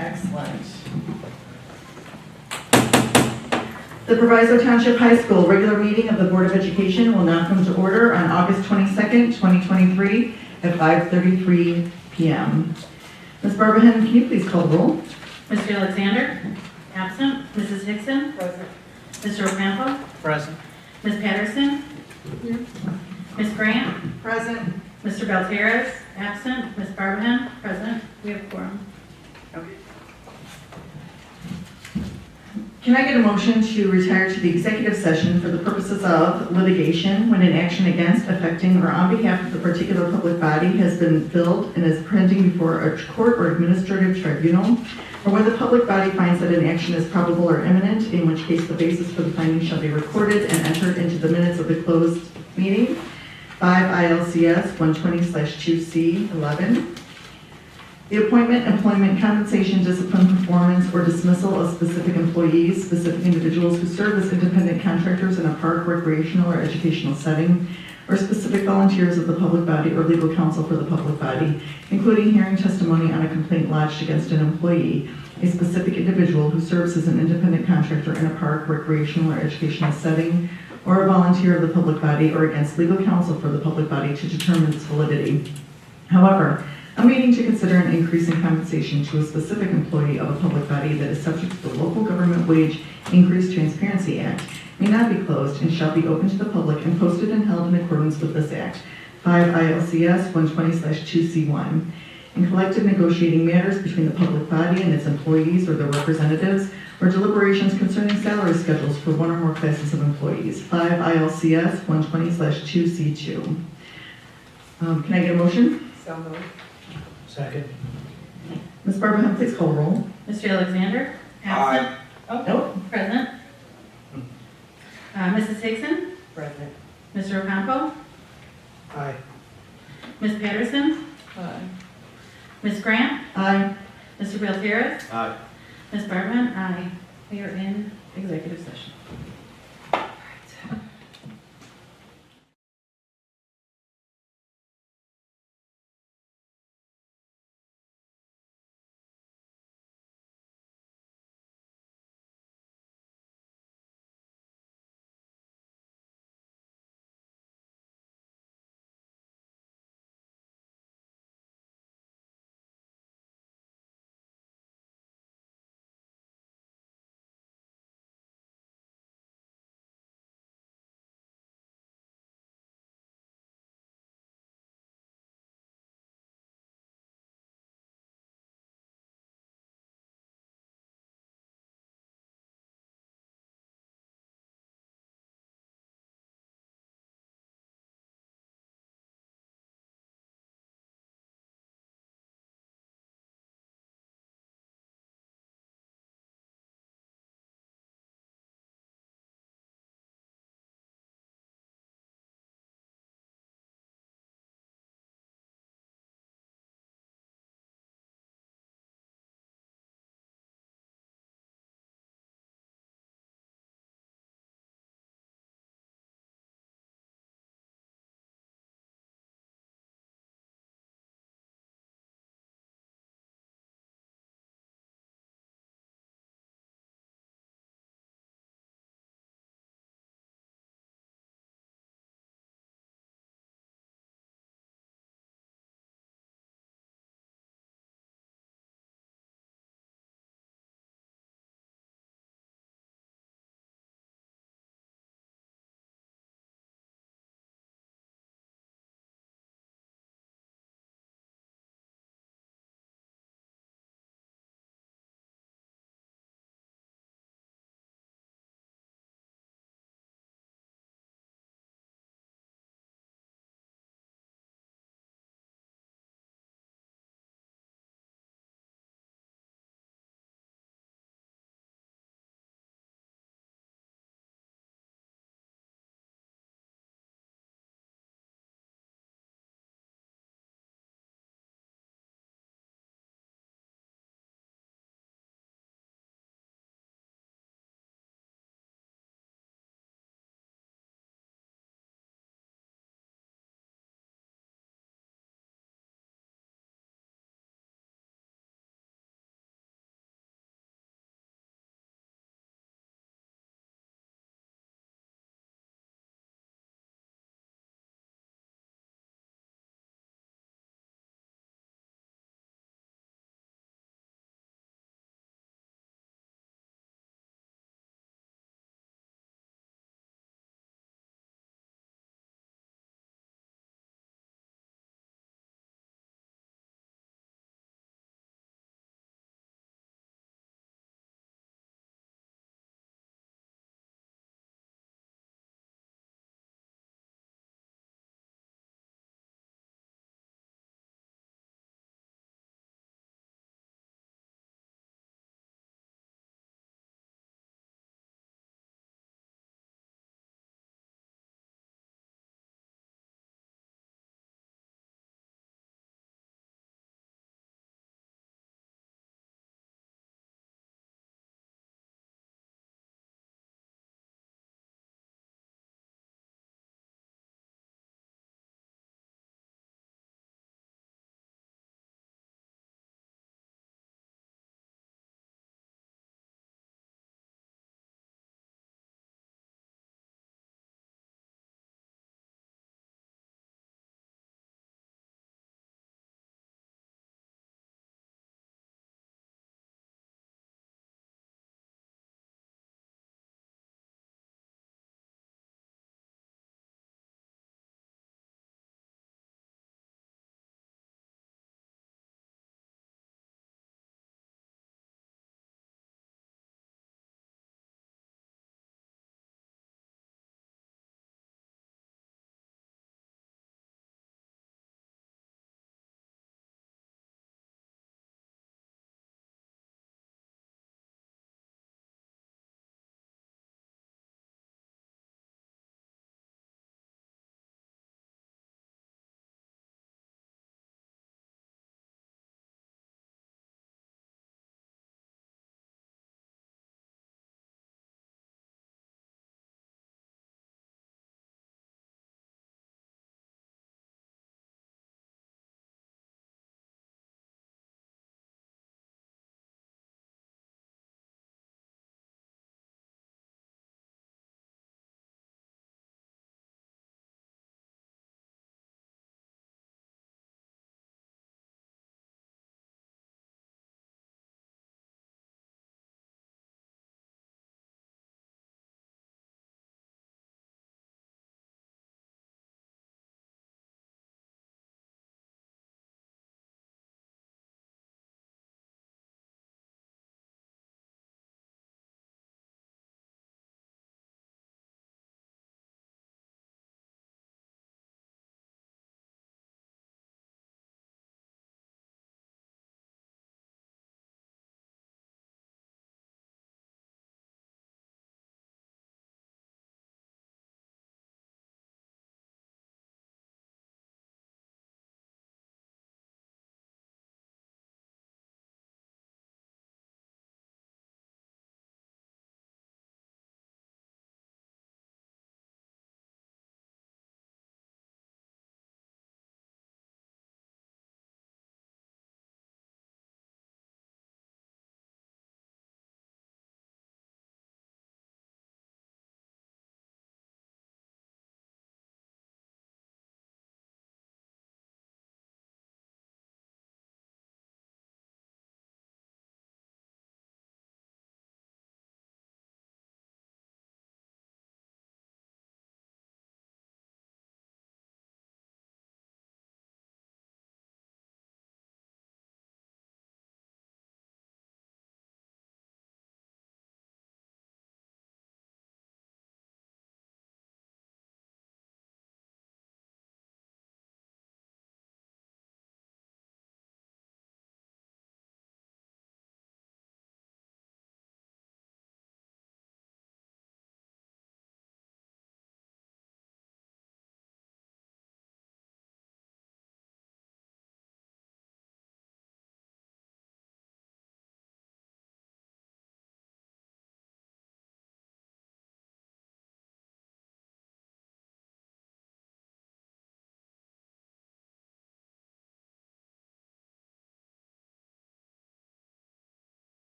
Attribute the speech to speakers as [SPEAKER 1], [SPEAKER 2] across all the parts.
[SPEAKER 1] Excellent. The Proviso Township High School regular meeting of the Board of Education will now come to order on August 22nd, 2023 at 5:33 p.m. Ms. Barbahan, can you please call the roll?
[SPEAKER 2] Mr. Alexander? Absent. Mrs. Hickson?
[SPEAKER 1] Present.
[SPEAKER 2] Mr. Ocampo?
[SPEAKER 3] Present.
[SPEAKER 2] Ms. Patterson?
[SPEAKER 1] Here.
[SPEAKER 2] Ms. Grant?
[SPEAKER 1] Present.
[SPEAKER 2] Mr. Belteras? Absent. Ms. Barbahan? Present. We have a quorum.
[SPEAKER 1] Okay. Can I get a motion to retire to the executive session for the purposes of litigation when an action against, affecting, or on behalf of the particular public body has been filled and is pending before a court or administrative tribunal, or when the public body finds that an action is probable or imminent, in which case the basis for the finding shall be recorded and entered into the minutes of the closed meeting. 5 ILCS 120/2C11. The appointment, employment, compensation, discipline, performance, or dismissal of specific employees, specific individuals who serve as independent contractors in a park, recreational, or educational setting, or specific volunteers of the public body or legal counsel for the public body, including hearing testimony on a complaint lodged against an employee, a specific individual who serves as an independent contractor in a park, recreational, or educational setting, or a volunteer of the public body, or against legal counsel for the public body to determine its validity. However, a meeting to consider an increase in compensation to a specific employee of a public body that is subject to the Local Government Wage Increase Transparency Act may not be closed and shall be open to the public and posted and held in accordance with this Act. 5 ILCS 120/2C1. In collective negotiating matters between the public body and its employees or their representatives, or deliberations concerning salary schedules for one or more classes of employees. 5 ILCS 120/2C2. Can I get a motion?
[SPEAKER 4] So moved.
[SPEAKER 3] Second.
[SPEAKER 1] Ms. Barbahan, please call roll.
[SPEAKER 2] Mr. Alexander? Absent. Oh,
[SPEAKER 1] Nope.
[SPEAKER 2] present. Mrs. Hickson?
[SPEAKER 4] Present.
[SPEAKER 2] Mr. Ocampo?
[SPEAKER 3] Aye.
[SPEAKER 2] Ms. Patterson? Ms. Grant?
[SPEAKER 1] Aye.
[SPEAKER 2] Mr. Belteras?
[SPEAKER 3] Aye.
[SPEAKER 2] Ms. Barbahan? Aye. We are in executive session.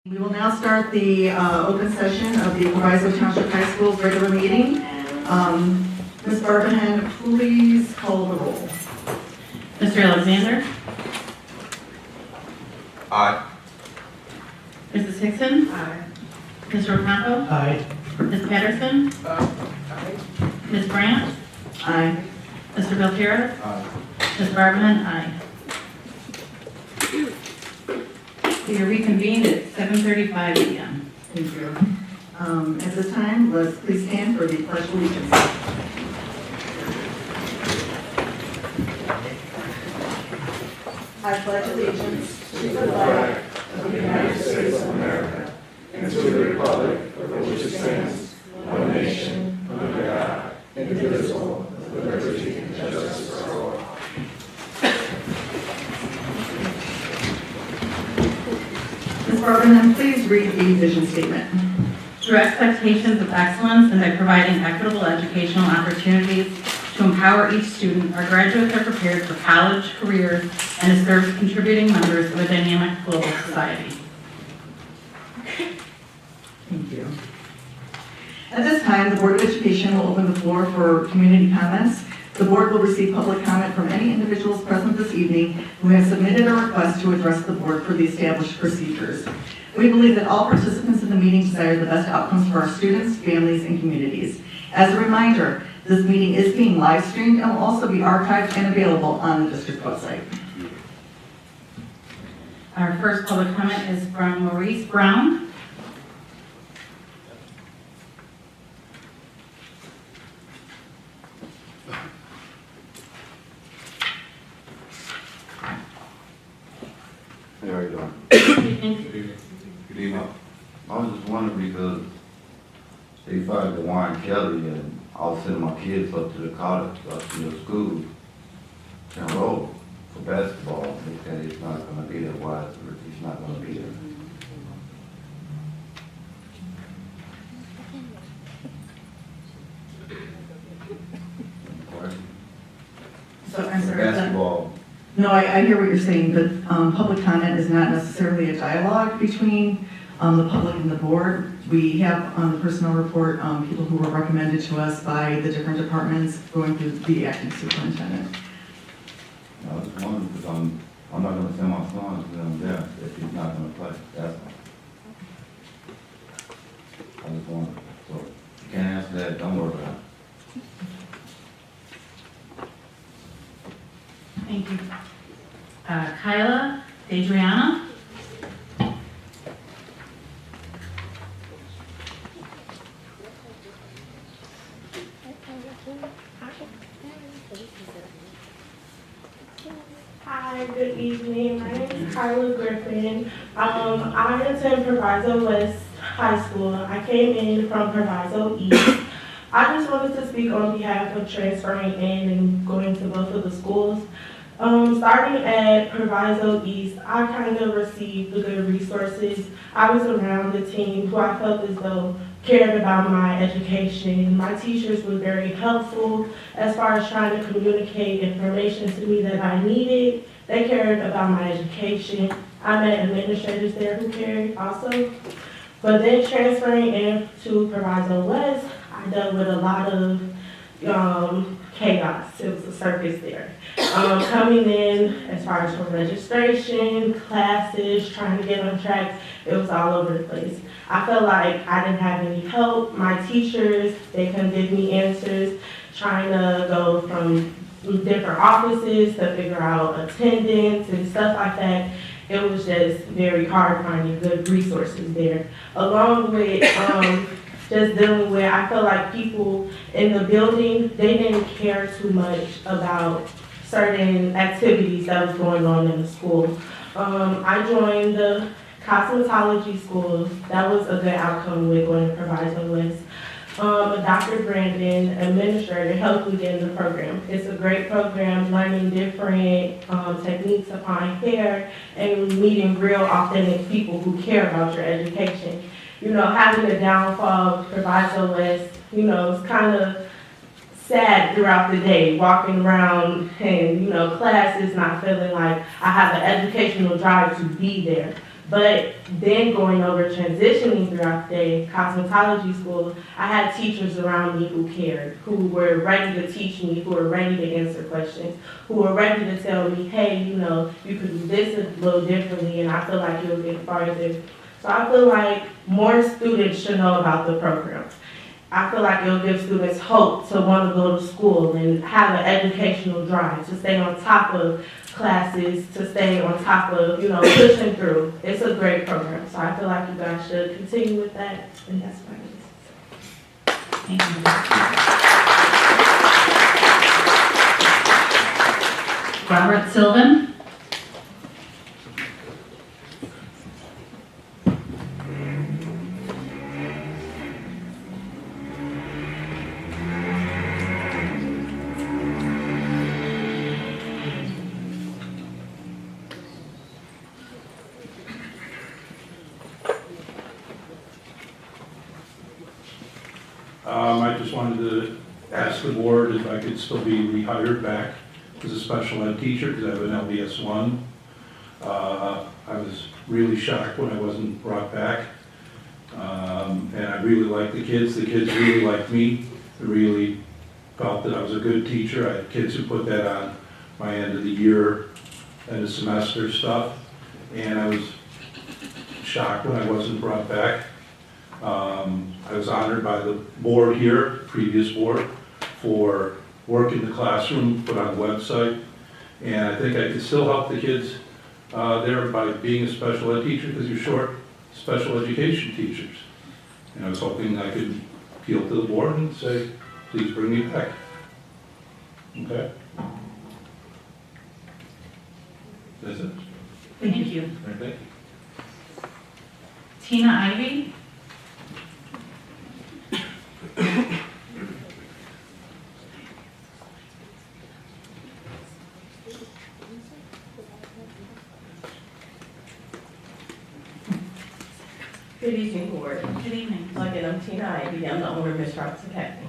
[SPEAKER 1] We will now start the open session of the Proviso Township High School's regular meeting. Ms. Barbahan, please call the roll.
[SPEAKER 2] Mr. Alexander?
[SPEAKER 4] Aye.
[SPEAKER 2] Mrs. Hickson?
[SPEAKER 1] Aye.
[SPEAKER 2] Mr. Ocampo?
[SPEAKER 3] Aye.
[SPEAKER 2] Ms. Patterson? Ms. Brandt?
[SPEAKER 1] Aye.
[SPEAKER 2] Mr. Belterra?
[SPEAKER 4] Aye.
[SPEAKER 2] Ms. Barbahan? Aye. We are reconvened at 7:35 p.m.
[SPEAKER 1] Thank you. At this time, let's please stand for the Pledge of Allegiance. I pledge allegiance to the flag
[SPEAKER 5] of the United States of America and to the republic for which it stands, one nation, under God, indivisible, with liberty and justice for all.
[SPEAKER 1] Ms. Barbahan, please read the vision statement.
[SPEAKER 2] Through expectations of excellence and by providing equitable educational opportunities to empower each student, our graduates are prepared for college, careers, and to serve as contributing members of a dynamic global society.
[SPEAKER 1] Thank you. At this time, the Board of Education will open the floor for community comments. The board will receive public comment from any individuals present this evening who have submitted a request to address the board per the established procedures. We believe that all participants in the meeting desire the best outcomes for our students, families, and communities. As a reminder, this meeting is being live streamed and will also be archived and available on the district website.
[SPEAKER 2] Our first public comment is from Maurice Brown.
[SPEAKER 6] Hey, how you doing?
[SPEAKER 4] Good evening.
[SPEAKER 6] I was just wondering because they fired DeWine Kelly and I was sending my kids up to the college, up to the school, to enroll for basketball. They said he's not going to be there. Why he's not going to be there?
[SPEAKER 1] So I'm sorry.
[SPEAKER 6] Basketball.
[SPEAKER 1] No, I hear what you're saying, but public comment is not necessarily a dialogue between the public and the board. We have on the personnel report people who were recommended to us by the different departments going through the acting superintendent.
[SPEAKER 6] I was just wondering because I'm not going to send my son to them there if he's not going to play. That's all. I just wondering. So if you can't answer that, don't worry about it.
[SPEAKER 2] Thank you. Kyla Adriana.
[SPEAKER 7] Hi, good evening. My name is Kyla Griffin. I attend Proviso West High School. I came in from Proviso East. I just wanted to speak on behalf of transferring in and going to both of the schools. Starting at Proviso East, I kind of received the good resources. I was around the team who I felt as though cared about my education. My teachers were very helpful as far as trying to communicate information to me that I needed. They cared about my education. I met administrators there who cared also. But then transferring in to Proviso West, I dealt with a lot of chaos. It was a circus there. Coming in, as far as for registration, classes, trying to get on track, it was all over the place. I felt like I didn't have any help. My teachers, they couldn't give me answers, trying to go from different offices to figure out attendance and stuff like that. It was just very hard finding good resources there. Along with just dealing with, I felt like people in the building, they didn't care too much about certain activities that was going on in the school. I joined the cosmetology school. That was a good outcome with going to Proviso West. Dr. Brandon, administrator, helped me get in the program. It's a great program, learning different techniques applying hair and meeting real authentic people who care about your education. You know, having a downfall of Proviso West, you know, it's kind of sad throughout the day, walking around and, you know, classes, not feeling like I have an educational drive to be there. But then going over transitioning throughout the day, cosmetology school, I had teachers around me who cared, who were ready to teach me, who were ready to answer questions, who were ready to tell me, hey, you know, you could do this a little differently, and I feel like you'll get farther. So I feel like more students should know about the program. I feel like it'll give students hope to want to go to school and have an educational drive, to stay on top of classes, to stay on top of, you know, pushing through. It's a great program, so I feel like you guys should continue with that, and that's what it is.
[SPEAKER 2] Thank you. Robert Sylvan.
[SPEAKER 8] I just wanted to ask the board if I could still be rehired back as a special ed teacher, because I have an LBS 1. I was really shocked when I wasn't brought back. And I really liked the kids. The kids really liked me. They really felt that I was a good teacher. I had kids who put that on my end of the year and the semester stuff. And I was shocked when I wasn't brought back. I was honored by the board here, previous board, for work in the classroom, put on the website. And I think I could still help the kids there by being a special ed teacher, because you're short special education teachers. And I was hoping I could appeal to the board and say, please bring me back. Okay? That's it.
[SPEAKER 2] Thank you.
[SPEAKER 8] All right, thank you.
[SPEAKER 2] Tina Ivy.
[SPEAKER 9] Good evening, board.
[SPEAKER 2] Good evening.
[SPEAKER 9] Again, I'm Tina Ivy. I'm the owner of Miss Roberts Academy.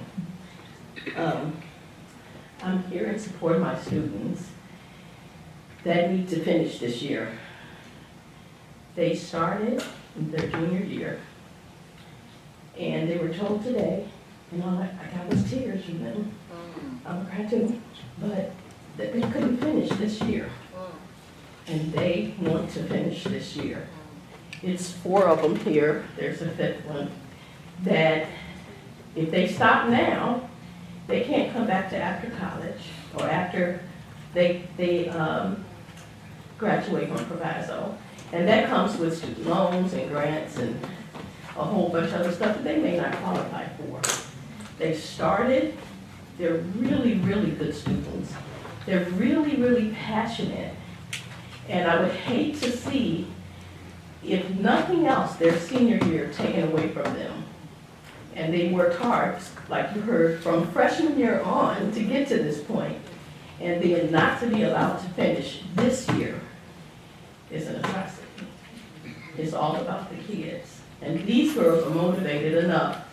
[SPEAKER 9] I'm here in support of my students that need to finish this year. They started in their junior year, and they were told today, and I got those tears from them, I'm crying too, but that they couldn't finish this year. And they want to finish this year. It's 4 of them here, there's a 5th one, that if they stop now, they can't come back to after college or after they graduate from Proviso. And that comes with student loans and grants and a whole bunch of other stuff that they may not qualify for. They started, they're really, really good students. They're really, really passionate. And I would hate to see, if nothing else, their senior year taken away from them. And they worked hard, like you heard, from freshman year on to get to this point. And then not to be allowed to finish this year is an atrocity. It's all about the kids. And these girls are motivated enough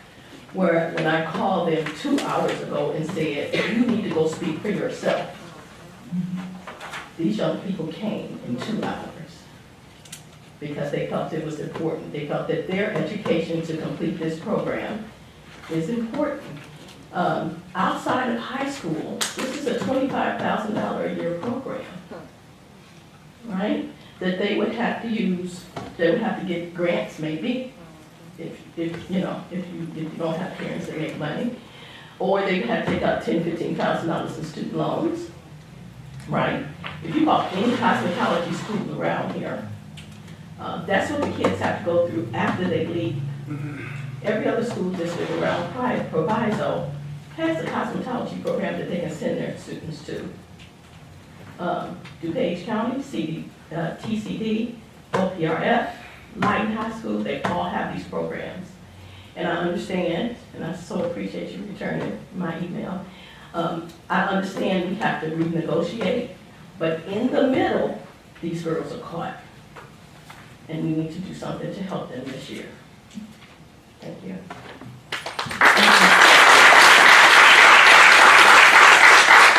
[SPEAKER 9] where when I called them 2 hours ago and said, you need to go speak for yourself. These young people came in 2 hours because they felt it was important. They felt that their education to complete this program is important. Outside of high school, this is a $25,000 a year program, right? That they would have to use, they would have to get grants maybe, if you don't have parents that make money, or they would have to take out $10,000, $15,000 in student loans, right? If you walk any cosmetology school around here, that's what the kids have to go through after they leave. Every other school district around Proviso has a cosmetology program that they can send their students to. DuPage County, TCD, OPRF, Lighton High School, they all have these programs. And I understand, and I so appreciate you returning my email. I understand we have to renegotiate, but in the middle, these girls are caught. And we need to do something to help them this year. Thank you.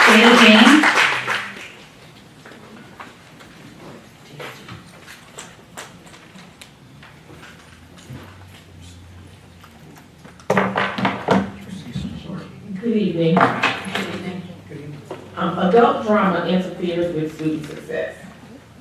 [SPEAKER 2] Dana James.
[SPEAKER 7] Good evening. Adult drama interferes with student success.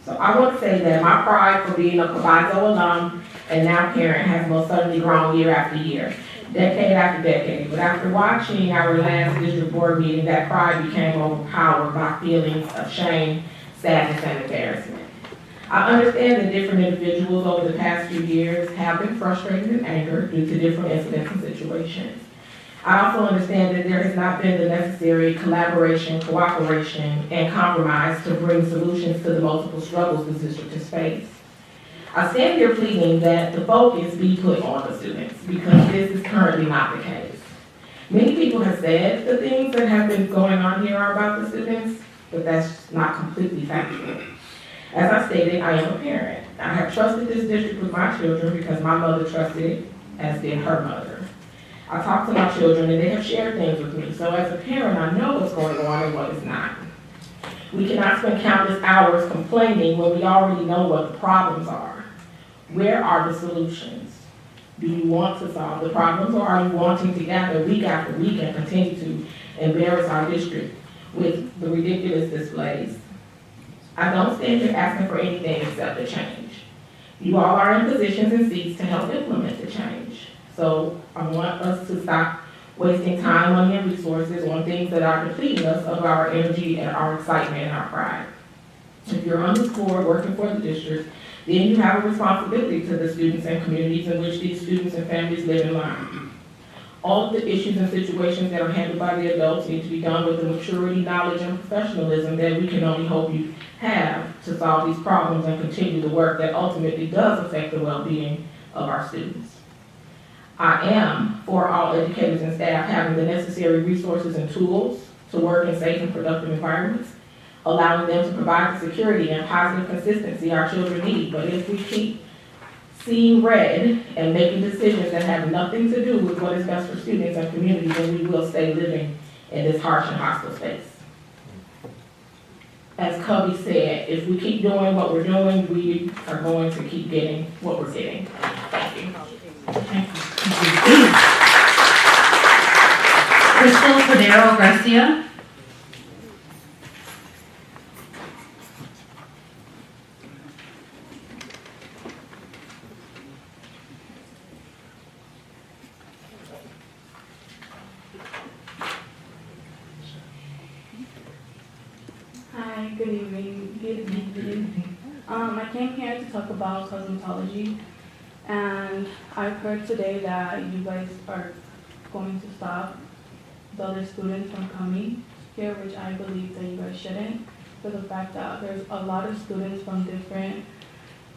[SPEAKER 7] So I want to say that my pride for being a Proviso alum and now parent has most certainly grown year after year, decade after decade. But after watching our last district board meeting, that pride became overpowered by feelings of shame, sadness, and embarrassment. I understand that different individuals over the past few years have been frustrated and angered due to different incidents and situations. I also understand that there has not been the necessary collaboration, cooperation, and compromise to bring solutions to the multiple struggles the district has faced. I stand here pleading that the focus be put on the students because this is currently not the case. Many people have said the things that have been going on here are about the students, but that's not completely factual. As I stated, I am a parent. I have trusted this district with my children because my mother trusted it, as did her mother. I talk to my children and they have shared things with me, so as a parent, I know what's going on and what is not. We cannot spend countless hours complaining when we already know what the problems are. Where are the solutions? Do you want to solve the problems, or are you wanting to gather week after week and continue to embarrass our district with the ridiculous displays? I don't stand here asking for anything except a change. You all are in positions and seats to help implement the change. So I want us to stop wasting time, money, and resources on things that are depleting us of our energy and our excitement and our pride. If you're on this board working for the district, then you have a responsibility to the students and communities in which these students and families live and learn. All of the issues and situations that are handled by the adults need to be done with the maturity, knowledge, and professionalism that we can only hope you have to solve these problems and continue the work that ultimately does affect the well-being of our students. I am for all educators and staff having the necessary resources and tools to work in safe and productive environments, allowing them to provide the security and positive consistency our children need. But if we keep seeing red and making decisions that have nothing to do with what is best for students and communities, then we will stay living in this harsh and hostile space. As Cubby said, if we keep doing what we're doing, we are going to keep getting what we're getting. Thank you.
[SPEAKER 2] Crystal Cordero Garcia.
[SPEAKER 10] Hi, good evening. Good evening. I came here to talk about cosmetology, and I've heard today that you guys are going to stop the other students from coming here, which I believe that you guys shouldn't, for the fact that there's a lot of students from different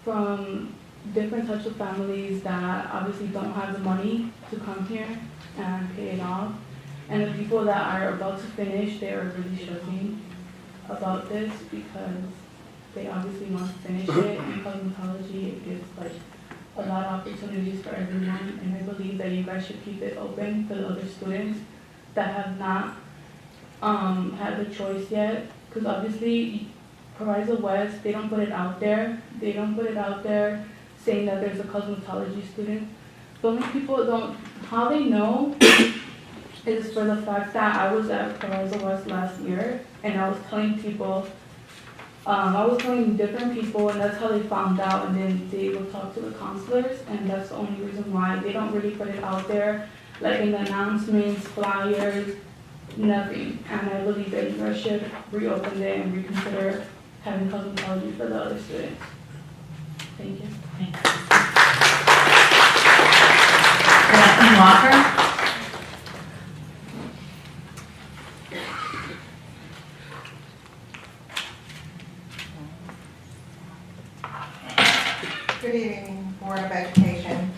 [SPEAKER 10] types of families that obviously don't have the money to come here and pay it off. And the people that are about to finish, they are really struggling about this because they obviously want to finish it. In cosmetology, it gives like a lot of opportunities for everyone, and I believe that you guys should keep it open for the other students that have not had the choice yet, because obviously Proviso West, they don't put it out there. They don't put it out there saying that there's a cosmetology student. The only people how they know is for the fact that I was at Proviso West last year, and I was telling people, I was telling different people, and that's how they found out, and then they will talk to the counselors, and that's the only reason why. They don't really put it out there, like in the announcements, flyers, nothing. And I believe that you guys should reopen it and reconsider having cosmetology for the other students. Thank you.
[SPEAKER 2] Kathleen Walker.
[SPEAKER 11] Good evening, Board of Education.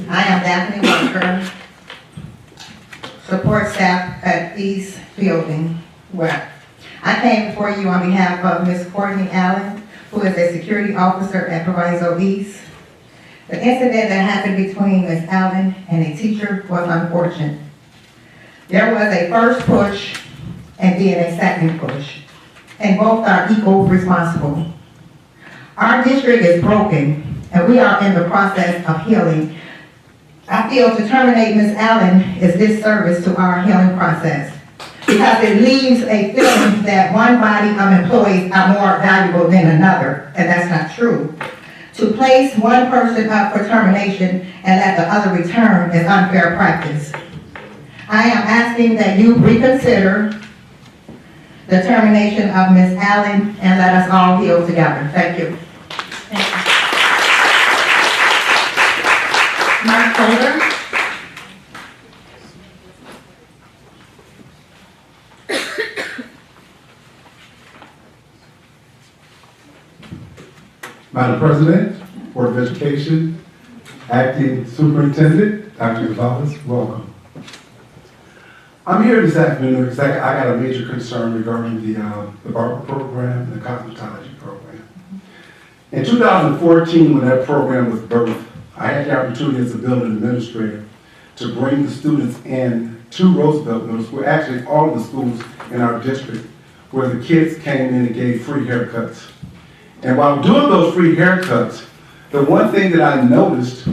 [SPEAKER 11] I am Daphne Walker, support staff at East Building West. I came before you on behalf of Ms. Courtney Allen, who is a security officer at Proviso East. The incident that happened between Ms. Allen and a teacher was unfortunate. There was a first push and then a second push, and both are equal responsible. Our district is broken, and we are in the process of healing I feel to terminate Ms. Allen is disservice to our healing process because it leaves a feeling that one body of employees are more valuable than another, and that's not true. To place one person up for termination and let the other return is unfair practice. I am asking that you reconsider the termination of Ms. Allen and let us all heal together. Thank you.
[SPEAKER 2] Thank you. Mark Holder.
[SPEAKER 12] Madam President, Board of Education, Acting Superintendent, Dr. Gonzalez, welcome. I'm here this afternoon because I got a major concern regarding the barber program and the cosmetology program. In 2014, when that program was birthed, I had the opportunity as a building administrator to bring the students in to Roosevelt Middle School, actually all of the schools in our district, where the kids came in and gave free haircuts. And while doing those free haircuts, the one thing that I noticed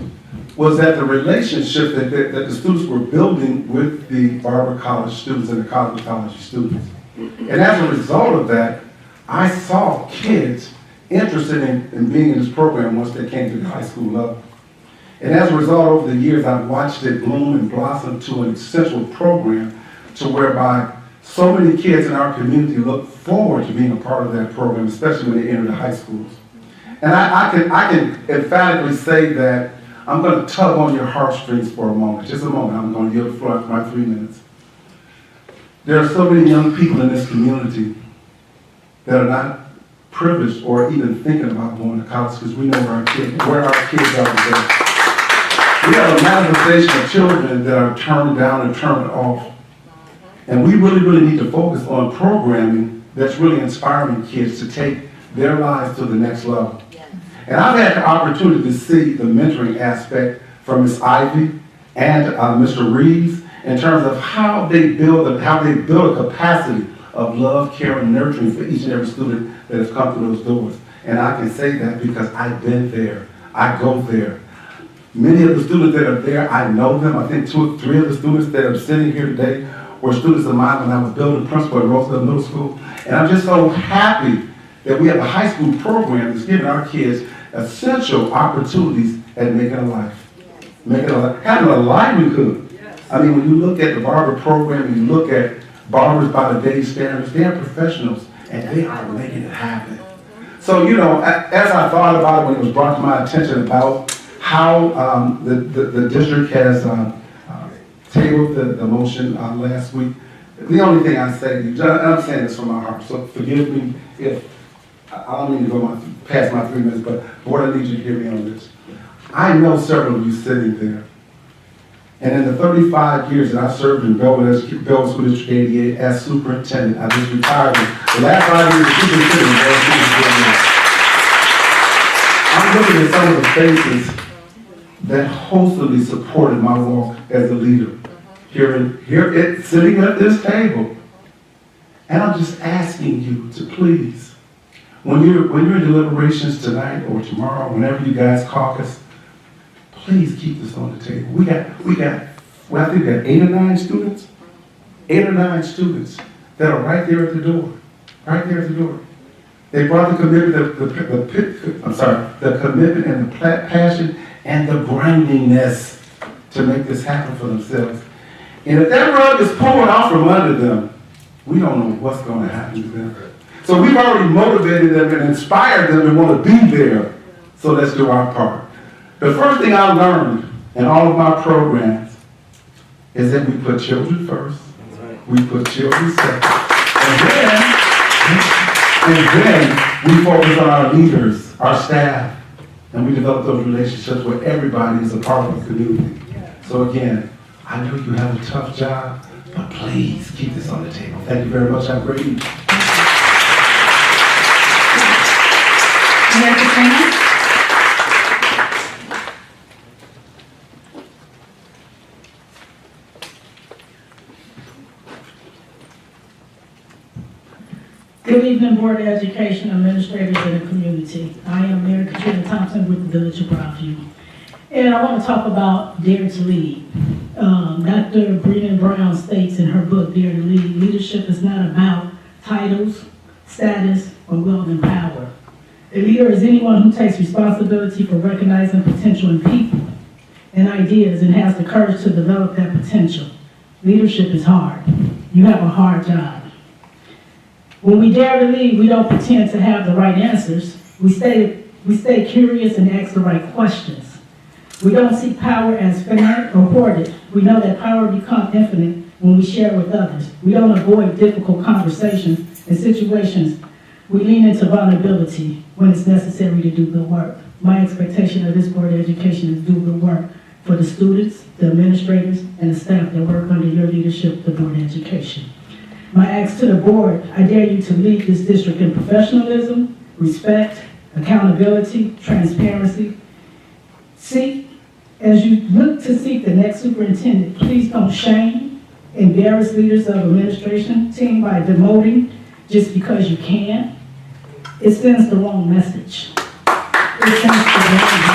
[SPEAKER 12] was that the relationship that the students were building with the barber college students and the cosmetology students. And as a result of that, I saw kids interested in being in this program once they came to the high school level. And as a result, over the years, I've watched it bloom and blossom to an essential program to whereby so many kids in our community look forward to being a part of that program, especially when they enter the high schools. And I can emphatically say that I'm going to tug on your heartstrings for a moment, just a moment. I'm going to yield the floor after my 3 minutes. There are so many young people in this community that are not privileged or even thinking about going to college because we know where our kids are today. We have a manifestation of children that are turned down and turned off. And we really need to focus on programming that's really inspiring kids to take their lives to the next level. And I've had the opportunity to see the mentoring aspect from Ms. Ivy and Mr. Reeves in terms of how they build a capacity of love, care, and nurturing for each and every student that has come through those doors. And I can say that because I've been there. I go there. Many of the students that are there, I know them. I think 2 or 3 of the students that are sitting here today were students of mine when I was building principal at Roosevelt Middle School. And I'm just so happy that we have a high school program that's giving our kids essential opportunities at making a life. Having a livelihood. I mean, when you look at the barber program and you look at barbers by the day standards, they are professionals and they are making it happen. So, you know, as I thought about it when it was brought to my attention about how the district has tabled the motion last week, the only thing I say, and I'm saying this from my heart, so forgive me if I don't mean to go past my 3 minutes, but Board, I need you to hear me on this. I know several of you sitting there. And in the 35 years that I served in Belleville School District 88 as superintendent, I just retired. The last 5 years as superintendent, I'm looking at some of the faces that wholesomely supported my walk as a leader sitting at this table. And I'm just asking you to please, when you're in deliberations tonight or tomorrow, whenever you guys caucus, please keep this on the table. We got, I think we got 8 or 9 students, 8 or 9 students that are right there at the door, right there at the door. They brought the commitment, the commitment and the passion and the grindiness to make this happen for themselves. And if that rug is pulling off from under them, we don't know what's going to happen to them. So we've already motivated them and inspired them and want to be there. So let's do our part. The first thing I learned in all of my programs is that we put children first. We put children second. And then we focus on our leaders, our staff, and we develop those relationships where everybody is a part of the community. So again, I know you have a tough job, but please keep this on the table. Thank you very much. Have a great evening.
[SPEAKER 13] Good evening, Board of Education, administrators, and the community. I am Mary Katrina Thompson with the Village of Broadview. And I want to talk about Dare to Lead. Dr. Breeden Brown states in her book, Dare to Lead, leadership is not about titles, status, or wealth and power. A leader is anyone who takes responsibility for recognizing potential in people and ideas and has the courage to develop that potential. Leadership is hard. You have a hard job. When we dare to lead, we don't pretend to have the right answers. We stay curious and ask the right questions. We don't seek power as finite or hoarded. We know that power becomes infinite when we share with others. We don't avoid difficult conversations and situations. We lean into vulnerability when it's necessary to do good work. My expectation of this Board of Education is do good work for the students, the administrators, and the staff that work under your leadership, the Board of Education. My ask to the board, I dare you to lead this district in professionalism, respect, accountability, transparency. As you look to seek the next superintendent, please don't shame, embarrass leaders of administration team by demoting just because you can. It sends the wrong message. It sends the wrong message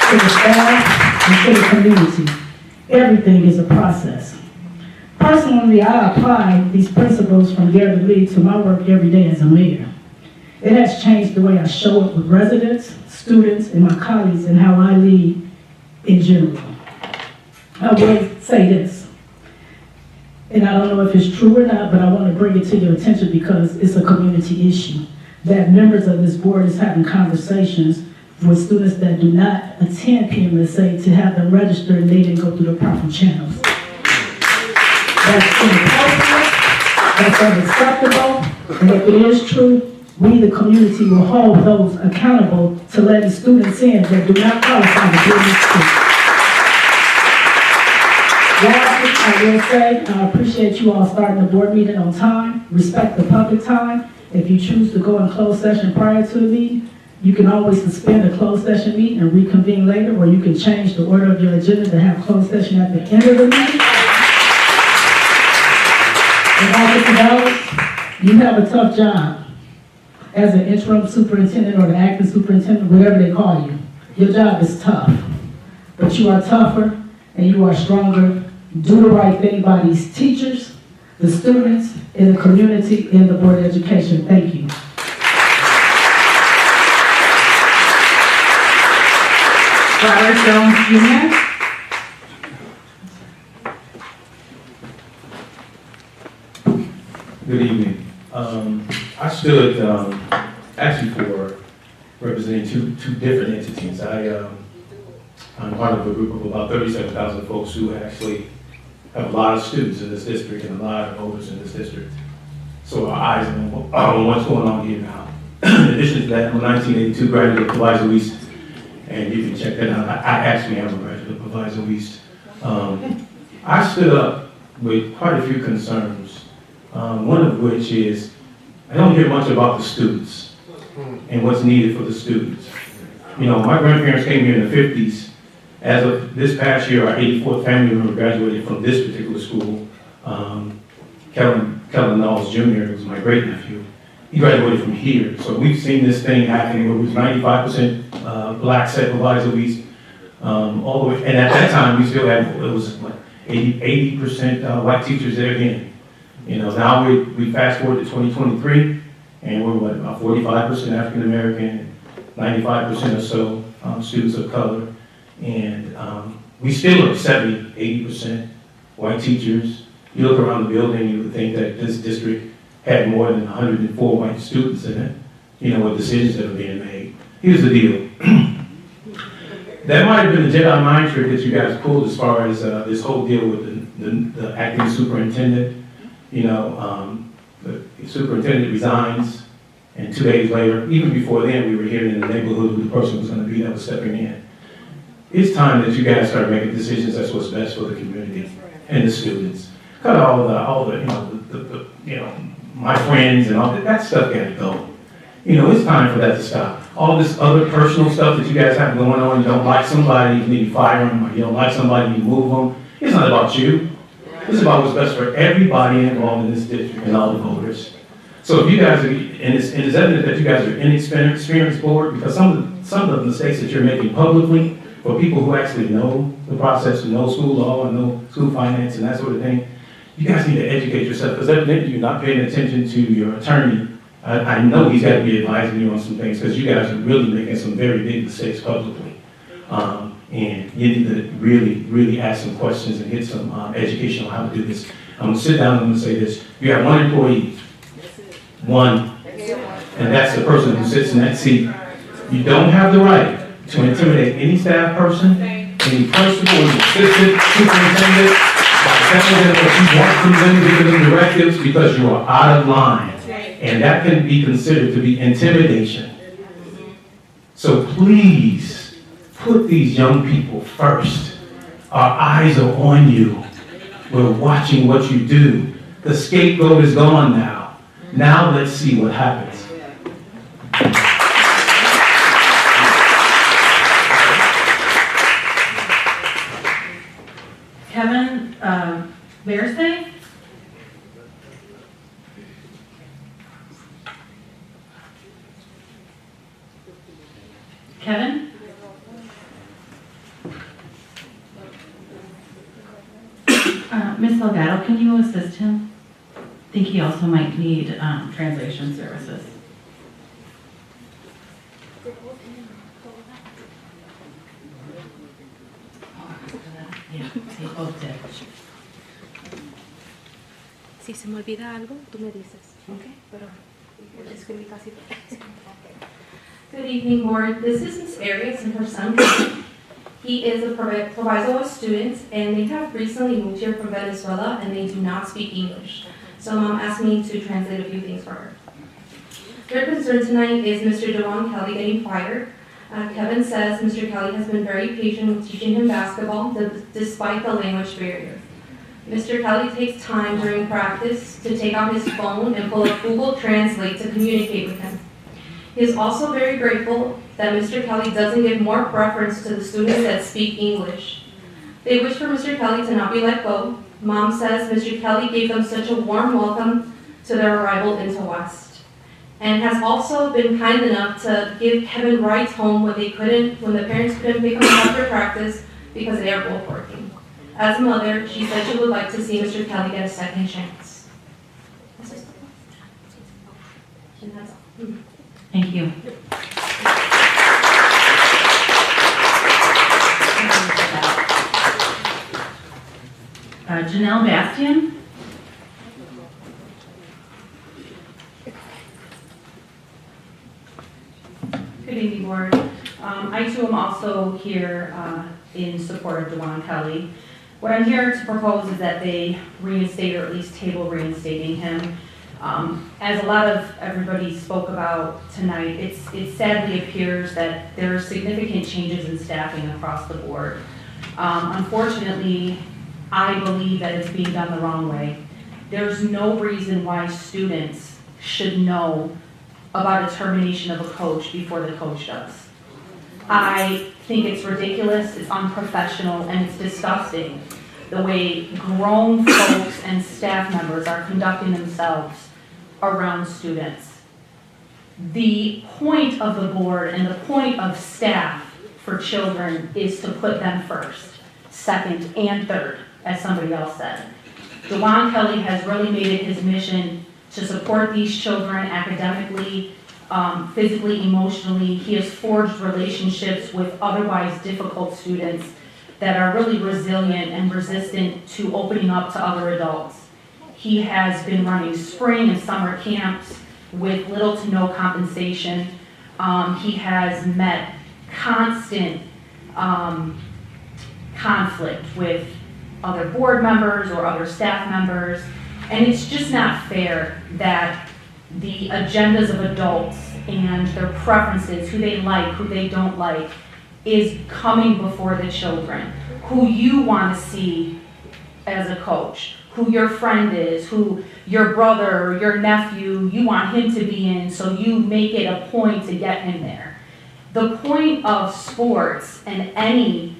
[SPEAKER 13] to the staff and to the community. Everything is a process. Personally, I apply these principles from Dare to Lead to my work every day as a mayor. It has changed the way I show up with residents, students, and my colleagues and how I lead in general. I will say this, and I don't know if it's true or not, but I want to bring it to your attention because it's a community issue, that members of this board is having conversations with students that do not attend PMSA to have them register and they didn't go through the proper channels. That's inappropriate, that's unacceptable, and if it is true, we, the community, will hold those accountable to letting students in that do not qualify to be in this school. Lastly, I will say, I appreciate you all starting the board meeting on time, respect the public time. If you choose to go in closed session prior to the meeting, you can always suspend a closed session meeting and reconvene later, or you can change the order of your agenda to have closed session at the end of the meeting. And Officer Dallas, you have a tough job. As an interim superintendent or the acting superintendent, whatever they call you, your job is tough. But you are tougher and you are stronger. Do the right thing by these teachers, the students, in the community, in the Board of Education. Thank you.
[SPEAKER 2] Robert Jones Jr.
[SPEAKER 8] Good evening. I stood actually for representing two different entities. I'm part of a group of about 37,000 folks who actually have a lot of students in this district and a lot of voters in this district. So our eyes on what's going on here now. In addition to that, I'm a 1982 graduate of Proviso East, and you can check that out. I actually am a graduate of Proviso East. I stood up with quite a few concerns, one of which is I don't hear much about the students and what's needed for the students. You know, my grandparents came here in the 50s. As of this past year, our 84th family member graduated from this particular school. Kellen Knowles Jr., who's my great nephew, he graduated from here. So we've seen this thing happening where it was 95% black at Proviso East, all the way. And at that time, we still had, it was like 80% white teachers there again. You know, now we fast forward to 2023, and we're what, about 45% African American, 95% or so students of color, and we still are 70, 80% white teachers. You look around the building, you would think that this district had more than 104 white students in it, you know, with decisions that are being made. Here's the deal. That might have been a Jedi mind trick that you guys pulled as far as this whole deal with the acting superintendent. You know, the superintendent resigns, and 2 days later, even before then, we were hearing in the neighborhood who the person was going to be that was stepping in. It's time that you guys start making decisions that's what's best for the community and the students. Cut all the you know, my friends and all that stuff got to go. You know, it's time for that to stop. All this other personal stuff that you guys have going on, you don't like somebody, you need to fire them, or you don't like somebody, you move them. It's not about you. It's about what's best for everybody involved in this district and all the voters. So if you guys are, and it's evident that you guys are an inexperienced board, because some some of the mistakes that you're making publicly, for people who actually know the process, who know school law and know school finance and that sort of thing, you guys need to educate yourself, because evidently you're not paying attention to your attorney. I know he's got to be advising you on some things, because you guys are really making some very big mistakes publicly. And you need to really, really ask some questions and get some education on how to do this. I'm gonna sit down and I'm gonna say this. You have one employee, one, and that's the person who sits in that seat. You don't have the right to intimidate any staff person, any principal, any assistant, superintendent, by telling them what you want from them, giving them directives, because you are out of line. And that can be considered to be intimidation. So please, put these young people first. Our eyes are on you. We're watching what you do. The scapegoat is gone now. Now let's see what happens.
[SPEAKER 2] Kevin Bearsay? Kevin? Ms. Delgado, can you assist him? I think he also might need translation services. Yeah, sí, both did.
[SPEAKER 14] Si se me olvida algo, tú me dices, ¿ok? Pero escribí casi todo.
[SPEAKER 15] Good evening, board. This is Ms. Arias and her son. He is a Proviso student, and they have recently moved here from Venezuela, and they do not speak English. So mom asked me to translate a few things for her. Their concern tonight is Mr. Dewan Kelly getting fired. Kevin says Mr. Kelly has been very patient with teaching him basketball despite the language barrier. Mr. Kelly takes time during practice to take out his phone and pull up Google Translate to communicate with him. He is also very grateful that Mr. Kelly doesn't give more preference to the students that speak English. They wish for Mr. Kelly to not be let go. Mom says Mr. Kelly gave them such a warm welcome to their arrival into West, and has also been kind enough to give Kevin rides home when the parents couldn't pick him up after practice because they are both working. As a mother, she said she would like to see Mr. Kelly get a second chance. And that's all.
[SPEAKER 2] Thank you. Janelle Bastian?
[SPEAKER 16] Good evening, board. I too am also here in support of Dewan Kelly. What I'm here to propose is that they reinstate, or at least table reinstating him. As a lot of everybody spoke about tonight, it sadly appears that there are significant changes in staffing across the board. Unfortunately, I believe that it's being done the wrong way. There's no reason why students should know about a termination of a coach before the coach does. I think it's ridiculous, it's unprofessional, and it's disgusting the way grown folks and staff members are conducting themselves around students. The point of the board and the point of staff for children is to put them first, second, and third, as somebody else said. Dewan Kelly has really made it his mission to support these children academically, physically, emotionally. He has forged relationships with otherwise difficult students that are really resilient and resistant to opening up to other adults. He has been running spring and summer camps with little to no compensation. He has met constant conflict with other board members or other staff members, and it's just not fair that the agendas of adults and their preferences, who they like, who they don't like, is coming before the children. Who you want to see as a coach, who your friend is, who your brother or your nephew, you want him to be in, so you make it a point to get him there. The point of sports and any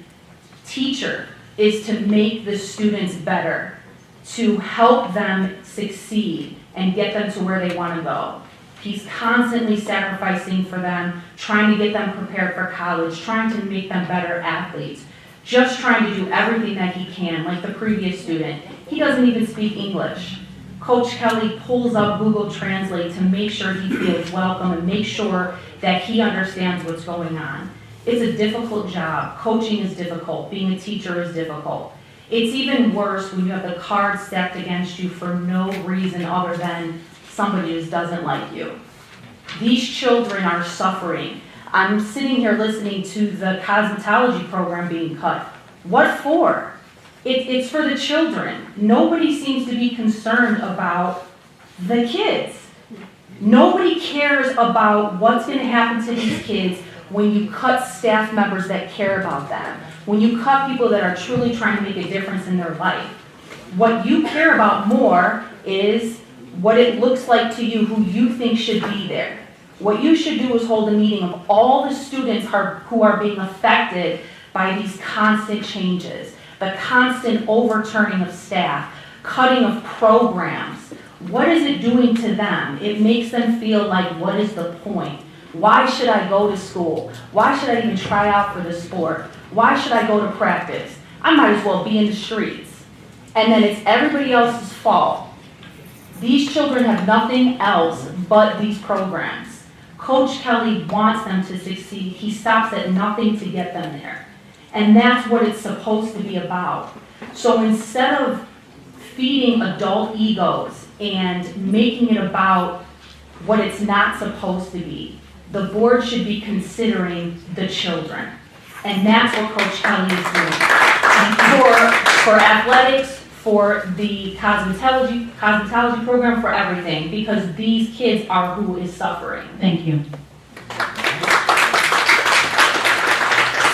[SPEAKER 16] teacher is to make the students better, to help them succeed and get them to where they want to go. He's constantly sacrificing for them, trying to get them prepared for college, trying to make them better athletes, just trying to do everything that he can, like the previous student. He doesn't even speak English. Coach Kelly pulls up Google Translate to make sure he feels welcome and make sure that he understands what's going on. It's a difficult job. Coaching is difficult. Being a teacher is difficult. It's even worse when you have the cards stacked against you for no reason other than somebody just doesn't like you. These children are suffering. I'm sitting here listening to the cosmetology program being cut. What for? It's for the children. Nobody seems to be concerned about the kids. Nobody cares about what's going to happen to these kids when you cut staff members that care about them, when you cut people that are truly trying to make a difference in their life. What you care about more is what it looks like to you, who you think should be there. What you should do is hold a meeting of all the students who are being affected by these constant changes, the constant overturning of staff, cutting of programs. What is it doing to them? It makes them feel like, what is the point? Why should I go to school? Why should I even try out for the sport? Why should I go to practice? I might as well be in the streets. And then it's everybody else's fault. These children have nothing else but these programs. Coach Kelly wants them to succeed. He stops at nothing to get them there. And that's what it's supposed to be about. So instead of feeding adult egos and making it about what it's not supposed to be, the board should be considering the children. And that's what Coach Kelly is doing. For athletics, for the cosmetology program, for everything, because these kids are who is suffering.
[SPEAKER 2] Thank you.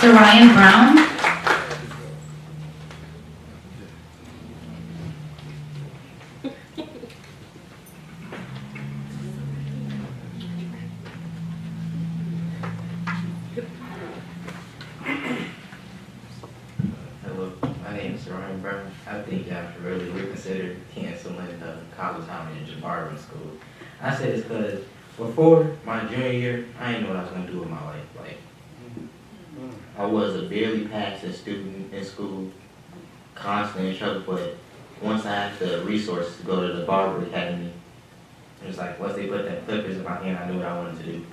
[SPEAKER 2] Sir Ryan Brown.
[SPEAKER 17] Hello, my name is Sir Ryan Brown. I think y'all should really reconsider canceling the College Town and Jabari School. I say this because before my junior year, I didn't know what I was going to do with my life. Like, I was a barely passing student in school, constantly in trouble, but once I had the resources to go to the Barber Academy, it was like once they put them clippers in my hand, I knew what I wanted to do.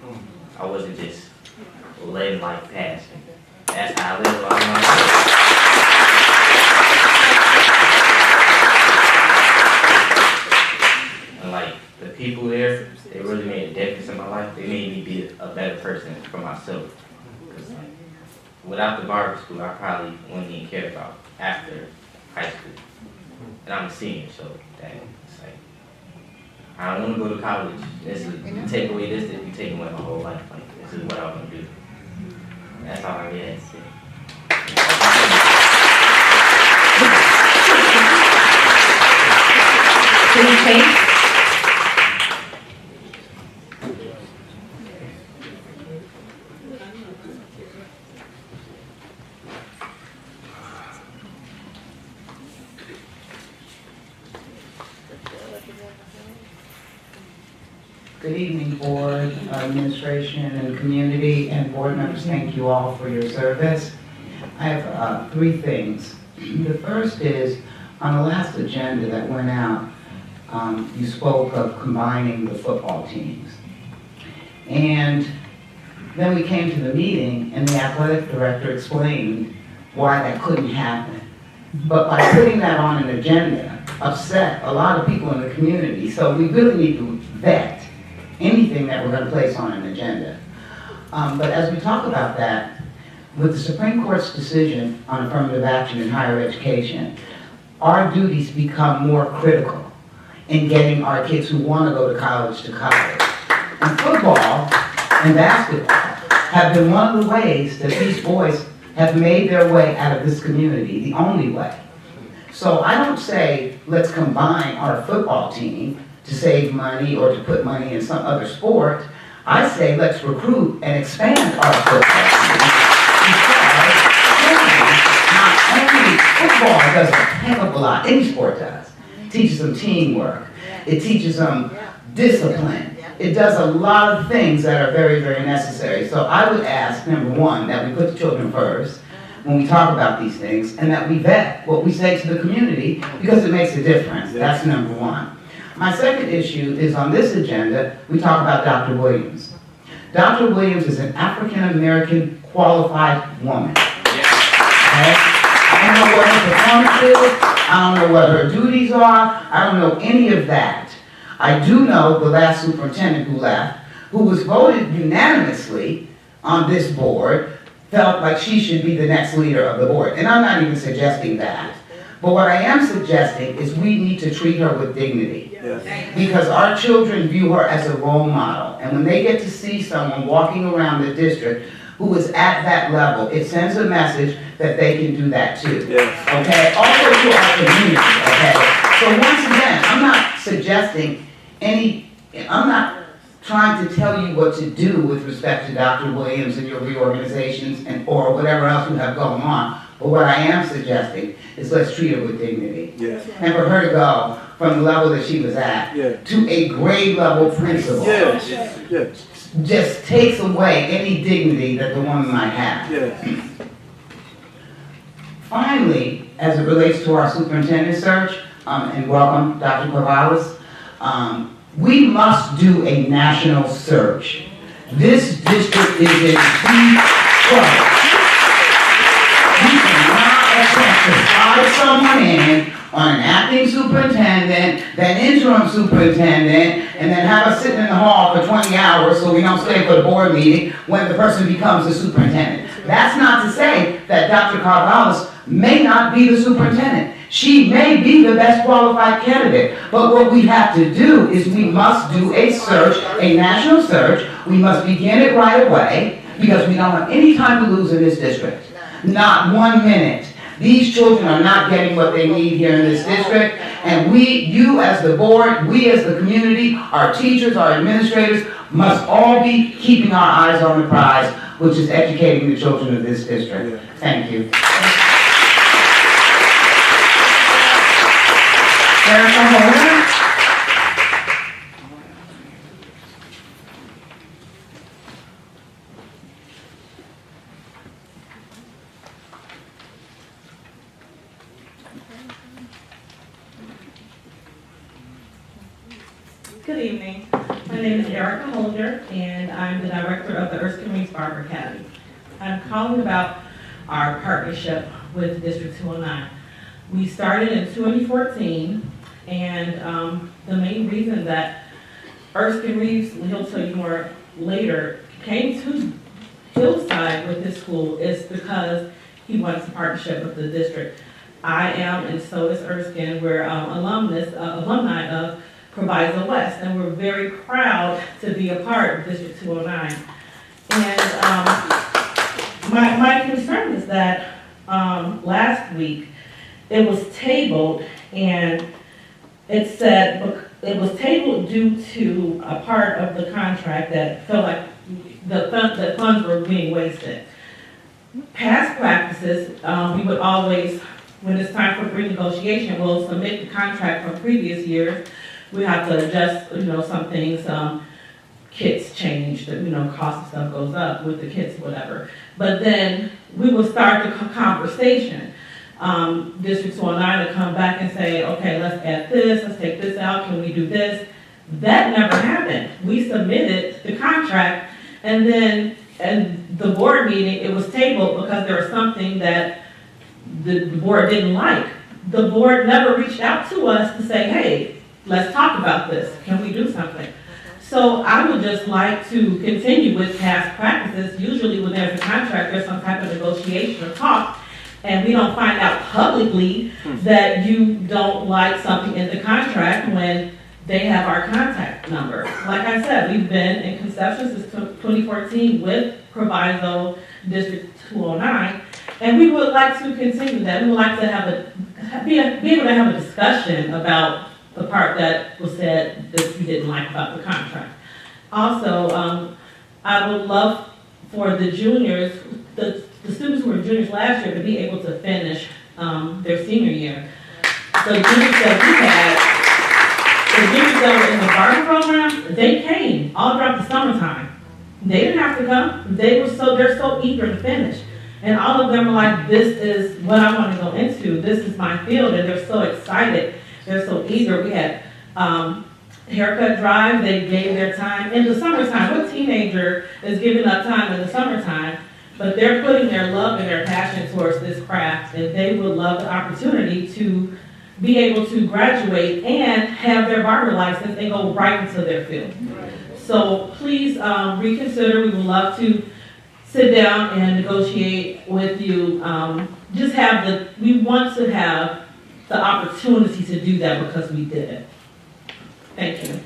[SPEAKER 17] I wasn't just letting life pass me. That's how I live all my life. And like the people there, they really made a difference in my life. They made me be a better person for myself. Cause like, without the barber school, I probably wouldn't even care about after high school. And I'm a senior, so that it's like I don't want to go to college. This is you take away this, you take away my whole life. Like this is what I want to do. That's all I really had to say.
[SPEAKER 2] Please take.
[SPEAKER 18] Good evening, board, administration, and community, and board members. Thank you all for your service. I have three things. The first is, on the last agenda that went out, you spoke of combining the football teams. And then we came to the meeting, and the athletic director explained why that couldn't happen. But by putting that on an agenda, upset a lot of people in the community. So we really need to vet anything that we're going to place on an agenda. But as we talk about that, with the Supreme Court's decision on affirmative action in higher education, our duties become more critical in getting our kids who want to go to college. And football and basketball have been one of the ways that these boys have made their way out of this community, the only way. So I don't say, let's combine our football team to save money or to put money in some other sport. I say let's recruit and expand our football team. Because not only football does a heck of a lot, any sport does. It teaches them teamwork. It teaches them discipline. it does a lot of things that are very, very necessary. So I would ask, number one, that we put the children first when we talk about these things, and that we vet what we say to the community, because it makes a difference. That's number one. My second issue is on this agenda, we talk about Dr. Williams. Dr. Williams is an African-American qualified woman. Okay? I don't know what her performance is, I don't know what her duties are, I don't know any of that. I do know the last superintendent who left, who was voted unanimously on this board, felt like she should be the next leader of the board. And I'm not even suggesting that. But what I am suggesting is we need to treat her with dignity. Yes. Because our children view her as a role model. And when they get to see someone walking around the district who is at that level, it sends a message that they can do that too. Yes. Okay? Also to our community, okay? So once again, I'm not suggesting I'm not trying to tell you what to do with respect to Dr. Williams and your reorganizations or whatever else you have going on. But what I am suggesting is let's treat her with dignity. Yes. And for her to go from the level that she was at to a grade level principal. Yes. Yes. Just takes away any dignity that the woman might have. Yes. Finally, as it relates to our superintendent search, and welcome Dr. Corvallis, we must do a national search. This district is in deep trouble. We cannot attempt to slide someone in on an acting superintendent, then interim superintendent, and then have us sitting in the hall for 20 hours so we don't stay for the board meeting when the person becomes the superintendent. That's not to say that Dr. Corvallis may not be the superintendent. She may be the best qualified candidate, but what we have to do is we must do a search, a national search. We must begin it right away because we don't have any time to lose in this district. Not 1 minute. These children are not getting what they need here in this district, and you as the board, we as the community, our teachers, our administrators, must all be keeping our eyes on the prize, which is educating the children of this district. Thank you.
[SPEAKER 2] Good evening. My name is Erica Holder, and I'm the director of the Erskine Reese Barber Academy. I'm calling about our partnership with District 209. We started in 2014, and the main reason that Erskine Reese, he'll tell you more later, came to Hillside with his school is because he wants a partnership with the district. I am, and so is Erskine, we're alumni of Proviso West, and we're very proud to be a part of District 209. And my concern is that last week it was tabled, and it said it was tabled due to a part of the contract that felt like the funds were being wasted. Past practices, we would always, when it's time for renegotiation, we'll submit the contract from previous years. We have to adjust, some things, kits change, cost of stuff goes up with the kits, whatever. But then we will start the conversation. District 209 will come back and say, okay, let's add this, let's take this out, can we do this? That never happened. We submitted the contract, and then at the board meeting, it was tabled because there was something that the board didn't like. The board never reached out to us to say, hey, let's talk about this. Can we do something? So I would just like to continue with past practices. Usually when there's a contract, there's some type of negotiation or talk, and we don't find out publicly that you don't like something in the contract when they have our contact number. Like I said, we've been in conception since 2014 with Proviso District 209, and we would like to continue that. We would like to be able to have a discussion about the part that was said that you didn't like about the contract. Also, I would love for the juniors, the students who were juniors last year, to be able to finish their senior year. So the juniors that we had, the juniors that were in the barber program,
[SPEAKER 7] summertime, they came all throughout the summertime. They didn't have to come. They're so eager to finish. And all of them are like, this is what I want to go into. This is my field. And they're so excited. They're so eager. We had haircut drive. They gave their time. In the summertime, what teenager is giving up time in the summertime? But they're putting their love and their passion towards this craft. And they would love the opportunity to be able to graduate and have their barber license and go right into their field. So please reconsider. We would love to sit down and negotiate with you. We want to have the opportunity to do that because we did it. Thank you.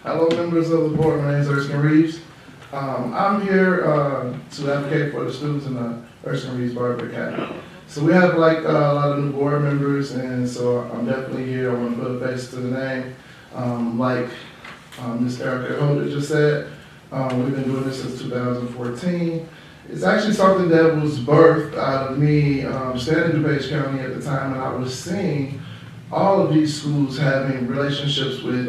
[SPEAKER 5] Hello, members of the board. My name is Erskine Reeves. I'm here to advocate for the students in the Erskine Reeves Barber Academy. So we have like a lot of new board members, and so I'm definitely here. I want to put a face to the name. Like Ms. Erica Holder just said, we've been doing this since 2014. It's actually something that was birthed out of me staying in DuPage County at the time, and I was seeing all of these schools having relationships with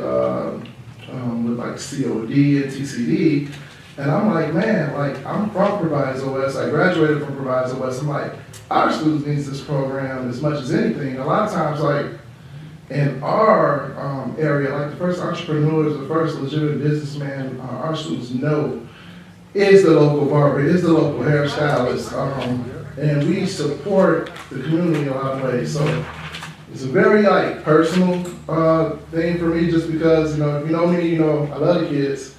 [SPEAKER 5] like COD and TCD, and I'm like, man, like I'm from Proviso West. I graduated from Proviso West. I'm like, our students need this program as much as anything. A lot of times, like in our area, like the first entrepreneurs, the first legitimate businessman, our students know is the local barber, is the local hairstylist, and we support the community in a lot of ways. So it's a very like personal thing for me, just because if you know me, I love the kids.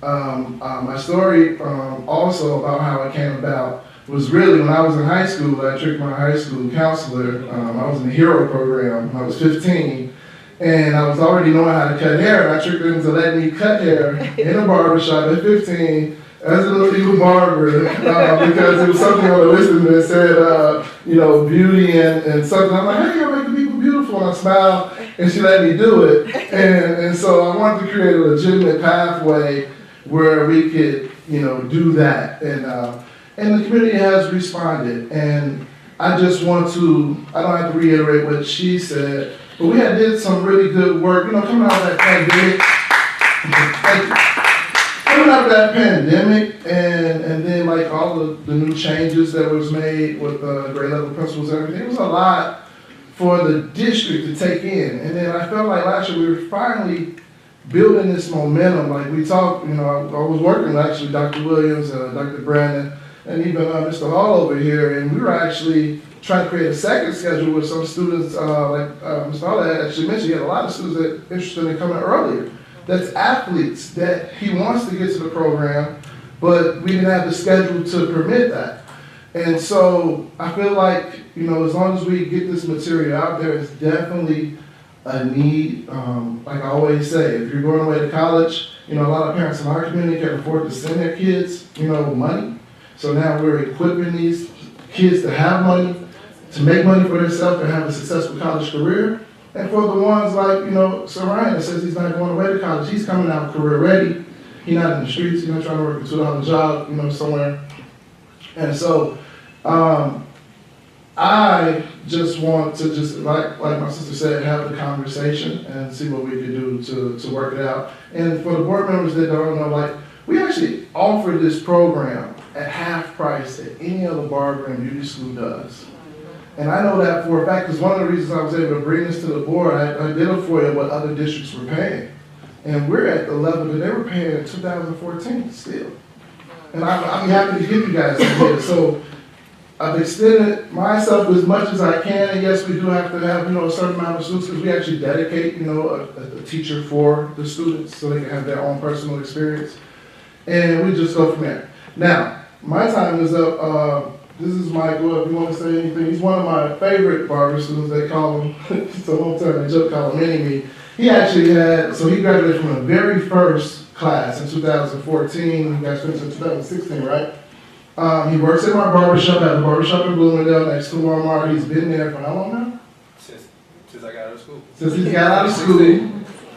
[SPEAKER 5] My story also about how it came about was really when I was in high school. I tricked my high school counselor. I was in the HERO program when I was 15, and I was already knowing how to cut hair. And I tricked them into letting me cut hair in a barbershop at 15 as an illegal barber because it was something on the listing that said, beauty and something. I'm like, hey, you're making people beautiful, and I smiled, and she let me do it. And so I wanted to create a legitimate pathway where we could, do that. And the community has responded. And I just want to, I don't have to reiterate what she said, but we had did some really good work, coming out of that pandemic. Thank you. Coming out of that pandemic, and then like all of the new changes that was made with grade level principals and everything, it was a lot for the district to take in. And then I felt like last year we were finally building this momentum. Like we talked, I was working with actually Dr. Williams, Dr. Brandon, and even Mr. Hall over here, and we were actually trying to create a second schedule with some students, like Mr. Hall had actually mentioned, he had a lot of students that are interested in coming earlier. That's athletes that he wants to get to the program, but we didn't have the schedule to permit that. And so I feel like, as long as we get this material out there, it's definitely a need. Like I always say, if you're going away to college, a lot of parents in our community can afford to send their kids, money. So now we're equipping these kids to have money, to make money for themselves and have a successful college career. And for the ones like, Sir Ryan that says he's not going away to college, he's coming out career ready. He's not in the streets, he's not trying to work a $2 job, somewhere. And so I just want to like my sister said, have the conversation and see what we can do to work it out. And for the board members that don't know, we actually offer this program at half price that any other barber and beauty school does. And I know that for a fact, because one of the reasons I was able to bring this to the board, I did a FOIA what other districts were paying. And we're at the level that they were paying in 2014 still. And I'm happy to give you guys some data. So I've extended myself as much as I can. And yes, we do have to have, a certain amount of students, because we actually dedicate, a teacher for the students so they can have their own personal experience. And we just go from there. Now, my time is up. This is Michael, if you want to say anything. He's one of my favorite barber students. They call him, it's a long time, they joke, call him Mini-Me. He actually he graduated from the very first class in 2014. He got finished in 2016, right? He works at my barbershop, at the barbershop in Bloomingdale next to Walmart. He's been there for how long now?
[SPEAKER 4] Since I got out of school.
[SPEAKER 5] Since he got out of school.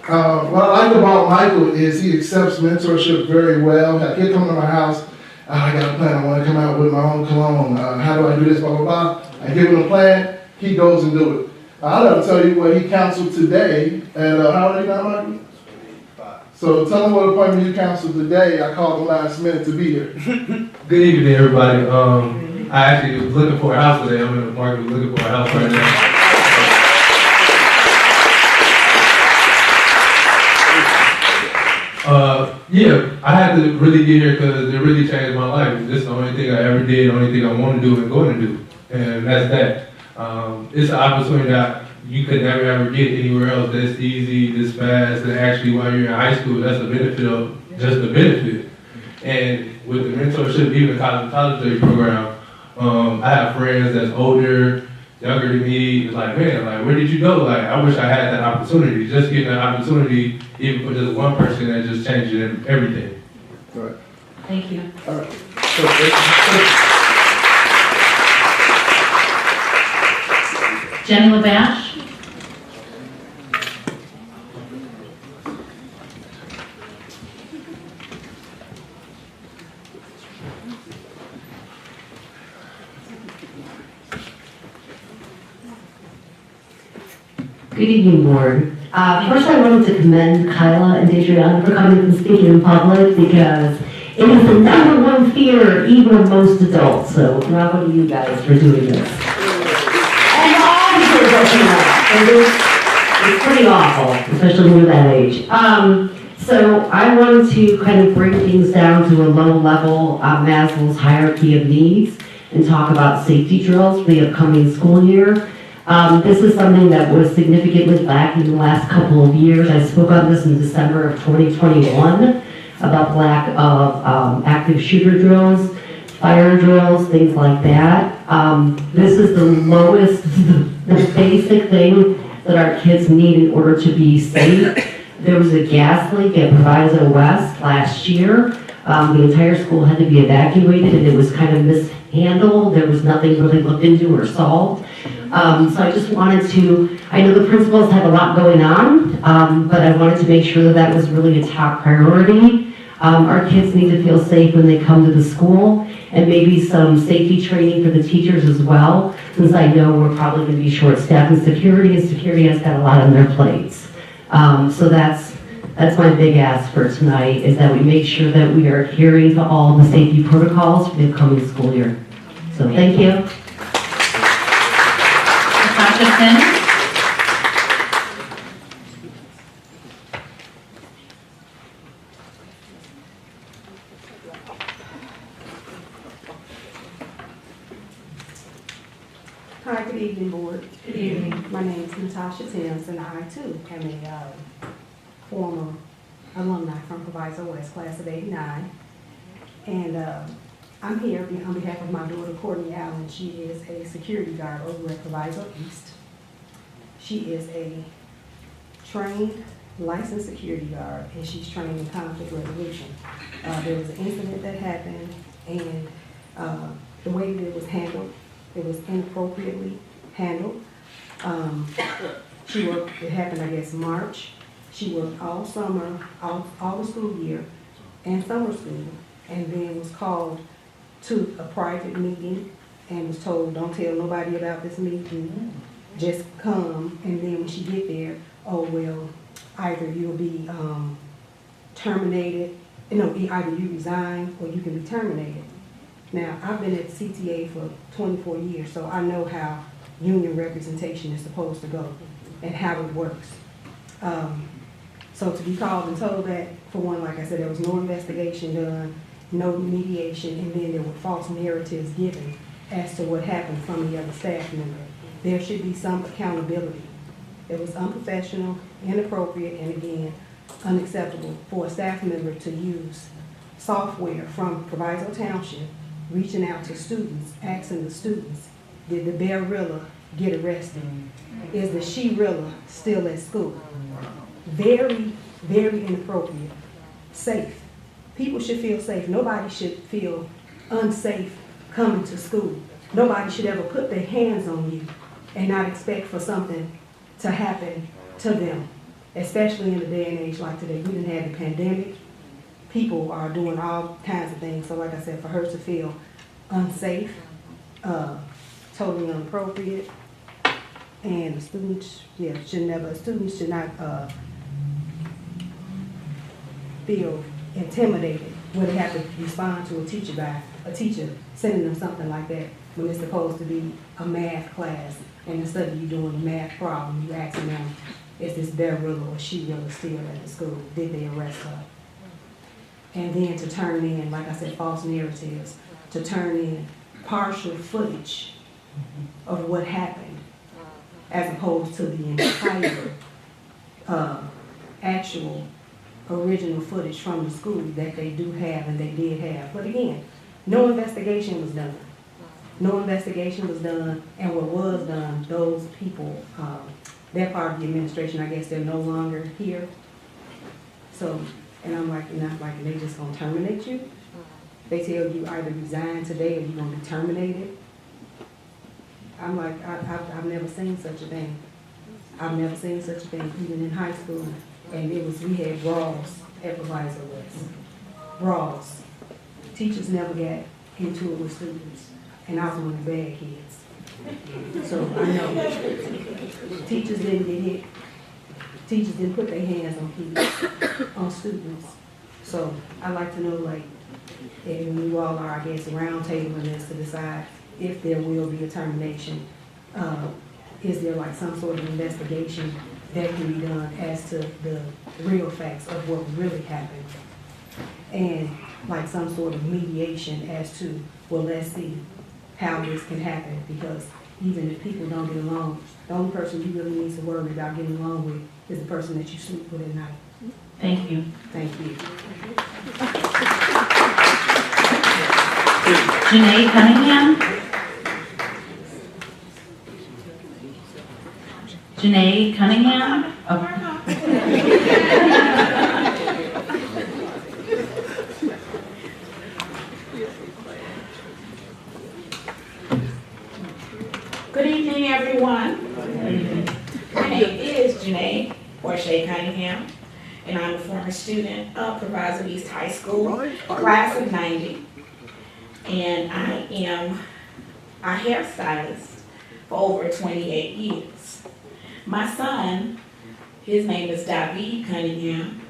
[SPEAKER 5] What I like about Michael is he accepts mentorship very well. Like, he'll come to my house, I got a plan, I want to come out with my own cologne. How do I do this, blah, blah, blah. I give him a plan, he goes and do it. I'll never tell you what he counseled today, and how old are you now, Michael? So tell him what appointment you counseled today. I called him last minute to be here.
[SPEAKER 19] Good evening, everybody. I actually was looking for a house today. I'm in the market looking for a house right now. Yeah, I had to really get here because it really changed my life. This is the only thing I ever did, the only thing I want to do and going to do. And that's that. It's an opportunity that you could never ever get anywhere else that's easy, this fast, and actually while you're in high school, that's a benefit of just a benefit. And with the mentorship, even college day program, I have friends that's older, younger than me. It's like, man, like, where did you go? Like, I wish I had that opportunity. Just getting that opportunity, even for just one person, that just changes everything.
[SPEAKER 5] All right.
[SPEAKER 2] Thank you.
[SPEAKER 5] All right.
[SPEAKER 2] Jenny LaBash.
[SPEAKER 20] Good evening, board. First, I wanted to commend Kyla and Adriana for coming and speaking in public because it is the #1 fear even of most adults. So bravo to you guys for doing this. And the officers are doing it's pretty awful, especially when you're that age. So I wanted to kind of bring things down to a low level of Maslow's hierarchy of needs and talk about safety drills for the upcoming school year. This is something that was significantly lacking in the last couple of years. I spoke on this in December of 2021 about the lack of active shooter drills, fire drills, things like that. This is the lowest, the basic thing that our kids need in order to be safe. There was a gas leak at Proviso West last year. The entire school had to be evacuated and it was kind of mishandled. There was nothing really looked into or solved. So I just wanted to, I know the principals have a lot going on, but I wanted to make sure that that was really a top priority. Our kids need to feel safe when they come to the school, and maybe some safety training for the teachers as well, since I know we're probably going to be short-staffed in security, and security has got a lot on their plates. So that's my big ask for tonight, is that we make sure that we are adhering to all the safety protocols for the upcoming school year. So thank you.
[SPEAKER 21] Hi, good evening, board.
[SPEAKER 2] Good evening.
[SPEAKER 21] My name is Natasha Timms, and I too am a former alumni from Proviso West, class of '89. And I'm here on behalf of my daughter, Courtney Allen. She is a security guard over at Proviso East. She is a trained, licensed security guard, and she's trained in conflict resolution. There was an incident that happened, and the way that it was handled, it was inappropriately handled. She worked, it happened, I guess, March. She worked all summer, all the school year, and summer school, and then was called to a private meeting and was told, don't tell nobody about this meeting, just come. And then when she get there, oh, well, either you'll be terminated, either you resign or you can be terminated. Now, I've been at CTA for 24 years, so I know how union representation is supposed to go and how it works. So to be called and told that, for one, like I said, there was no investigation done, no mediation, and then there were false narratives given as to what happened from the other staff member. There should be some accountability. It was unprofessional, inappropriate, and again, unacceptable for a staff member to use software from Proviso Township, reaching out to students, asking the students, did the Bearilla get arrested? Is the She-Rilla still at school? Very, very inappropriate. Safe. People should feel safe. Nobody should feel unsafe coming to school. Nobody should ever put their hands on you and not expect for something to happen to them. especially in a day and age like today. We didn't have the pandemic. People are doing all kinds of things. So like I said, for her to feel unsafe, totally inappropriate, and the students, students should not feel intimidated when they have to respond to a teacher sending them something like that when it's supposed to be a math class, and instead of you doing a math problem, you asking them, is this their ruler or she really still at the school? Did they arrest her? And then to turn in, like I said, false narratives, to turn in partial footage of what happened, as opposed to the entire actual original footage from the school that they do have and they did have. But again, no investigation was done. No investigation was done, and what was done, those people, they're part of the administration, I guess they're no longer here. So, and I'm like, they just gonna terminate you? They tell you either resign today or you're gonna be terminated. I'm like, I've never seen such a thing. I've never seen such a thing, even in high school. And we had brawls at Proviso West. Brawls. Teachers never got into it with students. And I was one of the bad kids. So I know. Teachers didn't get hit. Teachers didn't put their hands on kids, on students. So I like to know, like, and you all are, I guess, round tabling this to decide if there will be a termination. Is there like some sort of investigation that can be done as to the real facts of what really happened? And like some sort of mediation as to, well, let's see how this can happen, because even if people don't get along, the only person you really need to worry about getting along with is the person that you sleep with at night.
[SPEAKER 2] Thank you.
[SPEAKER 21] Thank you.
[SPEAKER 2] Janae Cunningham? Janae Cunningham?
[SPEAKER 3] Good evening, everyone. My name is Janae Cunningham, and I'm a former student of Proviso East High School, class of 90. And I am a hairstylist for over 28 years. My son, his name is David Cunningham,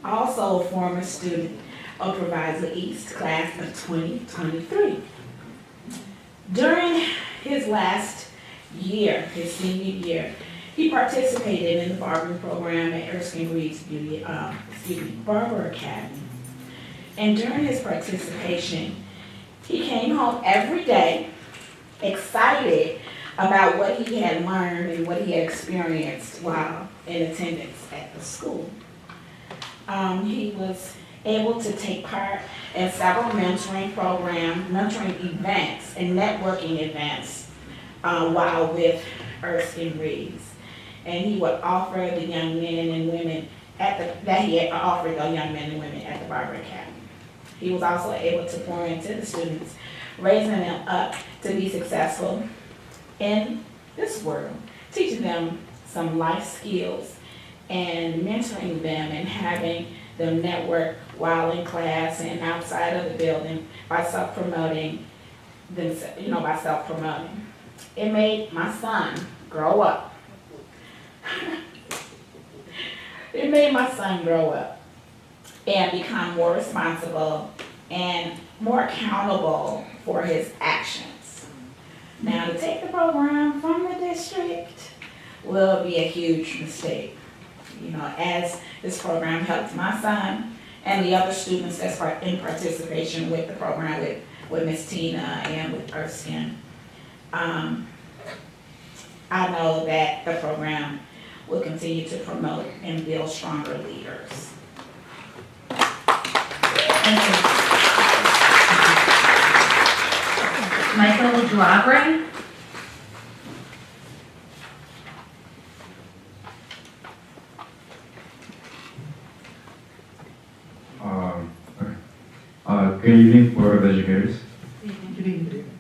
[SPEAKER 3] also a former student of Proviso East, class of 2023. During his last year, his senior year, he participated in the barbering program at Erskine Reed's Barber Academy. And during his participation, he came home every day excited about what he had learned and what he had experienced while in attendance at the school. He was able to take part in several mentoring programs, mentoring events, and networking events while with Erskine Reed's. And he would offer the young men and women that he had offered the young men and women at the Barber Academy. He was also able to pour into the students, raising them up to be successful in this world, teaching them some life skills and mentoring them and having them network while in class and outside of the building by self-promoting themselves, by self-promoting. It made my son grow up. It made my son grow up and become more responsible and more accountable for his actions. Now, to take the program from the district will be a huge mistake. As this program helped my son and the other students that's in participation with the program with Ms. Tina and with Erskine, I know that the program will continue to promote and build stronger leaders.
[SPEAKER 2] Michael Duabre?
[SPEAKER 22] Good evening, Board of Educators.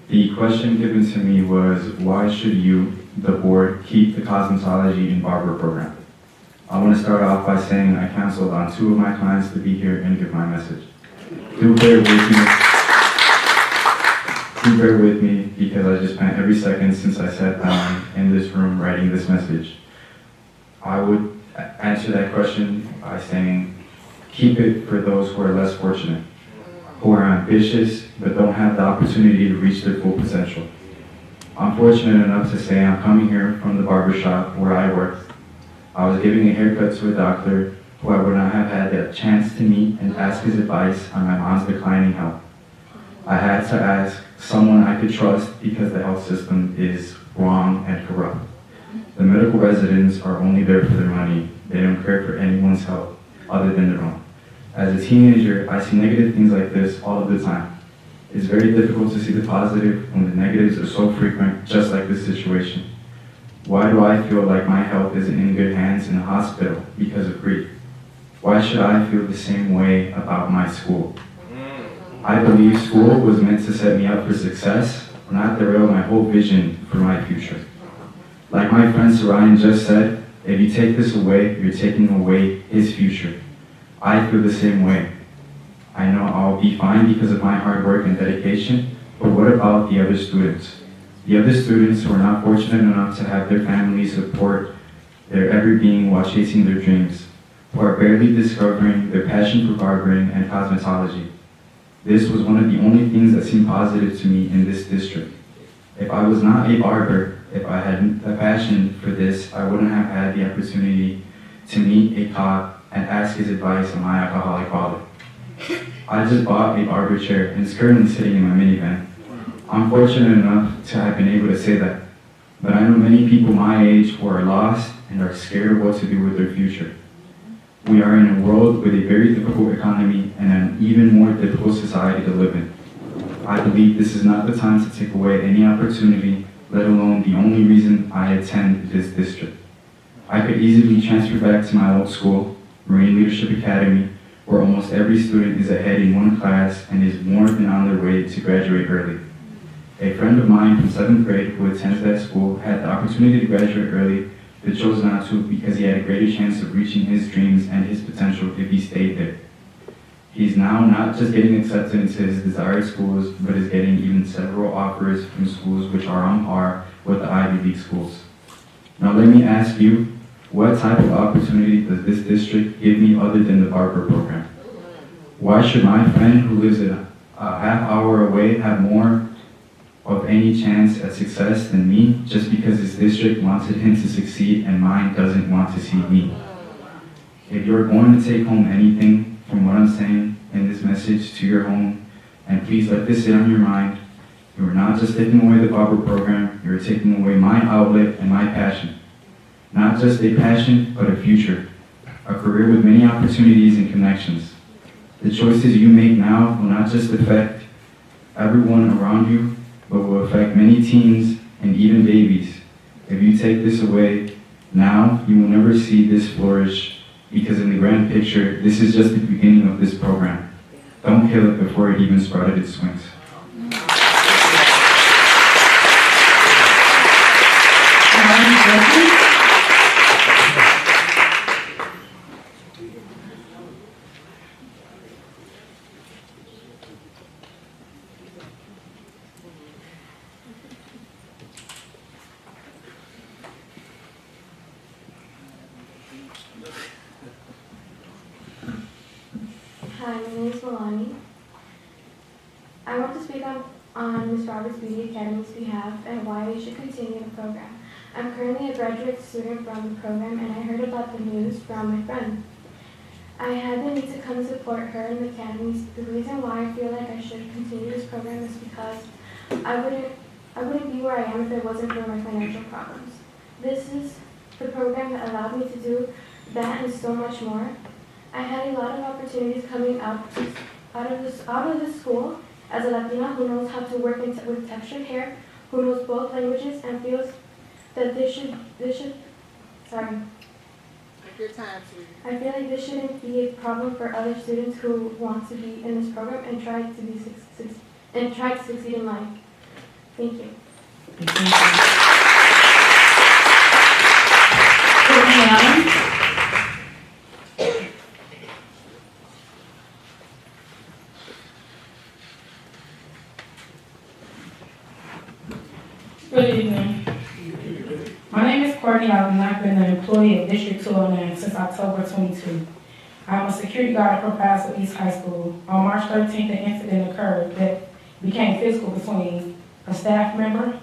[SPEAKER 22] The question given to me was, why should you, the board, keep the cosmetology and barber program? I want to start off by saying I canceled on 2 of my clients to be here and give my message. Do bear with me. Do bear with me because I just spent every second since I sat down in this room writing this message. I would answer that question by saying, keep it for those who are less fortunate, who are ambitious but don't have the opportunity to reach their full potential. I'm fortunate enough to say I'm coming here from the barbershop where I work. I was giving a haircut to a doctor who I would not have had the chance to meet and ask his advice on my mom's declining health. I had to ask someone I could trust because the health system is wrong and corrupt. The medical residents are only there for their money. They don't care for anyone's health other than their own. As a teenager, I see negative things like this all of the time. It's very difficult to see the positive when the negatives are so frequent, just like this situation. Why do I feel like my health isn't in good hands in the hospital because of grief? Why should I feel the same way about my school? I believe school was meant to set me up for success, not derail my whole vision for my future. Like my friend Sarayan just said, if you take this away, you're taking away his future. I feel the same way. I know I'll be fine because of my hard work and dedication, but what about the other students? The other students who are not fortunate enough to have their families support their every being while chasing their dreams, who are barely discovering their passion for barbering and cosmetology. This was one of the only things that seemed positive to me in this district. If I was not a barber, if I had a passion for this, I wouldn't have had the opportunity to meet a cop and ask his advice on my alcoholic father. I just bought a barber chair and it's currently sitting in my minivan. I'm fortunate enough to have been able to say that, but I know many people my age who are lost and are scared of what to do with their future. We are in a world with a very difficult economy and an even more difficult society to live in. I believe this is not the time to take away any opportunity, let alone the only reason I attend this district. I could easily transfer back to my old school, Marine Leadership Academy, where almost every student is ahead in one class and is more than on their way to graduate early. A friend of mine from 7th grade who attends that school had the opportunity to graduate early, but chose not to because he had a greater chance of reaching his dreams and his potential if he stayed there. He's now not just getting accepted into his desired schools, but is getting even several offers from schools which are on par with the Ivy League schools. Now let me ask you, what type of opportunity does this district give me other than the barber program? Why should my friend who lives a half hour away have more of any chance at success than me just because his district wanted him to succeed and mine doesn't want to see me? If you're going to take home anything from what I'm saying in this message to your home, and please let this sit on your mind, you are not just taking away the barber program, you're taking away my outlet and my passion. Not just a passion, but a future. A career with many opportunities and connections. The choices you make now will not just affect everyone around you, but will affect many teens and even babies. If you take this away, now you will never see this flourish because in the grand picture, this is just the beginning of this program. Don't kill it before it even sprouted its wings.
[SPEAKER 15] Hi, my name is Milani. I want to speak on Ms. Roberts Beauty Academy's behalf and why we should continue the program. I'm currently a graduate student from the program and I heard about the news from my friend. I had the need to come support her in the academy. The reason why I feel like I should continue this program is because I wouldn't be where I am if it wasn't for my financial problems. This is the program that allowed me to do that and so much more. I had a lot of opportunities coming out of this school as a Latina who knows how to work with textured hair, who knows both languages and feels that I feel like this shouldn't be a problem for other students who want to be in this program and try to succeed in life. Thank you.
[SPEAKER 2] Courtney Allen.
[SPEAKER 1] Good evening. My name is Courtney Allen, and I've been an employee of District 209 since October 22. I'm a security guard at Proviso East High School. On March 13th, an incident occurred that became physical between a staff member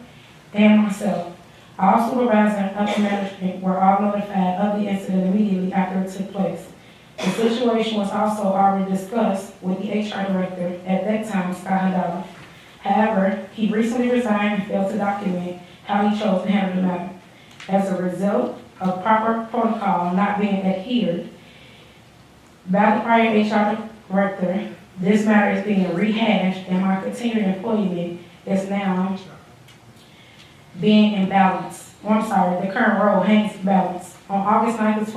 [SPEAKER 1] and myself. All supervisors and upper management were all notified of the incident immediately after it took place. The situation was also already discussed with the HR director at that time, Scott Hidalgo. However, he recently resigned and failed to document how he chose to handle the matter. As a result of proper protocol not being adhered by the prior HR director, this matter is being rehashed and my continued employment is now being imbalanced. The current role hangs balanced. On August 9th of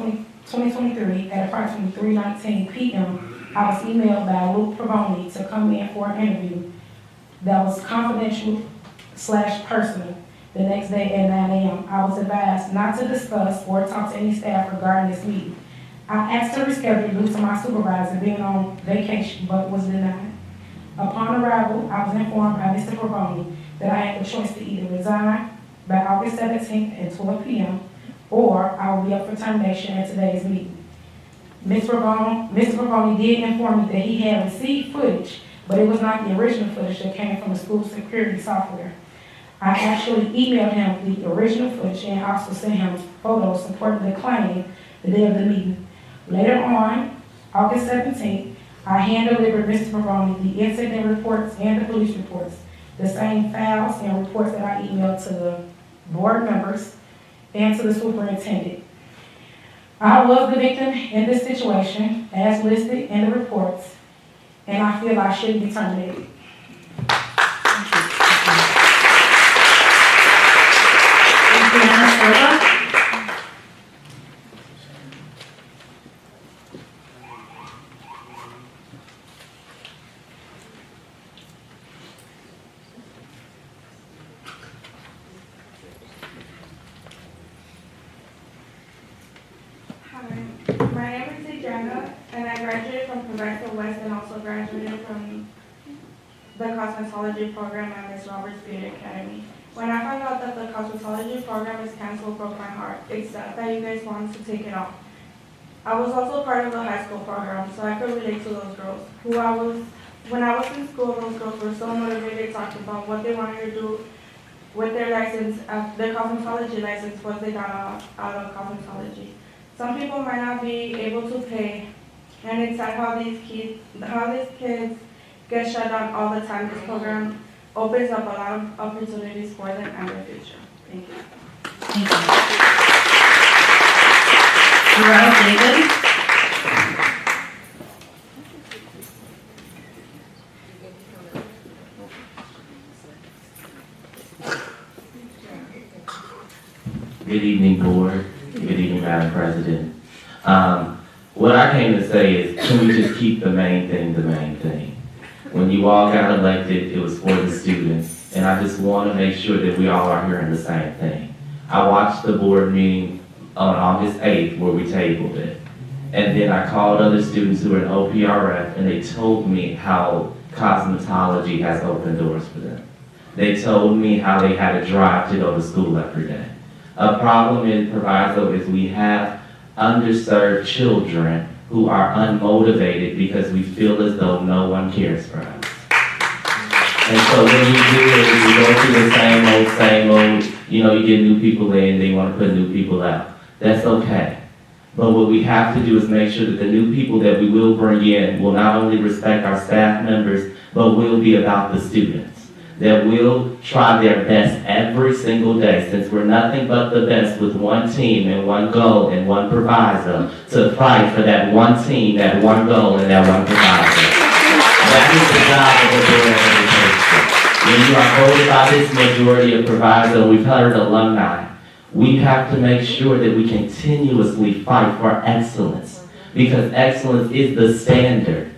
[SPEAKER 1] 2023 at approximately 3:19 p.m., I was emailed by Luke Provoni to come in for an interview that was confidential / personal. The next day at 9 a.m., I was advised not to discuss or talk to any staff regarding this meeting. I asked to reschedule due to my supervisor being on vacation, but was denied. Upon arrival, I was informed by Mr. Provoni that I had the choice to either resign by August 17th at 12 p.m. or I will be up for termination at today's meeting. Mr. Provoni did inform me that he had received footage, but it was not the original footage that came from the school security software. I actually emailed him the original footage and also sent him photos supporting the claim the day of the meeting. Later on, August 17th, I hand-delivered Mr. Provoni the incident reports and the police reports, the same files and reports that I emailed to the board members and to the superintendent. I was the victim in this situation, as listed in the reports, and I feel I shouldn't be terminated.
[SPEAKER 6] My name is Adriana, and I graduated from Proviso West and also graduated from the cosmetology program at Ms. Roberts Beauty Academy. When I found out that the cosmetology program is canceled, it broke my heart. It's sad that you guys wanted to take it off. I was also part of the high school program, so I could relate to those girls. When I was in school, those girls were so motivated talking about what they wanted to do with their license, their cosmetology license once they got out of cosmetology. Some people might not be able to pay, and it's sad how these kids get shut down all the time. This program opens up a lot of opportunities for them and their future. Thank you.
[SPEAKER 2] Thank you. Jarrell David.
[SPEAKER 23] Good evening, board. Good evening, Madam President. What I came to say is, can we just keep the main thing the main thing? When you all got elected, it was for the students, and I just want to make sure that we all are hearing the same thing. I watched the board meeting on August 8th where we tabled it, and then I called other students who were in OPRF, and they told me how cosmetology has opened doors for them. They told me how they had a drive to go to school every day. A problem in Proviso is we have underserved children who are unmotivated because we feel as though no one cares for us. And so when you do it, you go through the same old, you get new people in, they want to put new people out. That's okay. But what we have to do is make sure that the new people that we will bring in will not only respect our staff members, but will be about the students. That will try their best every single day, since we're nothing but the best with one team and one goal and one proviso, to fight for that one team, that one goal, and that one proviso. That is the job of the board of education. When you are voted by this majority of proviso, we've heard alumni, we have to make sure that we continuously fight for excellence, because excellence is the standard.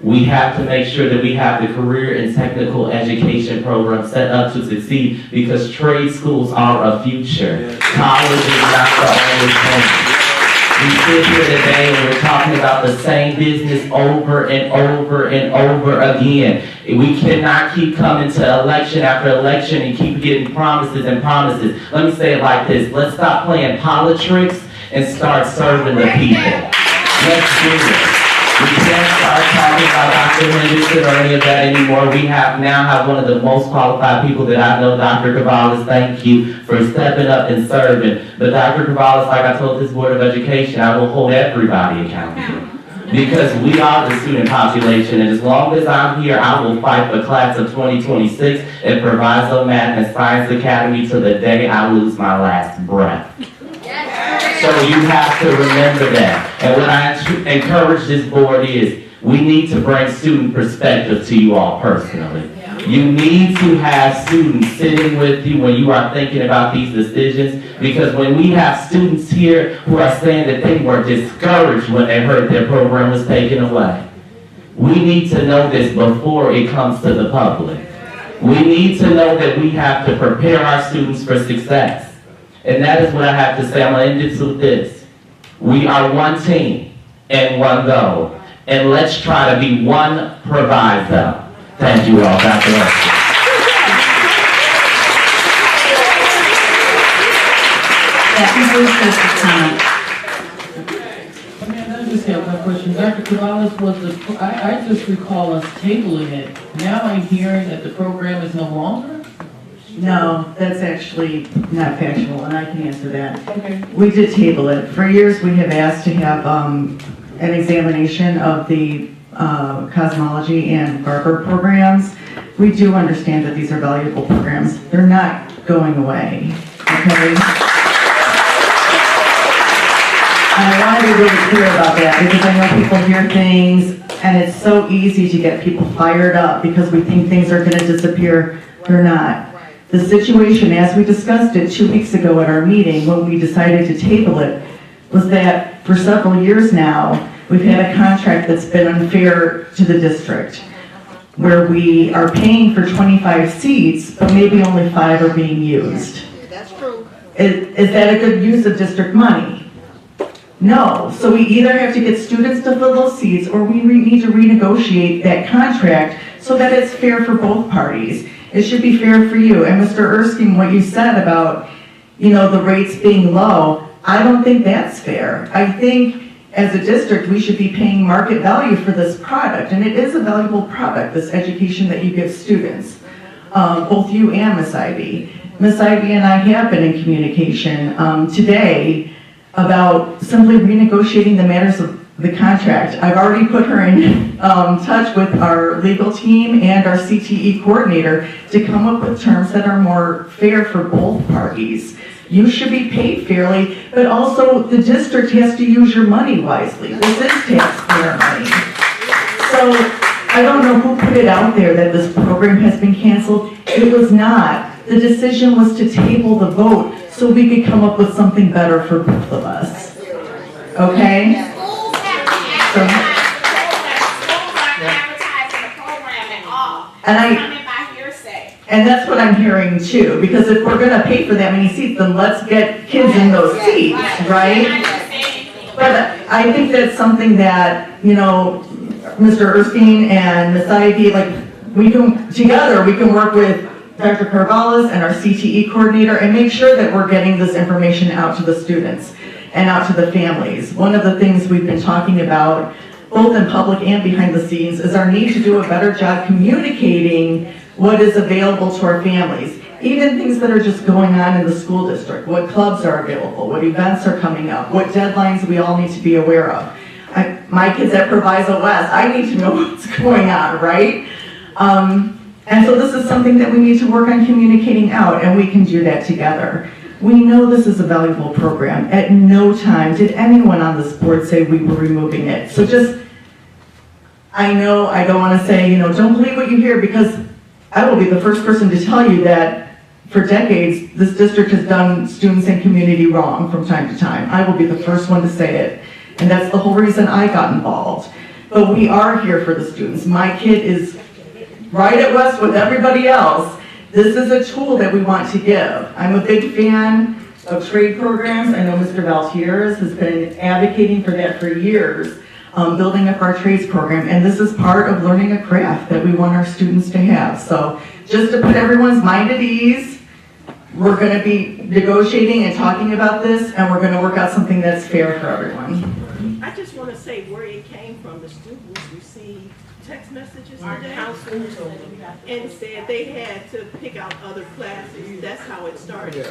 [SPEAKER 23] We have to make sure that we have the career and technical education program set up to succeed, because trade schools are a future. College is not the only thing. We sit here today and we're talking about the same business over and over and over again. We cannot keep coming to election after election and keep getting promises and promises. Let me say it like this. Let's stop playing politics and start serving the people. Let's do it. We can't start talking about Dr. Henderson or any of that anymore. We now have one of the most qualified people that I know, Dr. Cavallis. Thank you for stepping up and serving. But Dr. Cavallis, like I told this Board of Education, I will hold everybody accountable. Because we are the student population, and as long as I'm here, I will fight the class of 2026 at Proviso Math and Science Academy till the day I lose my last breath. So you have to remember that. And what I encourage this board is, we need to bring student perspective to you all personally. You need to have students sitting with you when you are thinking about these decisions, because when we have students here who are saying that they were discouraged when they heard their program was taken away, we need to know this before it comes to the public. We need to know that we have to prepare our students for success. And that is what I have to say. I'm going to end this with this. We are one team and one goal. And let's try to be one proviso. Thank you all. God bless you.
[SPEAKER 2] That concludes this comment.
[SPEAKER 9] I just have one question. Dr. Cavallis, I just recall us tabling it. Now I'm hearing that the program is no longer?
[SPEAKER 10] No, that's actually not factual, and I can answer that.
[SPEAKER 9] Okay.
[SPEAKER 10] We did table it. For years, we have asked to have an examination of the cosmology and barber programs. We do understand that these are valuable programs. They're not going away, okay? And I want to be really clear about that, because I know people hear things, and it's so easy to get people fired up because we think things are going to disappear. They're not. The situation, as we discussed it 2 weeks ago at our meeting when we decided to table it, was that for several years now, we've had a contract that's been unfair to the district, where we are paying for 25 seats, but maybe only 5 are being used.
[SPEAKER 14] That's true.
[SPEAKER 10] Is that a good use of district money? No. So we either have to get students to fill those seats, or we need to renegotiate that contract so that it's fair for both parties. It should be fair for you. And Mr. Erskine, what you said about, the rates being low, I don't think that's fair. I think as a district, we should be paying market value for this product. And it is a valuable product, this education that you give students, both you and Ms. Ivy. Ms. Ivy and I have been in communication today about simply renegotiating the matters of the contract. I've already put her in touch with our legal team and our CTE coordinator to come up with terms that are more fair for both parties. You should be paid fairly, but also the district has to use your money wisely. This is taxpayer money. So I don't know who put it out there that this program has been canceled. It was not. The decision was to table the vote so we could come up with something better for both of us. Okay? And that's what I'm hearing too, because if we're gonna pay for that many seats, then let's get kids in those seats, right? But I think that's something that, Mr. Erskine and Ms. Ivy, we can work with Dr. Carvallis and our CTE coordinator and make sure that we're getting this information out to the students and out to the families. One of the things we've been talking about, both in public and behind the scenes, is our need to do a better job communicating what is available to our families. Even things that are just going on in the school district, what clubs are available, what events are coming up, what deadlines we all need to be aware of. My kids at Proviso West, I need to know what's going on, right? And so this is something that we need to work on communicating out, and we can do that together. We know this is a valuable program. At no time did anyone on this board say we were removing it. So I know I don't want to say, don't believe what you hear, because I will be the first person to tell you that for decades, this district has done students and community wrong from time to time. I will be the first one to say it. And that's the whole reason I got involved. But we are here for the students. My kid is right at West with everybody else. This is a tool that we want to give. I'm a big fan of trade programs. I know Mr. Valtiers has been advocating for that for years, building up our trades program. And this is part of learning a craft that we want our students to have. So just to put everyone's mind at ease, we're going to be negotiating and talking about this, and we're going to work out something that's fair for everyone.
[SPEAKER 11] I just want to say where it came from. The students received text messages from counselors and said they had to pick out other classes. That's how it started.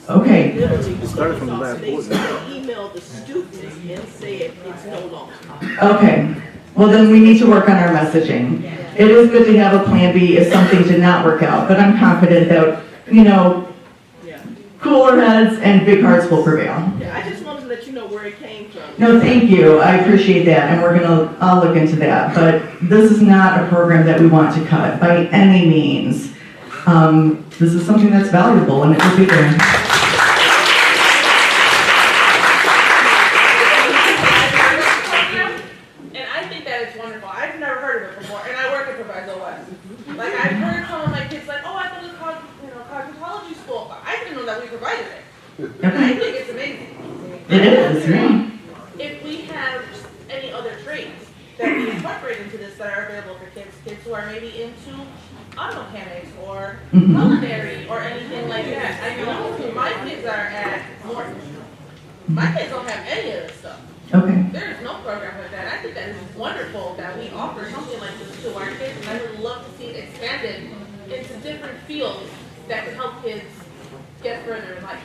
[SPEAKER 10] Okay.
[SPEAKER 11] It started from the last board. They emailed the students and said it's no longer.
[SPEAKER 10] Okay. Well, then we need to work on our messaging. It is good to have a plan B if something did not work out, but I'm confident that, you know, cooler heads and big hearts will prevail.
[SPEAKER 11] Yeah, I just wanted to let you know where it came from.
[SPEAKER 10] No, thank you. I appreciate that, and I'll look into that. But this is not a program that we want to cut by any means. This is something that's valuable, and it will be there.
[SPEAKER 12] And I think that it's wonderful. I've never heard of it before, and I work at Proviso West. Like, I've heard some of my kids like, oh, I thought it was cosmetology school. I didn't know that we provided it. And I think it's amazing.
[SPEAKER 10] It is, yeah.
[SPEAKER 12] If we have any other trades that we incorporate into this that are available for kids who are maybe into auto mechanics or culinary or anything like that. I know my kids are at Morton. My kids don't have any of this stuff.
[SPEAKER 10] Okay.
[SPEAKER 12] There is no program like that. I think that is wonderful that we offer something like this to our kids, and I would love to see it expanded into different fields that could help kids get further in life.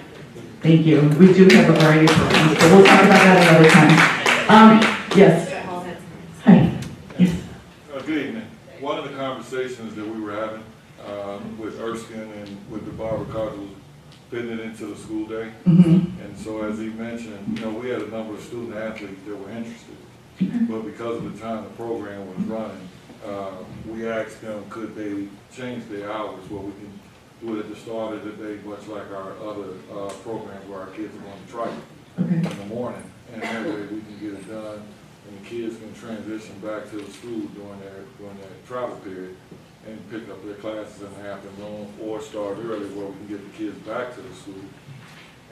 [SPEAKER 10] Thank you. We do have a variety of programs, but we'll talk about that another time. Yes. Hi. Yes.
[SPEAKER 13] Good evening. One of the conversations that we were having with Erskine and with the Barber College was fitting it into the school day. And so as he mentioned, you know, we had a number of student athletes that were interested. But because of the time the program was running, we asked them, could they change their hours where we can do it at the start of the day, much like our other programs where our kids are going to try it in the morning. And that way we can get it done and the kids can transition back to the school during their travel period and pick up their classes in the afternoon or start early where we can get the kids back to the school.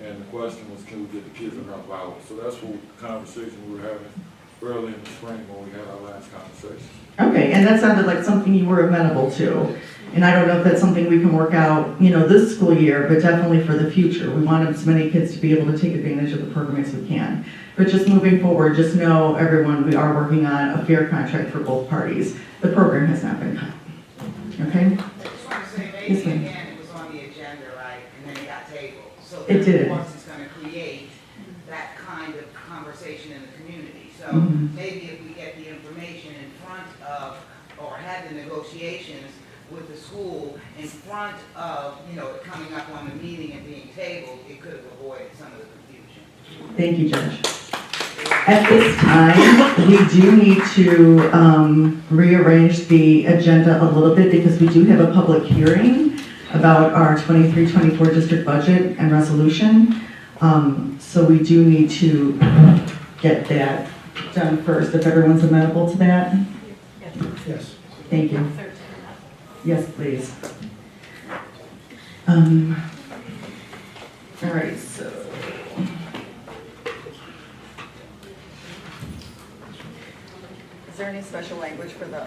[SPEAKER 13] And the question was, can we get the kids enough hours? So that's what the conversation we were having early in the spring when we had our last conversation.
[SPEAKER 10] Okay, and that sounded like something you were amenable to. And I don't know if that's something we can work out, you know, this school year, but definitely for the future. We want as many kids to be able to take advantage of the program as we can. But just moving forward, just know, everyone, we are working on a fair contract for both parties. The program has not been cut. Okay?
[SPEAKER 24] I just want to say, maybe again, it was on the agenda, right, and then it got tabled. So
[SPEAKER 10] it did.
[SPEAKER 24] It's going to create that kind of conversation in the community. So maybe if we get the information in front of, or had the negotiations with the school in front of, you know, it coming up on the meeting and being tabled, it could have avoided some of the confusion.
[SPEAKER 10] Thank you, Judge. At this time, we do need to rearrange the agenda a little bit because we do have a public hearing about our 23-24 district budget and resolution. So we do need to get that done first, if everyone's amenable to that.
[SPEAKER 8] Yes.
[SPEAKER 10] Thank you. Yes, please. All right, so.
[SPEAKER 25] Is there any special language for the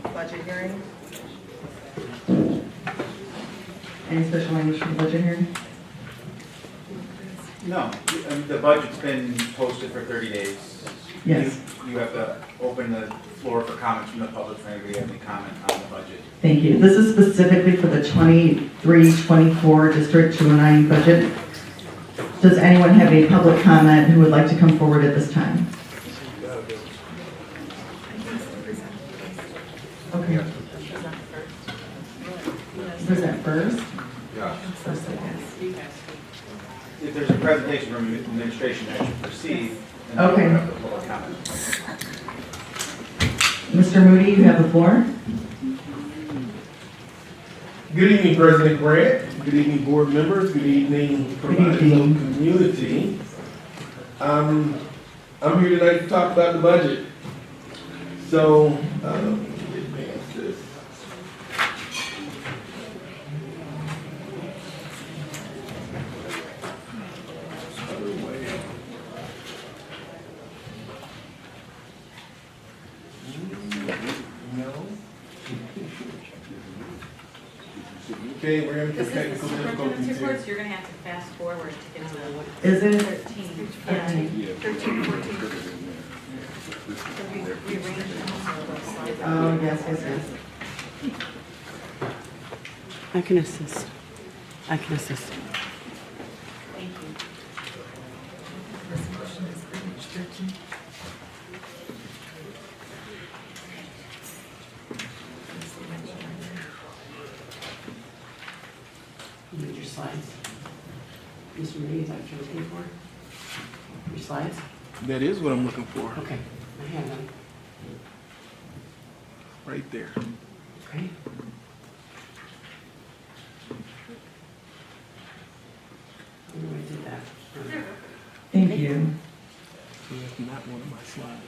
[SPEAKER 25] budget hearing?
[SPEAKER 10] Any special language for the budget hearing?
[SPEAKER 26] No, the budget's been posted for 30 days.
[SPEAKER 10] Yes.
[SPEAKER 26] You have to open the floor for comments from the public, if anybody has any comment on the budget.
[SPEAKER 10] Thank you. This is specifically for the 23-24 District 209 budget. Does anyone have any public comment who would like to come forward at this time? Okay. Present first?
[SPEAKER 26] Yeah.
[SPEAKER 10] First, I guess.
[SPEAKER 26] If there's a presentation from the administration that should proceed, then
[SPEAKER 10] Okay.
[SPEAKER 26] we'll have the public comment.
[SPEAKER 10] Mr. Moody, you have the floor.
[SPEAKER 27] Good evening, President Grant. Good evening, board members. Good evening, Proviso community. I'm here tonight to talk about the budget. So, advance this. Okay, we're having some
[SPEAKER 2] This is
[SPEAKER 27] technical
[SPEAKER 2] the
[SPEAKER 27] difficulties
[SPEAKER 2] superintendent's
[SPEAKER 27] here.
[SPEAKER 2] reports, you're gonna have to fast forward to get to
[SPEAKER 10] Is it?
[SPEAKER 2] 13. Yeah, 13, 14. So we rearranged it so the slides are-
[SPEAKER 10] Oh, yes, yes, yes.
[SPEAKER 4] I can assist. I can assist.
[SPEAKER 2] Thank you.
[SPEAKER 4] You need your slides. Mr. Marie, is that what you're looking for? Your slides?
[SPEAKER 27] That is what I'm looking for,
[SPEAKER 4] Okay, I have them.
[SPEAKER 27] right there.
[SPEAKER 4] Okay. I'm going to do that.
[SPEAKER 10] Thank you.
[SPEAKER 27] So that's not one of my slides.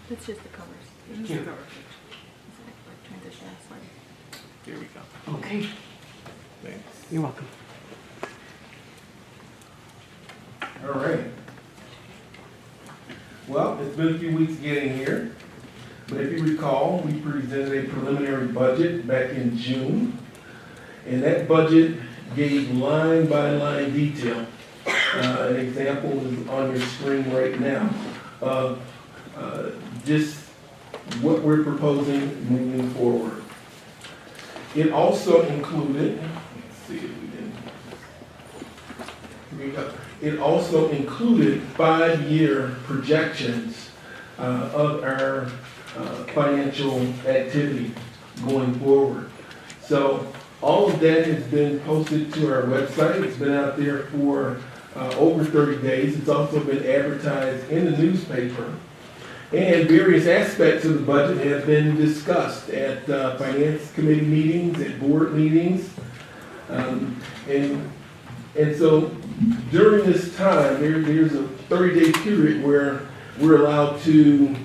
[SPEAKER 2] It's just the covers. It's
[SPEAKER 4] Yeah.
[SPEAKER 2] just the cover page. It's like transition slide.
[SPEAKER 27] There we go.
[SPEAKER 4] Okay,
[SPEAKER 27] Thanks.
[SPEAKER 4] you're welcome.
[SPEAKER 27] All right. Well, it's been a few weeks getting here, but if you recall, we presented a preliminary budget back in June, and that budget gave line-by-line detail. An example is on your screen right now of just what we're proposing moving forward. It also included, let's see if we didn't. Here we go. It also included 5-year projections of our financial activity going forward. So all of that has been posted to our website. It's been out there for over 30 days. It's also been advertised in the newspaper. And various aspects of the budget have been discussed at finance committee meetings, at board meetings. And so during this time, there's a 30-day period where we're allowed to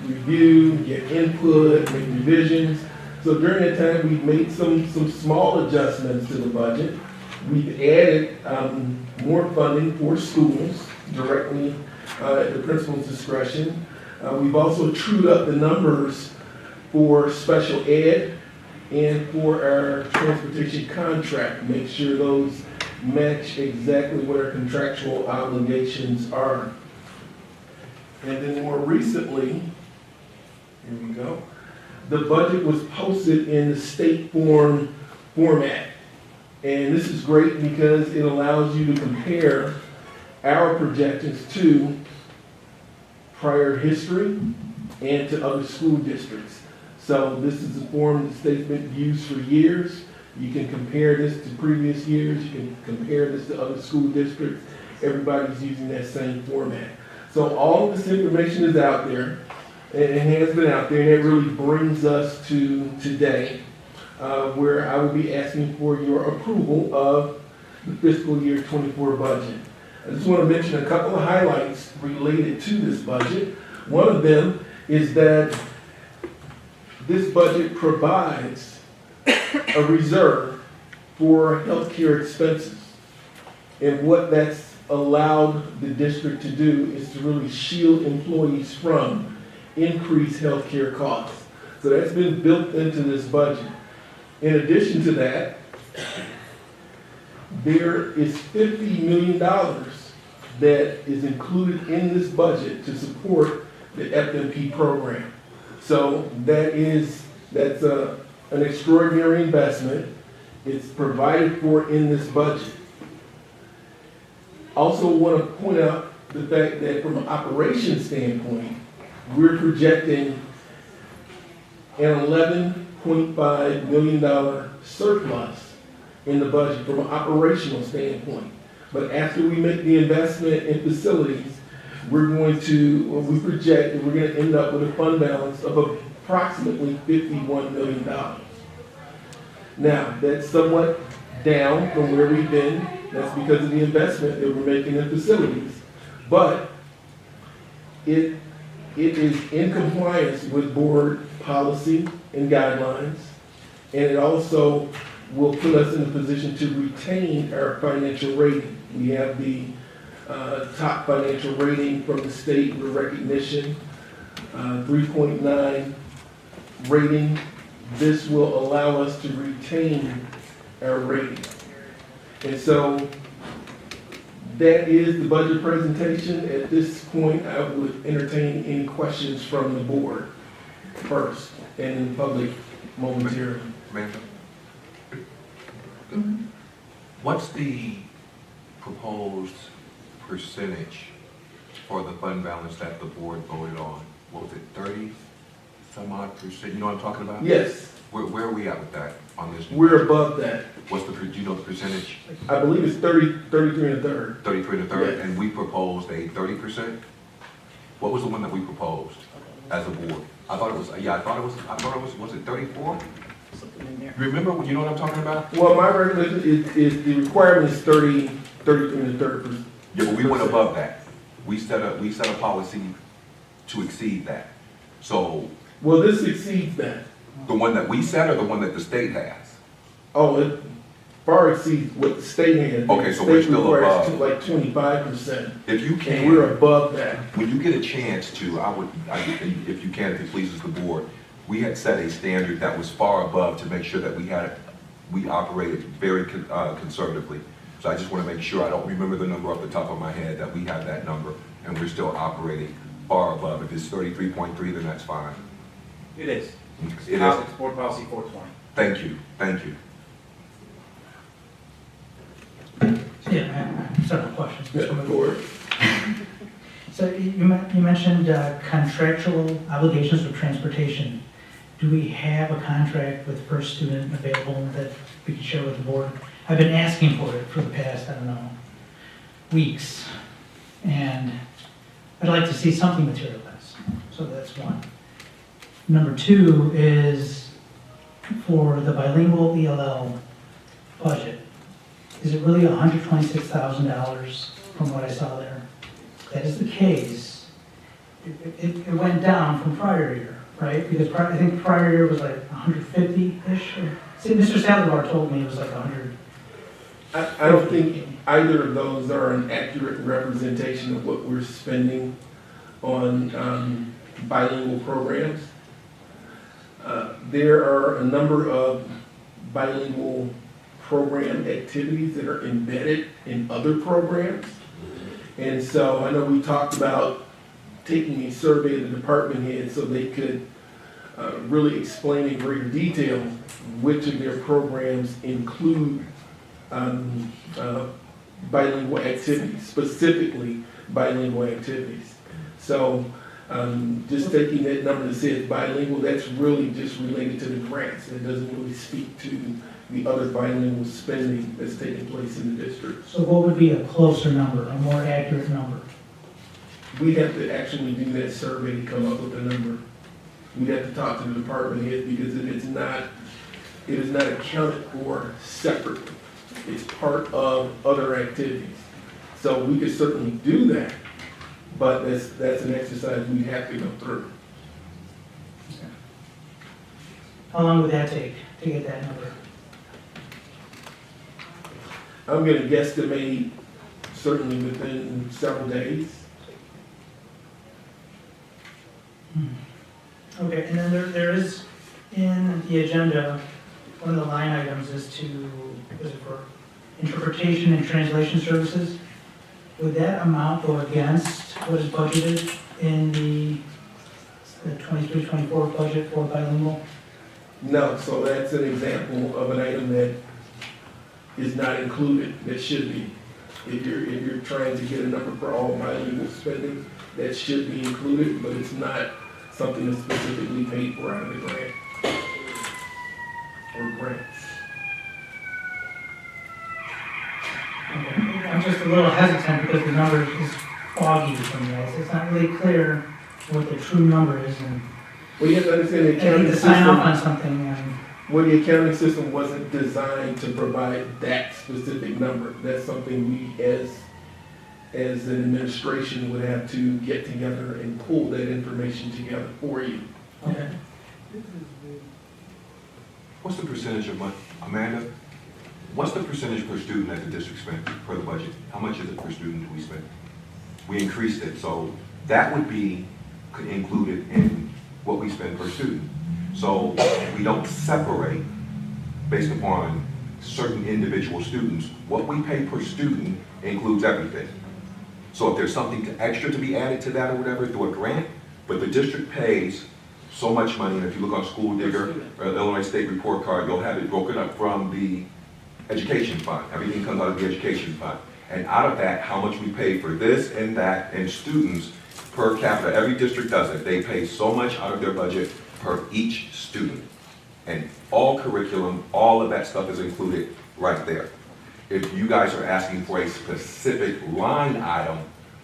[SPEAKER 27] review, get input, make revisions. So during that time, we've made some small adjustments to the budget. We've added more funding for schools directly at the principal's discretion. We've also trued up the numbers for special ed and for our transportation contract, make sure those match exactly what our contractual obligations are. And then more recently, here we go, the budget was posted in the state form format. And this is great because it allows you to compare our projections to prior history and to other school districts. So this is a form the state's been used for years. You can compare this to previous years. You can compare this to other school districts. Everybody's using that same format. So all of this information is out there, and it has been out there, and it really brings us to today, where I will be asking for your approval of the fiscal year 24 budget. I just want to mention a couple of highlights related to this budget. One of them is that this budget provides a reserve for healthcare expenses. And what that's allowed the district to do is to really shield employees from increased healthcare costs. So that's been built into this budget. In addition to that, there is $50 million that is included in this budget to support the FMP program. So that's an extraordinary investment. It's provided for in this budget. Also want to point out the fact that from an operations standpoint, we're projecting an $11.5 million surplus in the budget from an operational standpoint. But after we make the investment in facilities, we project that we're going to end up with a fund balance of approximately $51 million. Now, that's somewhat down from where we've been. That's because of the investment that we're making in facilities. But it is in compliance with board policy and guidelines, and it also will put us in a position to retain our financial rating. We have the top financial rating from the state with recognition, 3.9 rating. This will allow us to retain our rating. And so that is the budget presentation. At this point, I would entertain any questions from the board first and in public momentarily.
[SPEAKER 5] Amanda? What's the proposed percentage for the fund balance that the board voted on? What was it, 30 some odd percent? You know what I'm talking about?
[SPEAKER 27] Yes.
[SPEAKER 5] Where are we at with that on this?
[SPEAKER 27] We're above that.
[SPEAKER 5] What's the, do you know the percentage?
[SPEAKER 27] I believe it's 33 and a third.
[SPEAKER 5] 33 and a third,
[SPEAKER 27] Yes.
[SPEAKER 5] and we proposed a 30%? What was the one that we proposed as a board? I thought it was, was it 34?
[SPEAKER 4] Something in there.
[SPEAKER 5] Remember, you know what I'm talking about?
[SPEAKER 27] Well, my recollection is the requirement is 33 and a third.
[SPEAKER 5] Yeah, but we went above that. We set a policy to exceed that. So.
[SPEAKER 27] Well, this exceeds that.
[SPEAKER 5] The one that we set or the one that the state has?
[SPEAKER 27] Oh, it far exceeds what the state has.
[SPEAKER 5] Okay, so we're still above.
[SPEAKER 27] Like 25%.
[SPEAKER 5] If you can.
[SPEAKER 27] And we're above that.
[SPEAKER 5] When you get a chance to, if you can, if it pleases the board, we had set a standard that was far above to make sure that we operated very conservatively. So I just want to make sure, I don't remember the number off the top of my head, that we have that number and we're still operating far above. If it's 33.3, then that's fine.
[SPEAKER 26] It is.
[SPEAKER 5] It is.
[SPEAKER 26] It's board policy 420.
[SPEAKER 5] Thank you, thank you.
[SPEAKER 7] Yeah, I have several questions.
[SPEAKER 27] Yeah,
[SPEAKER 7] so you mentioned contractual obligations for transportation. Do we have a contract with First Student available that we can share with the board? I've been asking for it for the past, I don't know, weeks, and I'd like to see something materialized. So that's one. Number two is for the bilingual ELL budget. Is it really $126,000 from what I saw there? If that is the case, it went down from prior year, right? Because I think prior year was like 150-ish. See, Mr. Salazar told me it was like 100.
[SPEAKER 27] I don't think either of those are an accurate representation of what we're spending on bilingual programs. There are a number of bilingual program activities that are embedded in other programs. And so I know we talked about taking a survey of the department heads so they could really explain in greater detail which of their programs include bilingual activities, specifically bilingual activities. So just taking that number that says bilingual, that's really just related to the grants. It doesn't really speak to the other bilingual spending that's taking place in the district.
[SPEAKER 7] So what would be a closer number, a more accurate number?
[SPEAKER 27] We'd have to actually do that survey to come up with a number. We'd have to talk to the department head because it is not accounted for separately. It's part of other activities. So we could certainly do that, but that's an exercise we'd have to go through.
[SPEAKER 7] How long would that take to get that number?
[SPEAKER 27] I'm going to guesstimate certainly within several days.
[SPEAKER 7] Okay, and then there is in the agenda, one of the line items is for interpretation and translation services. Would that amount go against what is budgeted in the 23-24 budget for bilingual?
[SPEAKER 27] No, so that's an example of an item that is not included, that should be. If you're trying to get a number for all bilingual spending, that should be included, but it's not something that's specifically paid for out of the grant or grants.
[SPEAKER 7] Okay. I'm just a little hesitant because the number is foggy for me. It's not really clear what the true number is, and
[SPEAKER 27] well, you have to understand the accounting
[SPEAKER 7] to sign off on something.
[SPEAKER 27] Well, the accounting system wasn't designed to provide that specific number. That's something we, as an administration, would have to get together and pull that information together for you.
[SPEAKER 7] Okay.
[SPEAKER 5] What's the percentage of money, Amanda? What's the percentage per student that the district spent per the budget? How much is it per student do we spend? We increased it, so that would be included in what we spend per student. So we don't separate based upon certain individual students, what we pay per student includes everything. So if there's something extra to be added to that or whatever, through a grant, but the district pays so much money, and if you look on School Digger or Illinois State Report Card, you'll have it broken up from the education fund. Everything comes out of the education fund. And out of that, how much we pay for this and that, and students per capita, every district does it. They pay so much out of their budget per each student. And all curriculum, all of that stuff is included right there. If you guys are asking for a specific line item,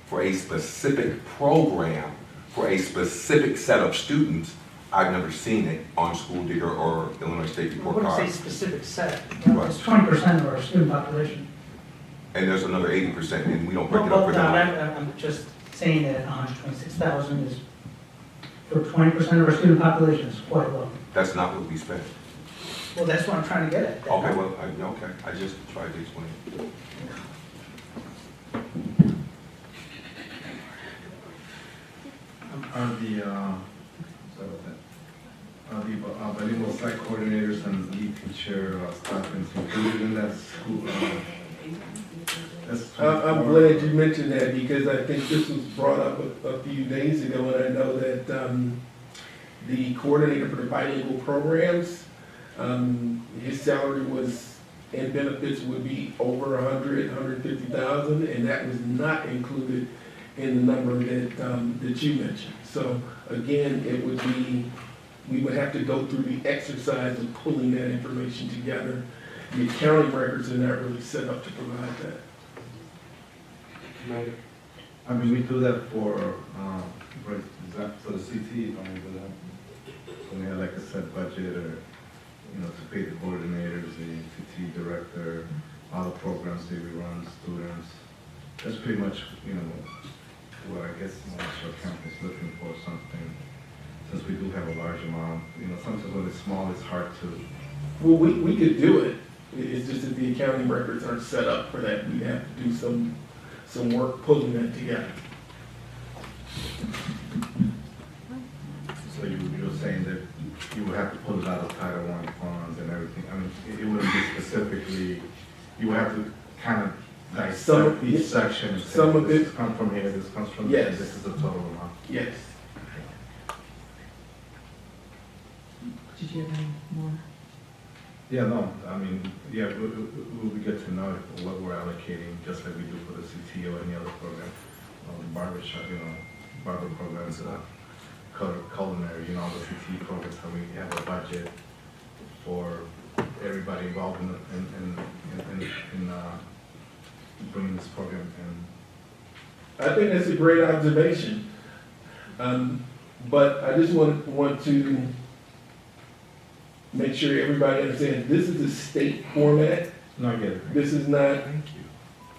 [SPEAKER 5] for a specific program, for a specific set of students, I've never seen it on School Digger or Illinois State Report
[SPEAKER 7] What
[SPEAKER 5] Card.
[SPEAKER 7] is a specific set? You know, it's 20% of our student population.
[SPEAKER 5] And there's another 80%, and we don't break
[SPEAKER 7] Well,
[SPEAKER 5] it up for
[SPEAKER 7] no,
[SPEAKER 5] them.
[SPEAKER 7] I'm just saying that 126,000 is, for 20% of our student population, is quite low.
[SPEAKER 5] That's not what we spend.
[SPEAKER 7] Well, that's what I'm trying to get at.
[SPEAKER 5] Okay, well, okay, I just tried to explain.
[SPEAKER 3] Are the bilingual site coordinators and lead teacher staffings included in that school?
[SPEAKER 27] I'm glad you mentioned that because I think this was brought up a few days ago, and I know that the coordinator for the bilingual programs, his salary was, and benefits would be over 150,000, and that was not included in the number that you mentioned. So again, it would be, we would have to go through the exercise of pulling that information together. The accounting records are not really set up to provide that.
[SPEAKER 3] I mean, we do that for the CT, don't we do that? When we have like a set budget or, to pay the coordinators, the CT director, all the programs that we run, students. That's pretty much, what I guess National Account is looking for something, since we do have a large amount. Sometimes when it's small, it's hard to.
[SPEAKER 27] Well, we could do it. It's just that the accounting records aren't set up for that. We'd have to do some work pulling that together.
[SPEAKER 3] So you're saying that you would have to pull it out of Title I funds and everything. I mean, it wouldn't be specifically, you would have to kind of dissect each section and say,
[SPEAKER 27] some of
[SPEAKER 3] this
[SPEAKER 27] it
[SPEAKER 3] comes from here, this comes from
[SPEAKER 27] yes.
[SPEAKER 3] there, this is the total amount.
[SPEAKER 27] Yes.
[SPEAKER 4] Did you have any more?
[SPEAKER 3] Yeah, no, I mean, yeah, it would be good to know what we're allocating, just like we do for the CT or any other program. Barbershop, barber programs, culinary, the CT programs, how we have a budget for everybody involved in bringing this program in.
[SPEAKER 27] I think that's a great observation. But I just want to make sure everybody understands this is a state format.
[SPEAKER 3] No, I get it.
[SPEAKER 27] This is not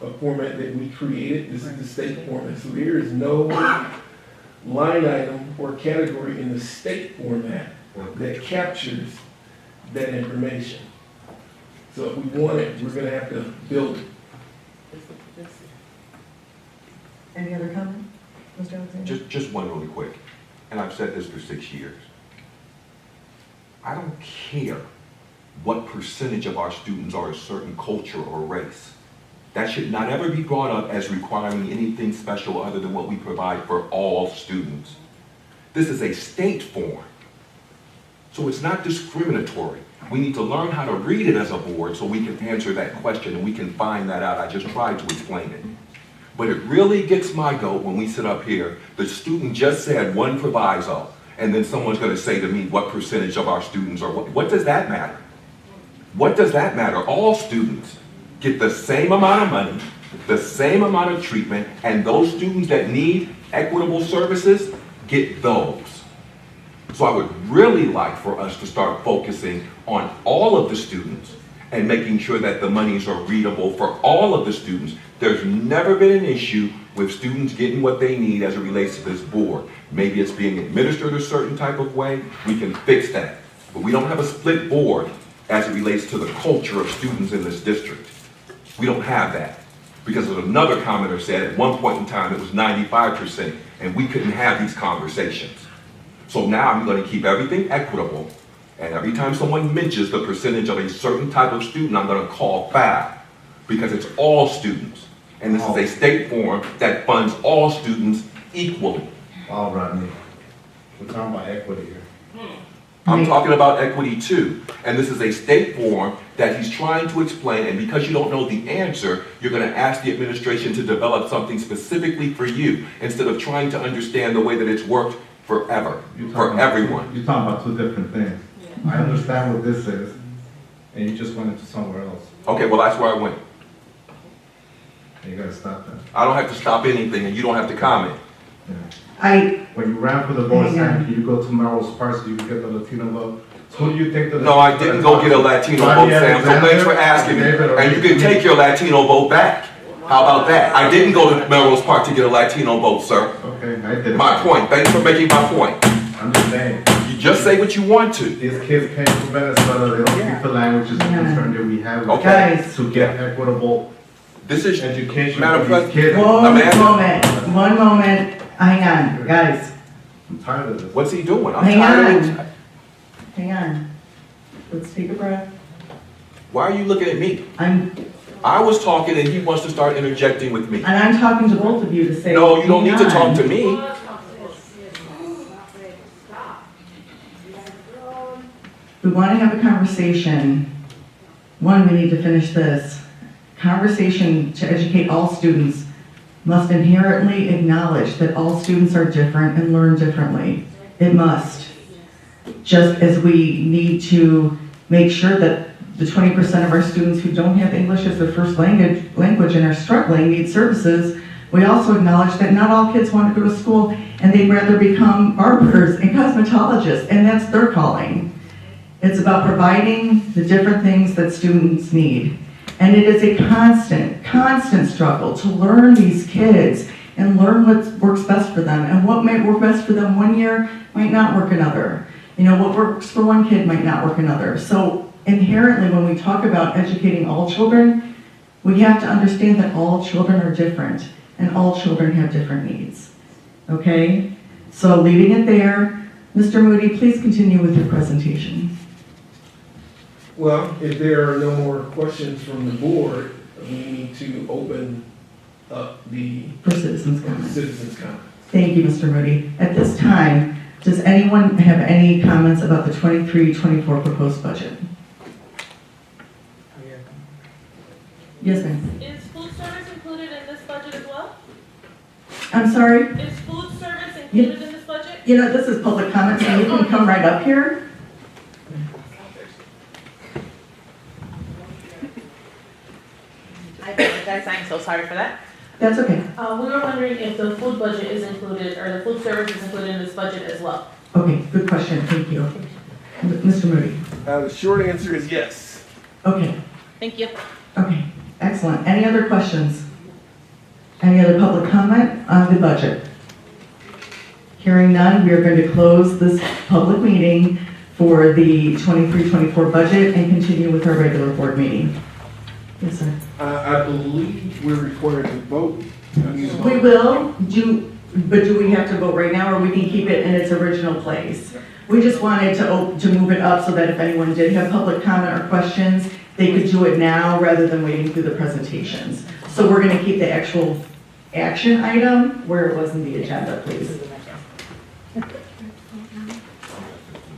[SPEAKER 27] a format that we created. This is the state format. So there is no line item or category in the state format that captures that information. So if we want it, we're going to have to build it.
[SPEAKER 4] Any other comment, Mr. Alexander?
[SPEAKER 5] Just one really quick, and I've said this for 6 years. I don't care what percentage of our students are a certain culture or race. That should not ever be brought up as requiring anything special other than what we provide for all students. This is a state form, so it's not discriminatory. We need to learn how to read it as a board so we can answer that question and we can find that out. I just tried to explain it. But it really gets my goat when we sit up here, the student just said one proviso, and then someone's going to say to me what percentage of our students are, what does that matter? What does that matter? All students get the same amount of money, the same amount of treatment, and those students that need equitable services get those. So I would really like for us to start focusing on all of the students and making sure that the monies are readable for all of the students. There's never been an issue with students getting what they need as it relates to this board. Maybe it's being administered a certain type of way, we can fix that. But we don't have a split board as it relates to the culture of students in this district. We don't have that. Because as another commenter said, at one point in time it was 95%, and we couldn't have these conversations. So now I'm going to keep everything equitable And every time someone mentions the percentage of a certain type of student, I'm gonna call foul, because it's all students. And this is a state form that funds all students equally.
[SPEAKER 3] Wow, Rodney, we're talking about equity here.
[SPEAKER 5] I'm talking about equity too. And this is a state form that he's trying to explain, and because you don't know the answer, you're gonna ask the administration to develop something specifically for you, instead of trying to understand the way that it's worked forever, for everyone.
[SPEAKER 3] You're talking about two different things. I understand what this is, and you just went into somewhere else.
[SPEAKER 5] Okay, well, that's where I went.
[SPEAKER 3] You gotta stop that.
[SPEAKER 5] I don't have to stop anything, and you don't have to comment.
[SPEAKER 3] When you ran for the board, Sam, can you go to Melrose Park so you can get the Latino vote? So who do you think that?
[SPEAKER 5] No, I didn't go get a Latino vote, Sam, so thanks for asking me. And you can take your Latino vote back. How about that? I didn't go to Melrose Park to get a Latino vote, sir.
[SPEAKER 3] Okay, I did.
[SPEAKER 5] My point, thanks for making my point.
[SPEAKER 3] I'm just saying.
[SPEAKER 5] You just say what you want to.
[SPEAKER 3] These kids came from Venezuela, they don't speak the languages and concern that we have.
[SPEAKER 5] Okay.
[SPEAKER 3] To get equitable education
[SPEAKER 5] Madam
[SPEAKER 3] for these kids.
[SPEAKER 10] One moment, hang on, guys,
[SPEAKER 3] I'm tired of this.
[SPEAKER 5] What's he doing? I'm
[SPEAKER 10] hang
[SPEAKER 5] tired of it.
[SPEAKER 10] on, hang on. Let's take a breath.
[SPEAKER 5] Why are you looking at me? I was talking and he wants to start interjecting with me.
[SPEAKER 10] And I'm talking to both of you to say.
[SPEAKER 5] No, you don't need to
[SPEAKER 10] hang on.
[SPEAKER 5] talk to me.
[SPEAKER 10] We want to have a conversation. One, we need to finish this. Conversation to educate all students must inherently acknowledge that all students are different and learn differently. It must. Just as we need to make sure that the 20% of our students who don't have English as their first language and are struggling need services, we also acknowledge that not all kids want to go to school and they'd rather become barbers and cosmetologists, and that's their calling. It's about providing the different things that students need. And it is a constant struggle to learn these kids and learn what works best for them. And what might work best for them one year might not work another. You know, what works for one kid might not work another. So inherently, when we talk about educating all children, we have to understand that all children are different and all children have different needs. Okay? So leaving it there, Mr. Moody, please continue with your presentation.
[SPEAKER 27] Well, if there are no more questions from the board, we need to open up
[SPEAKER 10] For citizens' comments.
[SPEAKER 27] citizens' comment.
[SPEAKER 10] Thank you, Mr. Moody. At this time, does anyone have any comments about the 23-24 proposed budget? Yes, ma'am.
[SPEAKER 12] Is food service included in this budget as well?
[SPEAKER 10] I'm sorry?
[SPEAKER 12] Is food service included in this budget?
[SPEAKER 10] You know, this is public comment, so you can come right up here.
[SPEAKER 12] I apologize, I'm so sorry for that.
[SPEAKER 10] That's okay.
[SPEAKER 12] We were wondering if the food budget is included, or the food service is included in this budget as well.
[SPEAKER 10] Okay, good question. Thank you. Mr. Moody?
[SPEAKER 27] The short answer is yes.
[SPEAKER 10] Okay,
[SPEAKER 12] Thank you.
[SPEAKER 10] okay, excellent. Any other questions? Any other public comment on the budget? Hearing none, we are going to close this public meeting for the 23-24 budget and continue with our regular board meeting. Yes, sir.
[SPEAKER 27] I believe we're required to vote.
[SPEAKER 10] We will, but do we have to vote right now, or we can keep it in its original place? We just wanted to move it up so that if anyone did have public comment or questions, they could do it now rather than waiting through the presentations. So we're going to keep the actual action item where it was in the agenda, please.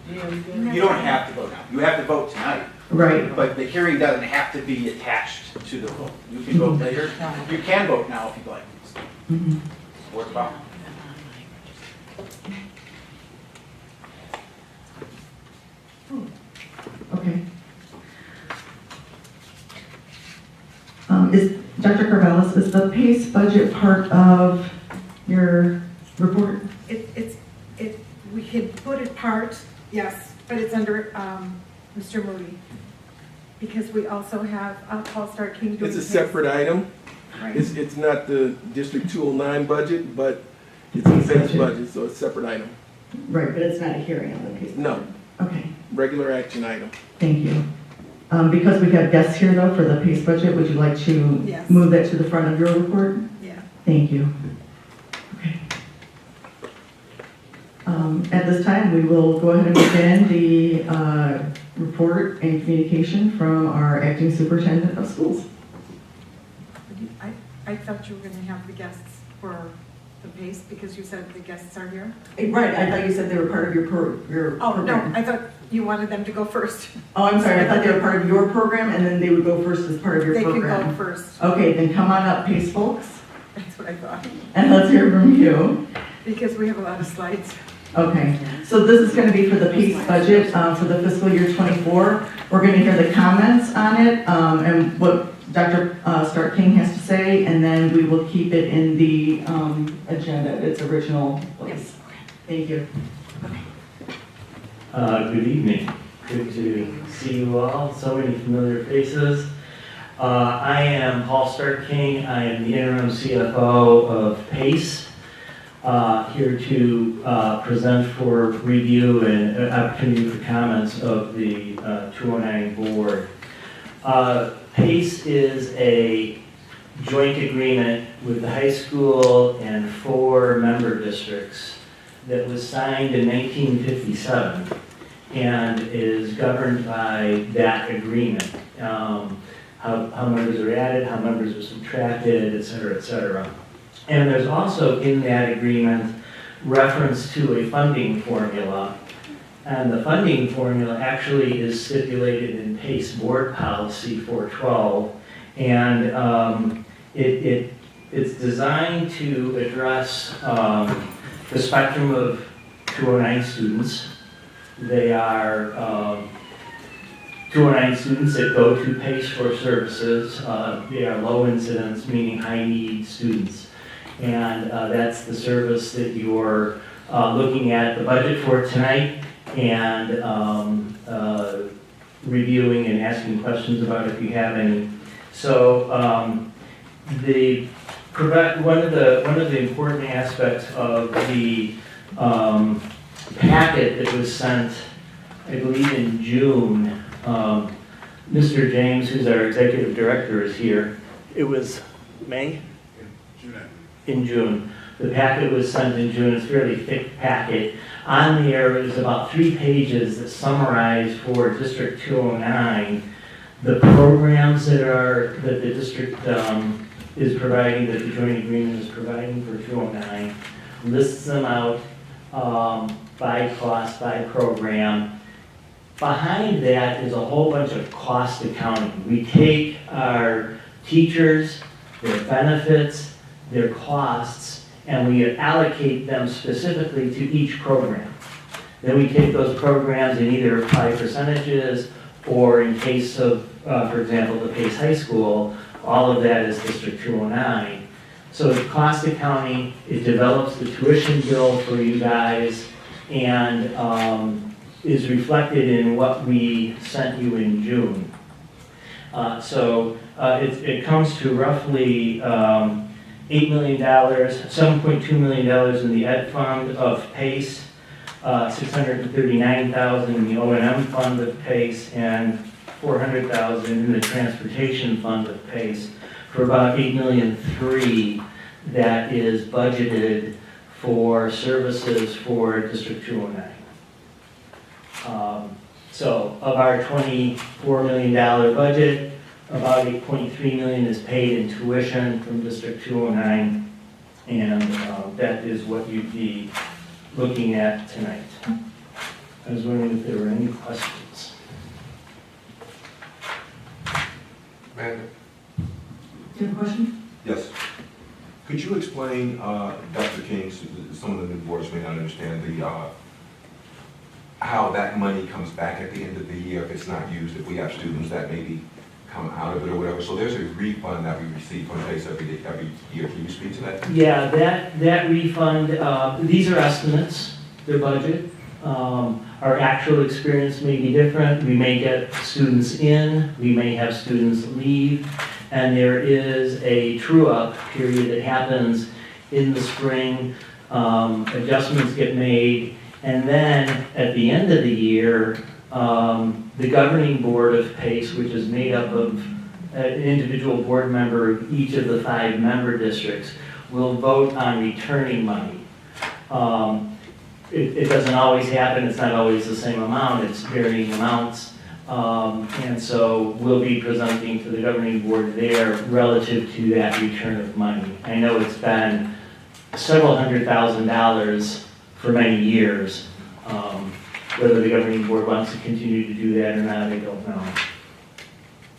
[SPEAKER 26] You don't have to vote now. You have to vote tonight.
[SPEAKER 10] Right.
[SPEAKER 26] But the hearing doesn't have to be attached to the vote. You can vote later. You can vote now if you'd like.
[SPEAKER 10] Mhm.
[SPEAKER 26] Work about.
[SPEAKER 10] Okay. Is Dr. Carvelis, is the PACE budget part of your report?
[SPEAKER 16] We could put it part, yes, but it's under Mr. Moody. Because we also have Paul Star King doing.
[SPEAKER 27] It's a separate item.
[SPEAKER 16] Right.
[SPEAKER 27] It's not the District 209 budget, but it's a base budget, so it's a separate item.
[SPEAKER 10] Right, but it's not a hearing on the PACE.
[SPEAKER 27] No.
[SPEAKER 10] Okay,
[SPEAKER 27] Regular action item.
[SPEAKER 10] thank you. Because we have guests here though for the PACE budget, would you like to
[SPEAKER 16] Yes.
[SPEAKER 10] move that to the front of your report?
[SPEAKER 16] Yeah.
[SPEAKER 10] Thank you. Okay. At this time, we will go ahead and begin the report and communication from our acting superintendent of schools.
[SPEAKER 16] I thought you were going to have the guests for the PACE because you said the guests are here.
[SPEAKER 10] Right, I thought you said they were part of your program.
[SPEAKER 16] No, I thought you wanted them to go first.
[SPEAKER 10] Oh, I'm sorry, I thought they were part of your program and then they would go first as part of your program.
[SPEAKER 16] They can go first.
[SPEAKER 10] Okay, then come on up, PACE folks,
[SPEAKER 16] That's what I thought.
[SPEAKER 10] and let's hear from you.
[SPEAKER 16] Because we have a lot of slides.
[SPEAKER 10] Okay, so this is going to be for the PACE budget for the fiscal year 24. We're going to hear the comments on it and what Dr. Stark King has to say, and then we will keep it in the agenda at its original place. Thank you.
[SPEAKER 15] Good evening. Good to see you all. So many familiar faces. I am Paul Stark King. I am the interim CFO of PACE. Here to present for review and opportunity for comments of the 209 board. PACE is a joint agreement with the high school and 4 member districts that was signed in 1957 and is governed by that agreement. How members are added, how members are subtracted, et cetera, et cetera. And there's also in that agreement reference to a funding formula. And the funding formula actually is stipulated in PACE Board Policy 412. And it's designed to address the spectrum of 209 students. They are 209 students that go to PACE for services. They are low incidence, meaning high need students. And that's the service that you're looking at the budget for tonight and reviewing and asking questions about if you have any. So one of the important aspects of the packet that was sent, I believe in June, Mr. James, who's our executive director, is here. It was May? In June. The packet was sent in June. It's a fairly thick packet. On there is about 3 pages that summarize for District 209 the programs that the district is providing, that the joint agreement is providing for 209, lists them out by cost, by program. Behind that is a whole bunch of cost accounting. We take our teachers, their benefits, their costs, and we allocate them specifically to each program. Then we take those programs and either apply percentages, or in case of, for example, the PACE High School, all of that is District 209. So the cost accounting, it develops the tuition bill for you guys, and is reflected in what we sent you in June. It comes to roughly $8 million, $7.2 million in the Ed Fund of PACE, $639,000 in the O&M Fund of PACE, and $400,000 in the Transportation Fund of PACE, for about $8.3 million that is budgeted for services for District 209. So of our $24 million budget, about $8.3 million is paid in tuition from District 209, and that is what you'd be looking at tonight. I was wondering if there were any questions.
[SPEAKER 5] Amanda?
[SPEAKER 10] Do you have a question?
[SPEAKER 5] Yes. Could you explain, Dr. King, some of the new boards may not understand how that money comes back at the end of the year if it's not used, if we have students that maybe come out of it or whatever. So there's a refund that we receive from PACE every year. Can you speak to that?
[SPEAKER 15] Yeah, that refund, these are estimates, their budget. Our actual experience may be different. We may get students in, we may have students leave, and there is a true-up period that happens in the spring. Adjustments get made, and then at the end of the year, the governing board of PACE, which is made up of an individual board member of each of the 5 member districts, will vote on returning money. it doesn't always happen, it's not always the same amount, it's varying amounts. And so we'll be presenting to the governing board there relative to that return of money. I know it's been several $100,000 for many years. Whether the governing board wants to continue to do that or not, I don't know.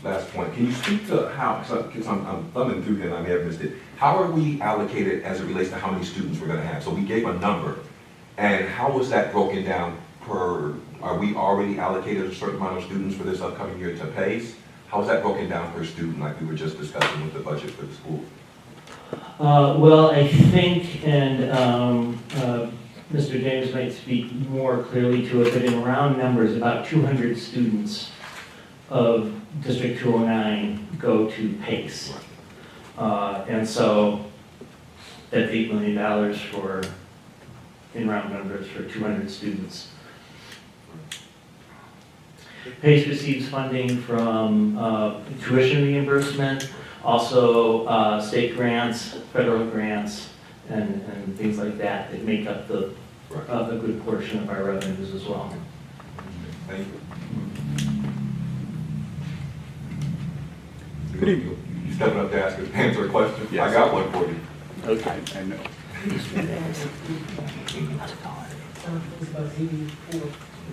[SPEAKER 5] Last point, can you speak to how, because I'm thumbing through here and I may have missed it, how are we allocated as it relates to how many students we're going to have? So we gave a number, and how was that broken down per, are we already allocated a certain amount of students for this upcoming year to PACE? How is that broken down per student like we were just discussing with the budget for the school?
[SPEAKER 15] Well, I think, and Mr. James might speak more clearly to it, but in round numbers, about 200 students of District 209 go to PACE. And so that's $8 million for, in round numbers, for 200 students. PACE receives funding from tuition reimbursement, also state grants, federal grants, and things like that that make up a good portion of our revenues as well.
[SPEAKER 5] Thank you.
[SPEAKER 1] Good evening.
[SPEAKER 5] You stepping up to answer a question?
[SPEAKER 1] Yes.
[SPEAKER 5] I got one for you.
[SPEAKER 1] Okay, I know.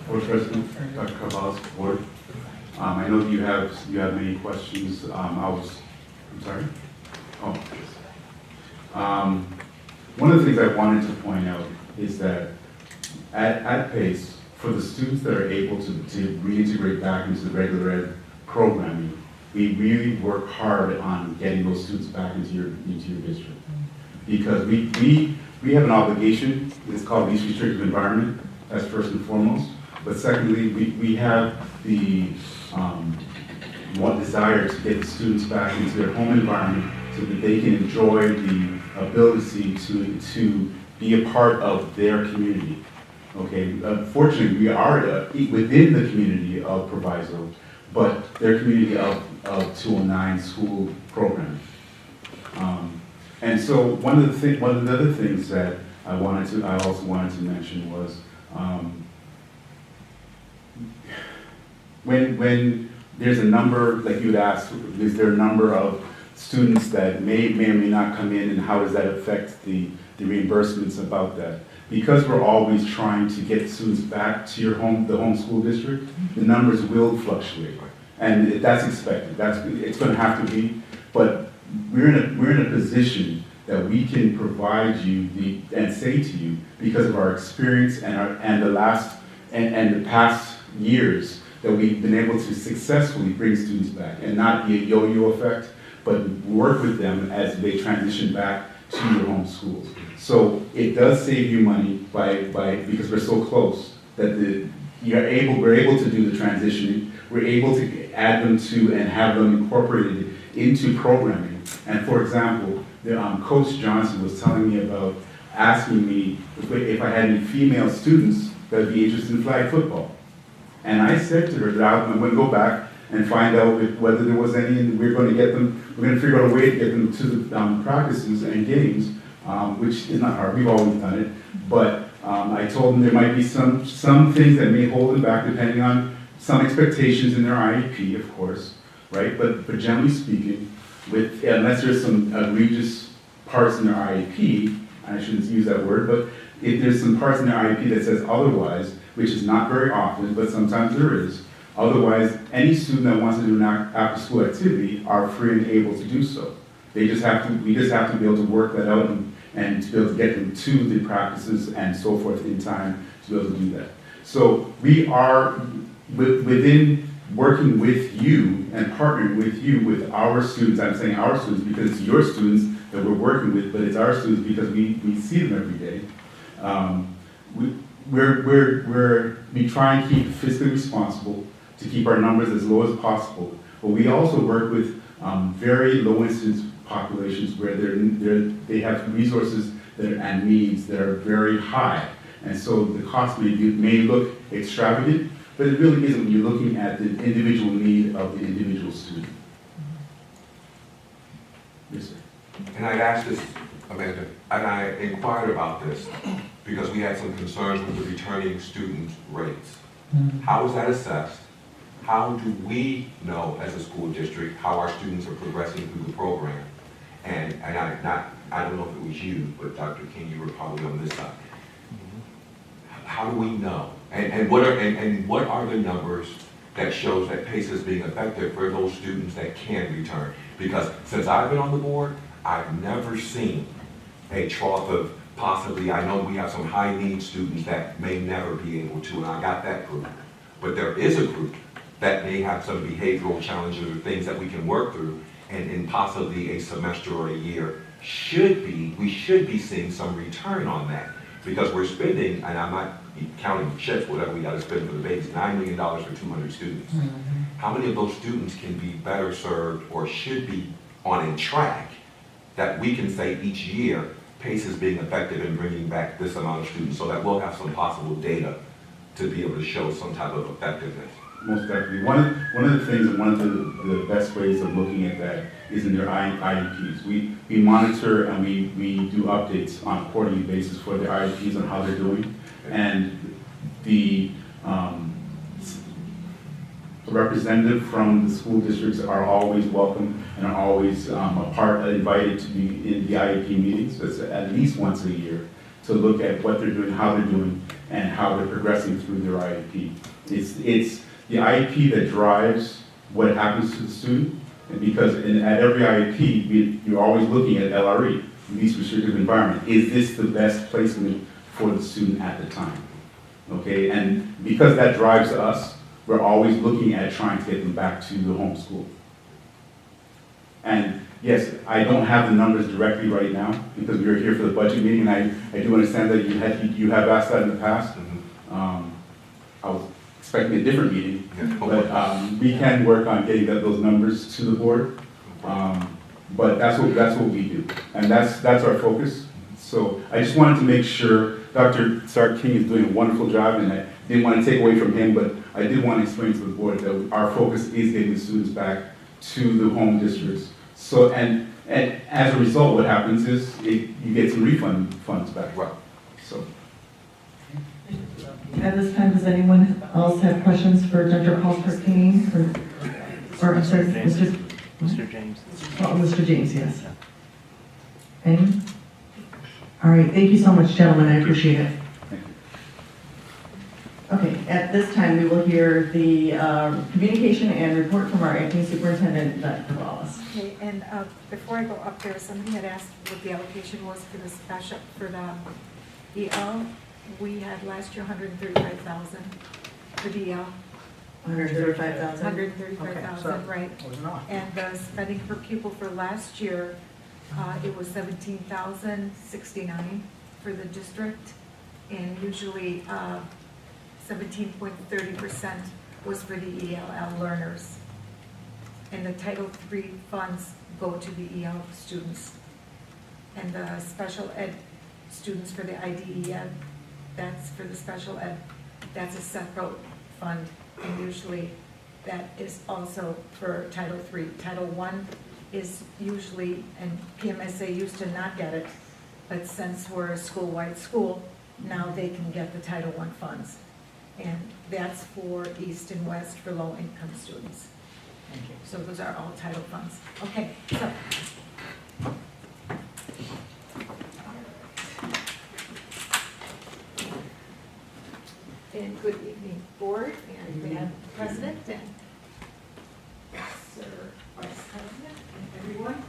[SPEAKER 17] Board President, Dr. Carvalho's board. I know that you have many questions. I'm sorry? Oh, yes. One of the things I wanted to point out is that at PACE, for the students that are able to reintegrate back into the regular ed programming, we really work hard on getting those students back into your district. Because we have an obligation, it's called least restrictive environment, that's first and foremost. But secondly, we have the one desire to get the students back into their home environment so that they can enjoy the ability to be a part of their community. Okay, fortunately, we are within the community of Proviso, but their community of 209 school program. And so one of the other things that I also wanted to mention was when there's a number, like you'd asked, is there a number of students that may or may not come in, and how does that affect the reimbursements about that? Because we're always trying to get students back to the home school district, the numbers will fluctuate. And that's expected. It's going to have to be, but we're in a position that we can provide you and say to you, because of our experience and the past years, that we've been able to successfully bring students back and not be a yo-yo effect, but work with them as they transition back to your home schools. So it does save you money because we're so close that we're able to do the transitioning. We're able to add them to and have them incorporated into programming. And for example, Coach Johnson was telling me about asking me if I had any female students that would be interested in flag football. And I said to her that I'm going to go back and find out whether there was any, and we're going to figure out a way to get them to the practices and games, which is not hard, we've always done it. But I told them there might be some things that may hold them back depending on some expectations in their IEP, of course, right? But generally speaking, unless there's some egregious parts in their IEP, and I shouldn't use that word, but if there's some parts in their IEP that says otherwise, which is not very often, but sometimes there is, otherwise, any student that wants to do an after-school activity are free and able to do so. We just have to be able to work that out and to be able to get them to the practices and so forth in time to be able to do that. So we are within working with you and partnering with you with our students. I'm saying our students because it's your students that we're working with, but it's our students because we see them every day. We try and keep fiscally responsible to keep our numbers as low as possible, but we also work with very low incidence populations where they have resources and needs that are very high, and so the cost may look extravagant, but it really isn't when you're looking at the individual need of the individual student. Yes, sir.
[SPEAKER 5] And I'd ask this Amanda, and I inquired about this because we had some concerns with the returning student rates. How is that assessed? How do we know as a school district how our students are progressing through the program? And I don't know if it was you, but Dr. King, you were probably on this side. How do we know? And what are the numbers that shows that PACE is being effective for those students that can return? Because since I've been on the board, I've never seen a trough of possibly, I know we have some high need students that may never be able to, and I got that group. But there is a group that may have some behavioral challenges or things that we can work through, and in possibly a semester or a year, we should be seeing some return on that. Because we're spending, and I'm not counting chips, whatever we gotta spend for the babies, $9 million for 200 students. How many of those students can be better served or should be on a track that we can say each year PACE is being effective in bringing back this amount of students, so that we'll have some possible data to be able to show some type of effectiveness?
[SPEAKER 17] Most definitely. One of the things and one of the best ways of looking at that is in their IEPs. We monitor and we do updates on a quarterly basis for their IEPs on how they're doing. And the representative from the school districts are always welcome and are always invited to be in the IEP meetings. It's at least once a year to look at what they're doing, how they're doing, and how they're progressing through their IEP. It's the IEP that drives what happens to the student, and because at every IEP, you're always looking at LRE, least restrictive environment. Is this the best placement for the student at the time? Okay, and because that drives us, we're always looking at trying to get them back to the home school. And yes, I don't have the numbers directly right now because we were here for the budget meeting, and I do understand that you have asked that in the past. I was expecting a different meeting, but we can work on getting those numbers to the board. But that's what we do, and that's our focus. So I just wanted to make sure Dr. Sark King is doing a wonderful job, and I didn't want to take away from him, but I did want to explain to the board that our focus is getting the students back to the home districts. So and as a result, what happens is you get some refund funds back.
[SPEAKER 5] Right.
[SPEAKER 17] So.
[SPEAKER 10] At this time, does anyone else have questions for Dr. Paul King? Or I'm sorry,
[SPEAKER 15] Mr. James.
[SPEAKER 10] Oh, Mr. James, yes. Any? All right, thank you so much, gentlemen, I appreciate it. Okay, at this time, we will hear the communication and report from our acting superintendent, Dr. Wallace.
[SPEAKER 16] Okay, and before I go up there, somebody had asked what the allocation was for the special, for the EL. We had last year 135,000 for the EL.
[SPEAKER 10] 135,000?
[SPEAKER 16] 135,000, right. And the spending per pupil for last year, it was 17,069 for the district, and usually 17.30% was for the ELL learners. And the Title III funds go to the EL students. And the special ed students for the IDEA, that's for the special ed, that's a separate fund. And usually that is also for Title III. Title I is usually, and PMSA used to not get it, but since we're a school-wide school, now they can get the Title I funds. And that's for East and West for low-income students.
[SPEAKER 7] Thank you.
[SPEAKER 16] So those are all title funds. Okay, so. And good evening, board, and Madam President, and Sir Vice President, and everyone.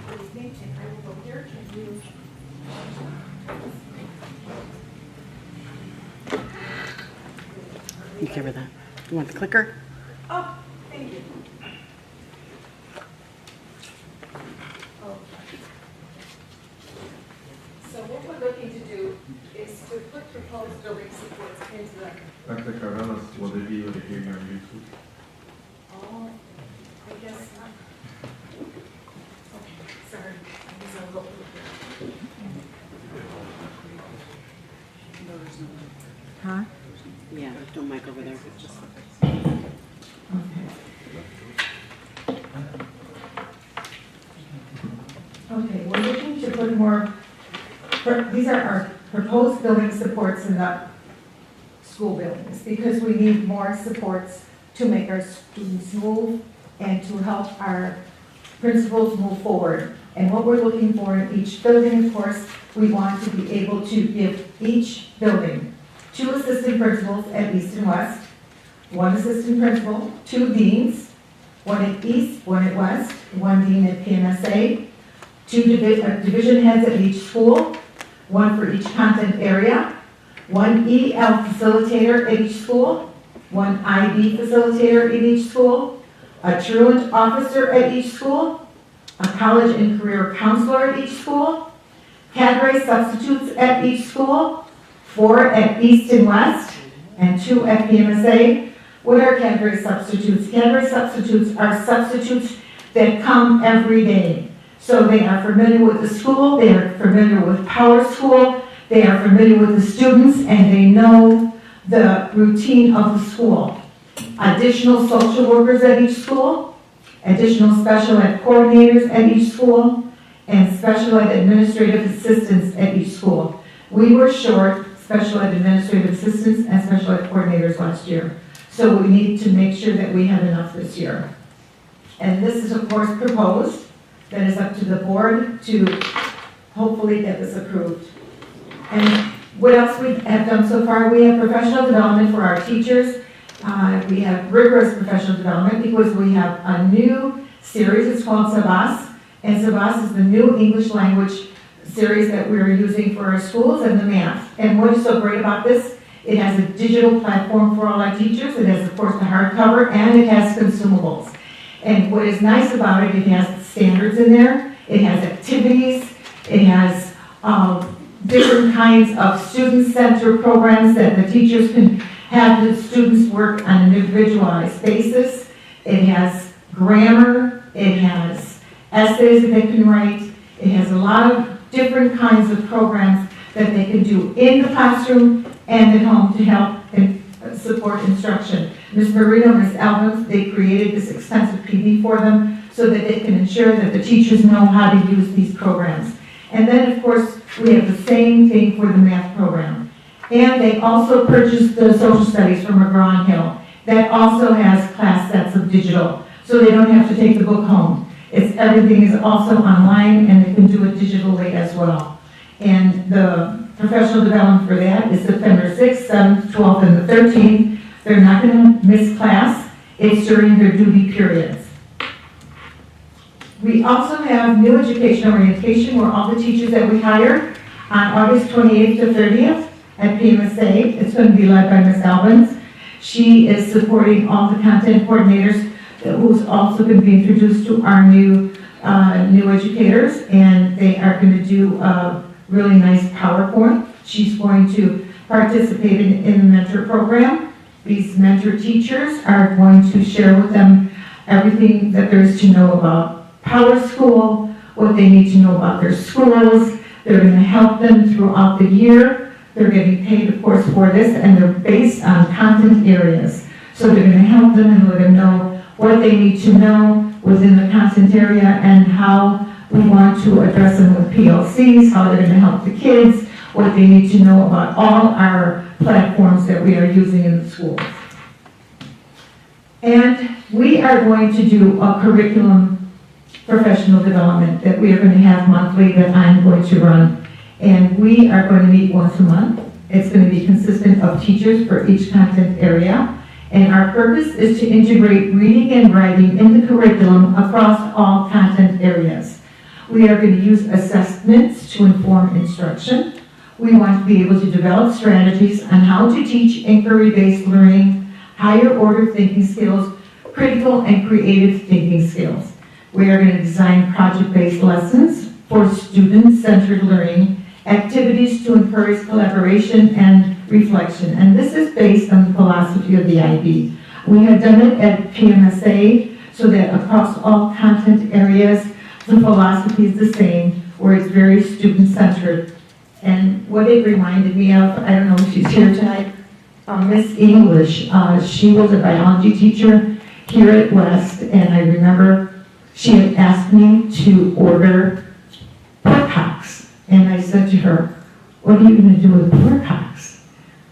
[SPEAKER 16] Good evening, and I will go here, and you.
[SPEAKER 4] You care about that? You want the clicker?
[SPEAKER 16] Oh, thank you. So what we're looking to do is to put proposed building supports into the.
[SPEAKER 3] Dr. Carreras, will they be able to hear you on YouTube?
[SPEAKER 16] Oh, I guess not. Okay, sorry. I guess I'll go over here.
[SPEAKER 4] Huh? Yeah, don't mic over there.
[SPEAKER 10] Okay, we're looking to put
[SPEAKER 16] put more, these are our proposed building supports in the school buildings, because we need more supports to make our students move and to help our principals move forward. And what we're looking for in each building, of course, we want to be able to give each building 2 assistant principals at East and West, 1 assistant principal, 2 deans, 1 at East, 1 at West, 1 dean at PMSA, 2 division heads at each school, 1 for each content area, 1 EL facilitator at each school, 1 IB facilitator at each school, a truant officer at each school, a college and career counselor at each school, cadre substitutes at each school, 4 at East and West, and 2 at PMSA. What are cadre substitutes? Cadre substitutes are substitutes that come every day. So they are familiar with the school, they are familiar with Power School, they are familiar with the students, and they know the routine of the school. Additional social workers at each school, additional special ed coordinators at each school, and special ed administrative assistants at each school. We were short special ed administrative assistants and special ed coordinators last year. So we need to make sure that we have enough this year. And this is of course proposed. That is up to the board to hopefully get this approved. And what else we have done so far? We have professional development for our teachers. We have rigorous professional development because we have a new series. It's called Sabas. And Sabas is the new English language series that we're using for our schools and the math. And what is so great about this? It has a digital platform for all our teachers. It has, of course, the hardcover, and it has consumables. And what is nice about it, it has standards in there. It has activities. It has different kinds of student-centered programs that the teachers can have the students work on an individualized basis. It has grammar. It has essays that they can write. It has a lot of different kinds of programs that they can do in the classroom and at home to help and support instruction. Ms. Marino and Ms. Alvin, they created this extensive PD for them so that they can ensure that the teachers know how to use these programs. And then, of course, we have the same thing for the math program. And they also purchased the social studies from McGraw-Hill. That also has class sets of digital, so they don't have to take the book home. Everything is also online, and they can do it digitally as well. And the professional development for that is September 6th, 7th, 12th, and the 13th. They're not going to miss class. It's during their duty periods. We also have new education orientation where all the teachers that we hire on August 28th to 30th at PMSA. It's going to be led by Ms. Albans. She is supporting all the content coordinators who's also going to be introduced to our new educators, and they are going to do a really nice PowerPoint. She's going to participate in the mentor program. These mentor teachers are going to share with them everything that there is to know about Power School, what they need to know about their schools. They're going to help them throughout the year. They're getting paid, of course, for this, and they're based on content areas. So they're going to help them and let them know what they need to know within the content area and how we want to address them with PLCs, how they're going to help the kids, what they need to know about all our platforms that we are using in the schools. And we are going to do a curriculum professional development that we are going to have monthly that I'm going to run. And we are going to meet once a month. It's going to be consistent of teachers for each content area. And our purpose is to integrate reading and writing in the curriculum across all content areas. We are going to use assessments to inform instruction. We want to be able to develop strategies on how to teach inquiry-based learning, higher order thinking skills, critical and creative thinking skills. We are going to design project-based lessons for student-centered learning, activities to encourage collaboration and reflection. And this is based on the philosophy of the IB. We have done it at PMSA so that across all content areas, the philosophy is the same, where it's very student-centered. And what it reminded me of, I don't know if she's here tonight, Miss English. She was a biology teacher here at West, and I remember she had asked me to order pet packs
[SPEAKER 1] And I said to her, what are you going to do with pork hocks?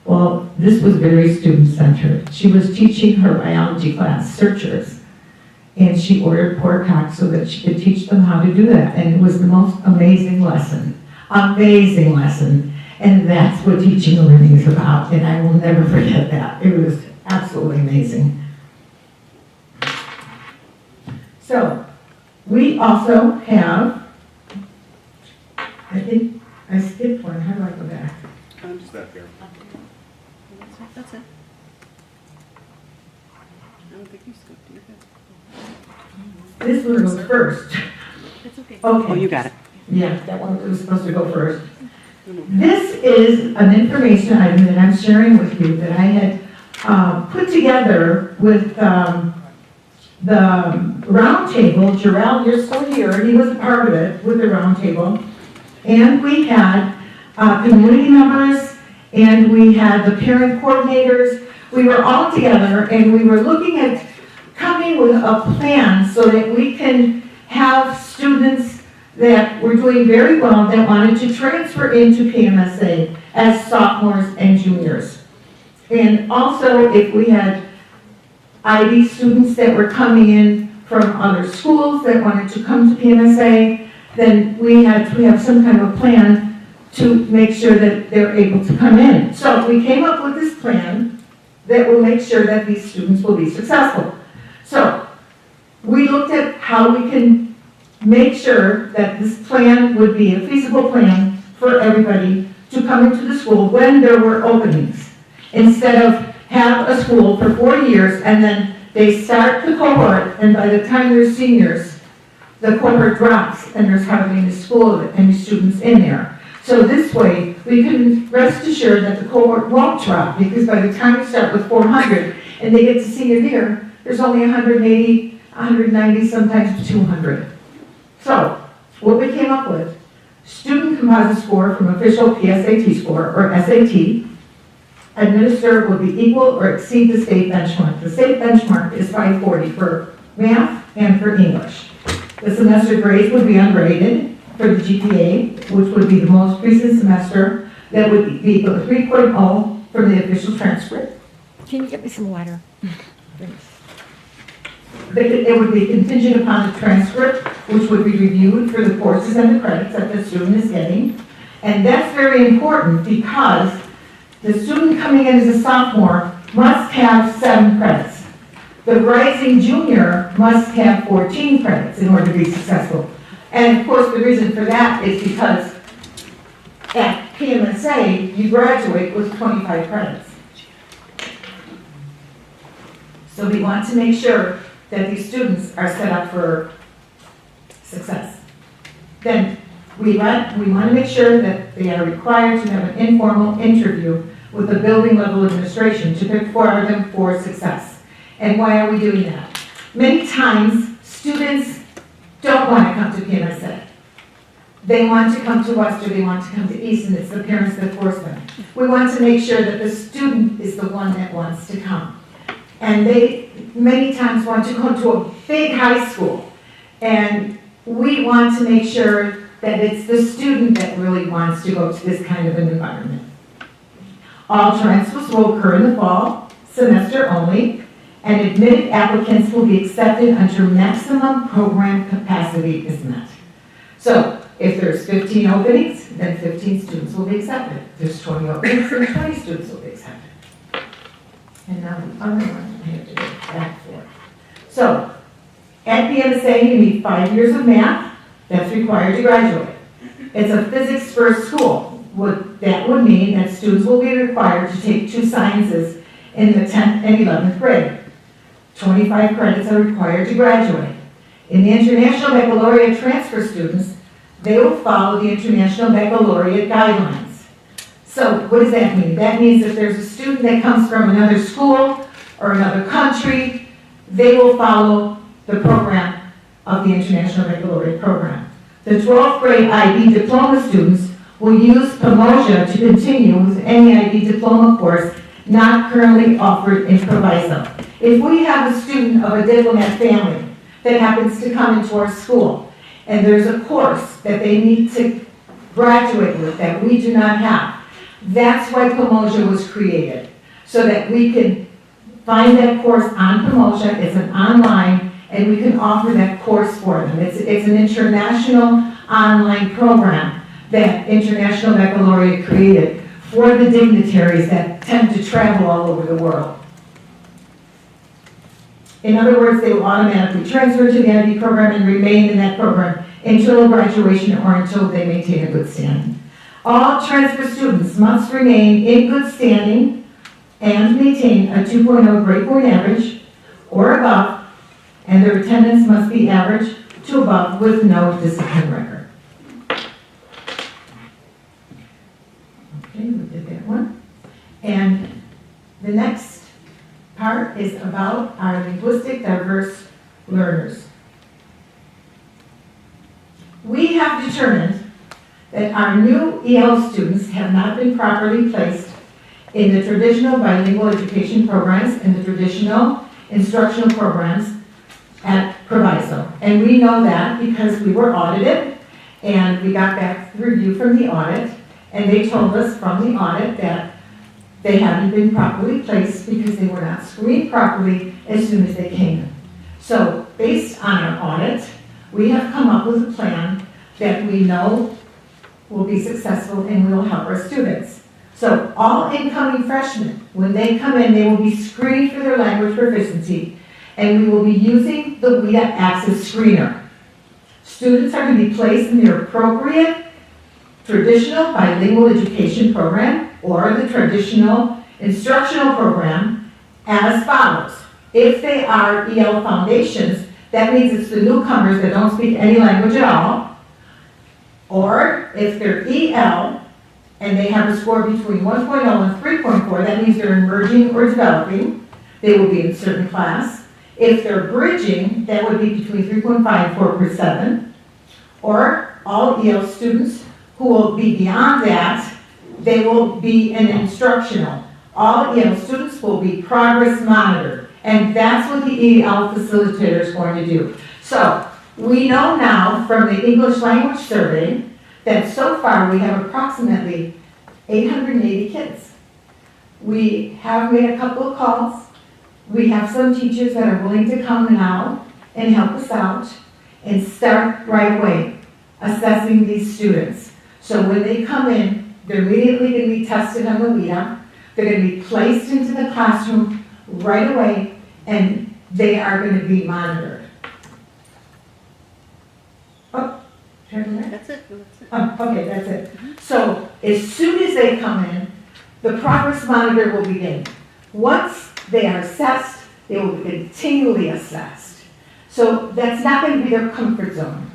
[SPEAKER 1] Well, this was very student-centered. She was teaching her biology class, searchers, and she ordered pork hocks so that she could teach them how to do that. And it was the most amazing lesson. Amazing lesson. And that's what teaching and learning is about. And I will never forget that. It was absolutely amazing. So, we also have, I think I skipped one. How do I go back?
[SPEAKER 27] Just back there.
[SPEAKER 4] That's it. I don't think you skipped either.
[SPEAKER 1] This one goes first.
[SPEAKER 4] It's okay.
[SPEAKER 1] Okay.
[SPEAKER 4] Oh, you got it.
[SPEAKER 1] Yeah, that one was supposed to go first. This is an information item that I'm sharing with you that I had put together with the roundtable. Jarrell, you're still here. He was a part of it with the roundtable. And we had community members, and we had the parent coordinators. We were all together, and we were looking at coming with a plan so that we can have students that were doing very well that wanted to transfer into PMSA as sophomores and juniors. And also, if we had IB students that were coming in from other schools that wanted to come to PMSA, then we have some kind of a plan to make sure that they're able to come in. So we came up with this plan that will make sure that these students will be successful. So we looked at how we can make sure that this plan would be a feasible plan for everybody to come into the school when there were openings. Instead of have a school for 4 years and then they start the cohort, and by the time they're seniors, the cohort drops and there's hardly any school, any students in there. So this way, we can rest assured that the cohort won't drop, because by the time we start with 400 and they get to senior year, there's only 180, 190, sometimes 200. So, what we came up with, student composite score from official PSAT score, or SAT, administered will be equal or exceed the state benchmark. The state benchmark is 540 for math and for English. The semester grades would be ungraded for the GPA, which would be the most recent semester. That would be equal to 3.0 from the official transcript.
[SPEAKER 14] Can you get me some water?
[SPEAKER 1] It would be contingent upon the transcript, which would be reviewed for the courses and the credits that the student is getting. And that's very important because the student coming in as a sophomore must have 7 credits. The rising junior must have 14 credits in order to be successful. And of course, the reason for that is because at PMSA, you graduate with 25 credits. So we want to make sure that these students are set up for success. Then we want to make sure that they are required to have an informal interview with the building level administration to prepare them for success. And why are we doing that? Many times, students don't want to come to PMSA. They want to come to West or they want to come to East, and it's the parents that force them. We want to make sure that the student is the one that wants to come. And they many times want to go to a big high school. And we want to make sure that it's the student that really wants to go to this kind of an environment. All transfers will occur in the fall semester only, and admitted applicants will be accepted until maximum program capacity is met. So if there's 15 openings, then 15 students will be accepted. If there's 20 openings, then 20 students will be accepted. And now the other one I have to go back for. So, at PMSA, you need 5 years of math. That's required to graduate. It's a physics first school. That would mean that students will be required to take 2 sciences in the 10th and 11th grade. 25 credits are required to graduate. In the International Baccalaureate transfer students, they will follow the International Baccalaureate guidelines. So what does that mean? That means if there's a student that comes from another school or another country, they will follow the program of the International Baccalaureate program. The 12th grade IB diploma students will use Pomoja to continue with any IB diploma course not currently offered in Proviso. If we have a student of a diplomat family that happens to come into our school, and there's a course that they need to graduate with that we do not have. That's why Pomoja was created, so that we can find that course on Pomoja. It's an online, and we can offer that course for them. It's an international online program that International Baccalaureate created for the dignitaries that tend to travel all over the world. In other words, they will automatically transfer to the IB program and remain in that program until graduation or until they maintain a good standing. All transfer students must remain in good standing and maintain a 2.0 grade point average or above, and their attendance must be average to above with no discipline record. Okay, we did that one. And the next part is about our linguistic diverse learners. We have determined that our new EL students have not been properly placed in the traditional bilingual education programs and the traditional instructional programs at Proviso. And we know that because we were audited and we got back the review from the audit, and they told us from the audit that they hadn't been properly placed because they were not screened properly as soon as they came. So based on our audit, we have come up with a plan that we know will be successful and will help our students. So all incoming freshmen, when they come in, they will be screened for their language proficiency, and we will be using the WIDA Access Screener. Students are going to be placed in their appropriate traditional bilingual education program or the traditional instructional program as follows. If they are EL foundations, that means it's the newcomers that don't speak any language at all. Or if they're EL and they have a score between 1.0 and 3.4, that means they're emerging or developing. They will be in a certain class. If they're bridging, that would be between 3.5 and 4.7. Or all EL students who will be beyond that, they will be in instructional. All EL students will be progress monitored. And that's what the EL facilitator is going to do. So we know now from the English language survey that so far we have approximately 880 kids. We have made a couple of calls. We have some teachers that are willing to come now and help us out and start right away assessing these students. So when they come in, they're immediately going to be tested on the WIDA. They're going to be placed into the classroom right away, and they are going to be monitored. Oh,
[SPEAKER 14] That's it.
[SPEAKER 1] okay, that's it. So as soon as they come in, the progress monitor will begin. Once they are assessed, they will be continually assessed. So that's not going to be their comfort zone.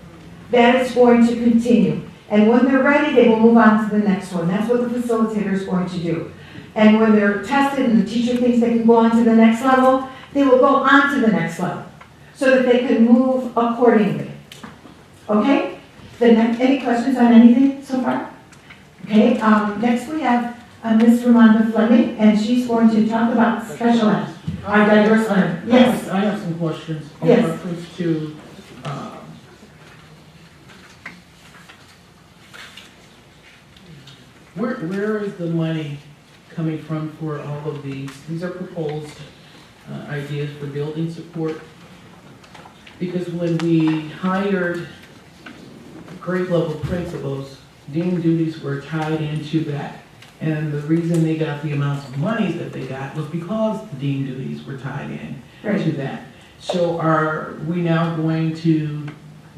[SPEAKER 1] That is going to continue. And when they're ready, they will move on to the next one. That's what the facilitator is going to do. And when they're tested and the teacher thinks they can go on to the next level, they will go on to the next level so that they can move accordingly. Okay? Any questions on anything so far? Okay, next we have Ms. Ramonda Fleming, and she's going to talk about special ed, our diverse learner. Yes.
[SPEAKER 9] I have some questions in
[SPEAKER 1] Yes.
[SPEAKER 9] reference to, where is the money coming from for all of these? These are proposed ideas for building support. Because when we hired grade level principals, dean duties were tied into that. And the reason they got the amounts of monies that they got was because the dean duties were tied in to that. So are we now going to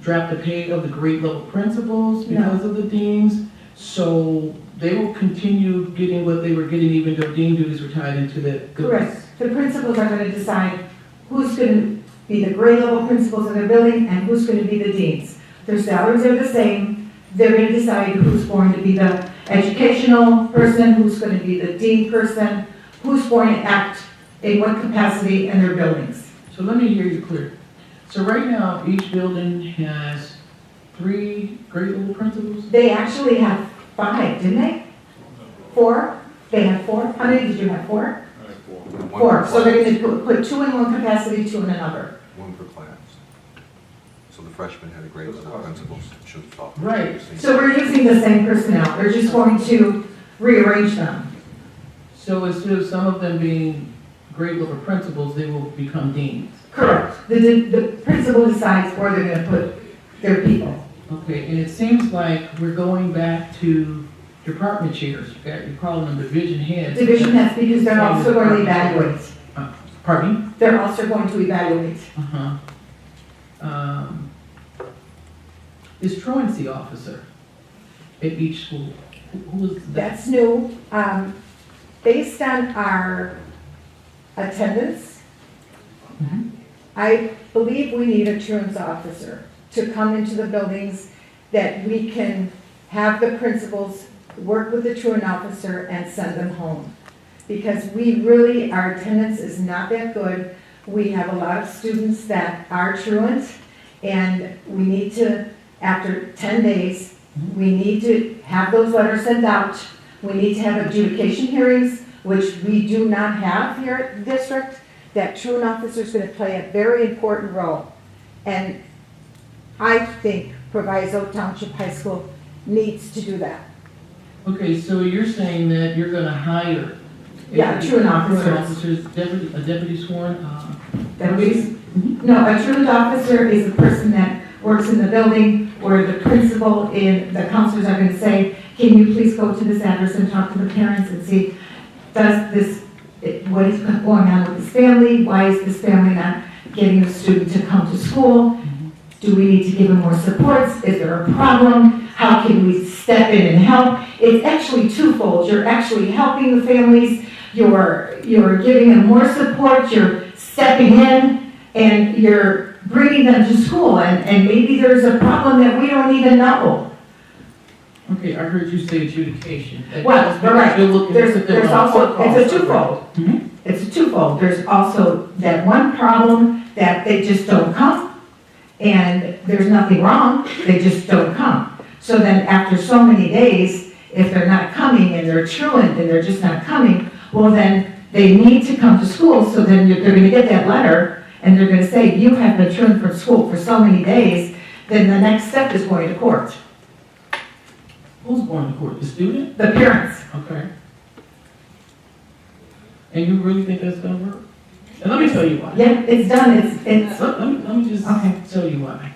[SPEAKER 9] drop the pay of the grade level principals because of the deans? So they will continue getting what they were getting even though dean duties were tied into the.
[SPEAKER 1] Correct. The principals are going to decide who's going to be the grade level principals in their building and who's going to be the deans. Their salaries are the same. They're going to decide who's going to be the educational person, who's going to be the dean person, who's going to act in what capacity in their buildings.
[SPEAKER 9] So let me hear you clear. So right now, each building has 3 grade level principals?
[SPEAKER 1] They actually have 5, didn't they? 4? They have 4? How many did you have? 4? 4. So they're going to put 2 in one capacity, 2 in another.
[SPEAKER 5] 1 per class. So the freshmen had a grade with the principals, should have thought.
[SPEAKER 1] Right. So we're using the same personnel. They're just going to rearrange them.
[SPEAKER 9] So instead of some of them being grade level principals, they will become deans?
[SPEAKER 1] Correct. The principal decides where they're gonna put their people.
[SPEAKER 9] Okay, and it seems like we're going back to department chairs. You're calling them division heads.
[SPEAKER 1] Division heads, because they're also going to evaluate.
[SPEAKER 9] Pardon me?
[SPEAKER 1] They're also going to evaluate.
[SPEAKER 9] Is truancy officer at each school? Who is that?
[SPEAKER 16] That's new. Based on our attendance, I believe we need a truancy officer to come into the buildings, that we can have the principals work with the truant officer and send them home. Because we really, our attendance is not that good. We have a lot of students that are truant, and we need to, after 10 days, we need to have those letters sent out. We need to have adjudication hearings, which we do not have here at the district. That truant officer is going to play a very important role. And I think Proviso Township High School needs to do that.
[SPEAKER 9] Okay, so you're saying that you're gonna hire?
[SPEAKER 1] Truant
[SPEAKER 9] officers, a deputy sworn,
[SPEAKER 1] Deputies? No, a truant officer is a person that works in the building where the principal and the counselors are gonna say, can you please go to this address and talk to the parents and see, what is going on with this family? Why is this family not getting the student to come to school? Do we need to give them more supports? Is there a problem? How can we step in and help? It's actually twofold. You're actually helping the families, you're giving them more support, you're stepping in, and you're bringing them to school, and maybe there's a problem that we don't even know.
[SPEAKER 9] Okay, I heard you say adjudication.
[SPEAKER 1] Well, right, there's also, it's a twofold.
[SPEAKER 9] Mm-hmm.
[SPEAKER 1] It's a twofold. There's also that one problem that they just don't come, and there's nothing wrong, they just don't come. So then after so many days, if they're not coming and they're truant and they're just not coming, well then they need to come to school, so then they're gonna get that letter and they're gonna say, you have been truant from school for so many days, then the next step is going to court.
[SPEAKER 9] Who's going to court? The student?
[SPEAKER 1] The parents.
[SPEAKER 9] Okay. And you really think that's gonna work? And let me tell you why.
[SPEAKER 1] Yeah, it's done, it's.
[SPEAKER 9] Let me just tell you why.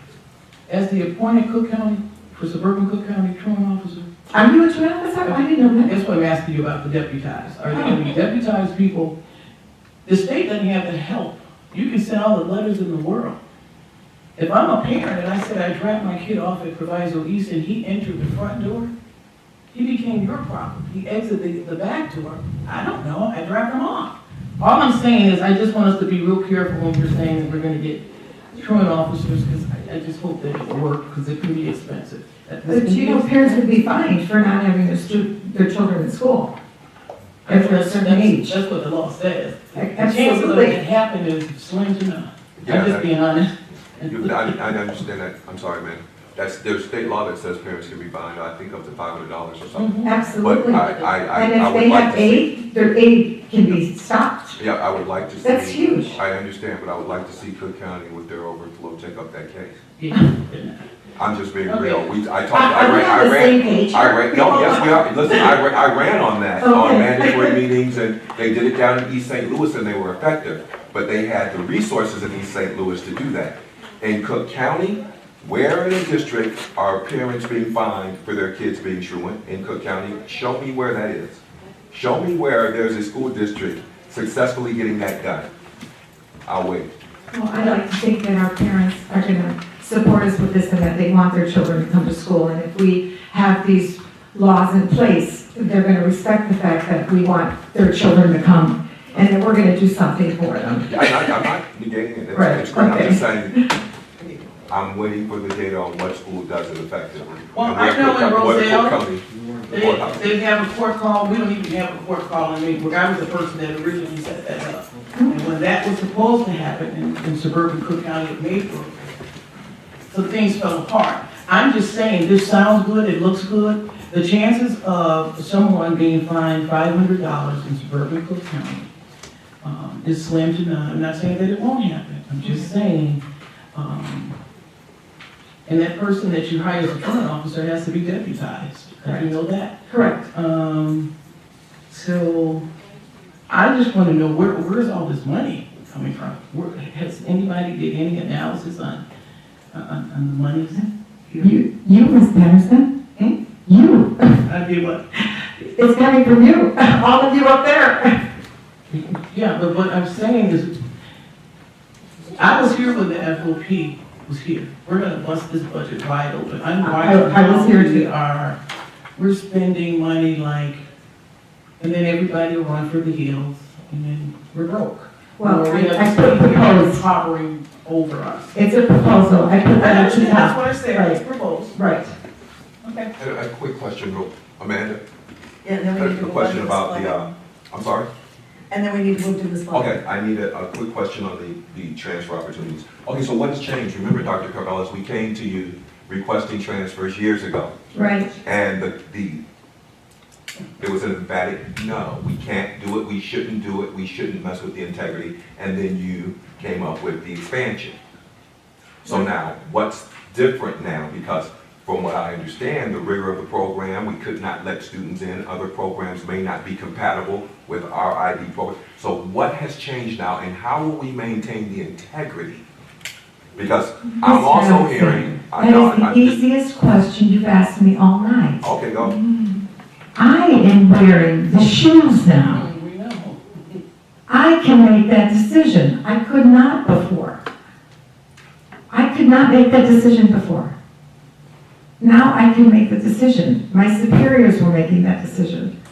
[SPEAKER 9] As the appointed Cook County, for suburban Cook County truant officer.
[SPEAKER 1] Are you a truant officer? I didn't know that.
[SPEAKER 9] That's what I'm asking you about the deputized. Are they gonna be deputized people? The state doesn't have the help. You can send all the letters in the world. If I'm a parent and I said I dropped my kid off at Proviso East and he entered the front door, he became your problem. He exited the back door. I don't know, I dropped him off. All I'm saying is I just want us to be real careful when we're saying that we're gonna get truant officers, because I just hope that it will work, because it can be expensive.
[SPEAKER 1] But you know, parents would be fined for not having their children in school after a certain age.
[SPEAKER 9] That's what the law says. The chances of
[SPEAKER 1] Absolutely.
[SPEAKER 9] it happening is slim to none. I'm just being honest.
[SPEAKER 5] I understand that, I'm sorry, man. There's state law that says parents can be fined, I think up to $500 or something.
[SPEAKER 1] Absolutely.
[SPEAKER 5] But
[SPEAKER 1] And
[SPEAKER 5] I
[SPEAKER 1] if
[SPEAKER 5] would
[SPEAKER 1] they
[SPEAKER 5] like
[SPEAKER 1] have
[SPEAKER 5] to see.
[SPEAKER 1] aid, their aid can be stopped.
[SPEAKER 5] Yeah, I would like to see.
[SPEAKER 1] That's huge.
[SPEAKER 5] I understand, but I would like to see Cook County with their overflow take up that case.
[SPEAKER 9] Yeah.
[SPEAKER 5] I'm just being
[SPEAKER 1] Okay.
[SPEAKER 5] real.
[SPEAKER 1] Are we on the same page?
[SPEAKER 5] No, yes, we are. Listen, I ran on that, on
[SPEAKER 1] Okay.
[SPEAKER 5] mandatory meetings, and they did it down in East St. Louis, and they were effective. But they had the resources in East St. Louis to do that. In Cook County, where in a district are parents being fined for their kids being truant in Cook County? Show me where that is. Show me where there's a school district successfully getting that done. I'll wait.
[SPEAKER 1] Well, I like to think that our parents are gonna support us with this and that they want their children to come to school. And if we have these laws in place, they're gonna respect the fact that we want their children to come and that we're gonna do something for them.
[SPEAKER 5] I'm not negating it.
[SPEAKER 1] Right,
[SPEAKER 5] It's great. I'm
[SPEAKER 1] okay.
[SPEAKER 5] just saying, I'm waiting for the data on what school does it effectively.
[SPEAKER 9] Well,
[SPEAKER 5] And
[SPEAKER 9] I know in
[SPEAKER 5] what Cook
[SPEAKER 9] Roselle,
[SPEAKER 5] County-
[SPEAKER 9] they have a court call. We don't even have a court call. I mean, I was the person that originally set that up. And when that was supposed to happen in suburban Cook County of Mayfield, so things fell apart. I'm just saying, this sounds good, it looks good. The chances of someone being fined $500 in suburban Cook County is slim to none. I'm not saying that it won't happen. I'm just saying, And that person that you hire as a truant officer has to be deputized. Did you know that?
[SPEAKER 1] Correct.
[SPEAKER 9] So I just want to know where's all this money coming from? Has anybody did any analysis on the monies?
[SPEAKER 1] You, Ms. Patterson? You.
[SPEAKER 9] I did what?
[SPEAKER 1] It's coming from you, all of you up there.
[SPEAKER 9] Yeah, but what I'm saying is, I was here when the FOP was here. We're gonna bust this budget wide open. I'm watching
[SPEAKER 1] I was here too.
[SPEAKER 9] We're spending money like, and then everybody will run for the hills, and then we're broke.
[SPEAKER 1] Well,
[SPEAKER 9] Or we have
[SPEAKER 1] I
[SPEAKER 9] state here
[SPEAKER 1] proposed.
[SPEAKER 9] hovering over us.
[SPEAKER 1] It's a proposal, I put that into
[SPEAKER 9] That's what I said,
[SPEAKER 1] Right.
[SPEAKER 9] it's proposed.
[SPEAKER 1] Right.
[SPEAKER 9] Okay.
[SPEAKER 5] A quick question, Amanda.
[SPEAKER 10] Yeah, then we need to
[SPEAKER 5] A
[SPEAKER 10] move
[SPEAKER 5] question
[SPEAKER 10] on to
[SPEAKER 5] about
[SPEAKER 10] this
[SPEAKER 5] the,
[SPEAKER 10] slide.
[SPEAKER 5] I'm sorry?
[SPEAKER 10] And then we need to move to this slide.
[SPEAKER 5] Okay, I need a quick question on the transfer opportunities. Okay, so what has changed? Remember, Dr. Carvelis, we came to you requesting transfers years ago.
[SPEAKER 1] Right.
[SPEAKER 5] And there was an emphatic, no, we can't do it, we shouldn't do it, we shouldn't mess with the integrity. And then you came up with the expansion. So now, what's different now? Because from what I understand, the rigor of the program, we could not let students in. Other programs may not be compatible with our IB program. So what has changed now, and how will we maintain the integrity? Because I'm also hearing.
[SPEAKER 1] That is the easiest question you've asked me all night.
[SPEAKER 5] Okay, go.
[SPEAKER 1] I am wearing the shoes now. I can make that decision. I could not before. I could not make that decision before. Now I can make the decision. My superiors were making that decision.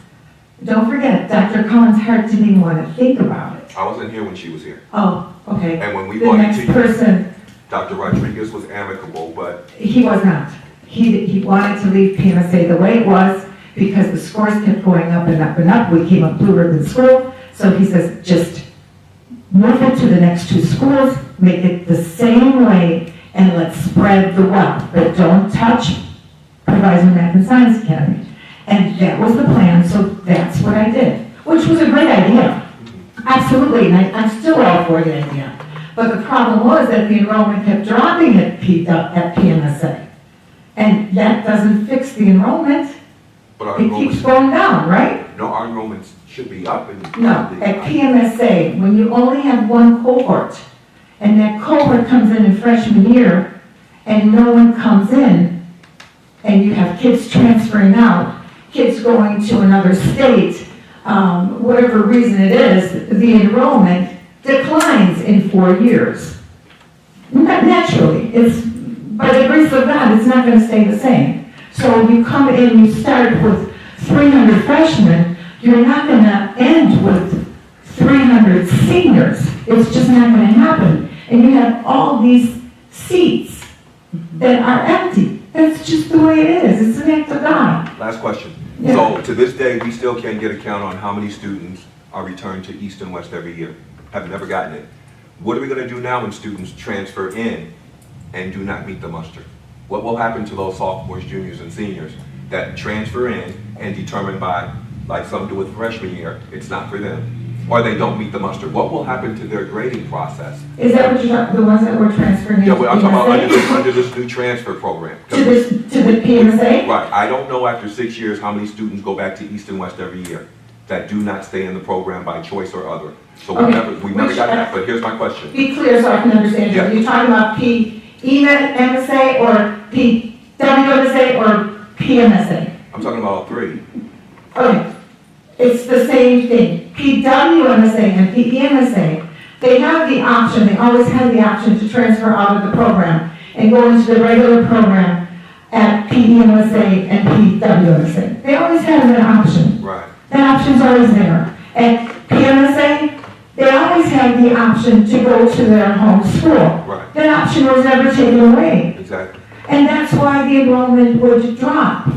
[SPEAKER 1] Don't forget, Dr. Collins Hart didn't even want to think about it.
[SPEAKER 5] I wasn't here when she was here.
[SPEAKER 1] Oh, okay.
[SPEAKER 5] And when we
[SPEAKER 1] The
[SPEAKER 5] brought it
[SPEAKER 1] next
[SPEAKER 5] to you,
[SPEAKER 1] person,
[SPEAKER 5] Dr. Rodriguez was amicable, but
[SPEAKER 1] he was not. He wanted to leave PMSA the way it was because the scores kept going up and up and up. We came up Blue Ribbon School. So he says, just move it to the next two schools, make it the same way, and let's spread the wealth. But don't touch Proviso Math and Science Academy. And that was the plan, so that's what I did, which was a great idea. Absolutely, and I'm still all for the idea. But the problem was that the enrollment kept dropping at PMSA. And that doesn't fix the enrollment.
[SPEAKER 5] But our
[SPEAKER 1] It keeps going down, right?
[SPEAKER 5] No, our enrollments should be up.
[SPEAKER 1] No, at PMSA, when you only have one cohort, and that cohort comes in freshman year, and no one comes in, and you have kids transferring out, kids going to another state, whatever reason it is, the enrollment declines in 4 years. Naturally, it's, by the grace of God, it's not going to stay the same. So you come in, you start with 300 freshmen, you're not going to end with 300 seniors. It's just not going to happen. And you have all these seats that are empty. That's just the way it is. It's an act of God.
[SPEAKER 5] Last question.
[SPEAKER 1] Yeah.
[SPEAKER 5] So to this day, we still can't get a count on how many students are returned to East and West every year. Have never gotten it. What are we going to do now when students transfer in and do not meet the muster? What will happen to those sophomores, juniors, and seniors that transfer in and determined by, like some do with freshman year, it's not for them, or they don't meet the muster? What will happen to their grading process?
[SPEAKER 1] Is that what you're talking, the ones that were transferring
[SPEAKER 5] Yeah,
[SPEAKER 1] into
[SPEAKER 5] well, I'm talking about
[SPEAKER 1] PMSA?
[SPEAKER 5] under this new transfer program.
[SPEAKER 1] To the PMSA?
[SPEAKER 5] Right. I don't know after 6 years how many students go back to East and West every year that do not stay in the program by choice or other. So we never got that, but here's my question.
[SPEAKER 1] Be clear so I can understand you.
[SPEAKER 5] Yeah.
[SPEAKER 1] Are you talking about PMSA or PWMSA or PMSA?
[SPEAKER 5] I'm talking about all three.
[SPEAKER 1] Okay. It's the same thing. PWMSA and PEMSA, they have the option, they always had the option to transfer out of the program and go into the regular program at PEMSA and PWMSA. They always have that option.
[SPEAKER 5] Right.
[SPEAKER 1] That option's always there. At PMSA, they always have the option to go to their home school.
[SPEAKER 5] Right.
[SPEAKER 1] That option was never taken away.
[SPEAKER 5] Exactly.
[SPEAKER 1] And that's why the enrollment would drop.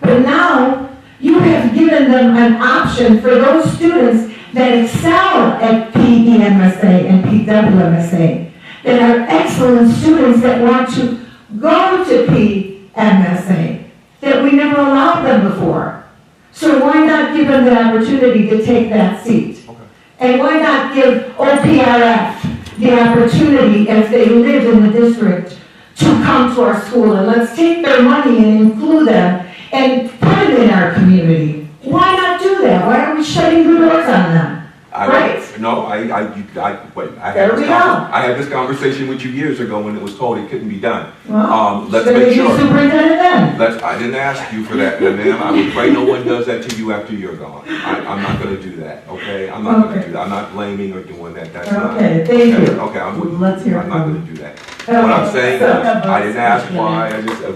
[SPEAKER 1] But now, you have given them an option for those students that excel at PEMSA and PWMSA, that are excellent students that want to go to PMSA, that we never allowed them before. So why not give them the opportunity to take that seat?
[SPEAKER 5] Okay.
[SPEAKER 1] And why not give OPRF the opportunity, if they live in the district, to come to our school, and let's take their money and include them and put them in our community. Why not do that? Why are we shutting the doors on them? Right.
[SPEAKER 5] No, wait,
[SPEAKER 1] There we go.
[SPEAKER 5] I had this conversation with you years ago when it was told it couldn't be done.
[SPEAKER 1] Well,
[SPEAKER 5] Let's
[SPEAKER 1] should
[SPEAKER 5] make
[SPEAKER 1] we
[SPEAKER 5] sure.
[SPEAKER 1] do superintendent then?
[SPEAKER 5] I didn't ask you for that, ma'am. I would pray no one does that to you after you're gone. I'm not gonna do that, okay? I'm not gonna do that. I'm not blaming or doing that. That's not.
[SPEAKER 1] Okay, thank you.
[SPEAKER 5] Okay, I'm with you.
[SPEAKER 10] Let's hear
[SPEAKER 5] I'm not
[SPEAKER 10] from-
[SPEAKER 5] gonna do that. What I'm saying is, I didn't ask why,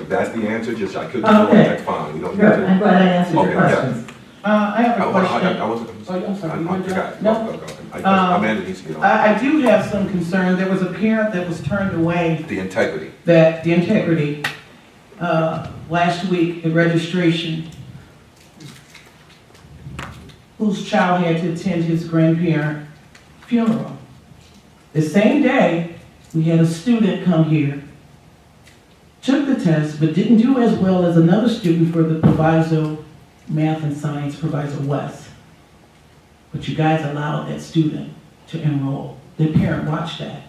[SPEAKER 5] that's the answer, just I couldn't do it,
[SPEAKER 1] Okay.
[SPEAKER 5] that's fine. We don't need
[SPEAKER 1] Good,
[SPEAKER 5] to.
[SPEAKER 1] I'm glad I answered
[SPEAKER 5] Okay,
[SPEAKER 1] your
[SPEAKER 5] yeah.
[SPEAKER 1] questions.
[SPEAKER 9] I have a question.
[SPEAKER 5] I wasn't.
[SPEAKER 9] Oh, I'm sorry. You
[SPEAKER 5] I
[SPEAKER 9] want to-
[SPEAKER 5] forgot.
[SPEAKER 9] No.
[SPEAKER 5] Go. Amanda needs to get on.
[SPEAKER 9] I do have some concern. There was a parent that was turned away,
[SPEAKER 5] The integrity.
[SPEAKER 9] the integrity, last week at registration, whose child had to attend his grandparent funeral. The same day, we had a student come here, took the test, but didn't do as well as another student for the Proviso Math and Science, Proviso West. But you guys allowed that student to enroll. The parent watched that.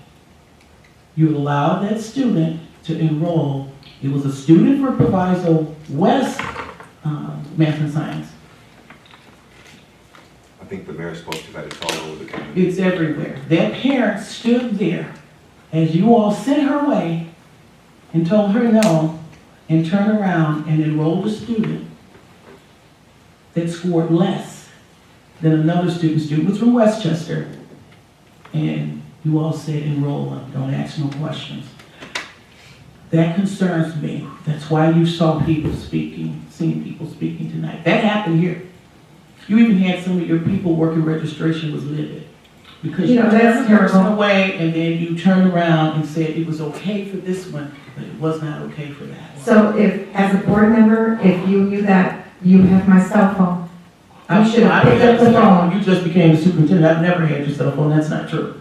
[SPEAKER 9] You allowed that student to enroll. It was a student for Proviso West Math and Science.
[SPEAKER 5] I think the mayor's supposed to have it all over the community.
[SPEAKER 9] It's everywhere. That parent stood there as you all sent her away and told her no, and turned around and enrolled a student that scored less than another student. Student was from Westchester, and you all said enroll them, don't ask no questions. That concerns me. That's why you saw people speaking, seen people speaking tonight. That happened here. You even had some of your people working registration was livid. Because you
[SPEAKER 1] that's
[SPEAKER 9] turned the person
[SPEAKER 1] terrible.
[SPEAKER 9] away, and then you turned around and said it was okay for this one, but it was not okay for that one.
[SPEAKER 1] So if, as a board member, if you knew that, you have my cell phone. You should have picked up the phone.
[SPEAKER 9] You just became the superintendent. I've never had your cell phone. That's not true.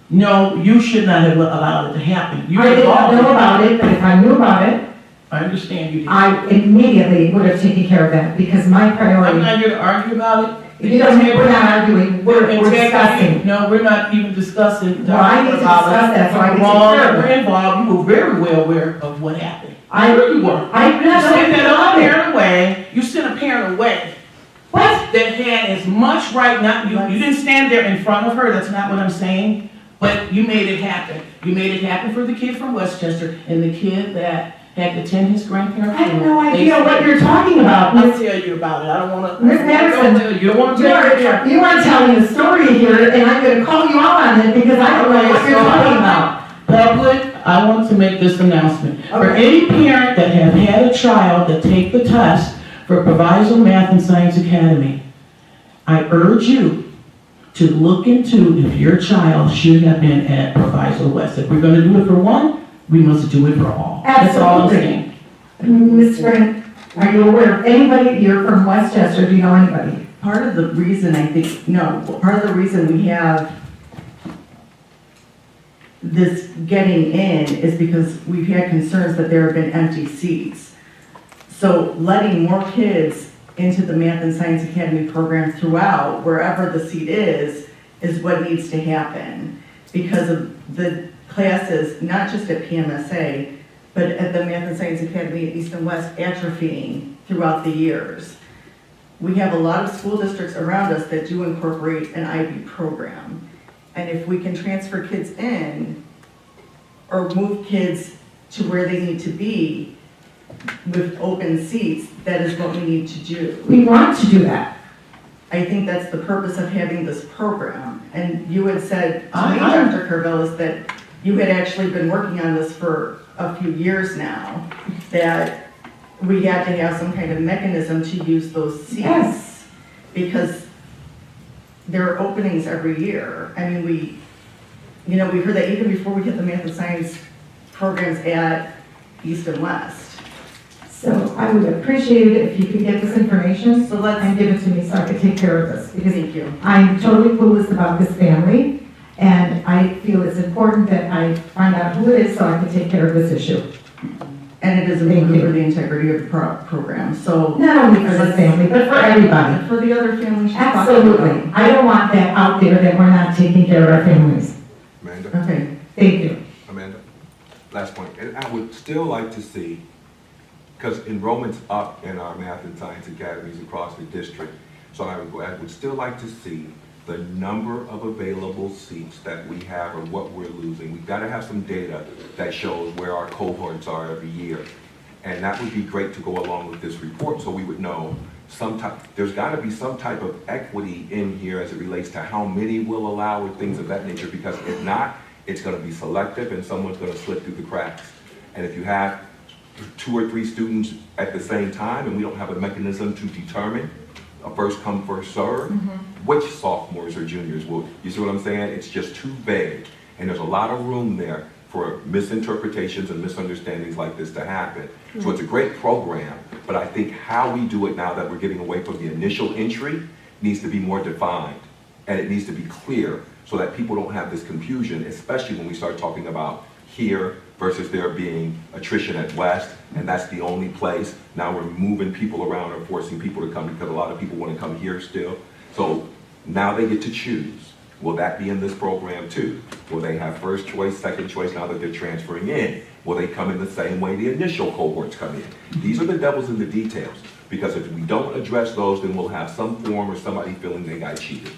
[SPEAKER 9] No, you should not have allowed it to happen. You
[SPEAKER 1] I did not know
[SPEAKER 9] involved
[SPEAKER 1] about it, but if I knew about it,
[SPEAKER 9] I understand you did.
[SPEAKER 1] I immediately would have taken care of that, because my
[SPEAKER 9] I'm
[SPEAKER 1] priority,
[SPEAKER 9] not here to argue about it.
[SPEAKER 1] you don't, we're not arguing, we're discussing.
[SPEAKER 9] No, we're not even discussing.
[SPEAKER 1] Well, I need to discuss that, so I can take
[SPEAKER 9] Wrong,
[SPEAKER 1] care of it.
[SPEAKER 9] we're involved. You were very well aware of what happened.
[SPEAKER 1] I
[SPEAKER 9] Sure you were.
[SPEAKER 1] I'm
[SPEAKER 9] You
[SPEAKER 1] not
[SPEAKER 9] sent that other
[SPEAKER 1] saying
[SPEAKER 9] parent away. You sent a parent away.
[SPEAKER 1] What?
[SPEAKER 9] That had as much right, not, you didn't stand there in front of her, that's not what I'm saying, but you made it happen. You made it happen for the kid from Westchester and the kid that had to attend his grandparents'
[SPEAKER 1] I have
[SPEAKER 9] funeral.
[SPEAKER 1] no idea what you're talking about,
[SPEAKER 9] I'll
[SPEAKER 1] Miss.
[SPEAKER 9] tell you about it, I don't wanna.
[SPEAKER 1] Miss Madison,
[SPEAKER 9] You don't wanna
[SPEAKER 1] You
[SPEAKER 9] take
[SPEAKER 1] are,
[SPEAKER 9] it there.
[SPEAKER 1] you are telling a story here, and I'm gonna call you out on it, because I don't know what you're talking about.
[SPEAKER 9] Public, I want to make this announcement. For
[SPEAKER 1] Okay.
[SPEAKER 9] any parent that have had a child that take the test for Proviso Math and Science Academy, I urge you to look into if your child should have been at Proviso West. If we're gonna do it for one, we must do it for all. That's all I'm saying.
[SPEAKER 1] Ms. Grant, are you aware of anybody, you're from Westchester, do you know anybody?
[SPEAKER 10] Part of the reason part of the reason we have this getting in is because we've had concerns that there have been empty seats. So letting more kids into the Math and Science Academy program throughout, wherever the seat is what needs to happen. Because of the classes, not just at PMSA, but at the Math and Science Academy at East and West atrophying throughout the years. We have a lot of school districts around us that do incorporate an IB program. And if we can transfer kids in or move kids to where they need to be with open seats, that is what we need to do.
[SPEAKER 1] We want to do that.
[SPEAKER 10] I think that's the purpose of having this program. And you had said to me,
[SPEAKER 9] I-
[SPEAKER 10] Dr. Carvelis, that you had actually been working on this for a few years now, that we had to have some kind of mechanism to use those seats.
[SPEAKER 1] Yes.
[SPEAKER 10] Because there are openings every year. I mean, we heard that even before we hit the math and science programs at East and West.
[SPEAKER 1] So I would appreciate it if you could get this information and give it to me so I could take care of this. Because
[SPEAKER 10] Thank you.
[SPEAKER 1] I'm totally clueless about this family, and I feel it's important that I find out who it is so I can take care of this issue.
[SPEAKER 10] And it is important for the integrity of the program, so.
[SPEAKER 1] Not only for this family, but for everybody.
[SPEAKER 10] For the other families. she's talking
[SPEAKER 1] Absolutely.
[SPEAKER 10] about.
[SPEAKER 1] I don't want that out there that we're not taking care of our families.
[SPEAKER 5] Amanda?
[SPEAKER 10] Okay.
[SPEAKER 1] Thank you.
[SPEAKER 5] Amanda? last point, and I would still like to see, because enrollment's up in our math and science academies across the district, so I would still like to see the number of available seats that we have or what we're losing. We've got to have some data that shows where our cohorts are every year. And that would be great to go along with this report so we would know there's got to be some type of equity in here as it relates to how many will allow or things of that nature, because if not, it's going to be selective and someone's going to slip through the cracks. And if you have 2 or 3 students at the same time and we don't have a mechanism to determine a first come, first serve, which sophomores or juniors will, you see what I'm saying? It's just too vague. And there's a lot of room there for misinterpretations and misunderstandings like this to happen. So it's a great program, but I think how we do it now that we're getting away from the initial entry needs to be more defined. And it needs to be clear so that people don't have this confusion, especially when we start talking about here versus there being attrition at West, and that's the only place. Now we're moving people around or forcing people to come because a lot of people want to come here still. So now they get to choose. Will that be in this program too? Will they have first choice, second choice now that they're transferring in? Will they come in the same way the initial cohorts come in? These are the devils in the details, because if we don't address those, then we'll have some form or somebody feeling they got cheated.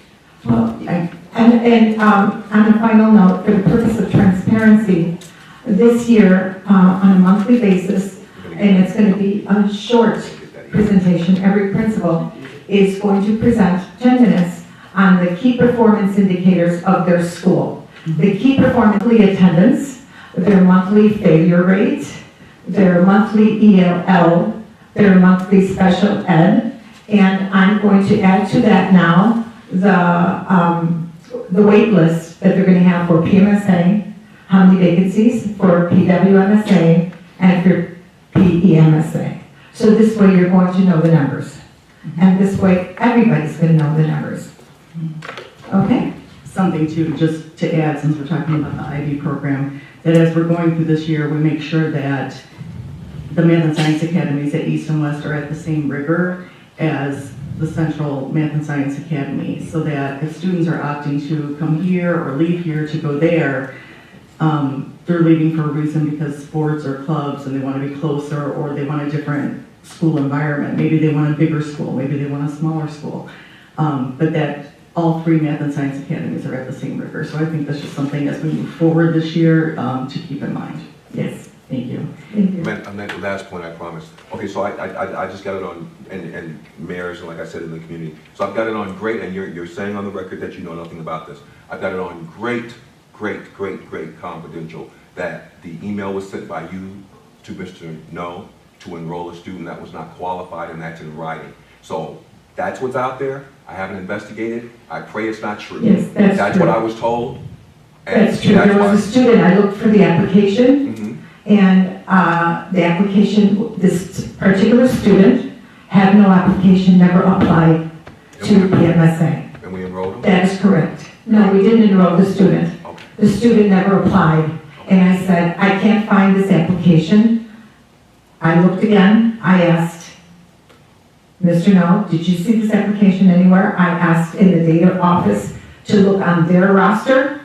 [SPEAKER 1] Well, and on a final note, for the purpose of transparency, this year, on a monthly basis, and it's going to be a short presentation, every principal is going to present 10 minutes on the key performance indicators of their school. The key performance attendance, their monthly failure rate, their monthly ELL, their monthly special ed, and I'm going to add to that now the wait list that they're going to have for PMSA, how many vacancies for PWMSA, and for PEMSA. So this way you're going to know the numbers. And this way everybody's going to know the numbers. Okay?
[SPEAKER 10] Something too, just to add, since we're talking about the IB program, that as we're going through this year, we make sure that the Math and Science Academies at East and West are at the same rigor as the Central Math and Science Academy, so that if students are opting to come here or leave here to go there, they're leaving for a reason because sports or clubs and they want to be closer, or they want a different school environment. Maybe they want a bigger school, maybe they want a smaller school. But that all 3 Math and Science Academies are at the same rigor. So I think that's just something as we move forward this year to keep in mind.
[SPEAKER 1] Yes.
[SPEAKER 10] Thank you.
[SPEAKER 5] On that last point, I promise. Okay, so I just got it on, and mayors, and like I said, in the community. So I've got it on great, and you're saying on the record that you know nothing about this. I've got it on great confidential, that the email was sent by you to Mr. No to enroll a student that was not qualified, and that's in writing. So that's what's out there. I haven't investigated. I pray it's not true.
[SPEAKER 1] Yes, that's true.
[SPEAKER 5] What I was told.
[SPEAKER 1] That's true. There was a student, I looked for the application, and the application, this particular student had no application, never applied to PMSA.
[SPEAKER 5] And we enrolled him?
[SPEAKER 1] That is correct. No, we didn't enroll the student.
[SPEAKER 5] Okay.
[SPEAKER 1] The student never applied. And I said, I can't find this application. I looked again. I asked, Mr. No, did you see this application anywhere? I asked in the data office to look on their roster.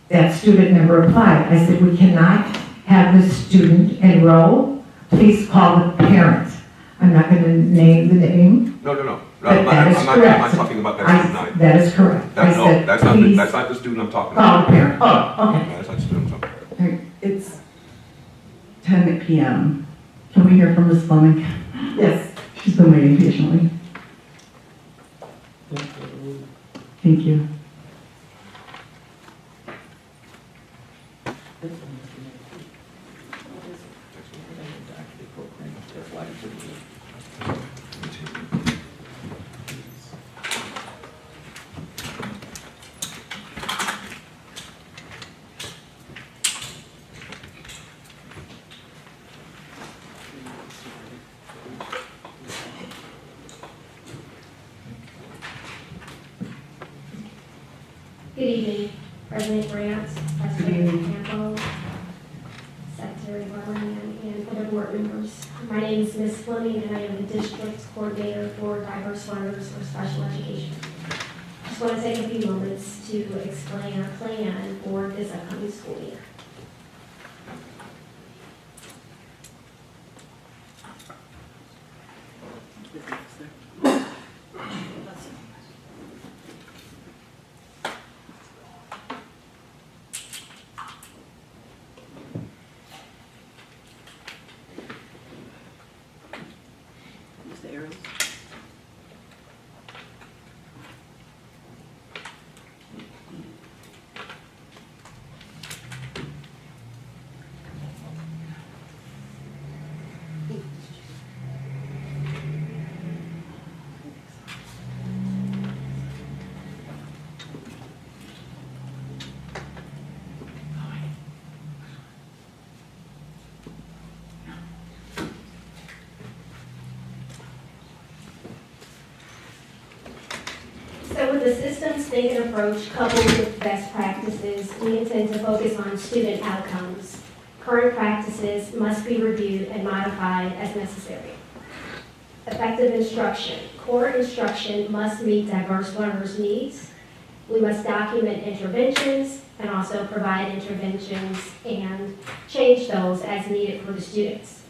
[SPEAKER 1] That student never applied. I said, we cannot have this student enroll. Please call the parent. I'm not going to name the name.
[SPEAKER 5] No.
[SPEAKER 1] But that is correct.
[SPEAKER 5] I'm not talking about that student.
[SPEAKER 1] That is correct.
[SPEAKER 5] That's
[SPEAKER 1] please
[SPEAKER 5] not the student I'm talking
[SPEAKER 1] call
[SPEAKER 5] about.
[SPEAKER 1] the parent. Oh, okay.
[SPEAKER 5] That's not the student I'm talking about.
[SPEAKER 10] All right, it's 10 p.m. Can we hear from Ms. Fleming?
[SPEAKER 1] Yes.
[SPEAKER 10] She's been waiting patiently. Thank you.
[SPEAKER 6] Good evening, President Grant, President Campbell, Secretary Barberman, and other board members. My name is Ms. Fleming, and I am the district coordinator for diverse learners for special education. I just want to take a few moments to explain our plan for this upcoming school year.
[SPEAKER 4] Mr. Arrows?
[SPEAKER 6] So with the systems thinking approach coupled with best practices, we intend to focus on student outcomes. Current practices must be reviewed and modified as necessary. Effective instruction. Core instruction must meet diverse learners' needs. We must document interventions and also provide interventions and change those as needed for the students.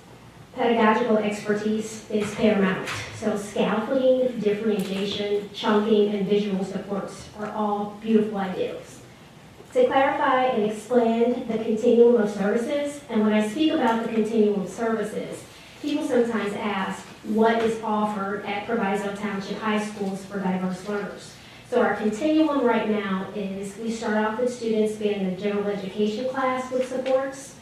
[SPEAKER 6] Pedagogical expertise is paramount. So scaffolding, differentiation, chunking, and visual supports are all beautiful ideas. To clarify and expand the continuum of services, and when I speak about the continuum of services, people sometimes ask what is offered at Proviso Township High Schools for diverse learners. So our continuum right now is we start off with students being in the general education class with supports,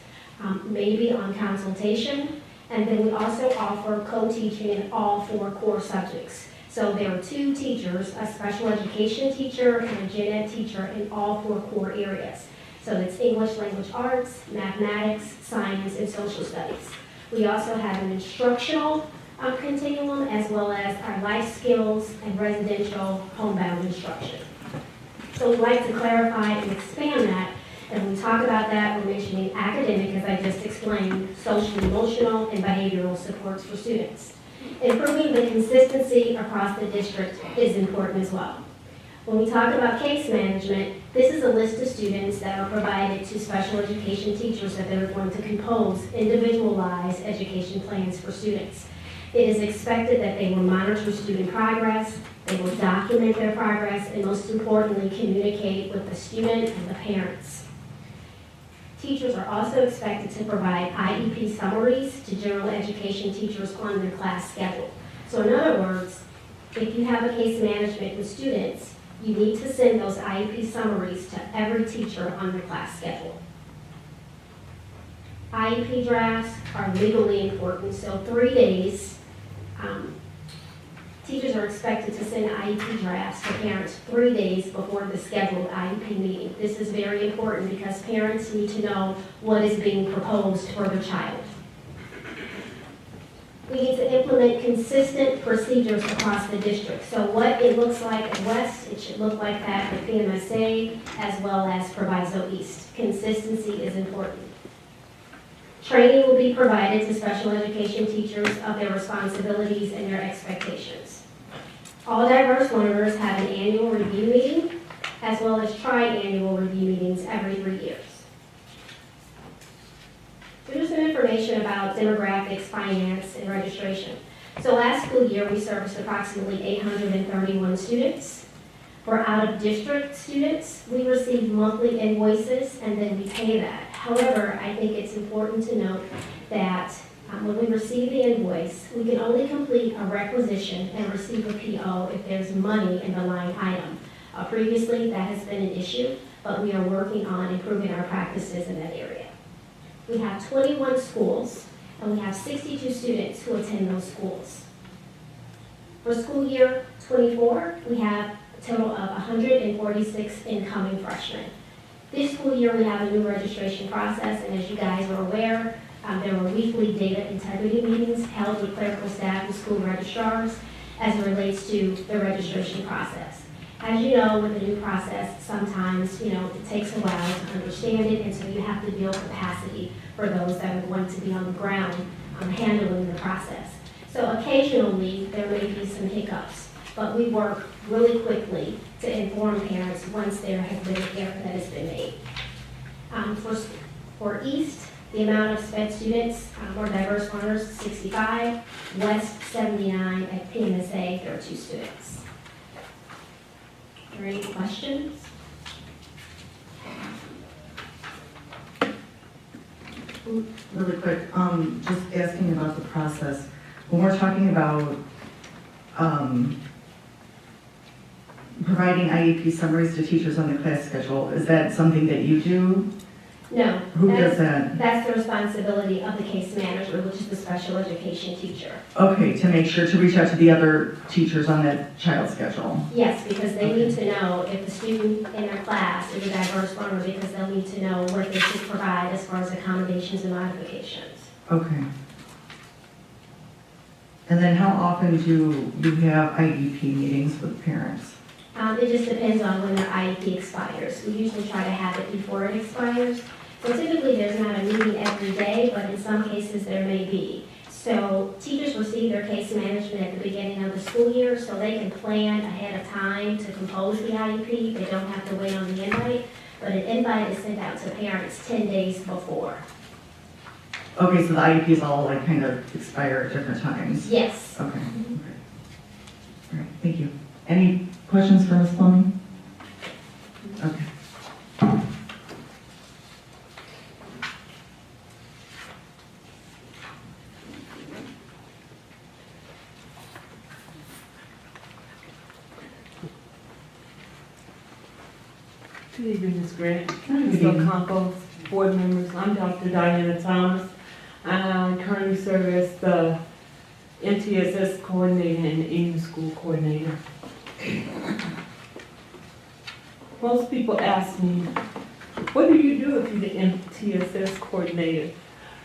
[SPEAKER 6] maybe on consultation, and then we also offer co-teaching in all 4 core subjects. So there are 2 teachers, a special education teacher and a gen ed teacher in all 4 core areas. So it's English language arts, mathematics, science, and social studies. We also have an instructional continuum as well as our life skills and residential homebound instruction. So we'd like to clarify and expand that. And when we talk about that, we're mentioning academic, as I just explained, social, emotional, and behavioral supports for students. Improving the consistency across the district is important as well. When we talk about case management, this is a list of students that are provided to special education teachers that they're going to compose individualized education plans for students. It is expected that they will monitor student progress, they will document their progress, and most importantly, communicate with the student and the parents. Teachers are also expected to provide IEP summaries to general education teachers on their class schedule. So in other words, if you have a case management with students, you need to send those IEP summaries to every teacher on their class schedule. IEP drafts are legally important, so 3 days, teachers are expected to send IEP drafts to parents 3 days before the scheduled IEP meeting. This is very important because parents need to know what is being proposed for their child. We need to implement consistent procedures across the district. So what it looks like at West, it should look like that at PMSA as well as Proviso East. Consistency is important. Training will be provided to special education teachers of their responsibilities and their expectations. All diverse learners have an annual review meeting as well as tri-annual review meetings every 3 years. So here's some information about demographics, finance, and registration. So last school year, we serviced approximately 831 students. For out-of-district students, we receive monthly invoices and then we pay that. However, I think it's important to note that when we receive the invoice, we can only complete a requisition and receive a PO if there's money in the line item. Previously, that has been an issue, but we are working on improving our practices in that area. We have 21 schools, and we have 62 students who attend those schools. For school year 24, we have a total of 146 incoming freshmen. This school year, we have a new registration process, and as you guys are aware, there were weekly data integrity meetings held with clerical staff and school registrars as it relates to the registration process. As you know, with the new process, sometimes, it takes a while to understand it, and so you have to build capacity for those that are going to be on the ground handling the process. So occasionally, there may be some hiccups, but we work really quickly to inform parents once there has been an error that has been made. For East, The amount of SPED students or diverse learners, 65, West 79, at PMSA, there are 2 students. Are there any questions?
[SPEAKER 10] Really quick, just asking about the process. When we're talking about providing IEP summaries to teachers on the class schedule, is that something that you do?
[SPEAKER 6] No.
[SPEAKER 10] Who does that?
[SPEAKER 6] That's the responsibility of the case manager, which is the special education teacher.
[SPEAKER 10] Okay, to make sure to reach out to the other teachers on that child's schedule.
[SPEAKER 6] Yes, because they need to know if the student in their class is a diverse learner, because they'll need to know what they should provide as far as accommodations and modifications.
[SPEAKER 10] Okay. And then how often do you have IEP meetings with parents?
[SPEAKER 6] It just depends on when their IEP expires. We usually try to have it before it expires. So typically there's not a meeting every day, but in some cases there may be. So teachers receive their case management at the beginning of the school year, so they can plan ahead of time to compose the IEP. They don't have to wait on the invite, but an invite is sent out to parents 10 days before.
[SPEAKER 10] Okay, so the IEPs all like kind of expire at different times?
[SPEAKER 6] Yes.
[SPEAKER 10] Okay. Okay. All right, thank you. Any questions for Ms. Fleming? Okay.
[SPEAKER 11] Good evening, Ms. Grant.
[SPEAKER 10] Good
[SPEAKER 11] Ms.
[SPEAKER 10] evening.
[SPEAKER 11] Compost, board members. I'm Dr. Diana Thomas. I currently serve as the MTSS coordinator and evening school coordinator. Most people ask me, what do you do if you're the MTSS coordinator?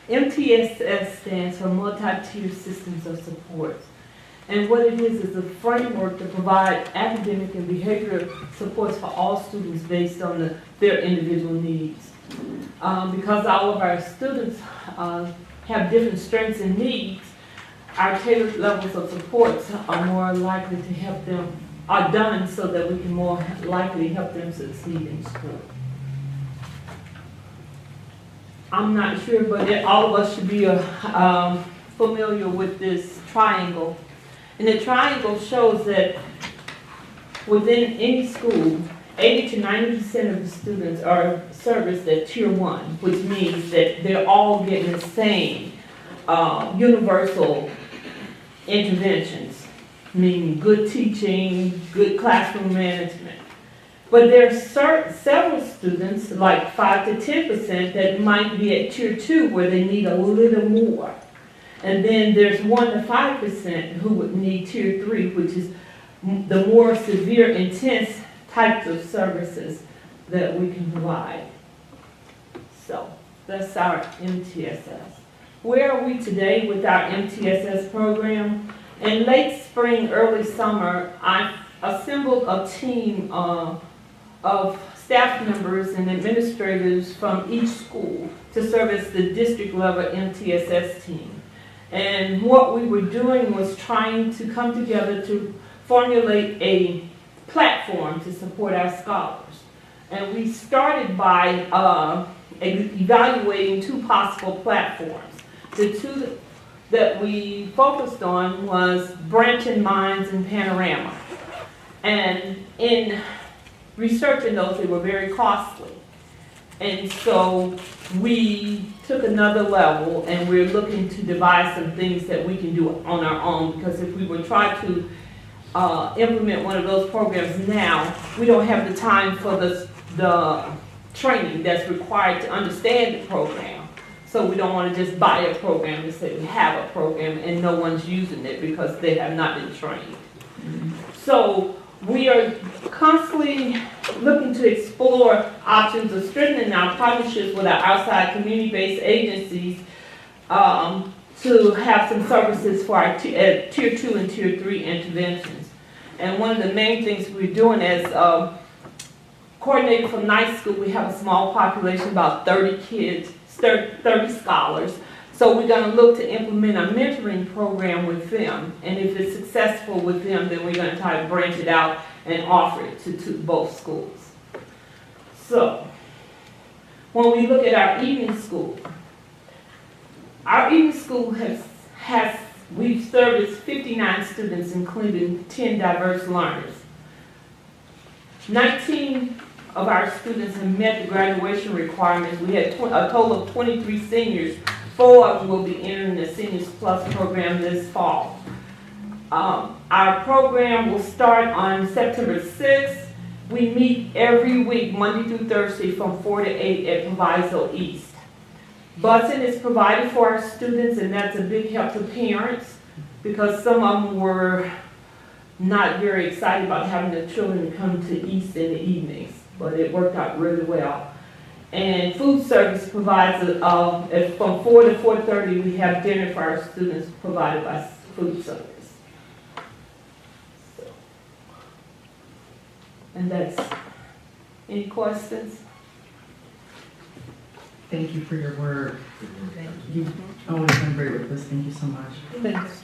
[SPEAKER 11] MTSS stands for Multi-Tier Systems of Support. And what it is a framework to provide academic and behavioral supports for all students based on their individual needs. Because all of our students have different strengths and needs, our tailored levels of supports are more likely to help them, are done so that we can more likely help them succeed in school. I'm not sure, but all of us should be familiar with this triangle. And the triangle shows that within any school, 80 to 90% of the students are serviced at Tier 1, which means that they're all getting the same universal interventions, meaning good teaching, good classroom management. But there are several students, like 5 to 10%, that might be at Tier 2 where they need a little more. And then there's 1 to 5% who would need Tier 3, which is the more severe, intense types of services that we can provide. So that's our MTSS. Where are we today with our MTSS program? In late spring, early summer, I assembled a team of staff members and administrators from each school to serve as the district level MTSS team. And what we were doing was trying to come together to formulate a platform to support our scholars. And we started by evaluating 2 possible platforms. The 2 that we focused on was Branching Minds and Panorama. And in researching those, they were very costly. And so we took another level and we're looking to devise some things that we can do on our own, because if we would try to implement one of those programs now, we don't have the time for the training that's required to understand the program. So we don't want to just buy a program and say we have a program and no one's using it because they have not been trained. So we are constantly looking to explore options of strengthening our partnerships with our outside community-based agencies to have some services for our Tier 2 and Tier 3 interventions. And one of the main things we're doing as coordinator for night school, we have a small population, about 30 kids, 30 scholars. So we're going to look to implement a mentoring program with them. And if it's successful with them, then we're going to try to branch it out and offer it to both schools. So when we look at our evening school, Our evening school we've serviced 59 students, including 10 diverse learners. 19 of our students have met the graduation requirements. We had a total of 23 seniors. 4 of them will be entering the Seniors Plus program this fall. Our program will start on September 6th. We meet every week, Monday through Thursday, from 4 to 8 at Proviso East. Busing is provided for our students, and that's a big help to parents because some of them were not very excited about having their children come to East in the evenings, but it worked out really well. And food service provides, from 4 to 4:30, we have dinner for our students provided by food service. So, and that's, any questions?
[SPEAKER 10] Thank you for your work. You've always been great with this. Thank you so much.
[SPEAKER 11] Thanks.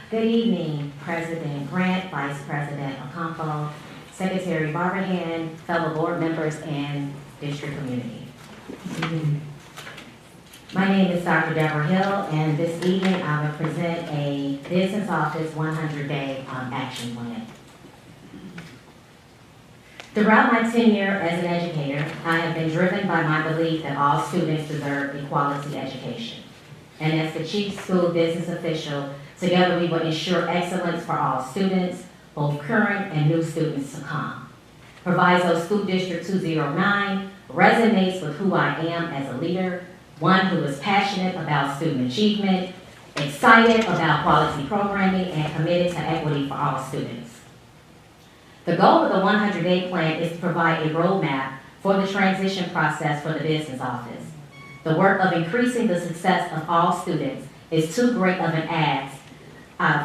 [SPEAKER 13] Good evening, President Grant, Vice President Ocampo, Secretary Barberhand, fellow board members, and district community. My name is Dr. Deborah Hill, and this evening I will present a Business Office 100-day action plan. Throughout my tenure as an educator, I have been driven by my belief that all students deserve a quality education. And as the chief school business official, together we will ensure excellence for all students, both current and new students to come. Proviso School District 209 resonates with who I am as a leader, one who is passionate about student achievement, excited about quality programming, and committed to equity for all students. The goal of the 100-day plan is to provide a roadmap for the transition process for the business office. The work of increasing the success of all students is too great of an ask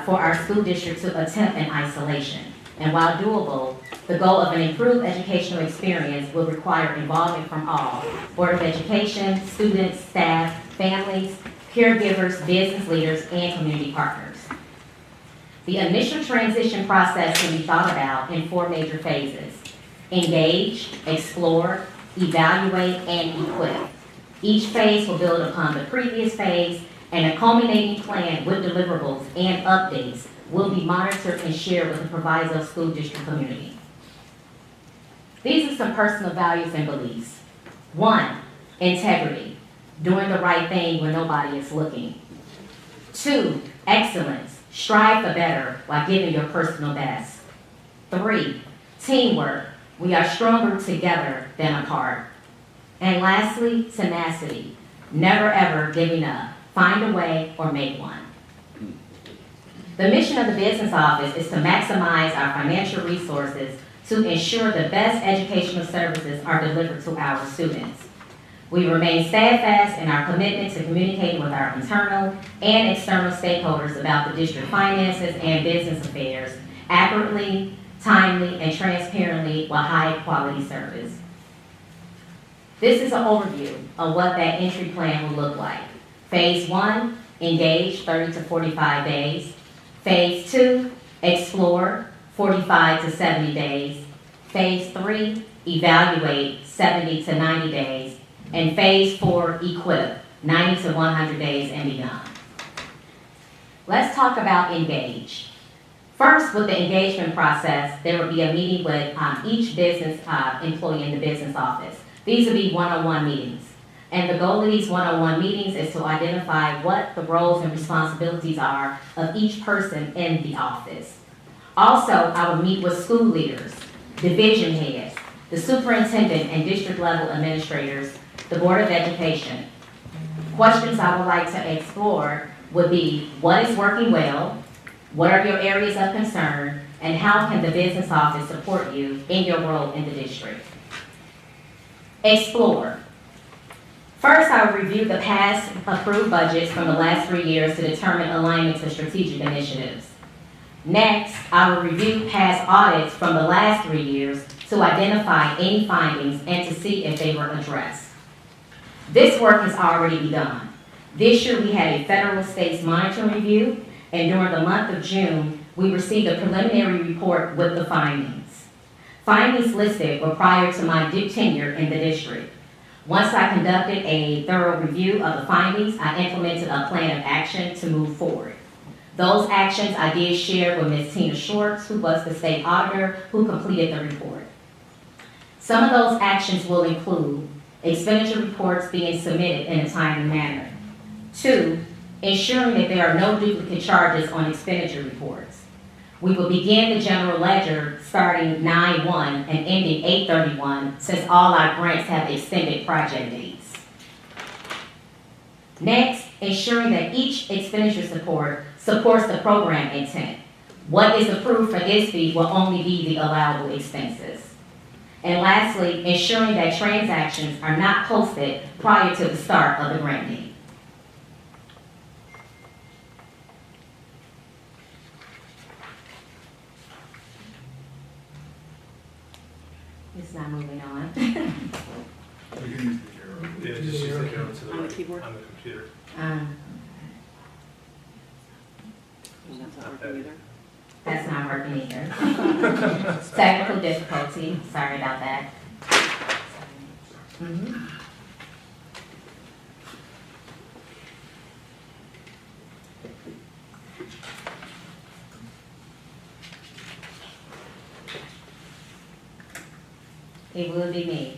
[SPEAKER 13] for our school district to attempt in isolation. And while doable, the goal of an improved educational experience will require involvement from all: Board of Education, students, staff, families, caregivers, business leaders, and community partners. The initial transition process can be thought about in 4 major phases: engage, explore, evaluate, and equip. Each phase will build upon the previous phase, and a culminating plan with deliverables and updates will be monitored and shared with the Proviso School District community. These are some personal values and beliefs. 1, integrity, doing the right thing when nobody is looking. 2, excellence, strive for better while giving your personal best. 3, teamwork, we are stronger together than apart. And lastly, tenacity, never ever giving up. Find a way or make one. The mission of the business office is to maximize our financial resources to ensure the best educational services are delivered to our students. We remain steadfast in our commitment to communicating with our internal and external stakeholders about the district finances and business affairs accurately, timely, and transparently with high quality service. This is an overview of what that entry plan will look like. Phase 1, engage 30 to 45 days. Phase 2, explore 45 to 70 days. Phase 3, evaluate 70 to 90 days. And Phase 4, equip 90 to 100 days and beyond. Let's talk about engage. First, with the engagement process, there will be a meeting with each business employee in the business office. These will be one-on-one meetings. And the goal of these one-on-one meetings is to identify what the roles and responsibilities are of each person in the office. Also, I will meet with school leaders, division heads, the superintendent and district level administrators, the Board of Education. Questions I would like to explore would be, what is working well? What are your areas of concern? And how can the business office support you in your role in the district? Explore. First, I will review the past approved budgets from the last 3 years to determine alignment to strategic initiatives. Next, I will review past audits from the last 3 years to identify any findings and to see if they were addressed. This work has already begun. This year, we had a federal states monitoring review, and during the month of June, we received a preliminary report with the findings. Findings listed were prior to my tenure in the district. Once I conducted a thorough review of the findings, I implemented a plan of action to move forward. Those actions I did share with Ms. Tina Schwartz, who was the state auditor who completed the report. Some of those actions will include expenditure reports being submitted in a timely manner. 2, ensuring that there are no duplicate charges on expenditure reports. We will begin the general ledger starting 9/1 and ending 8/31, since all our grants have extended project dates. Next, ensuring that each expenditure support supports the program intent. What is approved for this fee will only be the allowable expenses. And lastly, ensuring that transactions are not posted prior to the start of the grant date. It's not moving on.
[SPEAKER 27] You can use the arrow.
[SPEAKER 18] Yeah, just use the arrow to the
[SPEAKER 4] On the
[SPEAKER 18] right,
[SPEAKER 4] keyboard?
[SPEAKER 18] on the computer.
[SPEAKER 4] That's not working either.
[SPEAKER 13] That's not working either. Technical difficulty, sorry about that. It will be me.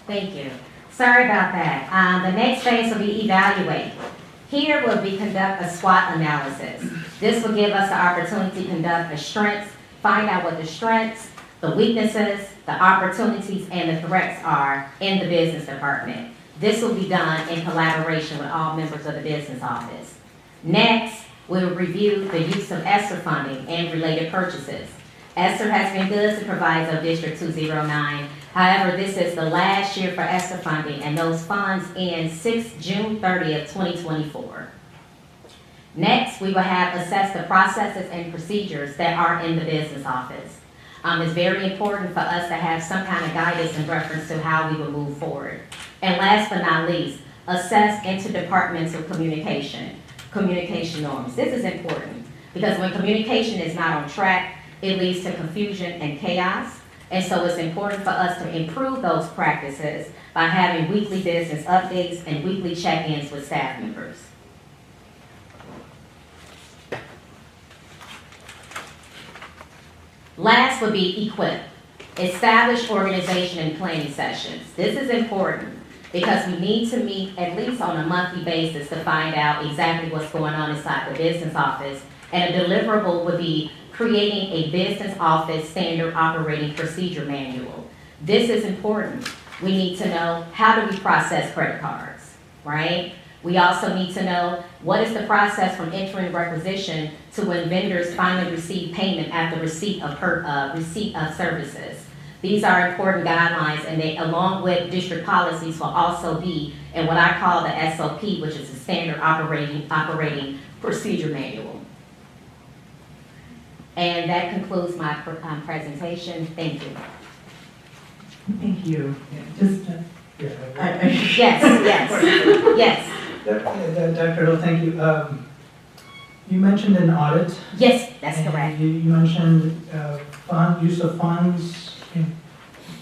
[SPEAKER 13] Thank you. Sorry about that. The next phase will be evaluate. Here will be conduct a SWOT analysis. This will give us the opportunity to conduct the strengths, find out what the strengths, the weaknesses, the opportunities, and the threats are in the business department. This will be done in collaboration with all members of the business office. Next, we'll review the use of ESSER funding and related purchases. ESSER has been good to Proviso District 209. However, this is the last year for ESSER funding, and those funds end June 30th, 2024. Next, we will have assess the processes and procedures that are in the business office. It's very important for us to have some kind of guidance in reference to how we will move forward. And last but not least, assess interdepartmental communication norms. This is important because when communication is not on track, it leads to confusion and chaos. And so it's important for us to improve those practices by having weekly business updates and weekly check-ins with staff members. Last would be equip. Establish organization and planning sessions. This is important because we need to meet at least on a monthly basis to find out exactly what's going on inside the business office. And a deliverable would be creating a business office standard operating procedure manual. This is important. We need to know how do we process credit cards, right? We also need to know what is the process from entering requisition to when vendors finally receive payment after receipt of services. These are important guidelines, and they, along with district policies, will also be in what I call the SOP, which is the standard operating procedure manual. And that concludes my presentation. Thank you.
[SPEAKER 7] Thank you. Just,
[SPEAKER 13] yes.
[SPEAKER 7] Dr. Hill, thank you. You mentioned an audit.
[SPEAKER 13] Yes, that's correct.
[SPEAKER 7] You mentioned use of funds,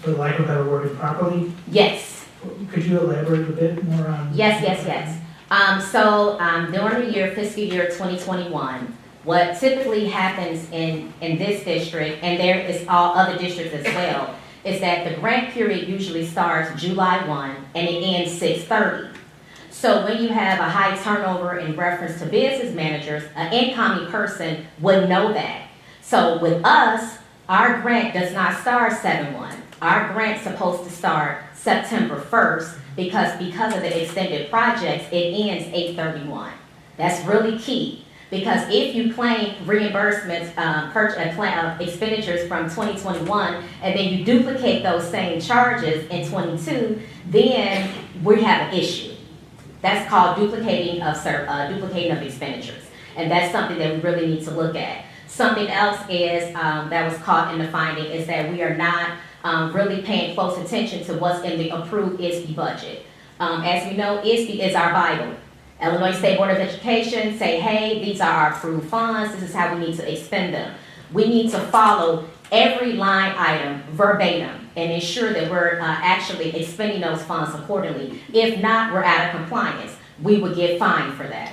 [SPEAKER 7] for lack of a better word, improperly.
[SPEAKER 13] Yes.
[SPEAKER 7] Could you elaborate a bit more on?
[SPEAKER 13] Yes. During the fiscal year 2021, what typically happens in this district, and there is all other districts as well, is that the grant period usually starts July 1 and it ends 6/30. So when you have a high turnover in reference to business managers, an incoming person would know that. So with us, our grant does not start 7/1. Our grant's supposed to start September 1st because of the extended projects, it ends 8/31. That's really key. Because if you claim reimbursements, expenditures from 2021, and then you duplicate those same charges in 22, then we have an issue. That's called duplicating of expenditures. And that's something that we really need to look at. Something else is, that was caught in the finding, is that we are not really paying close attention to what's in the approved ISB budget. As we know, ISB is our Bible. Illinois State Board of Education say, hey, these are our approved funds, this is how we need to expend them. We need to follow every line item verbatim and ensure that we're actually expending those funds accordingly. If not, we're out of compliance. We would get fined for that.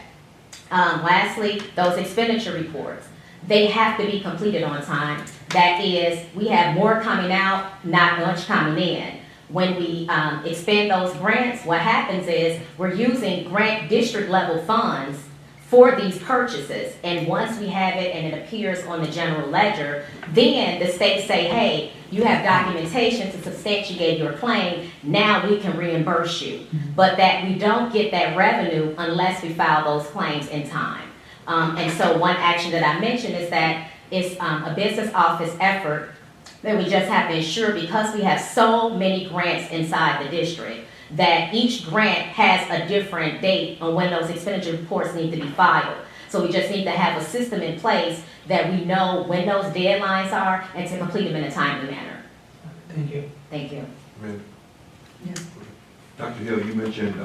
[SPEAKER 13] Lastly, those expenditure reports, they have to be completed on time. That is, we have more coming out, not much coming in. When we expend those grants, what happens is we're using grant district level funds for these purchases. And once we have it and it appears on the general ledger, then the state say, hey, you have documentation to substantiate your claim, now we can reimburse you. But that we don't get that revenue unless we file those claims in time. And so one action that I mentioned is that it's a business office effort that we just have to ensure, because we have so many grants inside the district, that each grant has a different date on when those expenditure reports need to be filed. So we just need to have a system in place that we know when those deadlines are and to complete them in a timely manner.
[SPEAKER 7] Thank you.
[SPEAKER 13] Thank you.
[SPEAKER 5] Yes. Dr. Hill, you mentioned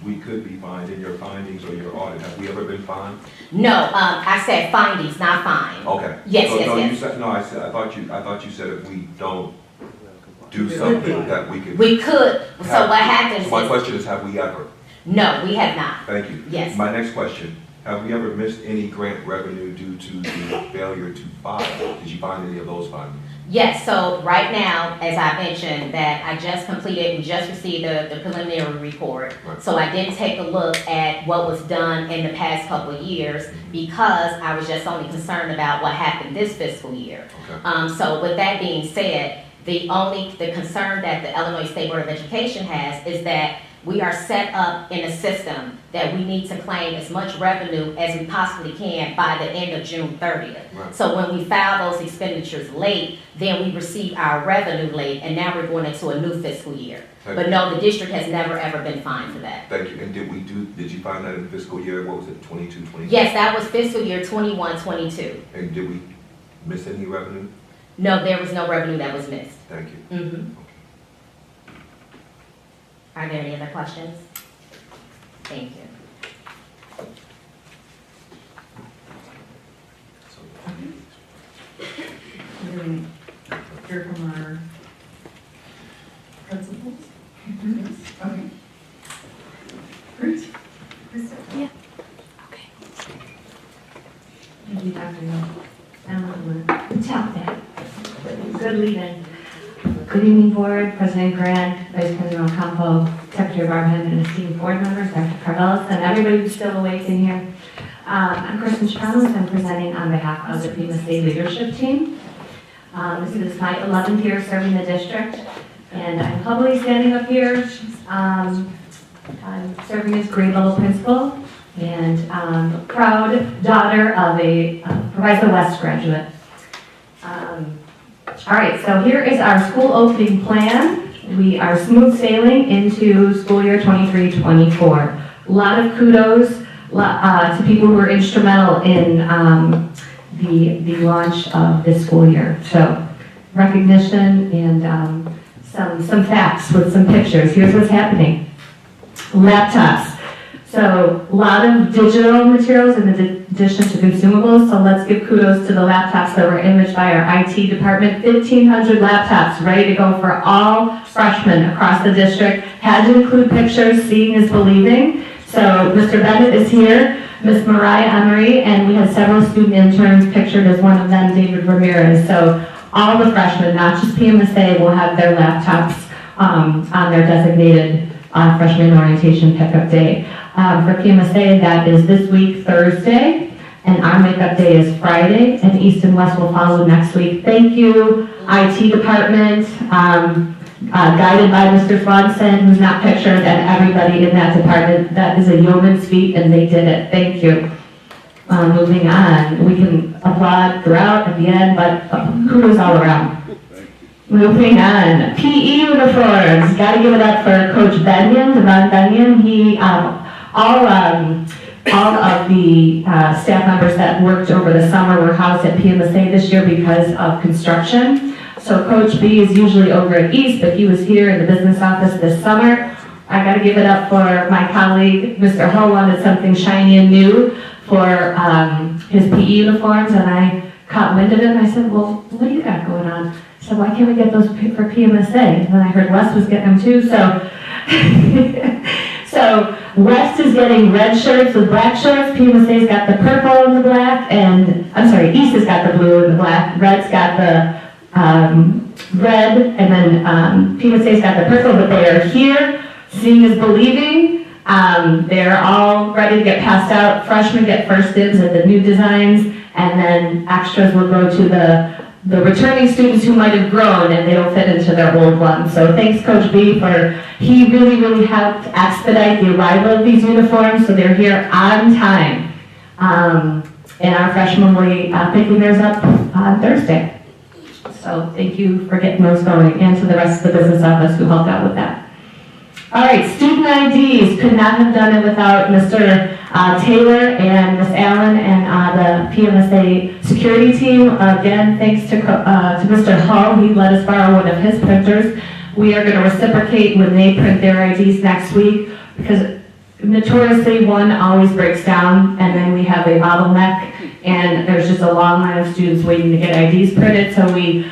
[SPEAKER 5] we could be fined in your findings or your audit. Have we ever been fined?
[SPEAKER 13] No, I said findings, not fine.
[SPEAKER 5] Okay.
[SPEAKER 13] Yes,
[SPEAKER 5] so,
[SPEAKER 13] yes,
[SPEAKER 5] no,
[SPEAKER 13] yes.
[SPEAKER 5] You said, no, I thought you said if we don't do something that we could.
[SPEAKER 13] We could. So what happens
[SPEAKER 5] So my
[SPEAKER 13] is,
[SPEAKER 5] question is, have we ever?
[SPEAKER 13] no, we have not.
[SPEAKER 5] Thank you.
[SPEAKER 13] Yes.
[SPEAKER 5] My next question, have we ever missed any grant revenue due to the failure to file? Did you find any of those findings?
[SPEAKER 13] Yes, so right now, as I mentioned, that I just completed, we just received the preliminary report.
[SPEAKER 5] Right.
[SPEAKER 13] So I didn't take a look at what was done in the past couple of years because I was just only concerned about what happened this fiscal year.
[SPEAKER 5] Okay.
[SPEAKER 13] So with that being said, the concern that the Illinois State Board of Education has is that we are set up in a system that we need to claim as much revenue as we possibly can by the end of June 30th.
[SPEAKER 5] Right.
[SPEAKER 13] So when we file those expenditures late, then we receive our revenue late, and now we're going into a new fiscal year.
[SPEAKER 5] Thank
[SPEAKER 13] But
[SPEAKER 5] you.
[SPEAKER 13] no, the district has never ever been fined for that.
[SPEAKER 5] Thank you. And did you find that in fiscal year, what was it, 22, 23?
[SPEAKER 13] Yes, that was fiscal year 21-22.
[SPEAKER 5] And did we miss any revenue?
[SPEAKER 13] No, there was no revenue that was missed.
[SPEAKER 5] Thank you.
[SPEAKER 13] Mm-hmm. Are there any other questions? Thank you.
[SPEAKER 10] We're going to hear from our principals. Yes, okay. Great. Krista?
[SPEAKER 14] Yeah.
[SPEAKER 18] Thank you, Dr. Hill. Tap that. Good lead-in. Good evening, Board, President Grant, Vice President Ocampo, Secretary Barbenheimer, and esteemed board members, Dr. Carvelis, and everybody who's still awake in here. I'm Kristen Strauss. I'm presenting on behalf of the Pima State Leadership Team. This is my 11th year serving the district, and I'm humbly standing up here. I'm serving as grade level principal and proud daughter of a Proviso West graduate. All right, so here is our school opening plan. We are smooth sailing into school year 23-24. A lot of kudos to people who were instrumental in the launch of this school year. So recognition and some facts with some pictures. Here's what's happening. Laptops. So a lot of digital materials in addition to consumables. So let's give kudos to the laptops that were imaged by our IT department. 1,500 laptops ready to go for all freshmen across the district. Had to include pictures. Seeing is believing. So Mr. Bennett is here, Miss Mariah Emery, and we had several student interns pictured as one of them, David Ramirez. So all the freshmen, not just PMSA, will have their laptops on their designated freshman orientation pickup day. For PMSA, that is this week, Thursday, and our makeup day is Friday, and East and West will follow next week. Thank you, IT department, guided by Mr. Swanson, who's not pictured, and everybody in that department. That is a yeoman's feat, and they did it. Thank you. Moving on, we can applaud throughout at the end, but kudos all around. Moving on, PE uniforms. Got to give it up for Coach Benyon, Devon Benyon. He, all of the staff members that worked over the summer were housed at PMSA this year because of construction. So Coach B is usually over at East, but he was here in the business office this summer. I got to give it up for my colleague, Mr. Hull, wanted something shiny and new for his PE uniforms, and I caught wind of it, and I said, well, what do you got going on? I said, why can't we get those for PMSA? And then I heard West was getting them too, so. So West is getting red shirts with black shorts, PMSA's got the purple and the black, and, I'm sorry, East has got the blue and the black, Red's got the red, and then PMSA's got the purple, but they are here. Seeing is believing. They're all ready to get passed out. Freshmen get first dibs at the new designs, and then extras will go to the returning students who might have grown and they don't fit into their old ones. So thanks Coach B he really helped expedite the arrival of these uniforms, so they're here on time. And our freshmen will be picking theirs up on Thursday. So thank you for getting those going, and to the rest of the business office who helped out with that. All right, student IDs, could not have done it without Mr. Taylor and Ms. Allen and the PMSA security team. Again, thanks to Mr. Hull, he let us borrow one of his printers. We are going to reciprocate when they print their IDs next week, because notoriously one always breaks down, and then we have a bottleneck, and there's just a long line of students waiting to get IDs printed, so we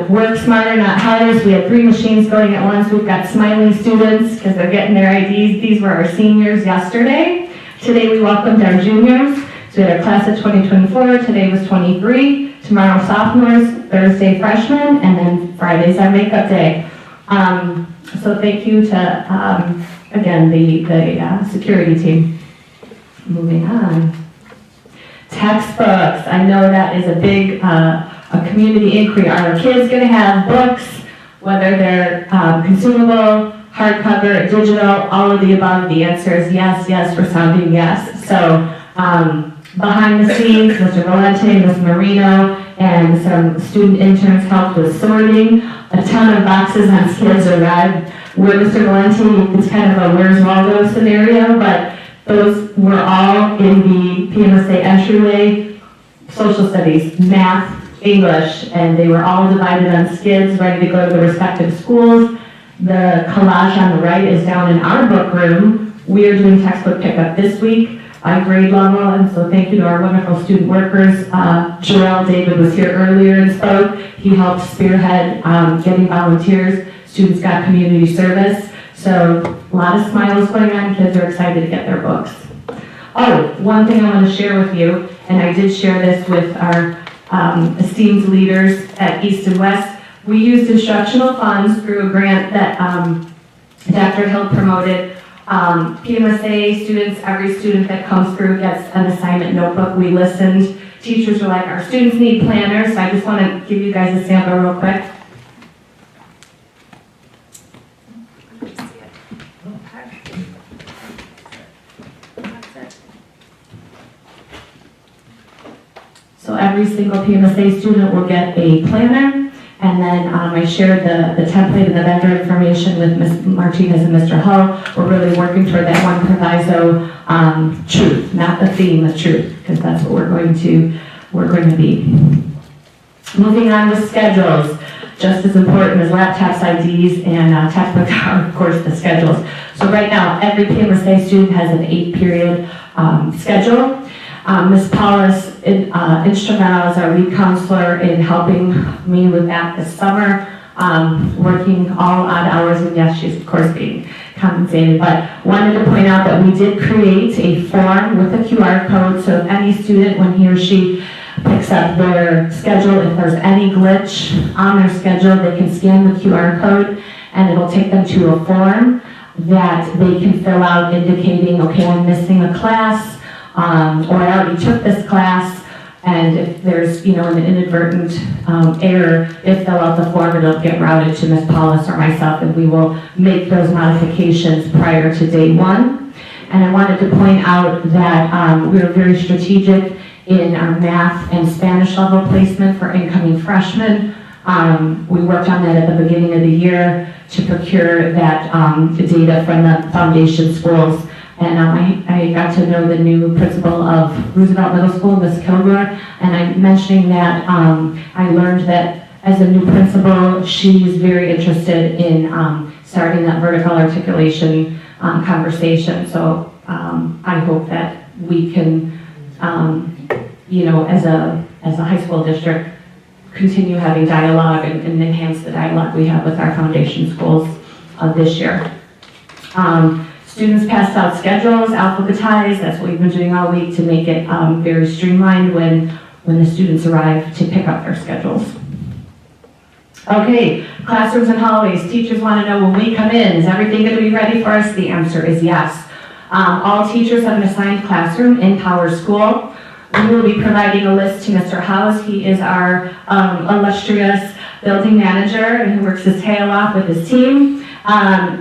[SPEAKER 18] work smarter, not harder. So we had 3 machines going at once. We've got smiling students because they're getting their IDs. These were our seniors yesterday. Today we welcomed our juniors. So we had our class of 2024. Today was 23. Tomorrow sophomores, Thursday freshmen, and then Friday's our makeup day. So thank you to, again, the security team. Moving on. Textbooks. I know that is a big a community inquiry. Are our kids going to have books, whether they're consumable, hardcover, digital, all of the above? The answer is yes, resounding yes. So behind the scenes, Mr. Valente, Ms. Marino, and some student interns helped with sorting. A ton of boxes on skids arrived. Where Mr. Valente, it's kind of a Where's Waldo scenario, but those were all in the PMSA entryway, social studies, math, English, and they were all divided on skids, ready to go to the respective schools. The collage on the right is down in our book room. We are doing textbook pickup this week by grade level, and so thank you to our wonderful student workers. Jarrell David was here earlier and spoke. He helped spearhead getting volunteers. Students got community service. So a lot of smiles going on. Kids are excited to get their books. Oh, one thing I want to share with you, and I did share this with our esteemed leaders at East and West. We used instructional funds through a grant that Dr. Hill promoted. PMSA students, every student that comes through gets an assignment notebook. We listened. Teachers were like, our students need planners, so I just want to give you guys a sample real quick. So every single PMSA student will get a planner, and then I shared the template and the vendor information with Ms. Martinez and Mr. Hull. We're really working toward that one proviso, truth, not the theme of truth, because that's what we're going to be. Moving on with schedules, just as important as laptops, IDs, and textbooks are, of course, the schedules. So right now, every PMSA student has an 8-period schedule. Ms. Paula's instrumental as our lead counselor in helping me with that this summer, working all odd hours, and yes, she's of course being compensated, but wanted to point out that we did create a form with a QR code, so if any student, when he or she picks accept their schedule. If there's any glitch on their schedule, they can scan the QR code and it'll take them to a form that they can fill out indicating, okay, I'm missing a class, or I already took this class, and if there's, an inadvertent error, they fill out the form, it'll get routed to Ms. Paulus or myself, and we will make those modifications prior to day one. And I wanted to point out that we were very strategic in our math and Spanish level placement for incoming freshmen. We worked on that at the beginning of the year to procure that data from the foundation schools. And I got to know the new principal of Roosevelt Middle School, Ms. Kilgore, and I'm mentioning that I learned that as a new principal, she's very interested in starting that vertical articulation conversation. So I hope that we can, as a high school district, continue having dialogue and enhance the dialogue we have with our foundation schools this year. Students passed out schedules, alphabetized. That's what we've been doing all week to make it very streamlined when the students arrive to pick up their schedules. Okay, classrooms and hallways. Teachers want to know when we come in, is everything going to be ready for us? The answer is yes. All teachers have an assigned classroom in Power School. We will be providing a list to Mr. House. He is our illustrious building manager and he works his tail off with his team.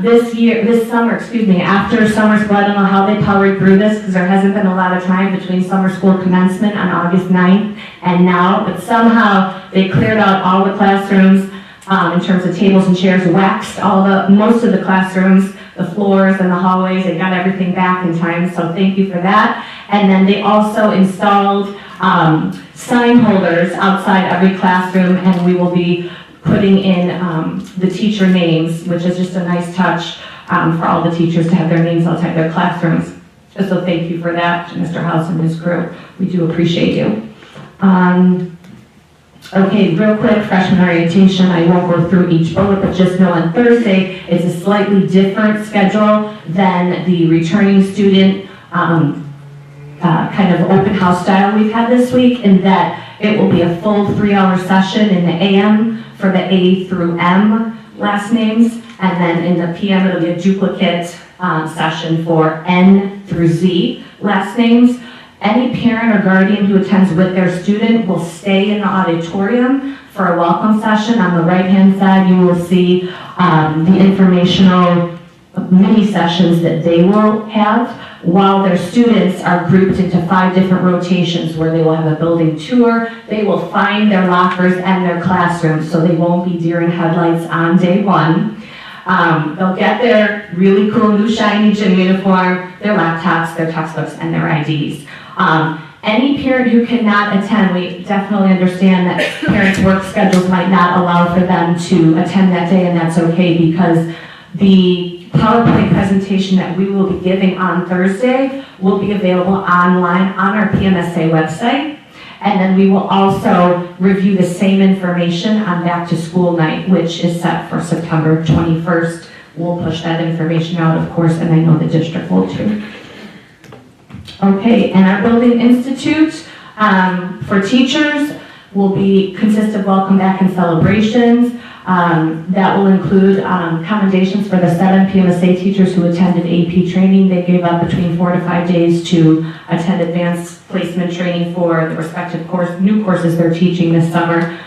[SPEAKER 18] This summer, after summer school, I don't know how they powered through this because there hasn't been a lot of time between summer school commencement on August 9th and now, but somehow they cleared out all the classrooms in terms of tables and chairs, waxed most of the classrooms, the floors and the hallways, they got everything back in time, so thank you for that. And then they also installed sign holders outside every classroom, and we will be putting in the teacher names, which is just a nice touch for all the teachers to have their names outside their classrooms. So thank you for that, Mr. House and his crew. We do appreciate you. Okay, real quick, freshman orientation. I won't go through each bullet, but just know on Thursday, it's a slightly different schedule than the returning student kind of open house style we've had this week, in that it will be a full 3-hour session in the AM for the A through M last names, and then in the PM it'll be a duplicate session for N through Z last names. Any parent or guardian who attends with their student will stay in the auditorium for a welcome session. On the right-hand side, you will see the informational mini sessions that they will have, while their students are grouped into 5 different rotations where they will have a building tour. They will find their lockers and their classrooms, so they won't be deer in headlights on day one. They'll get their really cool new shiny gym uniform, their laptops, their textbooks, and their IDs. Any parent who cannot attend, we definitely understand that parents' work schedules might not allow for them to attend that day, and that's okay, because the PowerPoint presentation that we will be giving on Thursday will be available online on our PMSA website. And then we will also review the same information on back to school night, which is set for September 21st. We'll push that information out, of course, and I know the district will too. Okay, and our Building Institute for teachers will consist of welcome back and celebrations. That will include commendations for the 7 PMSA teachers who attended AP training. They gave up between 4 to 5 days to attend advanced placement training for the respective new courses they're teaching this summer.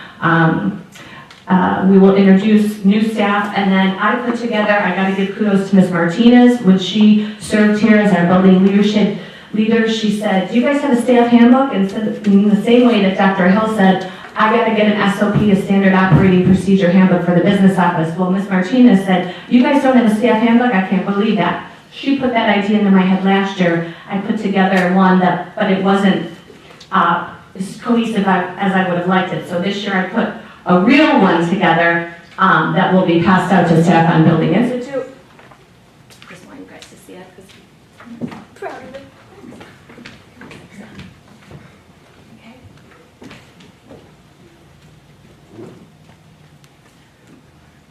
[SPEAKER 18] We will introduce new staff, and then I put together, I gotta give kudos to Ms. Martinez. When she served here as our building leader, she said, do you guys have a staff handbook? And said, in the same way that Dr. Hill said, I got to get an SOP, a standard operating procedure handbook for the business office. Well, Ms. Martinez said, you guys don't have a staff handbook? I can't believe that. She put that idea into my head last year. I put together one but it wasn't as cohesive as I would have liked it. So this year I put a real one together that will be passed out to staff on Building Institute.
[SPEAKER 14] Just want you guys to see it because I'm proud of it.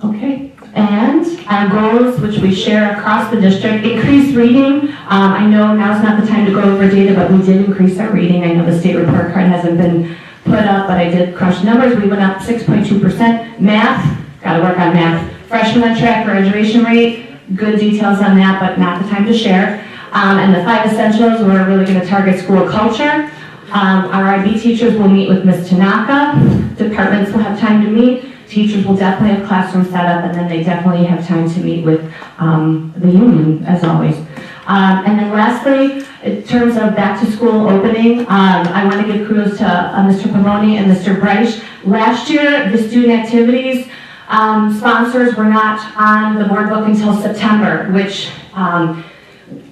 [SPEAKER 18] Okay, and our goals, which we share across the district, increase reading. I know now's not the time to go over data, but we did increase our reading. I know the state report card hasn't been put up, but I did crunch numbers. We went up 6.2%. Math, gotta work on math. Freshman on track graduation rate, good details on that, but not the time to share. And the 5 essentials, we're really gonna target school culture. Our IB teachers will meet with Ms. Tanaka. Departments will have time to meet. Teachers will definitely have classroom set up, and then they definitely have time to meet with the union, as always. And then lastly, in terms of back to school opening, I want to give kudos to Mr. Pavoni and Mr. Breisch. Last year, the student activities sponsors were not on the board book until September, which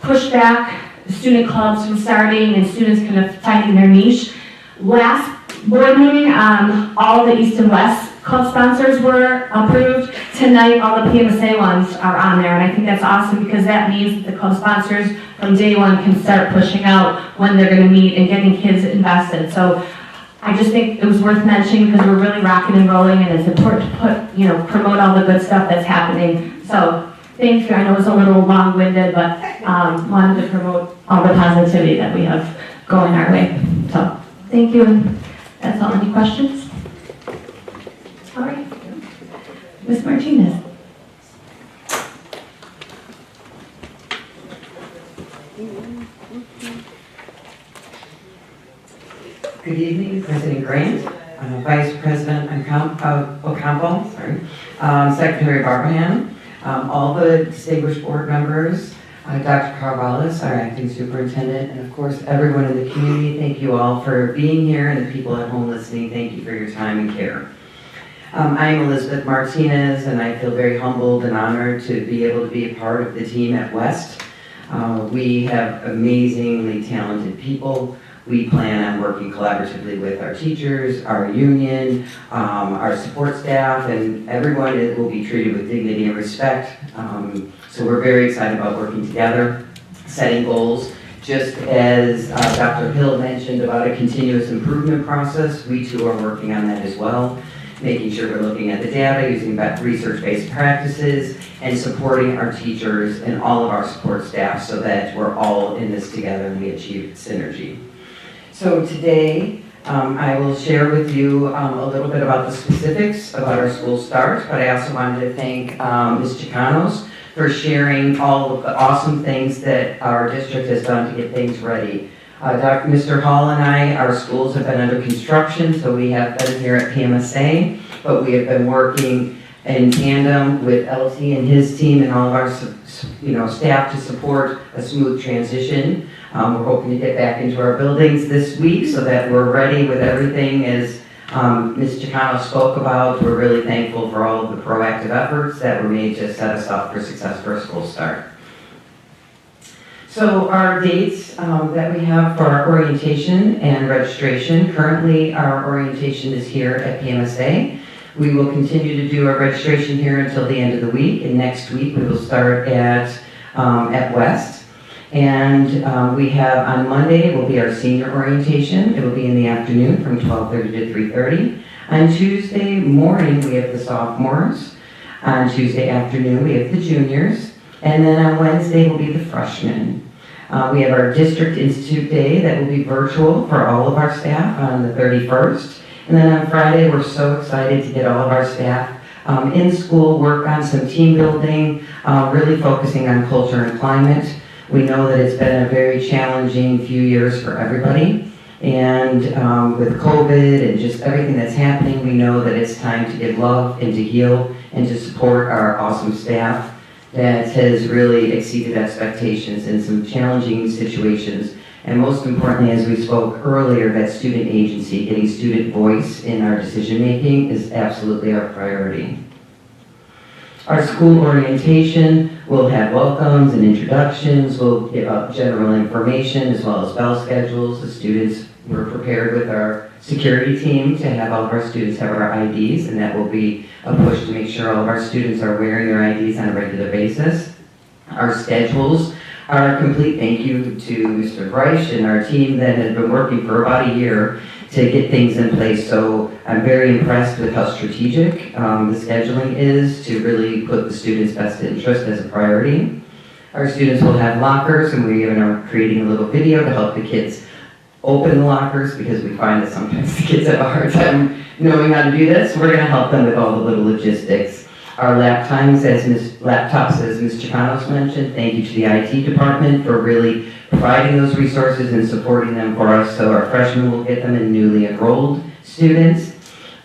[SPEAKER 18] pushed back student clubs from starting and students kind of finding their niche. Last board meeting, all the East and West club sponsors were approved. Tonight, all the PMSA ones are on there, and I think that's awesome because that means that the club sponsors from day one can start pushing out when they're going to meet and getting kids invested. So I just think it was worth mentioning because we're really rocking and rolling, and it's important to promote all the good stuff that's happening. So thank you. I know it was a little long-winded, but wanted to promote all the positivity that we have going our way. So thank you, and that's all. Any questions? All right. Ms. Martinez.
[SPEAKER 8] Good evening, President Grant, Vice President Ocampo, Secretary Barbahan, all the distinguished board members, Dr. Carvallis, our acting superintendent, and of course everyone in the community. Thank you all for being here, and the people at home listening, thank you for your time and care. I am Elizabeth Martinez, and I feel very humbled and honored to be able to be a part of the team at West. We have amazingly talented people. We plan on working collaboratively with our teachers, our union, our support staff, and everyone will be treated with dignity and respect. So we're very excited about working together, setting goals. Just as Dr. Hill mentioned about a continuous improvement process, we too are working on that as well, making sure we're looking at the data, using research-based practices, and supporting our teachers and all of our support staff so that we're all in this together and we achieve synergy. So today, I will share with you a little bit about the specifics about our school start, but I also wanted to thank Ms. Chicanos for sharing all of the awesome things that our district has done to get things ready. Mr. Hall and I, our schools have been under construction, so we have been here at PMSA, but we have been working in tandem with LT and his team and all of our staff to support a smooth transition. We're hoping to get back into our buildings this week so that we're ready with everything as Ms. Chicano spoke about. We're really thankful for all of the proactive efforts that were made to set us up for success for a school start. So our dates that we have for our orientation and registration, currently our orientation is here at PMSA. We will continue to do our registration here until the end of the week, and next week we will start at West. And we have on Monday will be our senior orientation. It will be in the afternoon from 12:30 to 3:30. On Tuesday morning we have the sophomores. On Tuesday afternoon we have the juniors. And then on Wednesday will be the freshmen. We have our District Institute Day that will be virtual for all of our staff on the 31st. And then on Friday, we're so excited to get all of our staff in school, work on some team building, really focusing on culture and climate. We know that it's been a very challenging few years for everybody. And with COVID and just everything that's happening, we know that it's time to give love and to heal and to support our awesome staff that has really exceeded expectations in some challenging situations. And most importantly, as we spoke earlier, that student agency, getting student voice in our decision making is absolutely our priority. Our school orientation will have welcomes and introductions. We'll give out general information as well as bell schedules. The students were prepared with our security team to have all of our students have our IDs, and that will be a push to make sure all of our students are wearing their IDs on a regular basis. Our schedules are complete. Thank you to Mr. Breisch and our team that has been working for about a year to get things in place. So I'm very impressed with how strategic the scheduling is to really put the students' best interest as a priority. Our students will have lockers, and we even are creating a little video to help the kids open the lockers because we find that sometimes the kids have a hard time knowing how to do this. We're gonna help them with all the little logistics. Our laptops, as Ms. Chicanos mentioned, thank you to the IT department for really providing those resources and supporting them for us, so our freshmen will get them in newly enrolled students.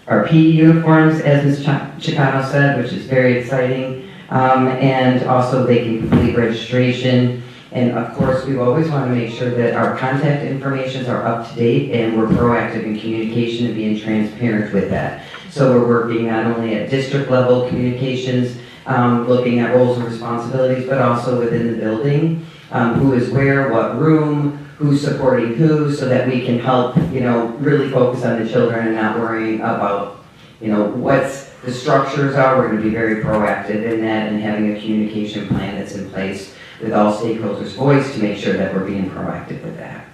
[SPEAKER 8] Our PE uniforms, as Ms. Chicano said, which is very exciting, and also they can complete registration. And of course, we always want to make sure that our contact information are up to date and we're proactive in communication and being transparent with that. So we're working not only at district level communications, looking at roles and responsibilities, but also within the building, who is where, what room, who's supporting who, so that we can help, really focus on the children and not worrying about, what's the structures are. We're going to be very proactive in that and having a communication plan that's in place with all stakeholders' voice to make sure that we're being proactive with that.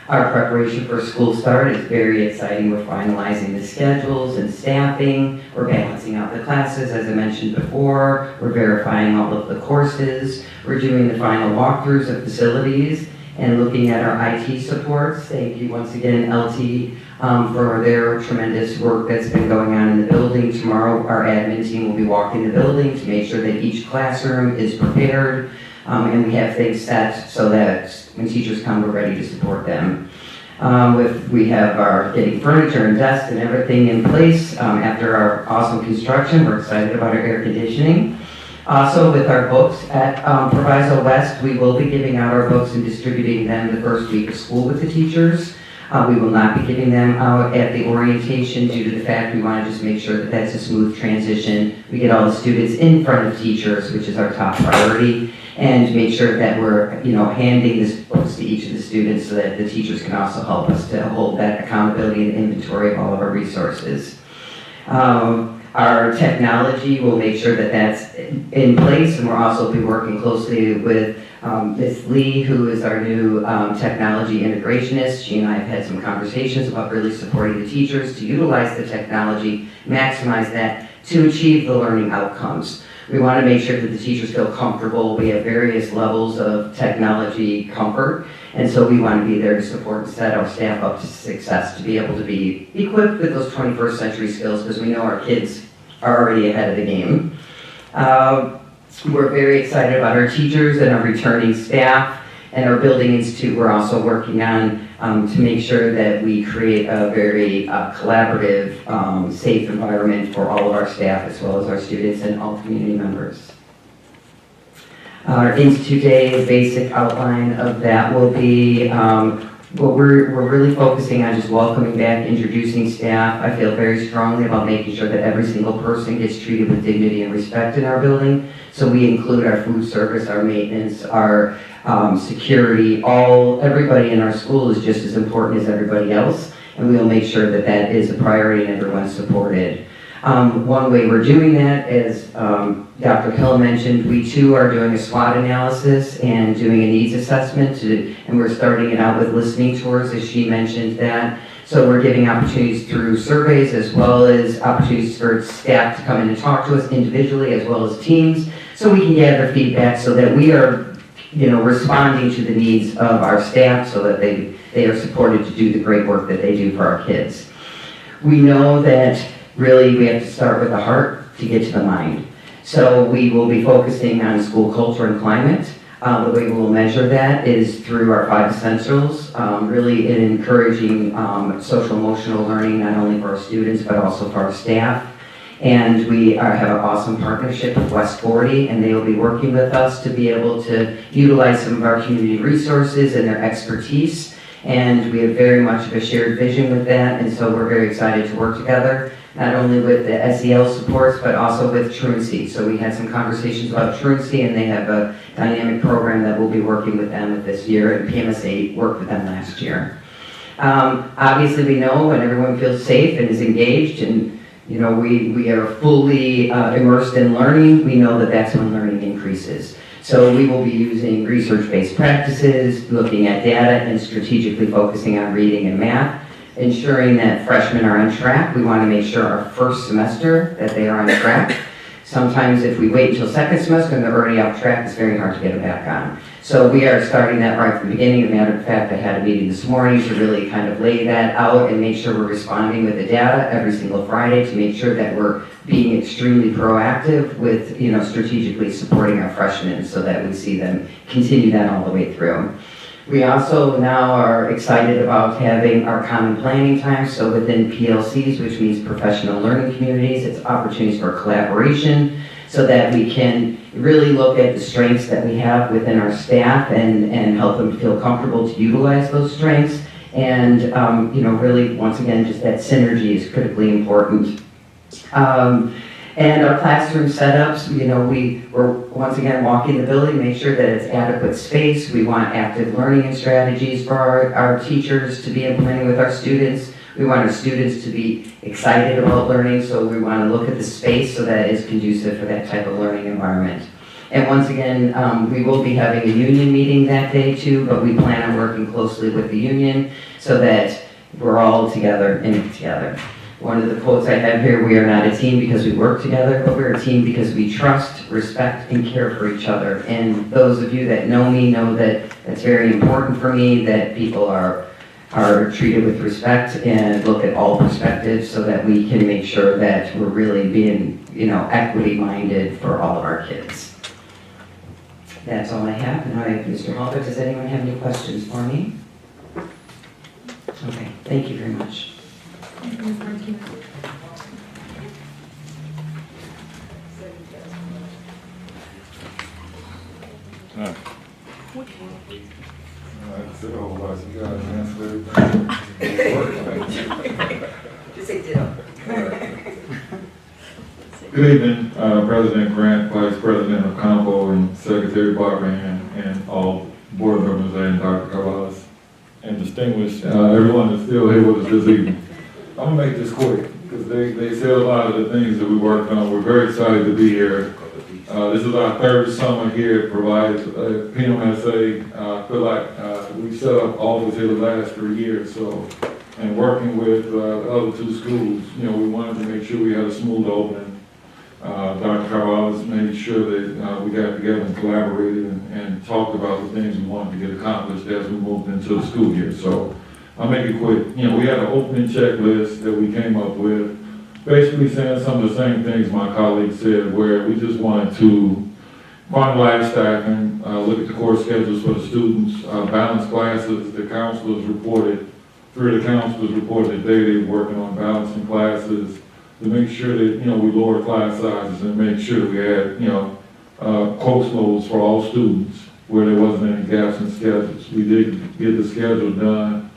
[SPEAKER 8] Our preparation for school start is very exciting. We're finalizing the schedules and staffing. We're balancing out the classes, as I mentioned before. We're verifying all of the courses. We're doing the final walkthroughs of facilities and looking at our IT supports. Thank you once again, LT, for their tremendous work that's been going on in the building. Tomorrow, our admin team will be walking the building to make sure that each classroom is prepared, and we have things set so that when teachers come, we're ready to support them. We have our getting furniture and desks and everything in place after our awesome construction. We're excited about our air conditioning. Also, with our books at Proviso West, we will be giving out our books and distributing them the first week of school with the teachers. We will not be giving them out at the orientation due to the fact we want to just make sure that that's a smooth transition. We get all the students in front of teachers, which is our top priority, and make sure that we're, handing these books to each of the students so that the teachers can also help us to hold that accountability and inventory of all of our resources. Our technology, we'll make sure that that's in place, and we'll also be working closely with Ms. Lee, who is our new technology integrationist. She and I have had some conversations about really supporting the teachers to utilize the technology, maximize that to achieve the learning outcomes. We want to make sure that the teachers feel comfortable. We have various levels of technology comfort, and so we want to be there to support and set our staff up to success, to be able to be equipped with those 21st century skills, because we know our kids are already ahead of the game. We're very excited about our teachers and our returning staff, and our building institute we're also working on to make sure that we create a very collaborative, safe environment for all of our staff as well as our students and all community members. Our Institute Day, a basic outline of that will be we're really focusing on just welcoming back, introducing staff. I feel very strongly about making sure that every single person gets treated with dignity and respect in our building. So we include our food service, our maintenance, our security, everybody in our school is just as important as everybody else, and we'll make sure that that is a priority and everyone's supported. One way we're doing that, as Dr. Hill mentioned, we too are doing a SWOT analysis and doing a needs assessment, and we're starting it out with listening tours, as she mentioned that. So we're giving opportunities through surveys as well as opportunities for staff to come in and talk to us individually as well as teams, so we can gather feedback so that we are responding to the needs of our staff so that they are supported to do the great work that they do for our kids. We know that really we have to start with the heart to get to the mind. So we will be focusing on school culture and climate. The way we will measure that is through our 5 essentials, really in encouraging social emotional learning, not only for our students, but also for our staff. And we have an awesome partnership with West 40, and they will be working with us to be able to utilize some of our community resources and their expertise. And we have very much of a shared vision with that, and so we're very excited to work together, not only with the SEL supports, but also with truancy. So we had some conversations about truancy, and they have a dynamic program that we'll be working with them with this year, and PMSA worked with them last year. Obviously, we know when everyone feels safe and is engaged, and we are fully immersed in learning, we know that that's when learning increases. So we will be using research-based practices, looking at data, and strategically focusing on reading and math, ensuring that freshmen are on track. We want to make sure our first semester that they are on track. Sometimes if we wait until second semester and they're already off track, it's very hard to get them back on. So we are starting that right from the beginning. As a matter of fact, I had a meeting this morning to really kind of lay that out and make sure we're responding with the data every single Friday to make sure that we're being extremely proactive with, strategically supporting our freshmen so that we see them continue that all the way through. We also now are excited about having our common planning time, so within PLCs, which means professional learning communities, it's opportunities for collaboration so that we can really look at the strengths that we have within our staff and help them feel comfortable to utilize those strengths. And, really, once again, just that synergy is critically important. And our classroom setups, we're once again walking the building, make sure that it's adequate space. We want active learning and strategies for our teachers to be implementing with our students. We want our students to be excited about learning, so we want to look at the space so that it's conducive for that type of learning environment. And once again, we will be having a union meeting that day too, but we plan on working closely with the union so that we're all together in it together. One of the quotes I have here, we are not a team because we work together, but we're a team because we trust, respect, and care for each other. And those of you that know me know that that's very important for me, that people are treated with respect and look at all perspectives so that we can make sure that we're really being, equity-minded for all of our kids. That's all I have. Now I have Mr. Halbert. Does anyone have any questions for me? Okay, thank you very much.
[SPEAKER 3] Just say ditto. Good evening, President Grant, Vice President Ocampo, and Secretary Barbara, and all board members and Dr. Carvalho, and distinguished everyone that's still here with us this evening. I'm gonna make this quick because they said a lot of the things that we worked on. We're very excited to be here. This is our third summer here at PMSA. I feel like we set up office here the last 3 years. So, and working with the other two schools, we wanted to make sure we had a smooth opening. Dr. Carvalho made sure that we got together and collaborated and talked about the things we wanted to get accomplished as we moved into the school year. So I'll make it quick. We had an opening checklist that we came up with, basically saying some of the same things my colleagues said, where we just wanted to finalize staffing, look at the course schedules for the students, balance classes. The counselors reported, 3 of the counselors reported that they were working on balancing classes, to make sure that, we lower class sizes and make sure that we had, course loads for all students where there wasn't any gaps in schedules. We did get the schedule done,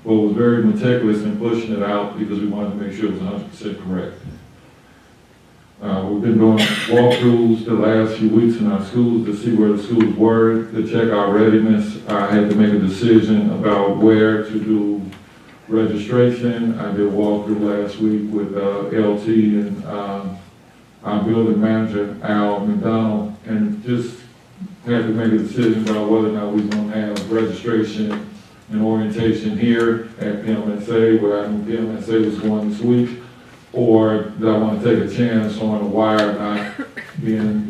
[SPEAKER 3] but was very meticulous in pushing it out because we wanted to make sure it was 100% correct. We've been doing walkthroughs the last few weeks in our schools to see where the schools were, to check our readiness. I had to make a decision about where to do registration. I did a walkthrough last week with LT and our building manager, Al McDonald, and just had to make a decision about whether or not we was going to have registration and orientation here at PMSA, where I knew PMSA was going this week, or did I want to take a chance on the wire not being,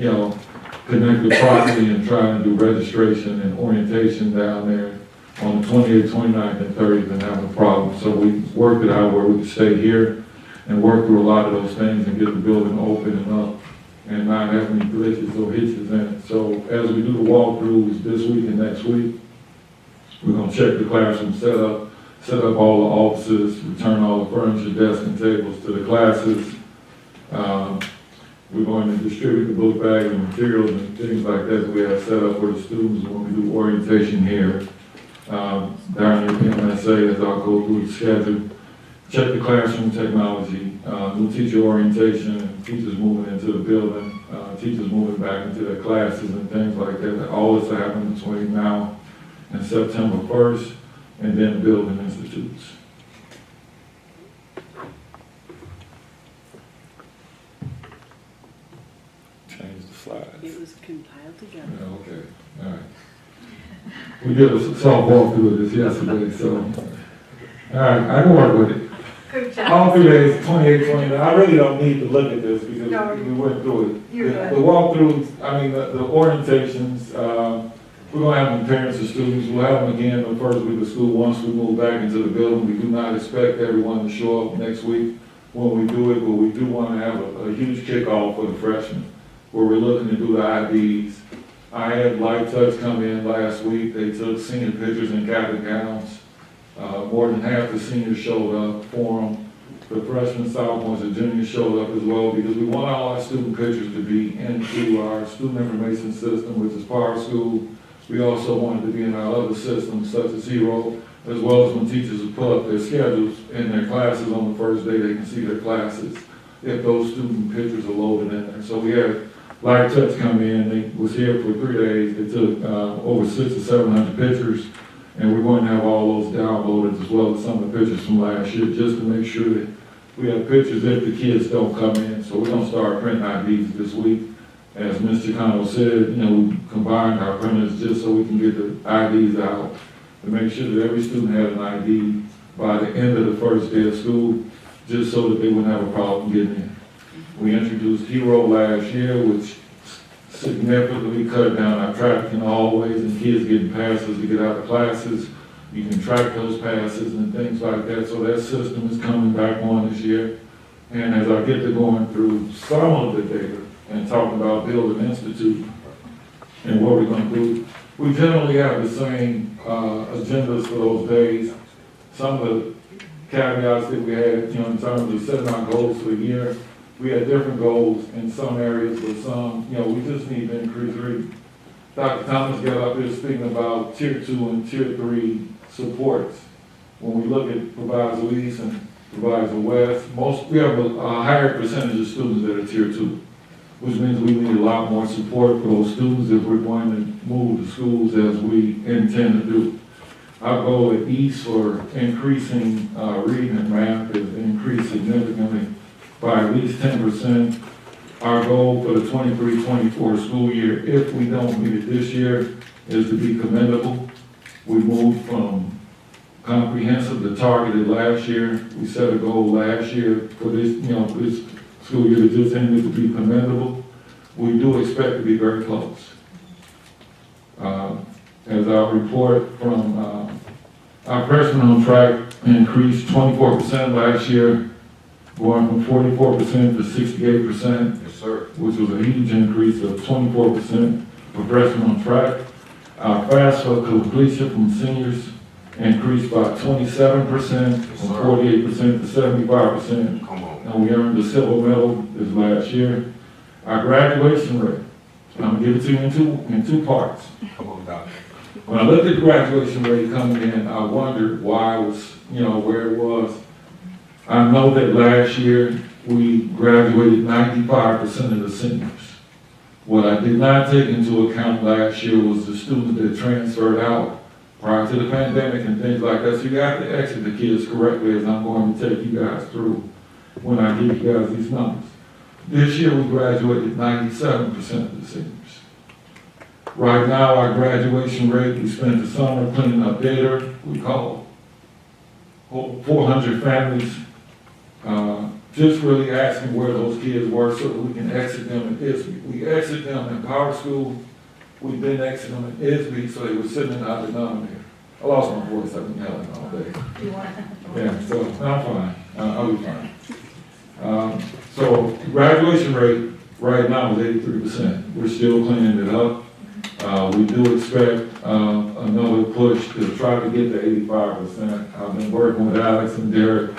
[SPEAKER 3] connected properly and trying to do registration and orientation down there on the 28th, 29th, and 30th and having a problem. So we worked it out where we could stay here and work through a lot of those things and get the building open and up and not have any glitches or hitches in it. So as we do the walkthroughs this week and next week, we're going to check the classroom setup, set up all the offices, return all the furniture, desks, and tables to the classes. We're going to distribute the book bags and materials and things like that that we have set up for the students when we do orientation here. Down here at PMSA, as I'll go through the schedule, check the classroom technology, new teacher orientation, teachers moving into the building, teachers moving back into their classes and things like that. All this will happen between now and September 1st, and then building institutes. Change the slides.
[SPEAKER 4] It was compiled together.
[SPEAKER 3] Yeah, okay, all right. We did a soft walkthrough of this yesterday, so, all right, I can work with it.
[SPEAKER 16] Good job.
[SPEAKER 3] All 3 days, 28, 29. I really don't need to look at this because we went through it. The walkthroughs, the orientations,
[SPEAKER 19] We're gonna have them parents and students, we'll have them again the first week of school, once we move back into the building. We do not expect everyone to show up next week when we do it, but we do wanna have a huge kickoff for the freshmen, where we're looking to do the IDs. I had Light Touch come in last week, they took senior pictures in cap and gowns. More than half the seniors showed up for them. The freshmen, sophomores, and juniors showed up as well, because we want all our student pictures to be into our student information system, which is Power School. We also wanted to be in our other systems, such as Hero, as well as when teachers will pull up their schedules in their classes on the first day, they can see their classes, if those student pictures are loaded in there. So we had Light Touch come in, they was here for 3 days, they took over 600 or 700 pictures, and we're going to have all those downloaded as well as some of the pictures from last year, just to make sure that we have pictures if the kids don't come in. So we're gonna start printing IDs this week. As Mr. Chicano said, we combined our printers just so we can get the IDs out to make sure that every student had an ID by the end of the first day of school, just so that they wouldn't have a problem getting in. We introduced Hero last year, which significantly cut down our traffic in the hallways and kids getting passes to get out of classes. You can track those passes and things like that, so that system is coming back on this year. And as I get to going through some of the data and talking about Building Institute and what we're gonna do, we generally have the same agendas for those days. Some of the caveats that we had, in terms of setting our goals for the year, we had different goals in some areas, but some, we just need to increase reading. Dr. Thomas got up here speaking about tier 2 and tier 3 supports. When we look at Proviso East and Proviso West, we have a higher percentage of students that are tier 2, which means we need a lot more support for those students if we're going to move the schools as we intend to do. Our goal at East for increasing reading and math is increased significantly by at least 10%. Our goal for the 23-24 school year, if we don't meet it this year, is to be commendable. We moved from comprehensive to targeted last year. We set a goal last year for this, this school year to just ended to be commendable. We do expect to be very close. As our report from our freshmen on track increased 24% last year, going from 44% to 68%,
[SPEAKER 5] Yes, sir.
[SPEAKER 19] which was a huge increase of 24% for freshmen on track. Our FAFSA completion from seniors increased by 27%, from 48% to 75%.
[SPEAKER 5] Come on.
[SPEAKER 19] And we earned the silver medal this last year. Our graduation rate, I'm gonna give it to you in two parts.
[SPEAKER 5] Come on, Doc.
[SPEAKER 19] When I looked at the graduation rate coming in, I wondered why it was, where it was. I know that last year we graduated 95% of the seniors. What I did not take into account last year was the students that transferred out prior to the pandemic and things like that. So you have to exit the kids correctly as I'm going to take you guys through when I give you guys these numbers. This year we graduated 97% of the seniors. Right now our graduation rate, we spent the summer cleaning up data. We called 400 families, just really asking where those kids were so that we can exit them in ISB. We exit them in Power School. We then exit them in ISB so they were sitting in our denominator. I lost my voice, I've been yelling all day. Yeah, so I'm fine. I'll be fine. So graduation rate right now is 83%. We're still cleaning it up. We do expect another push to try to get to 85%. I've been working with Alex and Derek,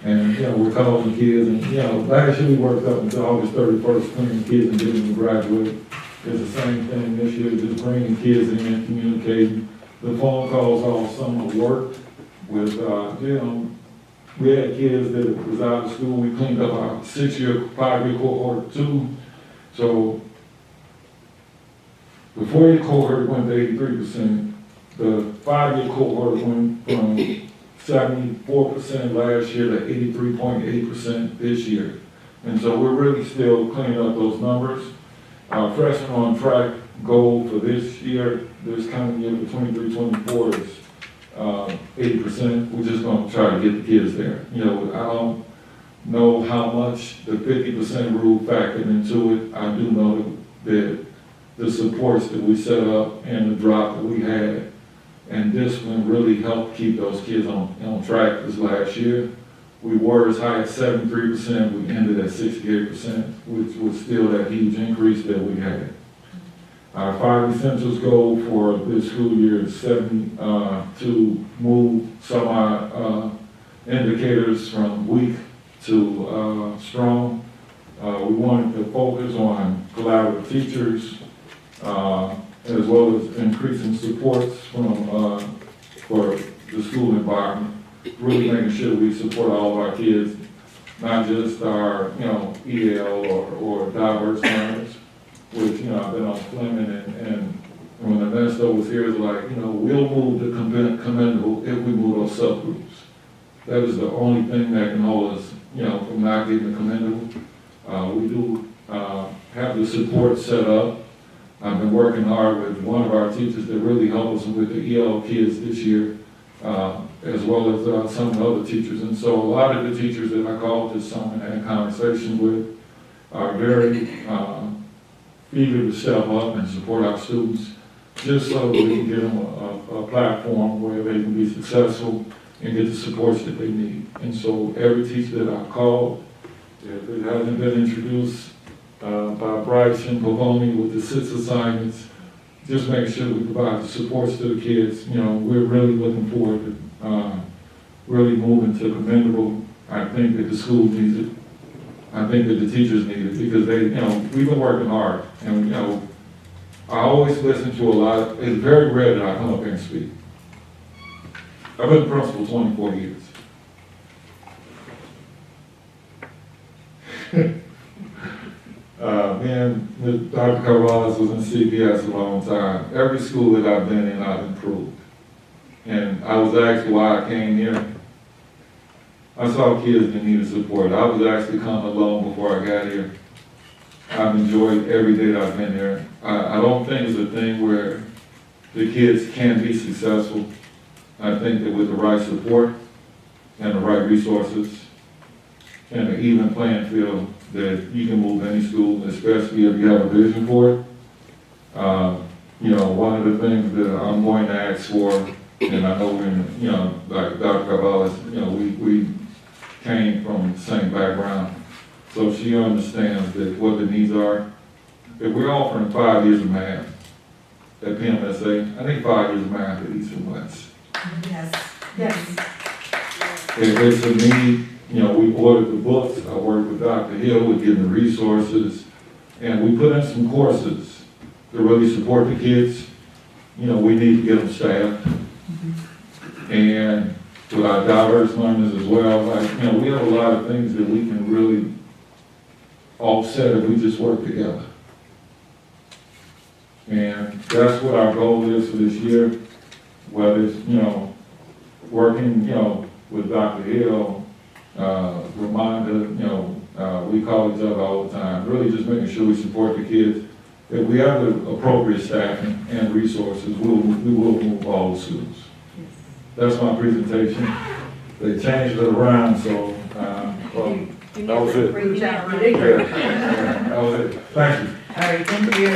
[SPEAKER 19] and we're calling the kids. And last year we worked up until August 31st, cleaning kids and getting them to graduate. It's the same thing this year, just bringing kids in, communicating. The phone calls all summer worked with, we had kids that was out of school. We cleaned up our 6-year, 5-year cohort too. So the 4-year cohort went to 83%. The 5-year cohort went from 74% last year to 83.8% this year. And so we're really still cleaning up those numbers. Our freshman on track goal for this year, this coming year for 23-24 is 80%. We're just going to try to get the kids there. I don't know how much the 50% rule factored into it. I do know that the supports that we set up and the drop that we had. And discipline really helped keep those kids on track this last year. We were as high as 73%, we ended at 68%, which was still that huge increase that we had. Our 5 essentials goal for this school year is to move some of our indicators from weak to strong. We wanted to focus on collaborative teachers, as well as increasing supports for the school environment, really making sure we support all of our kids, not just our, EL or diverse learners, which, I've been on Fleming and when Ernesto was here, it was like, we'll move the commendable if we move those subgroups. That is the only thing that can hold us, from not getting the commendable. We do have the support set up. I've been working hard with one of our teachers that really helped us with the EL kids this year, as well as some of the other teachers. And so a lot of the teachers that I called this summer and had conversations with are very eager to step up and support our students, just so we can give them a platform where they can be successful and get the supports that they need. And so every teacher that I called, if it hasn't been introduced by Bryce and Pavoni with the 6 assignments, just making sure we provide the supports to the kids. We're really looking forward to really moving to commendable. I think that the school needs it. I think that the teachers need it because we've been working hard. And, I always listen to a lot. It's very rare that I come up here and speak. I've been principal 24 years. Dr. Carvalho was in CPS a long time. Every school that I've been in, I've improved. And I was asked why I came here. I saw kids that needed support. I was actually coming alone before I got here. I've enjoyed every day that I've been here. I don't think it's a thing where the kids can be successful. I think that with the right support and the right resources and an even playing field, that you can move any school, especially if you have a vision for it. One of the things that I'm going to ask for, and I know when, like Dr. Carvalho, we came from the same background, so she understands that what the needs are. If we're offering 5 years of math at PMSA, I think 5 years of math at East and West.
[SPEAKER 16] Yes.
[SPEAKER 19] If it's a need, we ordered the books. I worked with Dr. Hill with getting the resources, and we put in some courses to really support the kids. We need to get them staffed. And with our diverse learners as well, we have a lot of things that we can really offset if we just work together. And that's what our goal is for this year, whether it's, working, with Dr. Hill, Ramonda, we call each other all the time, really just making sure we support the kids. If we have the appropriate staffing and resources, we will move all the students. That's my presentation. They changed it around, so, that was it.
[SPEAKER 10] Great job.
[SPEAKER 19] Yeah, that was it. Thank you.
[SPEAKER 10] All right, thank you.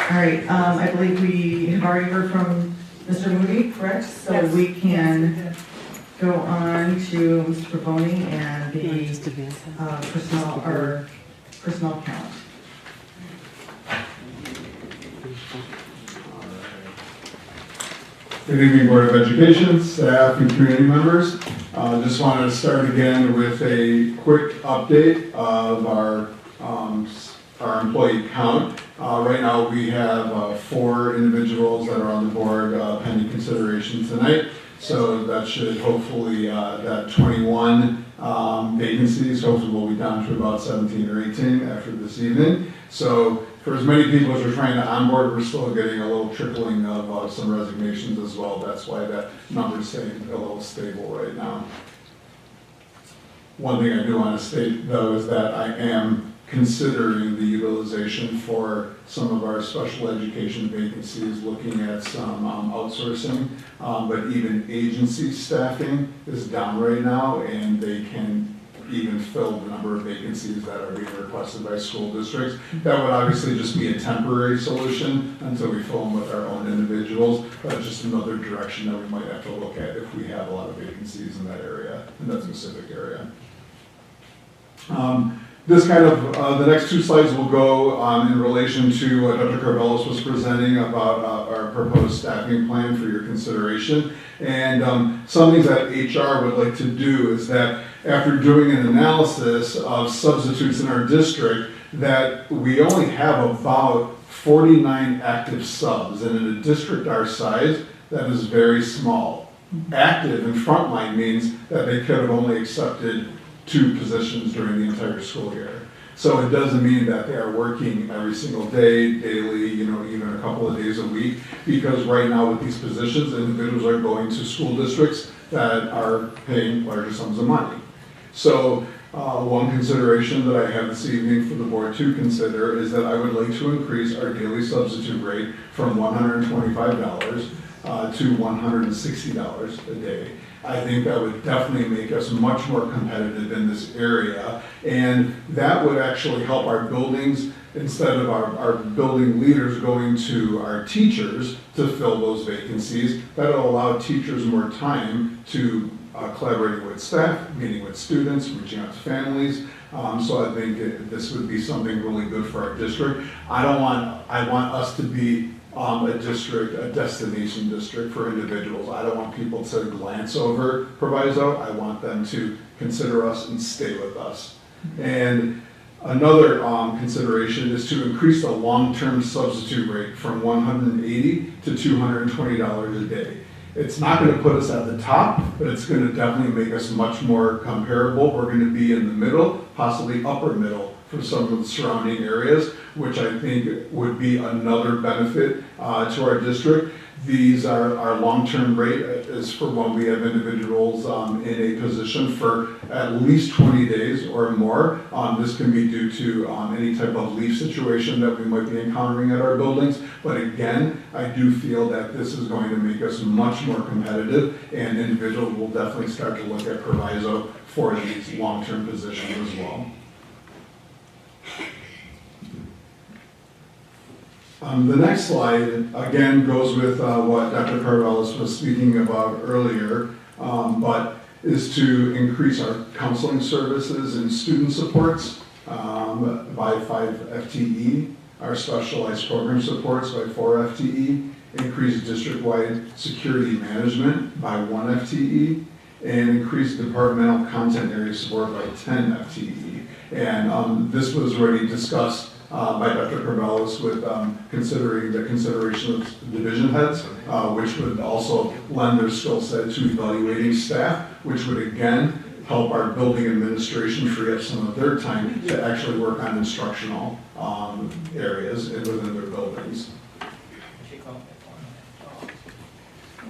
[SPEAKER 10] All right, I believe we have already heard from Mr. Moody, correct? So
[SPEAKER 4] Yes.
[SPEAKER 10] we can go on to Mr. Pavoni and the personnel count.
[SPEAKER 2] Good evening, Board of Education, staff, and community members. Just wanted to start again with a quick update of our employee count. Right now we have 4 individuals that are on the board pending consideration tonight. So that should hopefully, that 21 vacancies, hopefully we'll be down to about 17 or 18 after this evening. So for as many people as we're trying to onboard, we're still getting a little trickling of some resignations as well. That's why that number is staying a little stable right now. One thing I do want to state though is that I am considering the utilization for some of our special education vacancies, looking at some outsourcing, but even agency staffing is down right now, and they can even fill the number of vacancies that are being requested by school districts. That would obviously just be a temporary solution until we fill them with our own individuals, but it's just another direction that we might have to look at if we have a lot of vacancies in that area, in that specific area. This kind of, the next two slides will go in relation to what Dr. Carvelis was presenting about our proposed staffing plan for your consideration. And some things that HR would like to do is that after doing an analysis of substitutes in our district, that we only have about 49 active subs. And in a district our size, that is very small. Active in frontline means that they could have only accepted 2 positions during the entire school year. So it doesn't mean that they are working every single day, daily, even a couple of days a week, because right now with these positions, individuals are going to school districts that are paying larger sums of money. So one consideration that I have this evening for the board to consider is that I would like to increase our daily substitute rate from $125 to $160 a day. I think that would definitely make us much more competitive in this area, and that would actually help our buildings, instead of our building leaders going to our teachers to fill those vacancies. That'll allow teachers more time to collaborating with staff, meeting with students, reaching out to families. So I think this would be something really good for our district. I want us to be a district, a destination district for individuals. I don't want people to glance over Proviso. I want them to consider us and stay with us. And another consideration is to increase the long-term substitute rate from $180 to $220 a day. It's not going to put us at the top, but it's going to definitely make us much more comparable. We're going to be in the middle, possibly upper middle for some of the surrounding areas, which I think would be another benefit to our district. These are our long-term rate is for when we have individuals in a position for at least 20 days or more. This can be due to any type of leave situation that we might be encountering at our buildings. But again, I do feel that this is going to make us much more competitive, and individuals will definitely start to look at Proviso for these long-term positions as well. The next slide, again, goes with what Dr. Carvelis was speaking about earlier, but is to increase our counseling services and student supports by 5 FTE, our specialized program supports by 4 FTE, increase district-wide security management by 1 FTE, and increase departmental content area support by 10 FTE. And this was already discussed by Dr. Carvelis with considering the consideration of division heads, which would also lend their skill set to evaluating staff, which would again help our building administration free up some of their time to actually work on instructional areas within their buildings.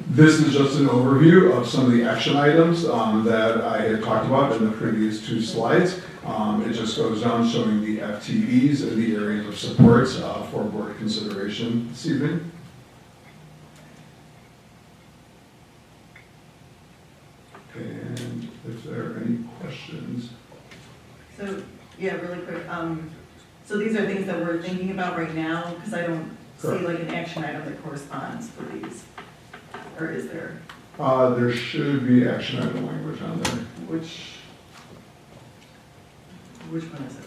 [SPEAKER 2] This is just an overview of some of the action items that I had talked about in the previous 2 slides. It just goes down showing the FTEs and the areas of supports for board consideration this evening. And if there are any questions.
[SPEAKER 10] So, yeah, really quick. So these are things that we're thinking about right now, because I don't see like an action item that corresponds for these. Or is there?
[SPEAKER 2] There should be action item language on there.
[SPEAKER 10] Which one is it?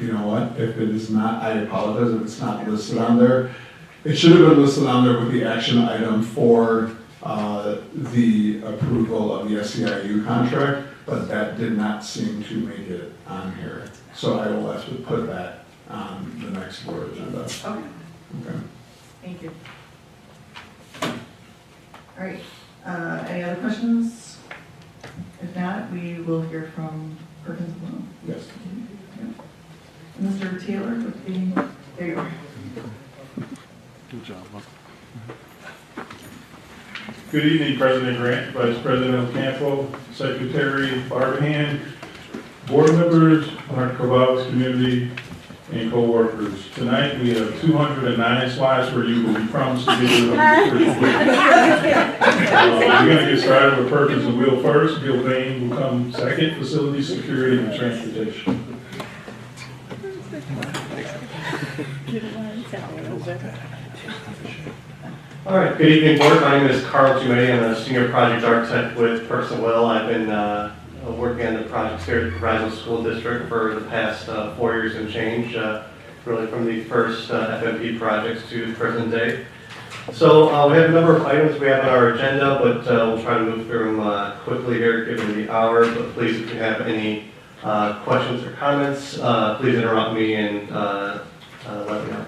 [SPEAKER 2] You know what, if it is not, I apologize if it's not listed on there. It should have been listed on there with the action item for the approval of the SEIU contract, but that did not seem to make it on here. So I will have to put that on the next board agenda.
[SPEAKER 10] Okay.
[SPEAKER 2] Okay.
[SPEAKER 10] Thank you. All right. Any other questions? If not, we will hear from Perkins and Bloom.
[SPEAKER 2] Yes.
[SPEAKER 10] Yeah. Mr. Taylor with the, there you are.
[SPEAKER 12] Good job. Good evening, President Grant, Vice President Ocampo, Secretary Barbahan, board members, Dr. Carvelis, community, and co-workers. Tonight, we have 209 slides for you, but we promise to get you them pretty quick. We're going to get started with Perkins and Will first. Bill Bain will come second, facility, security, and transportation.
[SPEAKER 20] All right, good evening, board. My name is Carl Giumetti. I'm a senior project architect with Perks and Will. I've been working on the projects here at the Proviso School District for the past 4 years and change, really from the first FMP projects to present day. So we have a number of items we have on our agenda, but we'll try to move through them quickly here given the hour. But please, if you have any questions or comments, please interrupt me and let me know.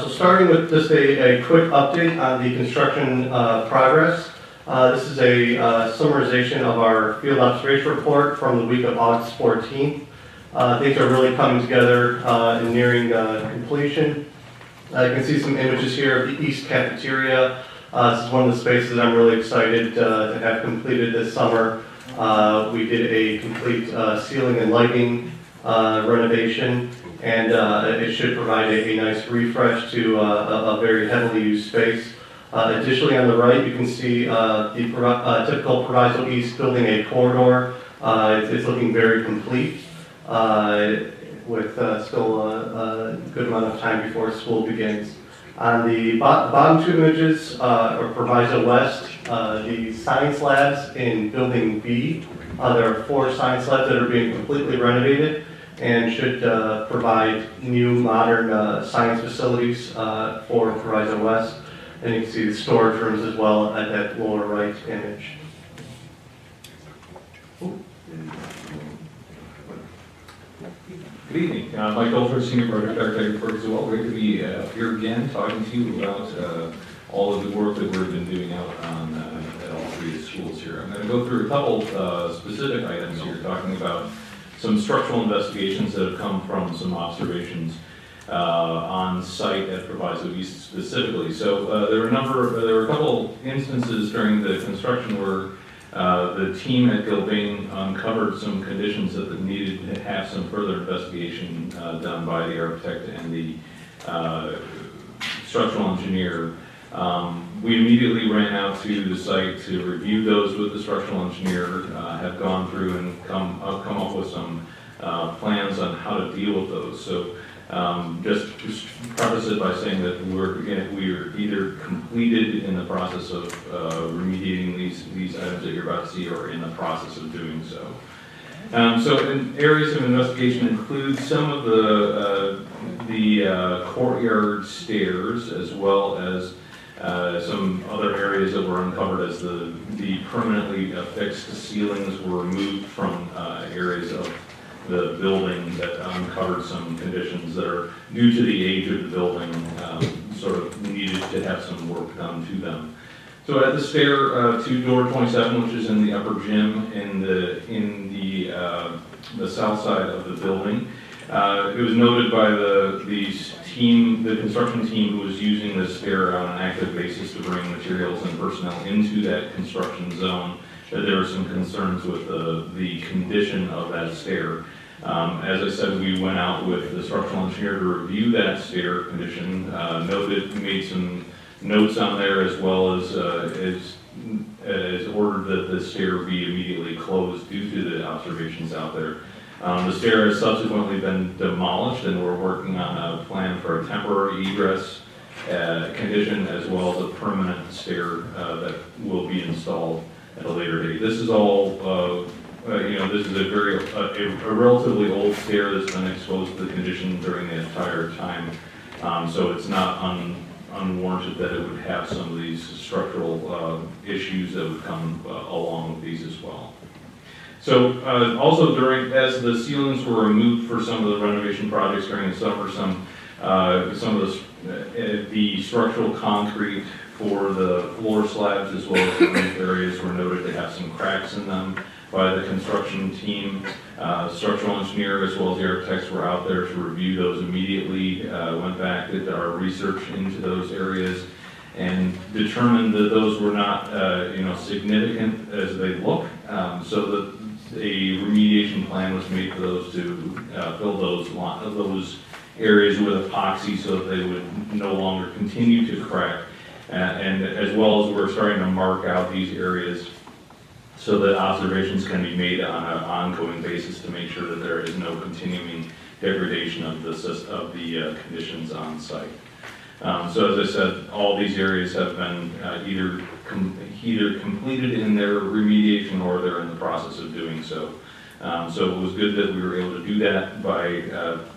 [SPEAKER 20] So starting with just a quick update on the construction progress. This is a summarization of our field observation report from the week of August 14th. Things are really coming together and nearing completion. You can see some images here of the East Cafeteria. This is one of the spaces I'm really excited to have completed this summer. We did a complete ceiling and lighting renovation, and it should provide a nice refresh to a very heavily used space. Additionally, on the right, you can see the typical Proviso East building a corridor. It's looking very complete, with still a good amount of time before school begins. On the bottom two images are Proviso West, the science labs in Building B. There are 4 science labs that are being completely renovated and should provide new modern science facilities for Proviso West. And you can see the storage rooms as well at that lower right image.
[SPEAKER 21] Good evening. Mike Olfer, Senior Project Architect for Perkins as well. Great to be here again talking to you about all of the work that we've been doing out on at all 3 schools here. I'm going to go through a couple specific items here, talking about some structural investigations that have come from some observations on site at Proviso East specifically. So there were a couple instances during the construction where the team at Gilbane uncovered some conditions that needed to have some further investigation done by the architect and the structural engineer. We immediately ran out to the site to review those with the structural engineer, have gone through and come up with some plans on how to deal with those. So just preface it by saying that we're either completed in the process of remediating these items that you're about to see, or in the process of doing so. So in areas of investigation include some of the courtyard stairs, as well as some other areas that were uncovered as the permanently affixed ceilings were removed from areas of the building that uncovered some conditions that are due to the age of the building, sort of needed to have some work done to them. So at the stair to door 27, which is in the upper gym in the south side of the building, it was noted by the construction team who was using this stair on an active basis to bring materials and personnel into that construction zone, that there were some concerns with the condition of that stair. As I said, we went out with the structural engineer to review that stair condition, made some notes on there, as well as ordered that the stair be immediately closed due to the observations out there. The stair has subsequently been demolished, and we're working on a plan for a temporary egress condition, as well as a permanent stair that will be installed at a later date. This is all, this is a relatively old stair that's been exposed to the condition during the entire time, so it's not unwarranted that it would have some of these structural issues that would come along with these as well. So also as the ceilings were removed for some of the renovation projects during the summer, some of the structural concrete for the floor slabs, as well as the roof areas, were noted to have some cracks in them by the construction team. Structural engineer, as well as the architects, were out there to review those immediately, went back, did our research into those areas, and determined that those were not significant as they look. So a remediation plan was made for those to fill those areas with epoxy so that they would no longer continue to crack. And as well as we're starting to mark out these areas so that observations can be made on an ongoing basis to make sure that there is no continuing degradation of the conditions on site. So as I said, all these areas have been either completed in their remediation or they're in the process of doing so. So it was good that we were able to do that by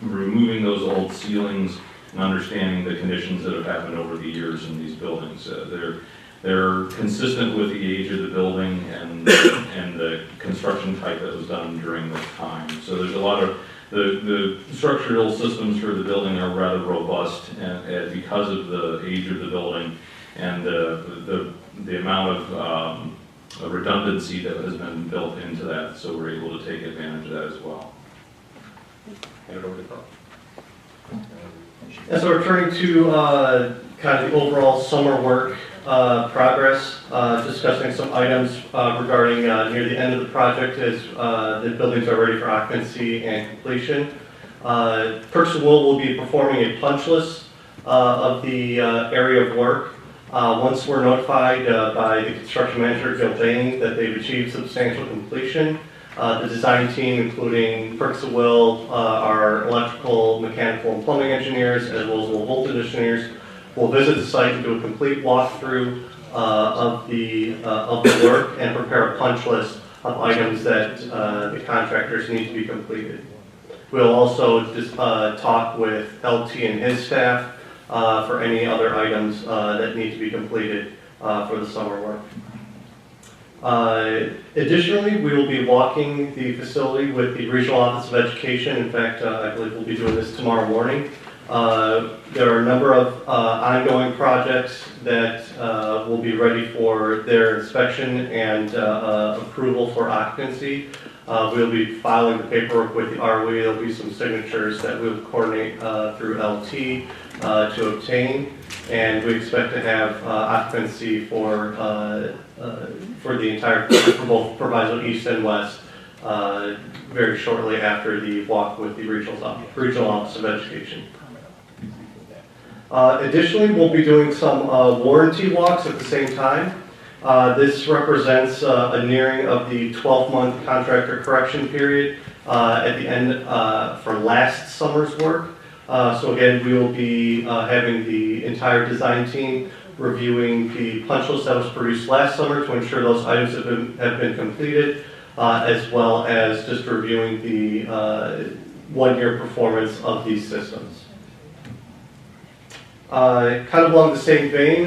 [SPEAKER 21] removing those old ceilings and understanding the conditions that have happened over the years in these buildings. They're consistent with the age of the building and the construction type that was done during this time. So there's a lot of the structural systems for the building are rather robust, and because of the age of the building and the amount of redundancy that has been built into that, so we're able to take advantage of that as well. Hand it over to Carl.
[SPEAKER 20] And so we're turning to kind of the overall summer work progress, discussing some items regarding near the end of the project as the buildings are ready for occupancy and completion. Perks and Will be performing a punch list of the area of work. Once we're notified by the construction manager, Gil Bain, that they've achieved substantial completion, the design team, including Perks and Will, our electrical, mechanical, and plumbing engineers, as well as low voltage engineers, will visit the site and do a complete walkthrough of the work and prepare a punch list of items that the contractors need to be completed. We'll also just talk with LT and his staff for any other items that need to be completed for the summer work. Additionally, we will be walking the facility with the Regional Office of Education. In fact, I believe we'll be doing this tomorrow morning. There are a number of ongoing projects that will be ready for their inspection and approval for occupancy. We'll be filing the paperwork with the ROE. There'll be some signatures that we'll coordinate through LT to obtain, and we expect to have occupancy for the entire, for both Proviso East and West very shortly after the walk with the Regional Office of Education. Additionally, we'll be doing some warranty walks at the same time. This represents a nearing of the 12-month contractor correction period at the end for last summer's work. So again, we will be having the entire design team reviewing the punch list that was produced last summer to ensure those items have been completed, as well as just reviewing the one-year performance of these systems. Kind of along the same vein,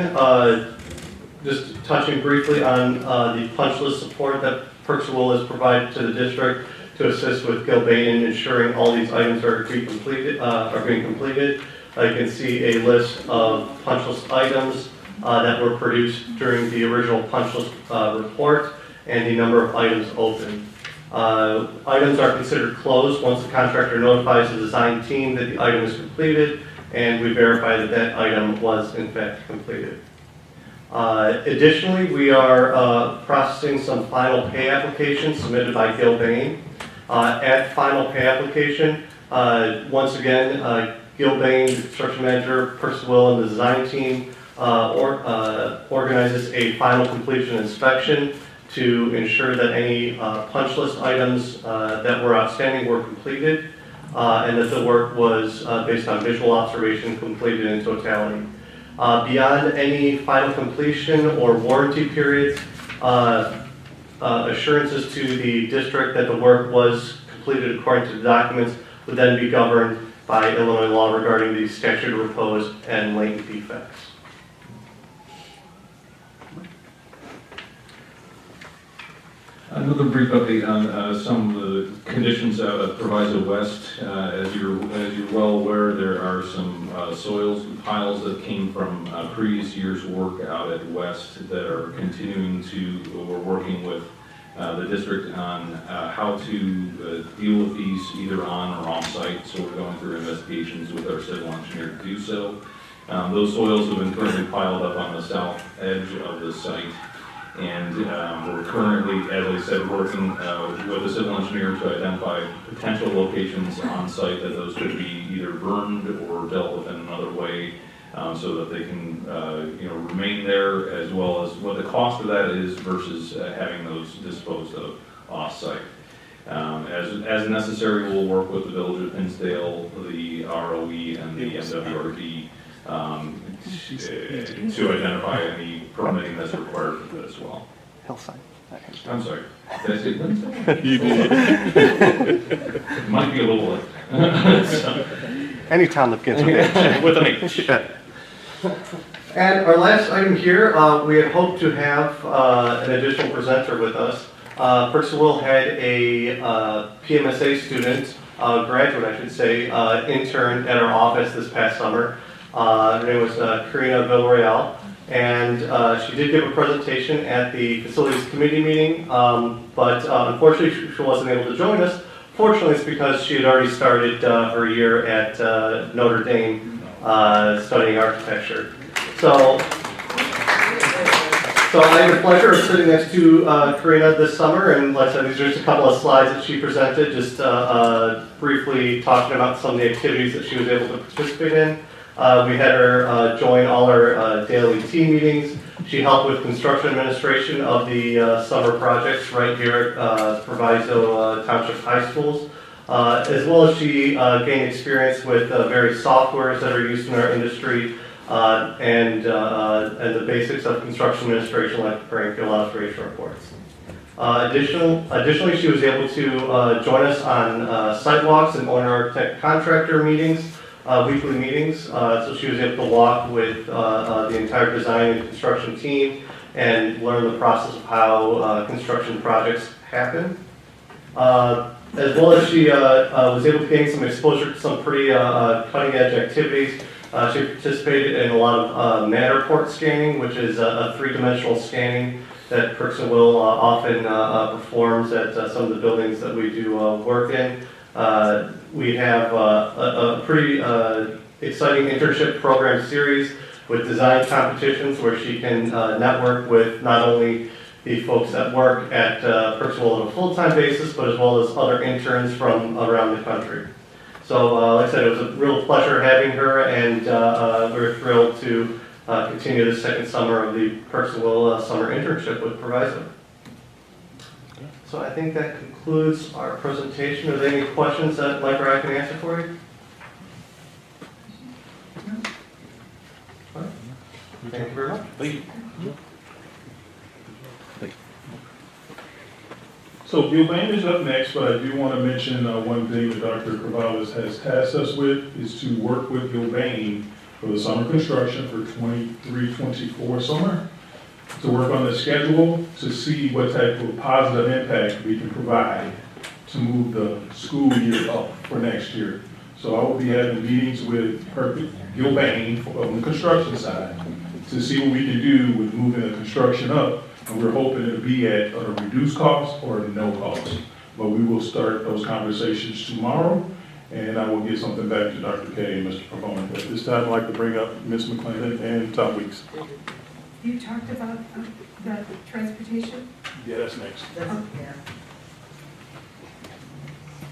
[SPEAKER 20] just touching briefly on the punch list support that Perks and Will has provided to the district to assist with Gil Bain in ensuring all these items are being completed. You can see a list of punch list items that were produced during the original punch list report and the number of items open. Items are considered closed once the contractor notifies the design team that the item is completed, and we verify that that item was in fact completed. Additionally, we are processing some final pay applications submitted by Gil Bain. At final pay application, once again, Gil Bain, the construction manager, Perks and Will, and the design team organizes a final completion inspection to ensure that any punch list items that were outstanding were completed, and that the work was, based on visual observation, completed in totality. Beyond any final completion or warranty periods, assurances to the district that the work was completed according to the documents would then be governed by Illinois law regarding the statute of repose and latent defects.
[SPEAKER 21] Another brief update on some of the conditions out at Proviso West. As you're well aware, there are some soils piles that came from previous year's work out at West that are continuing to. We're working with the district on how to deal with these either on or off site. So we're going through investigations with our civil engineer to do so. Those soils have been currently piled up on the south edge of the site. And we're currently, as I said, working with the civil engineer to identify potential locations on site that those could be either burned or dealt with in another way, so that they can remain there, as well as what the cost of that is versus having those disposed of off-site. As necessary, we'll work with the Village of Hinsdale, the ROE, and the MWRD to identify any permitting that's required for that as well.
[SPEAKER 15] Hillside.
[SPEAKER 21] I'm sorry. Did I say Hinsdale?
[SPEAKER 15] You did.
[SPEAKER 21] It might be a little late.
[SPEAKER 15] Any town that begins with H.
[SPEAKER 21] With an H.
[SPEAKER 15] Yeah.
[SPEAKER 20] And our last item here, we had hoped to have an additional presenter with us. Percival had a PMSA student, graduate I should say, intern at our office this past summer. Her name was Karina Villarreal, and she did give a presentation at the facilities committee meeting, but unfortunately she wasn't able to join us. Fortunately, it's because she had already started her year at Notre Dame studying architecture. So I had the pleasure of sitting next to Karina this summer, and like I said, these are just a couple of slides that she presented, just briefly talking about some of the activities that she was able to participate in. We had her join all our daily team meetings. She helped with construction administration of the summer projects right here at Proviso Township High Schools, as well as she gained experience with various softwares that are used in our industry, and the basics of construction administration, like preparing field observation reports. Additionally, she was able to join us on sidewalks and owner-architect contractor meetings, weekly meetings. So she was able to walk with the entire design and construction team and learn the process of how construction projects happen. As well as she was able to gain some exposure to some pretty cutting-edge activities. She participated in a lot of Matterport scanning, which is a three-dimensional scanning that Perks and Will often performs at some of the buildings that we do work in. We have a pretty exciting internship program series with design competitions where she can network with not only the folks that work at Perks and Will on a full-time basis, but as well as other interns from around the country. So, like I said, it was a real pleasure having her, and we're thrilled to continue the second summer of the Perks and Will summer internship with Proviso. So I think that concludes our presentation. Are there any questions that Mike or I can answer for you? Thank you very much.
[SPEAKER 12] Thank you. So Gilbane is up next, but I do want to mention one thing that Dr. Corvallis has tasked us with is to work with Gilbane for the summer construction for 23-24 summer, to work on the schedule to see what type of positive impact we can provide to move the school year up for next year. So I will be having meetings with Gilbane on the construction side to see what we can do with moving the construction up. And we're hoping it'll be at a reduced cost or no cost. But we will start those conversations tomorrow, and I will get something back to Dr. K and Mr. Pavone. But this time I'd like to bring up Ms. McClendon and Tom Weeks.
[SPEAKER 16] You talked about the transportation?
[SPEAKER 12] Yeah, that's next.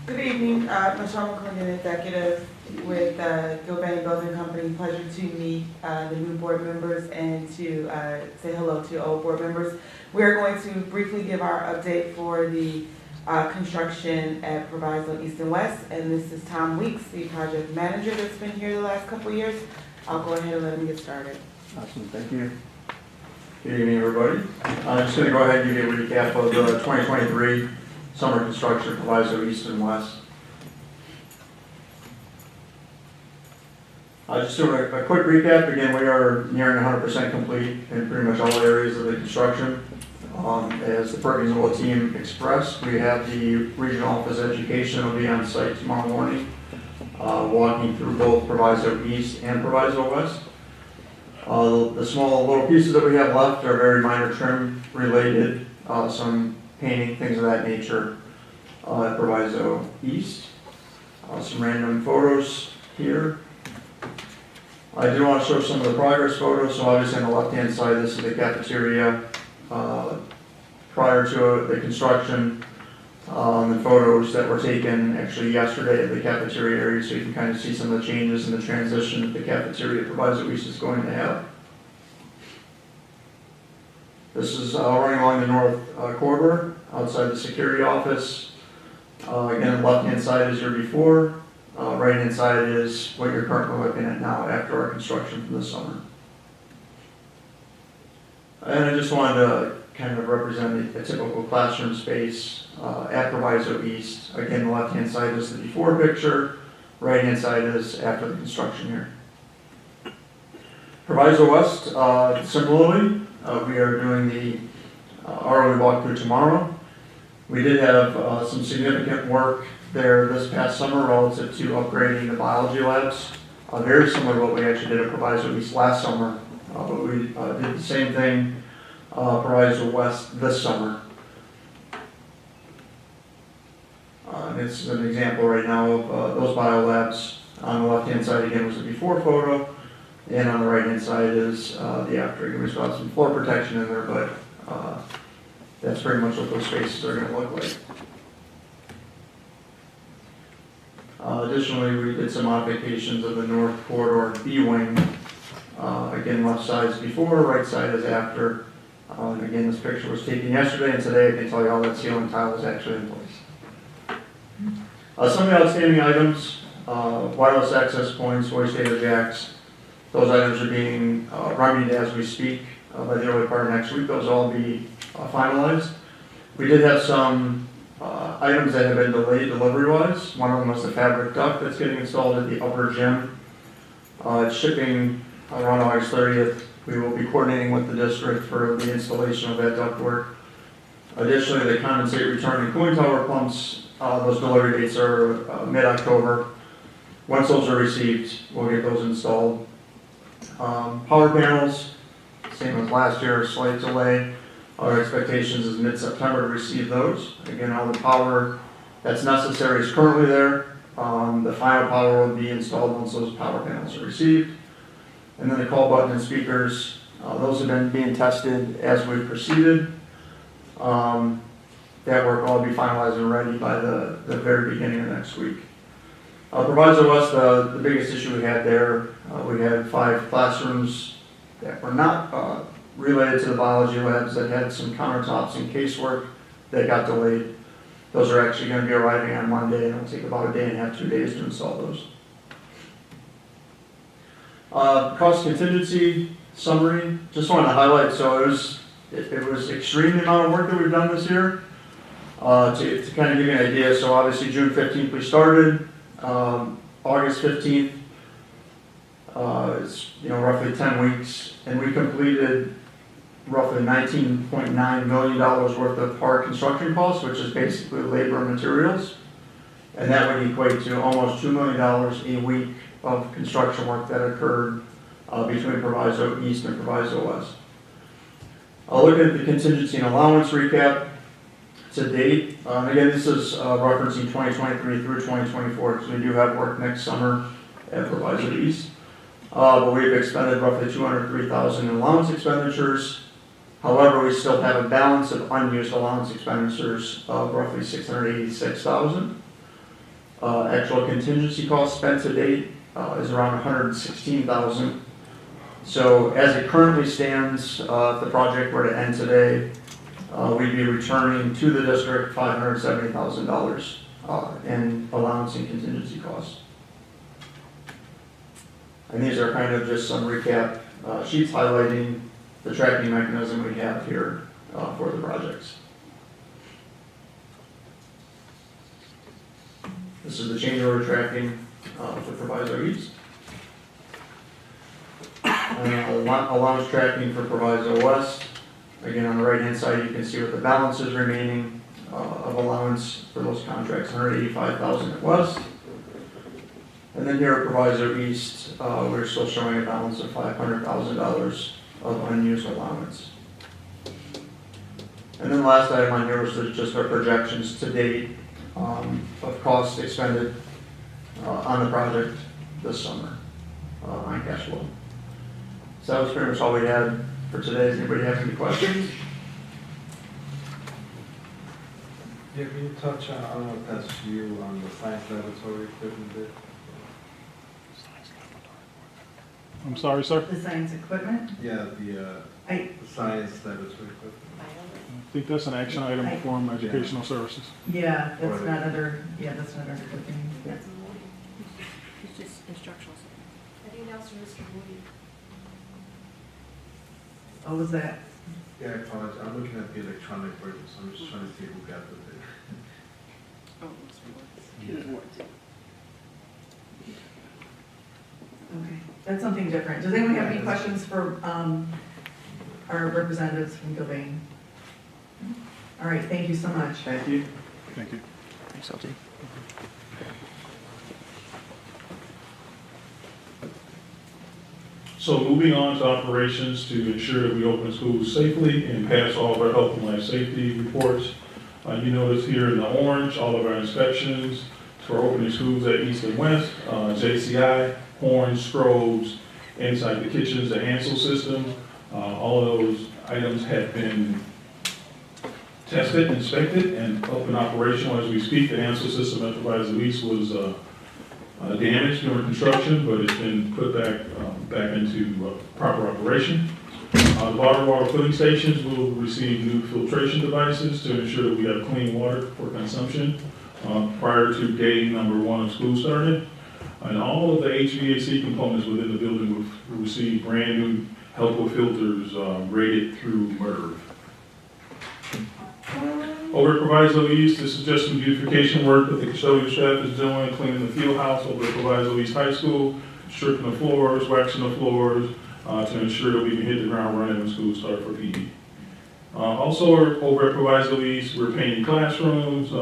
[SPEAKER 17] Good evening, Michelle McClendon, executive with Gilbane Building Company. Pleasure to meet the new board members and to say hello to old board members. We are going to briefly give our update for the construction at Proviso East and West, and this is Tom Weeks, the project manager that's been here the last couple of years. I'll go ahead and let him get started.
[SPEAKER 22] Awesome, thank you. Good evening, everybody. I'm just going to go ahead and give you a recap of the 2023 summer construction Proviso East and West. Just doing a quick recap. Again, we are nearing 100% complete in pretty much all areas of the construction. As the Perkins and Will team expressed, we have the regional office education will be on site tomorrow morning, walking through both Proviso East and Proviso West. The small little pieces that we have left are very minor trim related, some painting, things of that nature at Proviso East. Some random photos here. I do want to show some of the progress photos. So obviously on the left-hand side, this is the cafeteria prior to the construction. The photos that were taken actually yesterday at the cafeteria area, so you can kind of see some of the changes in the transition that the cafeteria at Proviso East is going to have. This is running along the north corridor outside the security office. Again, the left-hand side is your before. Right-hand side is what you're currently looking at now after our construction from this summer. And I just wanted to kind of represent a typical classroom space at Proviso East. Again, the left-hand side is the before picture. Right-hand side is after the construction here. Proviso West, similarly, we are doing the hourly walkthrough tomorrow. We did have some significant work there this past summer relative to upgrading the biology labs. Very similar to what we actually did at Proviso East last summer, but we did the same thing Proviso West this summer. And it's an example right now of those bio labs. On the left-hand side again was the before photo, and on the right-hand side is the after. Again, we still have some floor protection in there, but that's pretty much what those spaces are going to look like. Additionally, we did some modifications of the north corridor B wing. Again, left side is before, right side is after. And again, this picture was taken yesterday, and today I can tell you all that ceiling tile is actually in place. Some of the outstanding items, wireless access points, voice data jacks, those items are being remedied as we speak. By the early part of next week, those will all be finalized. We did have some items that have been delayed delivery-wise. One of them was the fabric duct that's getting installed at the upper gym. It's shipping around August 30th. We will be coordinating with the district for the installation of that ductwork. Additionally, the condensate return and cooling tower pumps, those delivery dates are mid-October. Once those are received, we'll get those installed. Power panels, same as last year, a slight delay. Our expectations is mid-September to receive those. Again, all the power that's necessary is currently there. The final power will be installed once those power panels are received. And then the call button and speakers, those have been being tested as we've proceeded. That work will all be finalized and ready by the very beginning of next week. Proviso West, the biggest issue we had there, we had 5 classrooms that were not related to the biology labs that had some countertops and casework that got delayed. Those are actually going to be arriving on Monday, and it'll take about a day and a half, 2 days to install those. Cost contingency summary, just wanted to highlight, so it was extreme the amount of work that we've done this year. To kind of give you an idea, so obviously June 15th we started, August 15th is roughly 10 weeks, and we completed roughly $19.9 million worth of hard construction costs, which is basically labor and materials, and that would equate to almost $2 million a week of construction work that occurred between Proviso East and Proviso West. I'll look at the contingency and allowance recap to date. Again, this is referencing 2023 through 2024, because we do have work next summer at Proviso East. But we've expended roughly $203,000 in allowance expenditures. However, we still have a balance of unused allowance expenditures of roughly $686,000. Actual contingency costs spent to date is around $116,000. So as it currently stands, if the project were to end today, we'd be returning to the district $570,000 in allowance and contingency costs. And these are kind of just some recap sheets highlighting the tracking mechanism we have here for the projects. This is the change order tracking for Proviso East. Allowance tracking for Proviso West. Again, on the right-hand side, you can see what the balance is remaining of allowance for those contracts, $185,000 at West. And then here at Proviso East, we're still showing a balance of $500,000 of unused allowance. And then the last item on here was just our projections to date of costs expended on the project this summer on cash flow. So that was pretty much all we had for today. Does anybody have any questions?
[SPEAKER 3] Yeah, can you touch on, I don't know if that's you, on the science laboratory equipment bit?
[SPEAKER 12] I'm sorry, sir?
[SPEAKER 10] The science equipment?
[SPEAKER 3] Yeah, the science laboratory equipment.
[SPEAKER 12] I think that's an action item from Educational Services.
[SPEAKER 10] Yeah, that's not under good things.
[SPEAKER 14] That's Moody. It's just instructional. Anything else from Mr. Moody?
[SPEAKER 10] What was that?
[SPEAKER 3] Yeah, I apologize, I'm looking at the electronic version, so I'm just trying to see who got the bit.
[SPEAKER 14] Oh, it's wards.
[SPEAKER 10] Okay, that's something different. Does anyone have any questions for our representatives from Gilbane? All right, thank you so much.
[SPEAKER 22] Thank you.
[SPEAKER 12] Thank you.
[SPEAKER 15] Thanks, LT.
[SPEAKER 12] So moving on to operations to ensure that we open schools safely and pass all of our health and life safety reports. You notice here in the orange, all of our inspections for opening schools at East and West, JCI, horns, strobes, inside the kitchens, the Hansel system. All of those items have been tested, inspected, and up and operational as we speak. The Hansel system at Proviso East was damaged during construction, but it's been put back into proper operation. The water filling stations will receive new filtration devices to ensure that we have clean water for consumption prior to day number 1 of school starting. And all of the HVAC components within the building will receive brand new HEPA filters rated through MERV. Over at Proviso East, this is just some beautification work that the custodial staff is doing, cleaning the field house over at Proviso East High School, stripping the floors, waxing the floors, to ensure that we can hit the ground running when school starts for PD. Also over at Proviso East, we're painting classrooms,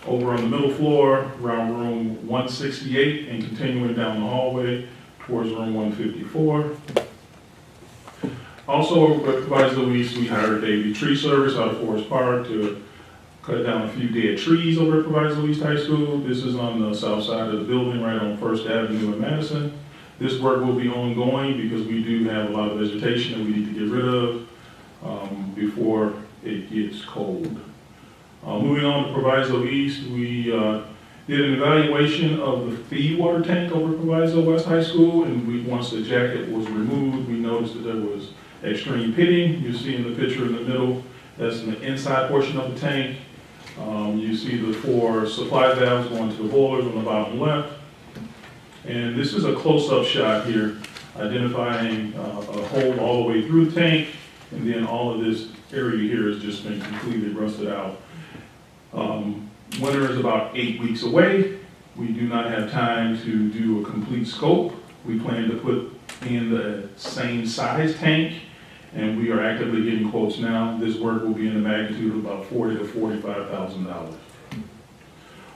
[SPEAKER 12] over on the middle floor, around room 168, and continuing down the hallway towards room 154. Also over at Proviso East, we hired a daily tree service out of Forest Park to cut down a few dead trees over at Proviso East High School. This is on the south side of the building, right on First Avenue in Madison. This work will be ongoing because we do have a lot of vegetation that we need to get rid of before it gets cold. Moving on to Proviso East, we did an evaluation of the feed water tank over at Proviso West High School, and once the jacket was removed, we noticed that there was extreme pitting. You see in the picture in the middle, that's in the inside portion of the tank. You see the 4 supply valves going to the boilers on the bottom left. And this is a close-up shot here, identifying a hole all the way through the tank, and then all of this area here has just been completely rusted out. Winter is about 8 weeks away. We do not have time to do a complete scope. We plan to put in the same size tank, and we are actively getting quotes now. This work will be in the magnitude of about $40,000 to $45,000.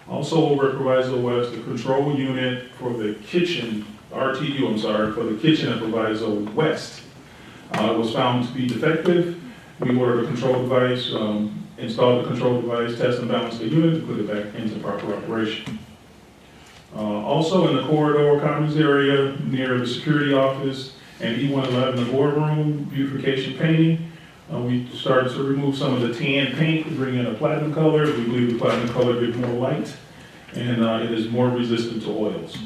[SPEAKER 12] Also over at Proviso West, the control unit for the kitchen, RTU, I'm sorry, for the kitchen at Proviso West was found to be defective. We ordered a control device, installed the control device, test and balance the unit, and put it back into proper operation. Also in the corridor commons area near the security office and E111, the boardroom, beautification painting. We started to remove some of the tan paint to bring in a platinum color. We believe the platinum color gives more light and it is more resistant to oils.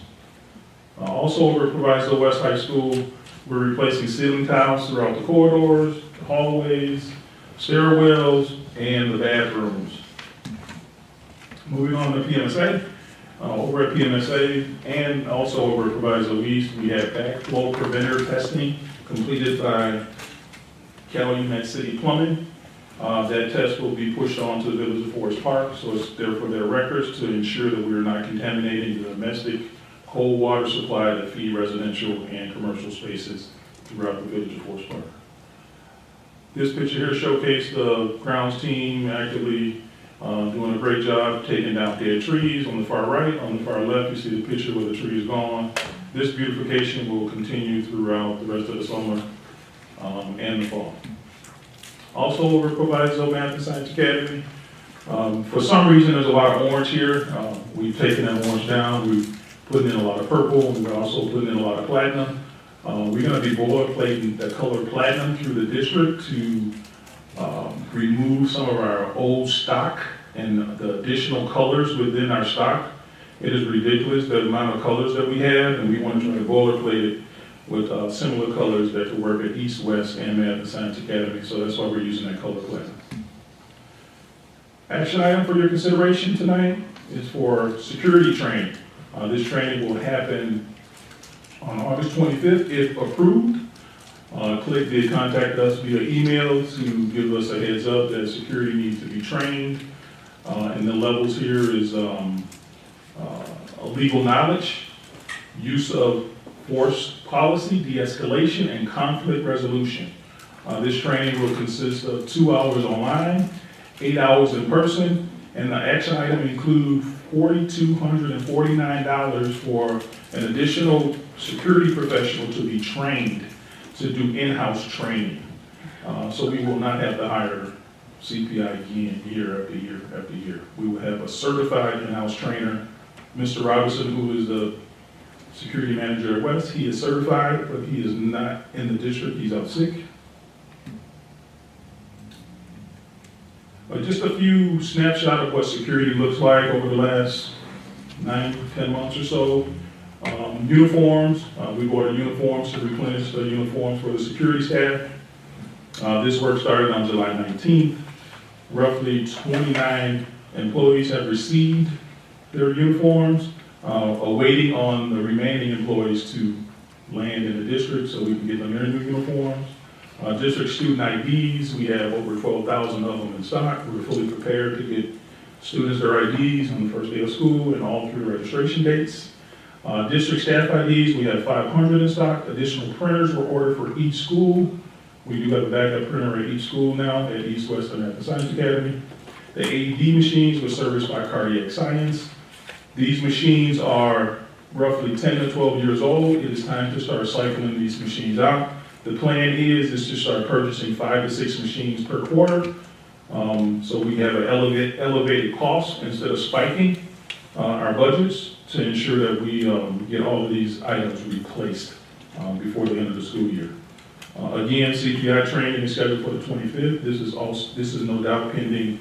[SPEAKER 12] Also over at Proviso West High School, we're replacing ceiling tiles throughout the corridors, the hallways, stairwells, and the bathrooms. Moving on to PMSA. Over at PMSA and also over at Proviso East, we have backflow preventer testing completed by Calumet City Plumbing. That test will be pushed on to the Village of Forest Park, so it's there for their records to ensure that we are not contaminating the domestic cold water supply that feed residential and commercial spaces throughout the Village of Forest Park. This picture here showcased the grounds team actively doing a great job taking down dead trees on the far right. On the far left, you see the picture where the tree is gone. This beautification will continue throughout the rest of the summer and the fall. Also over at Proviso Math and Science Academy, for some reason there's a lot of orange here. We've taken that orange down. We've put in a lot of purple, and we're also putting in a lot of platinum. We're going to be boilerplating the color platinum through the district to remove some of our old stock and the additional colors within our stock. It is ridiculous the amount of colors that we have, and we want to try to boilerplate it with similar colors that could work at East, West, and Math and Science Academy, so that's why we're using that color palette. Action item for your consideration tonight is for security training. This training will happen on August 25th if approved. Click did contact us via email to give us a heads up that security needs to be trained. And the levels here is legal knowledge, use of force policy, de-escalation, and conflict resolution. This training will consist of 2 hours online, 8 hours in person, and the action item include $4,249 for an additional security professional to be trained to do in-house training. So we will not have to hire CPI again year after year after year. We will have a certified in-house trainer. Mr. Robinson, who is the security manager at West, he is certified, but he is not in the district. He's out sick. But just a few snapshots of what security looks like over the last 9-10 months or so. Uniforms, we ordered uniforms to replenish the uniforms for the security staff. This work started on July 19th. Roughly 29 employees have received their uniforms, awaiting on the remaining employees to land in the district so we can get them their new uniforms. District student IDs, we have over 12,000 of them in stock. We're fully prepared to get students their IDs on the first day of school and all through registration dates. District staff IDs, we have 500 in stock. Additional printers were ordered for each school. We do have a backup printer at each school now at East, West, and Math and Science Academy. The AED machines were serviced by Cardiac Science. These machines are roughly 10 to 12 years old. It is time to start cycling these machines out. The plan is to start purchasing 5 to 6 machines per quarter. So we have an elevated cost instead of spiking our budgets to ensure that we get all of these items replaced before the end of the school year. Again, CPI training is scheduled for the 25th. This is no doubt pending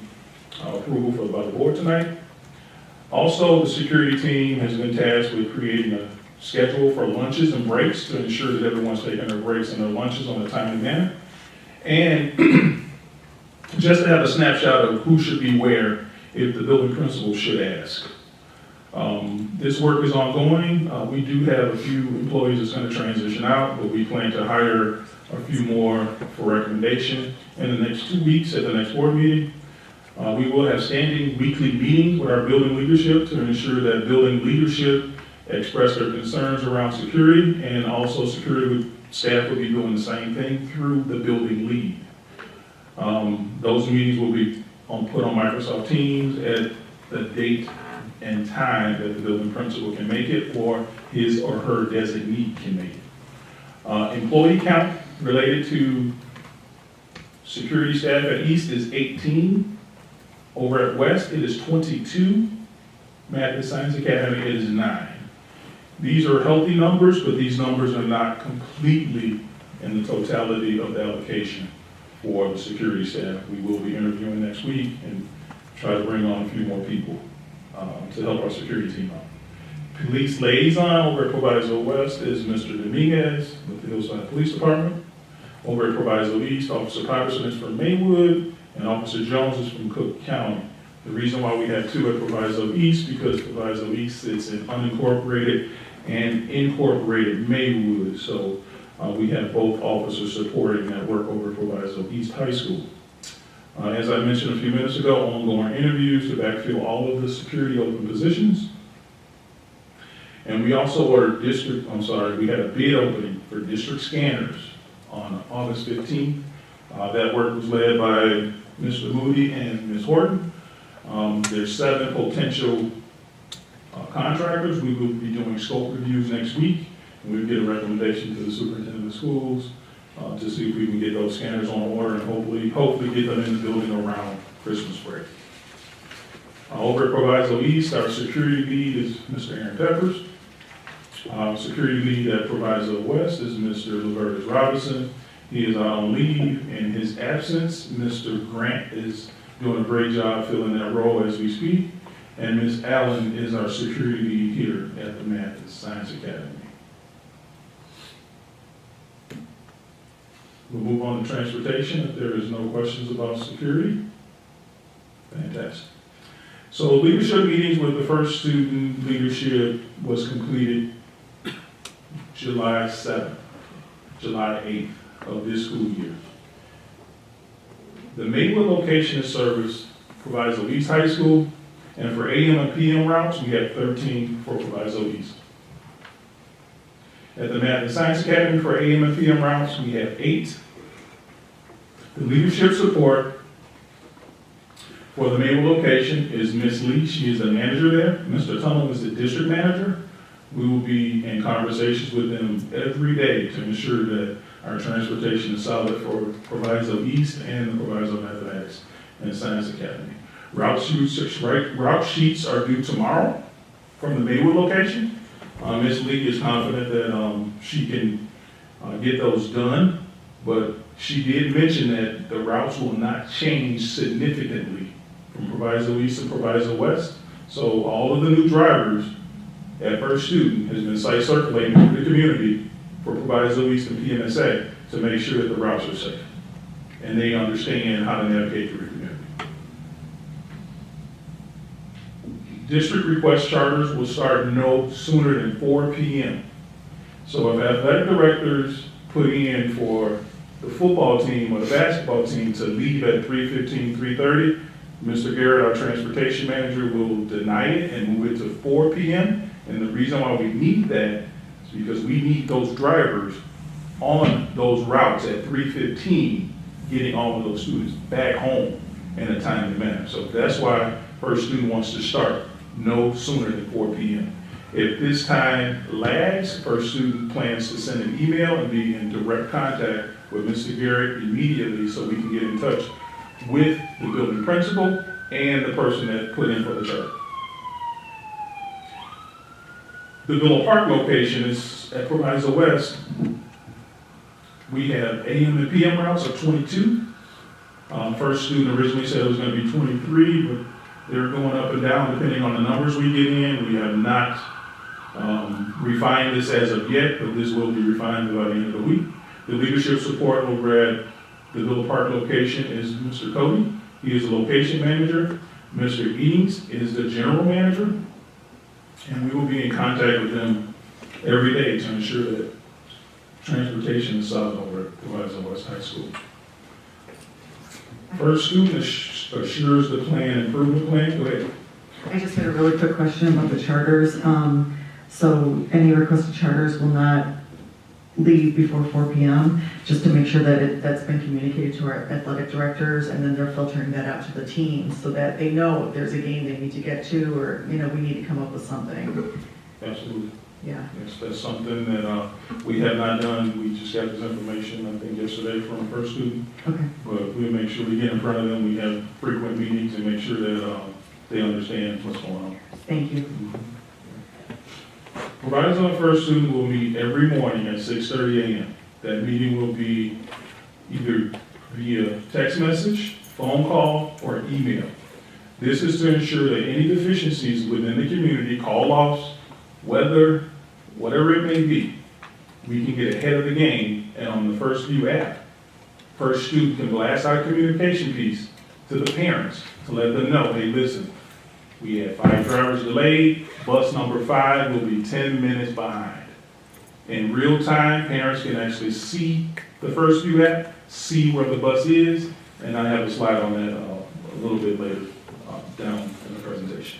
[SPEAKER 12] approval by the board tonight. Also, the security team has been tasked with creating a schedule for lunches and breaks to ensure that everyone's taking their breaks and their lunches on a timely manner. And just to have a snapshot of who should be where if the building principal should ask. This work is ongoing. We do have a few employees that's going to transition out, but we plan to hire a few more for recommendation in the next 2 weeks at the next board meeting. We will have standing weekly meetings with our building leadership to ensure that building leadership express their concerns around security, and also security staff will be doing the same thing through the building lead. Those meetings will be put on Microsoft Teams at the date and time that the building principal can make it, or his or her designee can make it. Employee count related to security staff at East is 18. Over at West, it is 22. Math and Science Academy, it is 9. These are healthy numbers, but these numbers are not completely in the totality of the allocation for the security staff. We will be interviewing next week and try to bring on a few more people to help our security team out. Police liaison over at Proviso West is Mr. Dominguez with the Hillside Police Department. Over at Proviso East, Officer Patterson is from Maywood, and Officer Jones is from Cook County. The reason why we have 2 at Proviso East, because Proviso East sits in unincorporated and incorporated Maywood. So we have both officers supporting that work over at Proviso East High School. As I mentioned a few minutes ago, ongoing interviews to backfill all of the security open positions. And we also ordered we had a bid opening for district scanners on August 15th. That work was led by Mr. Moody and Ms. Horton. There's 7 potential contractors. We will be doing scope reviews next week, and we'll get a recommendation to the superintendent of schools to see if we can get those scanners on order and hopefully get them in the building around Christmas break. Over at Proviso East, our security lead is Mr. Aaron Peppers. Security lead at Proviso West is Mr. Lavertus Robinson. He is out on leave. In his absence, Mr. Grant is doing a great job filling that role as we speak. And Ms. Allen is our security lead here at the Math and Science Academy. We'll move on to transportation if there is no questions about security. Fantastic. So leadership meetings with the first student leadership was completed July 7th, July 8th of this school year. The Maywood location of service provides East High School, and for AM and PM routes, we have 13 for Proviso East. At the Math and Science Academy for AM and PM routes, we have 8. The leadership support for the Maywood location is Ms. Lee. She is the manager there. Mr. Tunnell is the district manager. We will be in conversations with them every day to ensure that our transportation is solid for Proviso East and the Proviso Mathematics and Science Academy. Route sheets are due tomorrow from the Maywood location. Ms. Lee is confident that she can get those done, but she did mention that the routes will not change significantly from Proviso East to Proviso West. So all of the new drivers at First Student has been site circulating to the community for Proviso East and PMSA to make sure that the routes are safe and they understand how to navigate through the community. District request charters will start no sooner than 4 p.m. So if athletic directors put in for the football team or the basketball team to leave at 3:15, 3:30, Mr. Garrett, our transportation manager, will deny it and move it to 4 p.m. And the reason why we need that is because we need those drivers on those routes at 3:15, getting all of those students back home in a timely manner. So that's why First Student wants to start no sooner than 4 p.m. If this time lags, First Student plans to send an email and be in direct contact with Mr. Garrett immediately so we can get in touch with the building principal and the person that put in for the charter. The Villa Park location is at Proviso West. We have AM and PM routes of 22. First Student originally said it was going to be 23, but they're going up and down depending on the numbers we get in. We have not refined this as of yet, but this will be refined by the end of the week. The leadership support over at the Villa Park location is Mr. Cody. He is the location manager. Mr. Eadings is the general manager. And we will be in contact with them every day to ensure that transportation is solid over at Proviso West High School. First Student assures the plan improvement plan. Go ahead.
[SPEAKER 10] I just had a really quick question about the charters. So any requested charters will not leave before 4 p.m., just to make sure that that's been communicated to our athletic directors, and then they're filtering that out to the teams so that they know if there's a game they need to get to, or, you know, we need to come up with something.
[SPEAKER 12] Absolutely.
[SPEAKER 10] Yeah.
[SPEAKER 12] Yes, that's something that we have not done. We just got this information, I think, yesterday from First Student.
[SPEAKER 10] Okay.
[SPEAKER 12] But we'll make sure we get in front of them. We have frequent meetings and make sure that they understand what's going on.
[SPEAKER 10] Thank you.
[SPEAKER 12] Proviso and First Student will meet every morning at 6:30 a.m. That meeting will be either via text message, phone call, or email. This is to ensure that any deficiencies within the community, call-offs, weather, whatever it may be, we can get ahead of the game. And on the First View app, First Student can blast our communication piece to the parents to let them know, hey, listen, we had 5 drivers delayed. Bus number 5 will be 10 minutes behind. In real time, parents can actually see the First View app, see where the bus is, and I have a slide on that a little bit later down in the presentation.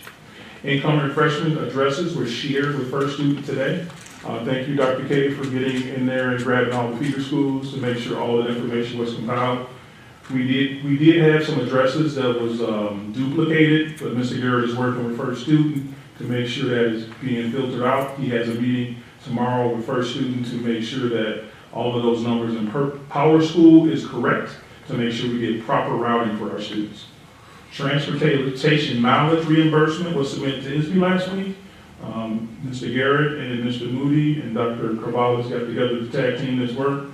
[SPEAKER 12] Incoming freshman addresses were shared with First Student today. Thank you, Dr. Katie, for getting in there and grabbing all the feeder schools to make sure all that information was compiled. We did have some addresses that was duplicated, but Mr. Garrett is working with First Student to make sure that is being filtered out. He has a meeting tomorrow with First Student to make sure that all of those numbers in Power School is correct, to make sure we get proper routing for our students. Transportation mileage reimbursement was submitted to ISB last week. Mr. Garrett and Mr. Moody and Dr. Carvalho's got together to tag team this work.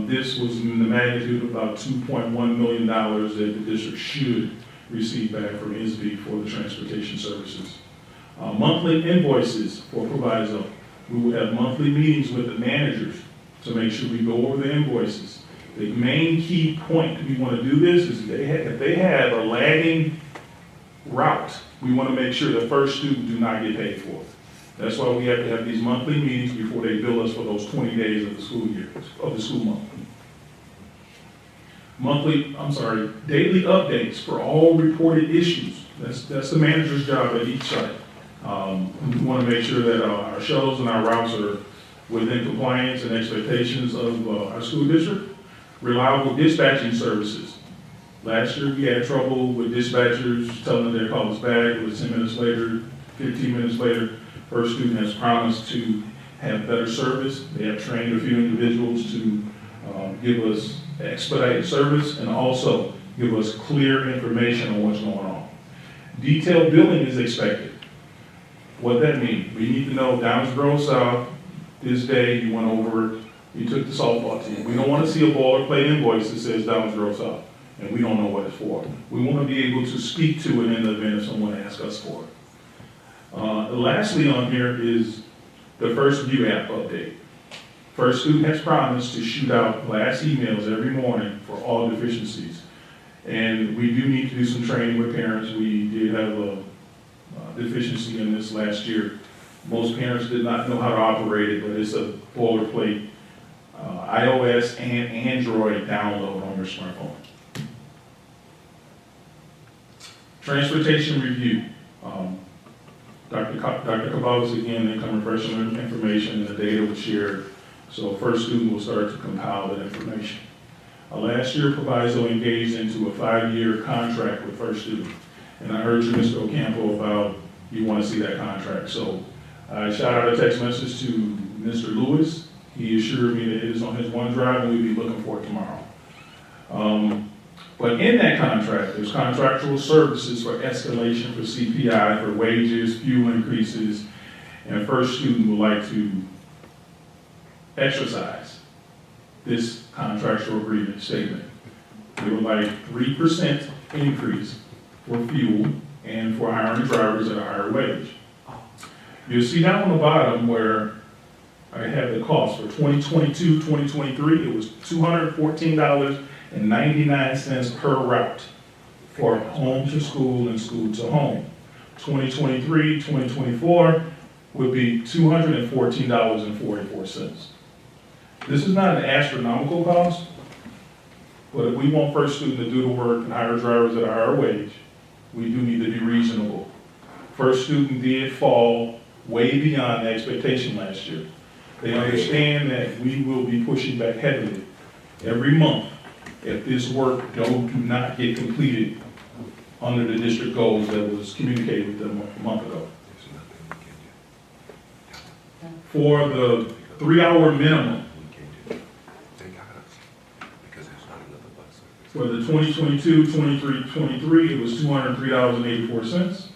[SPEAKER 12] This was in the magnitude of about $2.1 million that the district should receive back from ISB for the transportation services. Monthly invoices for Proviso. We will have monthly meetings with the managers to make sure we go over the invoices. The main key point we want to do this is if they have a lagging route, we want to make sure the first student do not get paid for it. That's why we have to have these monthly meetings before they bill us for those 20 days of the school year, of the school month. Daily updates for all reported issues. That's the manager's job at each site. We want to make sure that our shuttles and our routes are within compliance and expectations of our school district. Reliable dispatching services. Last year we had trouble with dispatchers telling them they'd call us back. It was 10 minutes later, 15 minutes later. First Student has promised to have better service. They have trained a few individuals to give us expedited service and also give us clear information on what's going on. Detailed billing is expected. What that means, we need to know Downs Grove South, this day you went over it, you took the softball team. We don't want to see a boilerplate invoice that says Downs Grove South, and we don't know what it's for. We want to be able to speak to it in the event if someone asks us for it. Lastly on here is the First View app update. First Student has promised to shoot out blast emails every morning for all deficiencies. And we do need to do some training with parents. We did have a deficiency in this last year. Most parents did not know how to operate it, but it's a boilerplate iOS and Android download on your smartphone. Transportation review. Dr. Caballos again, they come refreshing information and the data was shared. So First Student will start to compile that information. Last year, Proviso engaged into a 5-year contract with First Student. And I heard you, Mr. Ocampo, about you want to see that contract. So I shot out a text message to Mr. Lewis. He assured me that it is on his OneDrive and we'll be looking for it tomorrow. But in that contract, there's contractual services for escalation for CPI, for wages, fuel increases, and First Student would like to exercise this contractual agreement statement. They would like 3% increase for fuel and for hiring drivers at a higher wage. You'll see down on the bottom where I have the cost for 2022, 2023, it was $214.99 per route for home to school and school to home. 2023, 2024 would be $214.44. This is not an astronomical cost, but if we want First Student to do the work and hire drivers at a higher wage, we do need to be reasonable. First Student did fall way beyond the expectation last year. They understand that we will be pushing back heavily every month if this work do not get completed under the district goals that was communicated with them a month ago. For the 3-hour minimum, for the 2022, 23, it was $203.84.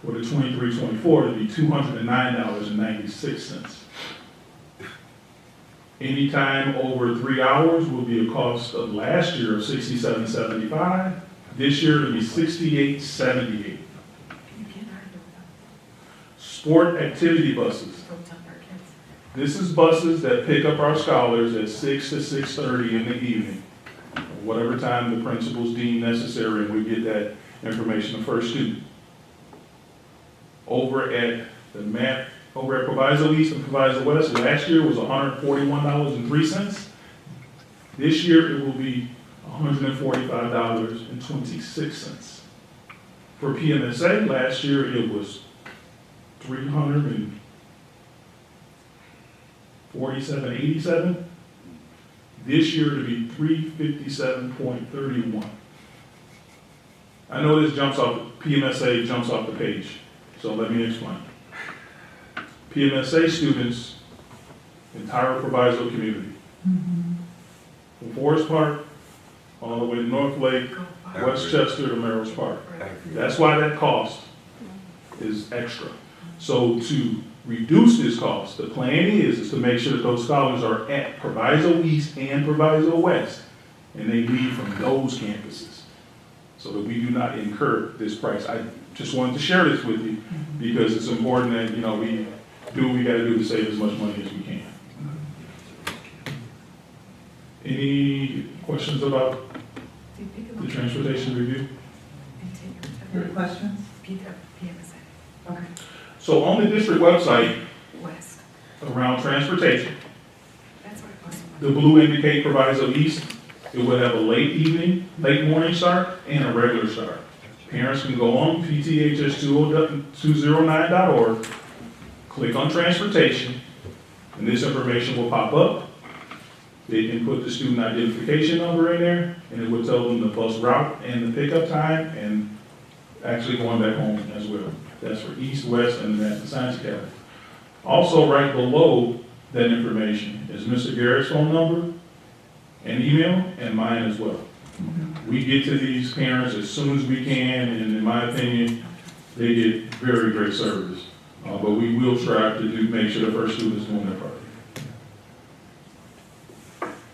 [SPEAKER 12] For the 23-24, it would be $209.96. Anytime over 3 hours will be a cost of last year of $67.75. This year it'll be $68.78. Sport activity buses. This is buses that pick up our scholars at 6 to 6:30 in the evening. Whatever time the principals deem necessary, and we get that information to First Student. Over at Proviso East and Proviso West, last year was $141.03. This year it will be $145.26. For PMSA, last year it was $347.87. This year it'll be $357.31. I know this PMSA jumps off the page, so let me explain. PMSA students, entire Proviso community. From Forest Park, all the way to North Lake, Westchester to Merrill's Park. That's why that cost is extra. So to reduce this cost. The plan is to make sure that those scholars are at Proviso East and Proviso West, and they leave from those campuses, so that we do not incur this price. I just wanted to share this with you, because it's important that, we do what we gotta do to save as much money as we can. Any questions about the transportation review?
[SPEAKER 10] Any questions? Okay.
[SPEAKER 12] So on the district website,
[SPEAKER 16] West.
[SPEAKER 12] around transportation,
[SPEAKER 16] That's what it was.
[SPEAKER 12] the blue indicate Proviso East. It will have a late morning start and a regular start. Parents can go on pths209.org, click on transportation, and this information will pop up. They can put the student identification number in there, and it will tell them the bus route and the pickup time, and actually going back home as well. That's for East, West, and the National Science Academy. Also, right below that information is Mr. Garrett's phone number and email, and mine as well. We get to these parents as soon as we can, and in my opinion, they get very great service. But we will strive to make sure the first student is doing their part.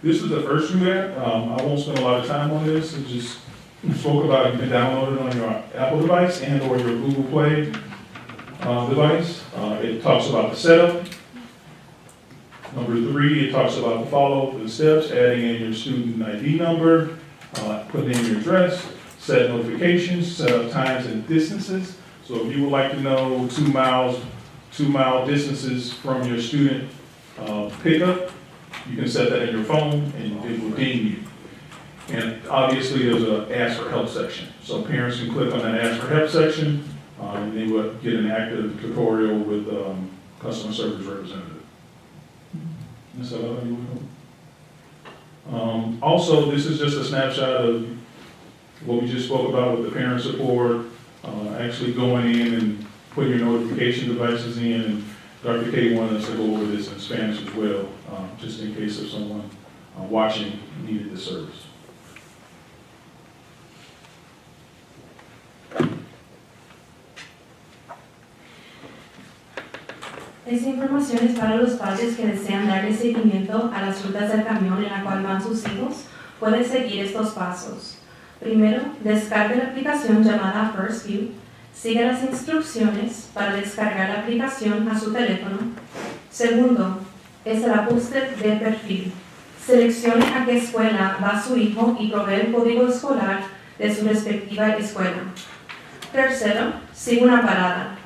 [SPEAKER 12] This is the first True app. I won't spend a lot of time on this. I just spoke about it. You can download it on your Apple device and or your Google Play device. It talks about the setup. Number 3, it talks about the follow-up and steps, adding in your student ID number, putting in your address, set notifications, set up times and distances. So if you would like to know 2-mile distances from your student pickup, you can set that in your phone and it will ding you. And obviously there's an Ask for Help section. So parents can click on that Ask for Help section, and they will get an active tutorial with customer service representative. That's all I need. Also, this is just a snapshot of what we just spoke about with the parent support, actually going in and putting your notification devices in, and Dr. K wanted us to go over this in Spanish as well, just in case of someone watching needed the service.
[SPEAKER 18] Esta información es para los padres que desean darle seguimiento a las rutas del camión en la cual van sus hijos. Pueden seguir estos pasos. Primero, descargue la aplicación llamada First View. Siga las instrucciones para descargar la aplicación a su teléfono. Segundo, es el ajuste de perfil. Seleccione a qué escuela va su hijo y provee el código escolar de su respectiva escuela. Tercero, siga una parada.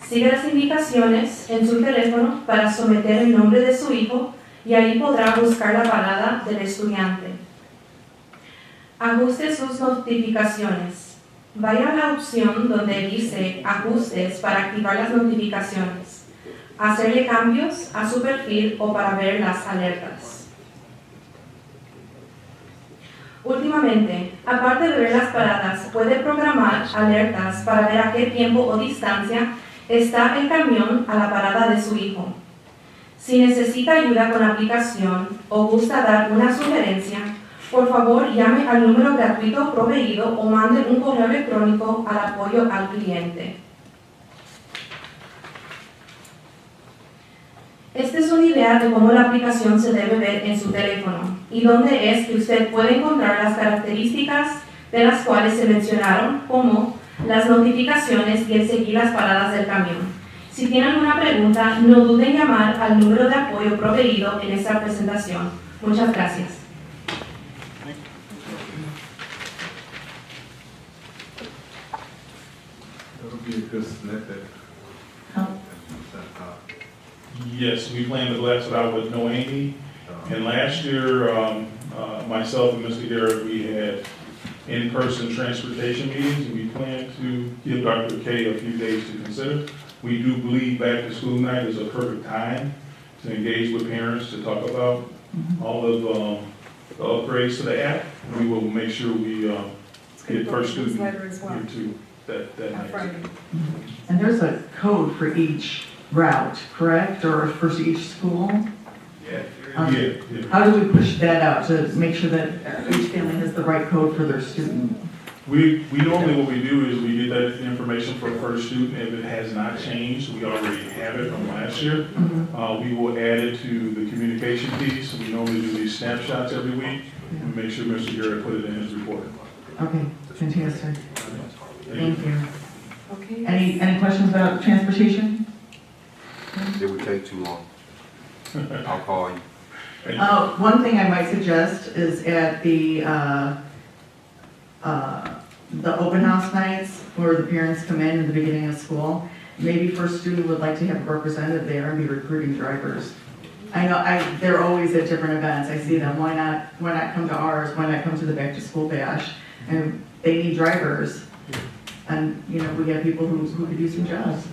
[SPEAKER 18] Siga las indicaciones en su teléfono para someter el nombre de su hijo y ahí podrá buscar la parada del estudiante. Ajuste sus notificaciones. Vaya a la opción donde dice Ajustes para activar las notificaciones, hacerle cambios a su perfil o para ver las alertas. Últimamente, aparte de ver las paradas, puede programar alertas para ver a qué tiempo o distancia está el camión a la parada de su hijo. Si necesita ayuda con la aplicación o gusta dar una sugerencia, por favor llame al número gratuito proveído o mande un correo electrónico al apoyo al cliente. Esta es una idea de cómo la aplicación se debe ver en su teléfono y dónde es que usted puede encontrar las características de las cuales se mencionaron, como las notificaciones y el seguir las paradas del camión. Si tiene alguna pregunta, no duden en llamar al número de apoyo proveído en esta presentación. Muchas gracias.
[SPEAKER 3] That would be a good snippet.
[SPEAKER 12] Yes, we plan to blast it out with No Amy. And last year, myself and Mr. Garrett, we had in-person transportation meetings, and we plan to give Dr. K a few days to consider. We do believe back to school night is a perfect time to engage with parents to talk about all of the upgrades to the app. We will make sure we get first student here too that night.
[SPEAKER 10] And there's a code for each route, correct, or for each school?
[SPEAKER 12] Yeah.
[SPEAKER 10] How do we push that out to make sure that each family has the right code for their student?
[SPEAKER 12] We normally, what we do is we get that information for the first student. If it has not changed, we already have it from last year. We will add it to the communication piece. We normally do these snapshots every week. We make sure Mr. Garrett put it in his report.
[SPEAKER 10] Okay, fantastic. Thank you.
[SPEAKER 16] Okay.
[SPEAKER 10] Any questions about transportation?
[SPEAKER 5] It would take too long. I'll call you.
[SPEAKER 10] One thing I might suggest is at the open house nights where the parents come in the beginning of school, maybe first student would like to have a representative there and be recruiting drivers. I know they're always at different events. I see them. Why not come to ours? Why not come to the back to school bash? And they need drivers. And, you know, we have people who could do some jobs.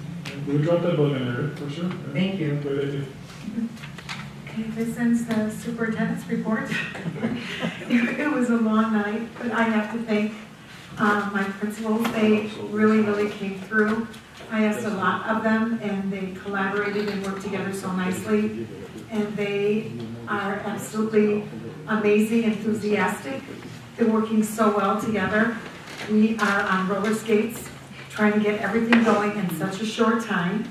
[SPEAKER 12] We'll drop that book in there for sure.
[SPEAKER 10] Thank you.
[SPEAKER 16] Okay, this ends the superintendent's report. It was a long night, but I have to thank my principals. They really came through. I asked a lot of them, and they collaborated and worked together so nicely. And they are absolutely amazing, enthusiastic. They're working so well together. We are on roller skates, trying to get everything going in such a short time.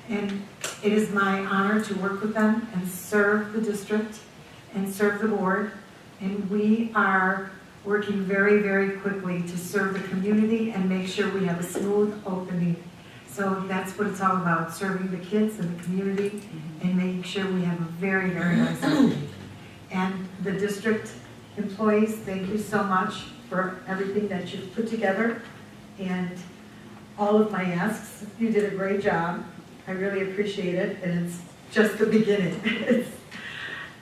[SPEAKER 16] And it is my honor to work with them and serve the district and serve the board. And we are working very quickly to serve the community and make sure we have a smooth opening. So that's what it's all about, serving the kids and the community and making sure we have a very nice opening. And the district employees, thank you so much for everything that you've put together and all of my asks. You did a great job. I really appreciate it, and it's just the beginning. It's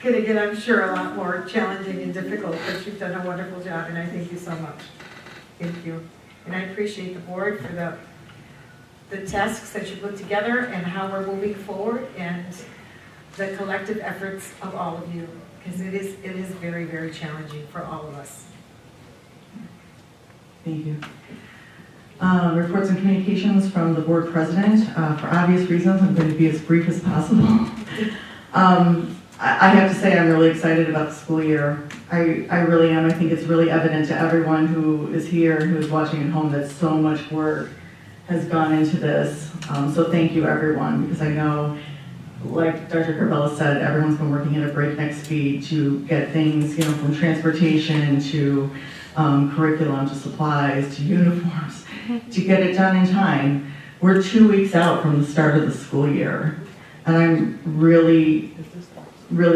[SPEAKER 16] gonna get, I'm sure, a lot more challenging and difficult, but you've done a wonderful job, and I thank you so much. Thank you. And I appreciate the board for the tasks that you put together and how we're moving forward and the collective efforts of all of you, because it is very challenging for all of us.
[SPEAKER 10] Thank you. Reports and communications from the board president. For obvious reasons, I'm going to be as brief as possible. I have to say I'm really excited about the school year. I really am. I think it's really evident to everyone who is here and who is watching at home that so much work has gone into this. So thank you, everyone, because I know, like Dr. Carvella said, everyone's been working at a breakneck speed to get things, you know, from transportation to curriculum to supplies to uniforms, to get it done in time. We're 2 weeks out from the start of the school year, and I'm really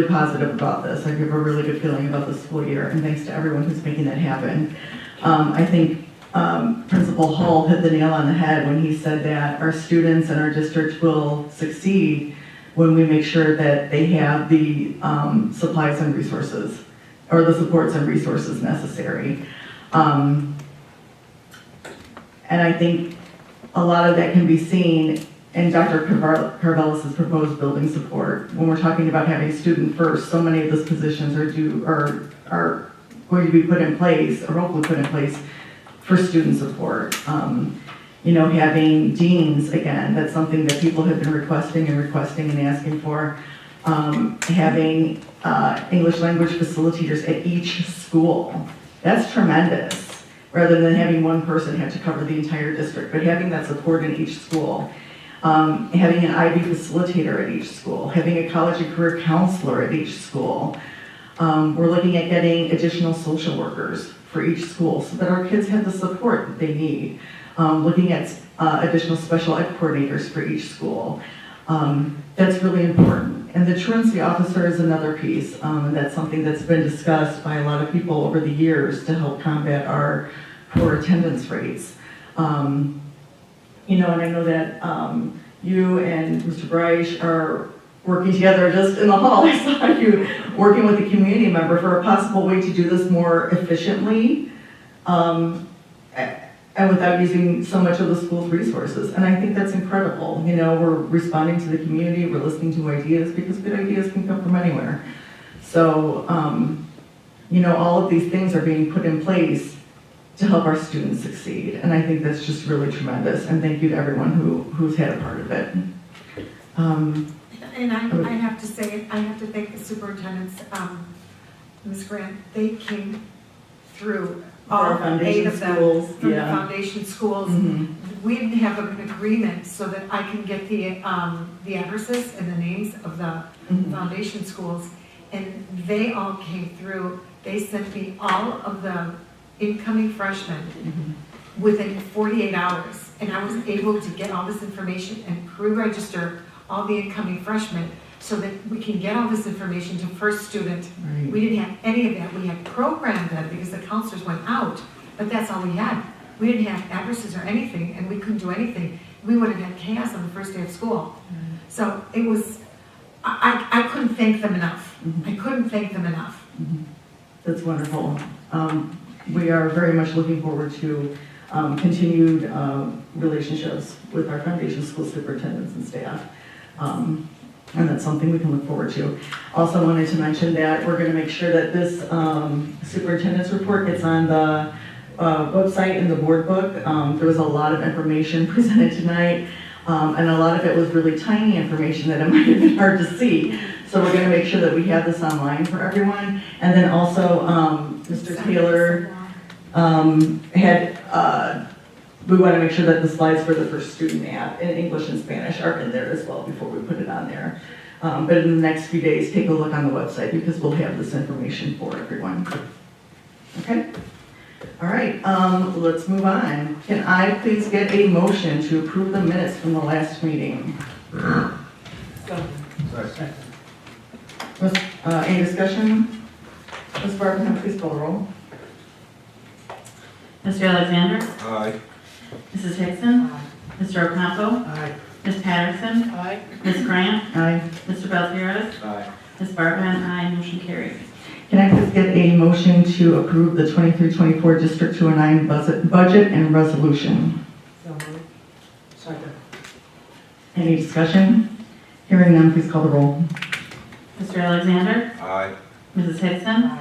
[SPEAKER 10] positive about this. I have a really good feeling about the school year, and thanks to everyone who's making that happen. I think Principal Hull hit the nail on the head when he said that our students and our district will succeed when we make sure that they have the supplies and resources, or the supports and resources necessary. And I think a lot of that can be seen in Dr. Carvelis' proposed building support. When we're talking about having student first, so many of those positions are going to be put in place, or hopefully put in place, for student support. You know, having deans, again, that's something that people have been requesting and asking for. Having English language facilitators at each school. That's tremendous, rather than having one person have to cover the entire district, but having that support in each school. Having an IB facilitator at each school, having a college and career counselor at each school. We're looking at getting additional social workers for each school so that our kids have the support that they need. Looking at additional special ed coordinators for each school. That's really important. And the truancy officer is another piece, and that's something that's been discussed by a lot of people over the years to help combat our poor attendance rates. You know, and I know that you and Mr. Bryce are working together just in the hall. I saw you working with a community member for a possible way to do this more efficiently and without using so much of the school's resources. And I think that's incredible. You know, we're responding to the community, we're listening to ideas, because good ideas can come from anywhere. So, you know, all of these things are being put in place to help our students succeed. And I think that's just really tremendous. And thank you to everyone who's had a part of it.
[SPEAKER 16] And I have to say, I have to thank the superintendents, Ms. Grant. They came through
[SPEAKER 10] our
[SPEAKER 16] all
[SPEAKER 10] foundation
[SPEAKER 16] 8 of them
[SPEAKER 10] schools,
[SPEAKER 16] from the
[SPEAKER 10] yeah.
[SPEAKER 16] foundation schools.
[SPEAKER 10] Mhm.
[SPEAKER 16] We didn't have an agreement so that I can get the addresses and the names of the
[SPEAKER 10] Mhm.
[SPEAKER 16] foundation schools. And they all came through. They sent me all of the incoming freshmen within 48 hours. And I was able to get all this information and pre-register all the incoming freshmen so that we can get all this information to first student.
[SPEAKER 10] Right.
[SPEAKER 16] We didn't have any of that. We had programmed them because the counselors went out, but that's all we had. We didn't have addresses or anything, and we couldn't do anything. We would have had chaos on the first day of school. So it was, I couldn't thank them enough. I couldn't thank them enough.
[SPEAKER 10] That's wonderful. We are very much looking forward to continued relationships with our foundation school superintendents and staff. And that's something we can look forward to. Also wanted to mention that we're going to make sure that this superintendent's report gets on the website and the board book. There was a lot of information presented tonight, and a lot of it was really tiny information that it might have been hard to see. So we're going to make sure that we have this online for everyone. And then also, Mr. Taylor we want to make sure that the slides for the first student app in English and Spanish are in there as well before we put it on there. But in the next few days, take a look on the website because we'll have this information for everyone. Okay? All right, let's move on. Can I please get a motion to approve the minutes from the last meeting? Any discussion? Ms. Barberham, please call the roll.
[SPEAKER 1] Mr. Alexander?
[SPEAKER 5] Aye.
[SPEAKER 1] Mrs. Hickson? Mr. Ocampo?
[SPEAKER 4] Aye.
[SPEAKER 1] Ms. Patterson?
[SPEAKER 4] Aye.
[SPEAKER 1] Ms. Grant?
[SPEAKER 10] Aye.
[SPEAKER 1] Mr. Belfieres?
[SPEAKER 5] Aye.
[SPEAKER 1] Ms. Barbahan? Aye. Motion carries.
[SPEAKER 10] Can I please get a motion to approve the 23-24 District 209 budget and resolution?
[SPEAKER 4] So moved. Second.
[SPEAKER 10] Any discussion? Hearing none, please call the roll.
[SPEAKER 1] Mr. Alexander?
[SPEAKER 5] Aye.
[SPEAKER 1] Mrs. Hickson?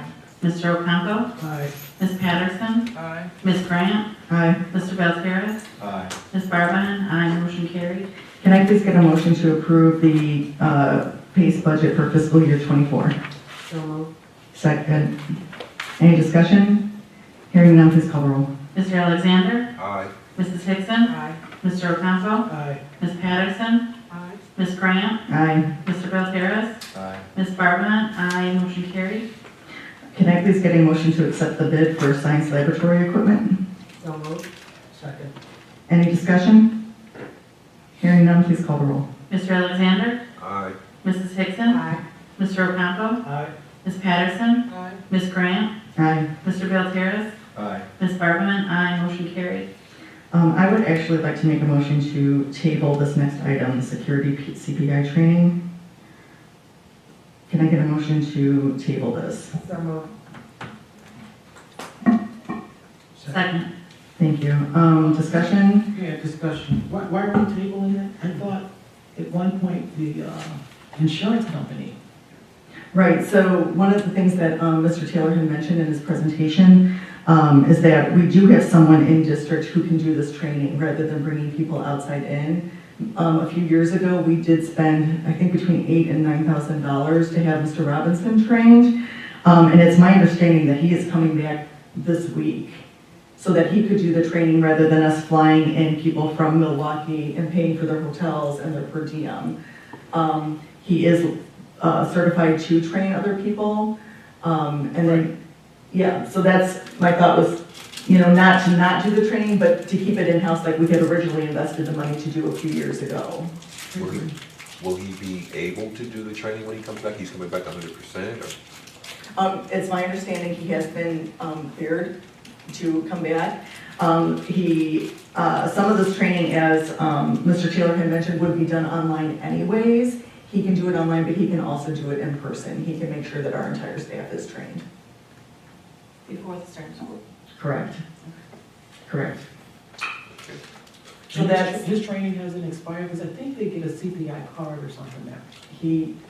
[SPEAKER 1] Mr. Ocampo?
[SPEAKER 4] Aye.
[SPEAKER 1] Ms. Patterson?
[SPEAKER 4] Aye.
[SPEAKER 1] Ms. Grant?
[SPEAKER 10] Aye.
[SPEAKER 1] Mr. Belfieres?
[SPEAKER 5] Aye.
[SPEAKER 1] Ms. Barbahan? Aye. Motion carried.
[SPEAKER 10] Can I please get a motion to approve the PACE budget for fiscal year 24?
[SPEAKER 4] So moved.
[SPEAKER 10] Second. Any discussion? Hearing none, please call the roll.
[SPEAKER 1] Mr. Alexander?
[SPEAKER 5] Aye.
[SPEAKER 1] Mrs. Hickson?
[SPEAKER 4] Aye.
[SPEAKER 1] Mr. Ocampo?
[SPEAKER 4] Aye.
[SPEAKER 1] Ms. Patterson?
[SPEAKER 4] Aye.
[SPEAKER 1] Ms. Grant?
[SPEAKER 10] Aye.
[SPEAKER 1] Mr. Belfieres?
[SPEAKER 5] Aye.
[SPEAKER 1] Ms. Barbahan? Aye. Motion carried.
[SPEAKER 10] Can I please get a motion to accept the bid for science laboratory equipment?
[SPEAKER 4] So moved. Second.
[SPEAKER 10] Any discussion? Hearing none, please call the roll.
[SPEAKER 1] Mr. Alexander?
[SPEAKER 5] Aye.
[SPEAKER 1] Mrs. Hickson?
[SPEAKER 4] Aye.
[SPEAKER 1] Mr. Ocampo?
[SPEAKER 4] Aye.
[SPEAKER 1] Ms. Patterson?
[SPEAKER 4] Aye.
[SPEAKER 1] Ms. Grant?
[SPEAKER 10] Aye.
[SPEAKER 1] Mr. Belfieres?
[SPEAKER 5] Aye.
[SPEAKER 1] Ms. Barbahan? Aye. Motion carried.
[SPEAKER 10] I would actually like to make a motion to table this next item, the security CPI training. Can I get a motion to table this?
[SPEAKER 4] So moved.
[SPEAKER 1] Second.
[SPEAKER 10] Thank you. Discussion?
[SPEAKER 4] Yeah, discussion. Why are we tabling it? I thought at one point the insurance company.
[SPEAKER 10] Right, so one of the things that Mr. Taylor had mentioned in his presentation is that we do have someone in district who can do this training rather than bringing people outside in. A few years ago, we did spend, I think, between $8,000 and $9,000 to have Mr. Robinson trained. And it's my understanding that he is coming back this week so that he could do the training rather than us flying in people from Milwaukee and paying for their hotels and their per diem. He is certified to train other people. And then, yeah, so that's, my thought was, you know, not to not do the training, but to keep it in-house like we had originally invested the money to do a few years ago.
[SPEAKER 5] Will he be able to do the training when he comes back? He's coming back 100% or?
[SPEAKER 10] It's my understanding he has been cleared to come back. Some of this training, as Mr. Taylor had mentioned, would be done online anyways. He can do it online, but he can also do it in person. He can make sure that our entire staff is trained.
[SPEAKER 14] Before the start of school?
[SPEAKER 10] Correct. Correct.
[SPEAKER 4] So that's, his training hasn't expired, because I think they get a CPI card or something now.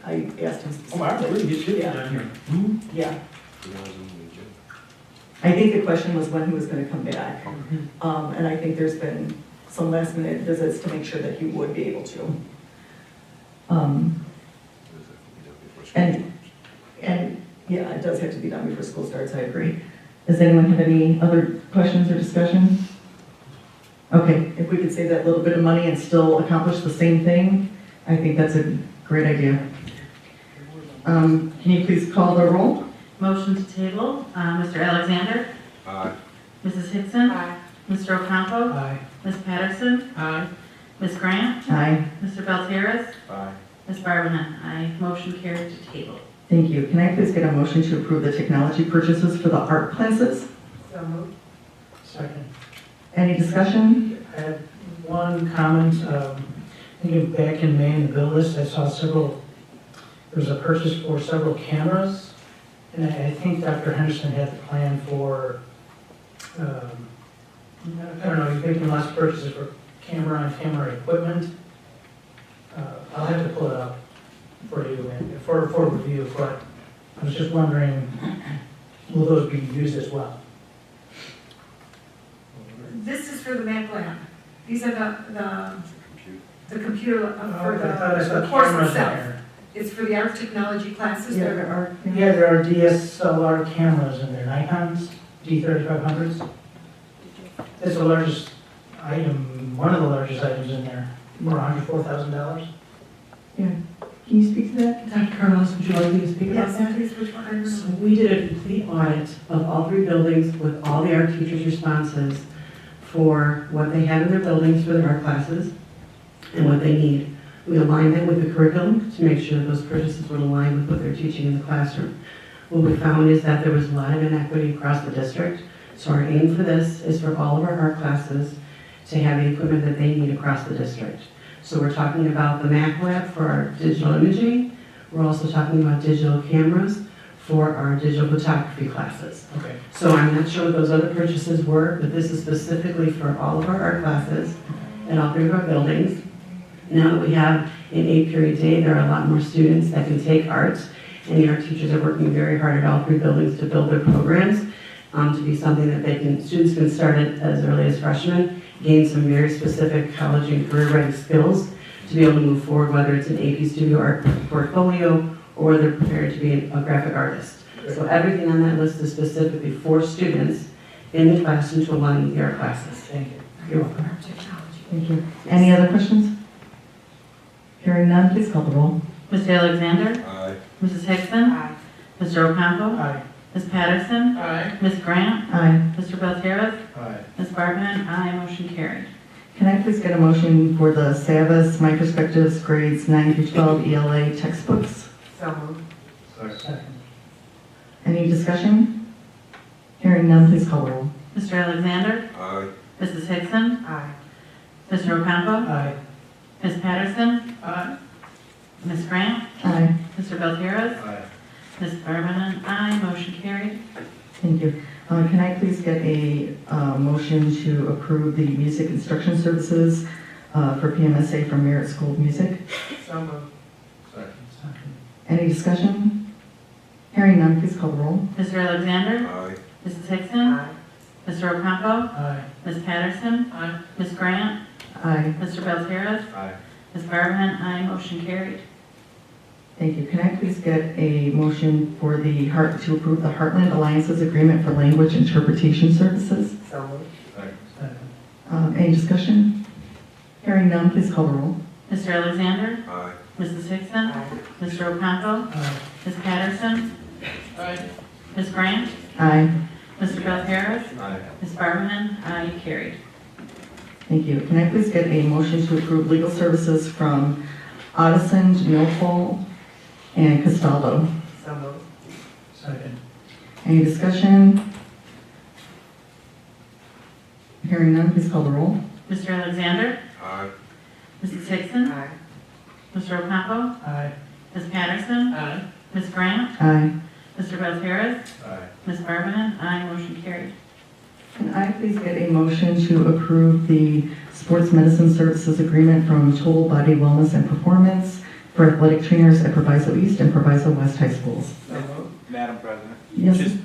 [SPEAKER 10] I asked him.
[SPEAKER 4] Oh, I really get shit
[SPEAKER 10] Yeah.
[SPEAKER 4] down here.
[SPEAKER 10] Yeah. I think the question was when he was gonna come back. And I think there's been some last minute visits to make sure that he would be able to. And yeah, it does have to be done before school starts, I agree. Does anyone have any other questions or discussion? Okay, if we could save that little bit of money and still accomplish the same thing, I think that's a great idea. Can you please call the roll?
[SPEAKER 1] Motion to table, Mr. Alexander?
[SPEAKER 5] Aye.
[SPEAKER 1] Mrs. Hickson? Aye. Mr. Ocampo?
[SPEAKER 7] Aye.
[SPEAKER 1] Ms. Patterson?
[SPEAKER 7] Aye.
[SPEAKER 1] Ms. Grant?
[SPEAKER 10] Aye.
[SPEAKER 1] Mr. Belterris?
[SPEAKER 5] Aye.
[SPEAKER 1] Ms. Barbanen? Aye. Motion carried to table.
[SPEAKER 10] Thank you. Can I please get a motion to approve the technology purchases for the art classes?
[SPEAKER 16] So moved.
[SPEAKER 7] Second.
[SPEAKER 10] Any discussion?
[SPEAKER 7] I had one comment, thinking back in May in the bill list, I saw there was a purchase for several cameras, and I think Dr. Henderson had the plan for, I don't know, he's making lots of purchases for camera-on-camera equipment. I'll have to pull it up for you and for review, but I was just wondering, will those be used as well?
[SPEAKER 16] This is for the Mac lab. These are the computer for the course itself. It's for the art technology classes.
[SPEAKER 10] Yeah, there are.
[SPEAKER 7] Yeah, there are DSLR cameras in there, Nikon's D3500s. It's the largest item, one of the largest items in there, around $4,000.
[SPEAKER 10] Yeah. Can you speak to that?
[SPEAKER 6] Dr. Carlos, would you like me to speak about
[SPEAKER 16] Yes,
[SPEAKER 6] that?
[SPEAKER 16] please, which one?
[SPEAKER 6] So we did a complete audit of all 3 buildings with all the art teachers' responses for what they have in their buildings for their art classes and what they need. We aligned them with the curriculum to make sure that those purchases would align with what they're teaching in the classroom. What we found is that there was a lot of inequity across the district. So our aim for this is for all of our art classes to have the equipment that they need across the district. So we're talking about the Mac lab for our digital imaging. We're also talking about digital cameras for our digital photography classes.
[SPEAKER 7] Okay.
[SPEAKER 6] So I'm not sure what those other purchases were, but this is specifically for all of our art classes at all 3 of our buildings. Now that we have an 8-period day, there are a lot more students that can take art, and the art teachers are working very hard at all 3 buildings to build their programs to be something that students can start at as early as freshmen, gain some very specific college and career-ready skills to be able to move forward, whether it's an AP Studio Art portfolio or they're prepared to be a graphic artist. So everything on that list is specifically for students in the classroom to align with the art classes.
[SPEAKER 7] Thank you.
[SPEAKER 6] You're welcome.
[SPEAKER 10] Thank you. Any other questions? Hearing none, please call the roll.
[SPEAKER 1] Mr. Alexander?
[SPEAKER 5] Aye.
[SPEAKER 1] Mrs. Hickson?
[SPEAKER 16] Aye.
[SPEAKER 1] Mr. Ocampo?
[SPEAKER 7] Aye.
[SPEAKER 1] Ms. Patterson?
[SPEAKER 7] Aye.
[SPEAKER 1] Ms. Grant?
[SPEAKER 10] Aye.
[SPEAKER 1] Mr. Belterris?
[SPEAKER 7] Aye.
[SPEAKER 1] Ms. Barbanen? Aye. Motion carried.
[SPEAKER 10] Can I please get a motion for the Savas My Perspectives grades 9 through 12 ELA textbooks?
[SPEAKER 16] So moved.
[SPEAKER 7] Second.
[SPEAKER 10] Any discussion? Hearing none, please call the roll.
[SPEAKER 1] Mr. Alexander?
[SPEAKER 5] Aye.
[SPEAKER 1] Mrs. Hickson?
[SPEAKER 16] Aye.
[SPEAKER 1] Mr. Ocampo?
[SPEAKER 7] Aye.
[SPEAKER 1] Ms. Patterson?
[SPEAKER 7] Aye.
[SPEAKER 1] Ms. Grant?
[SPEAKER 10] Aye.
[SPEAKER 1] Mr. Belterris?
[SPEAKER 5] Aye.
[SPEAKER 1] Ms. Barbanen? Aye. Motion carried.
[SPEAKER 10] Thank you. Can I please get a motion to approve the music instruction services for PMSA from Merit School of Music?
[SPEAKER 16] So moved.
[SPEAKER 7] Second.
[SPEAKER 10] Any discussion? Hearing none, please call the roll.
[SPEAKER 1] Mr. Alexander?
[SPEAKER 5] Aye.
[SPEAKER 1] Mrs. Hickson?
[SPEAKER 16] Aye.
[SPEAKER 1] Mr. Ocampo?
[SPEAKER 7] Aye.
[SPEAKER 1] Ms. Patterson?
[SPEAKER 7] Aye.
[SPEAKER 1] Ms. Grant?
[SPEAKER 10] Aye.
[SPEAKER 1] Mr. Belterris?
[SPEAKER 5] Aye.
[SPEAKER 1] Ms. Barbanen? Aye. Motion carried.
[SPEAKER 10] Thank you. Can I please get a motion for to approve the Heartland Alliance's agreement for language interpretation services?
[SPEAKER 16] So moved.
[SPEAKER 7] Second.
[SPEAKER 10] Any discussion? Hearing none, please call the roll.
[SPEAKER 1] Mr. Alexander?
[SPEAKER 5] Aye.
[SPEAKER 1] Mrs. Hickson?
[SPEAKER 16] Aye.
[SPEAKER 1] Mr. Ocampo?
[SPEAKER 7] Aye.
[SPEAKER 1] Ms. Patterson?
[SPEAKER 7] Aye.
[SPEAKER 1] Ms. Grant?
[SPEAKER 10] Aye.
[SPEAKER 1] Mr. Belterris?
[SPEAKER 5] Aye.
[SPEAKER 1] Ms. Barbanen? Aye. Carried.
[SPEAKER 10] Thank you. Can I please get a motion to approve legal services from Addison, Milfol, and Castaldo?
[SPEAKER 16] So moved.
[SPEAKER 7] Second.
[SPEAKER 10] Any discussion? Hearing none, please call the roll.
[SPEAKER 1] Mr. Alexander?
[SPEAKER 5] Aye.
[SPEAKER 1] Mrs. Hickson?
[SPEAKER 16] Aye.
[SPEAKER 1] Mr. Ocampo?
[SPEAKER 7] Aye.
[SPEAKER 1] Ms. Patterson?
[SPEAKER 7] Aye.
[SPEAKER 1] Ms. Grant?
[SPEAKER 10] Aye.
[SPEAKER 1] Mr. Belterris?
[SPEAKER 5] Aye.
[SPEAKER 1] Ms. Barbanen? Aye. Motion carried.
[SPEAKER 10] Can I please get a motion to approve the sports medicine services agreement from Total Body Wellness and Performance for athletic trainers at Proviso East and Proviso West High Schools?
[SPEAKER 9] Madam President?
[SPEAKER 10] Yes.
[SPEAKER 9] Just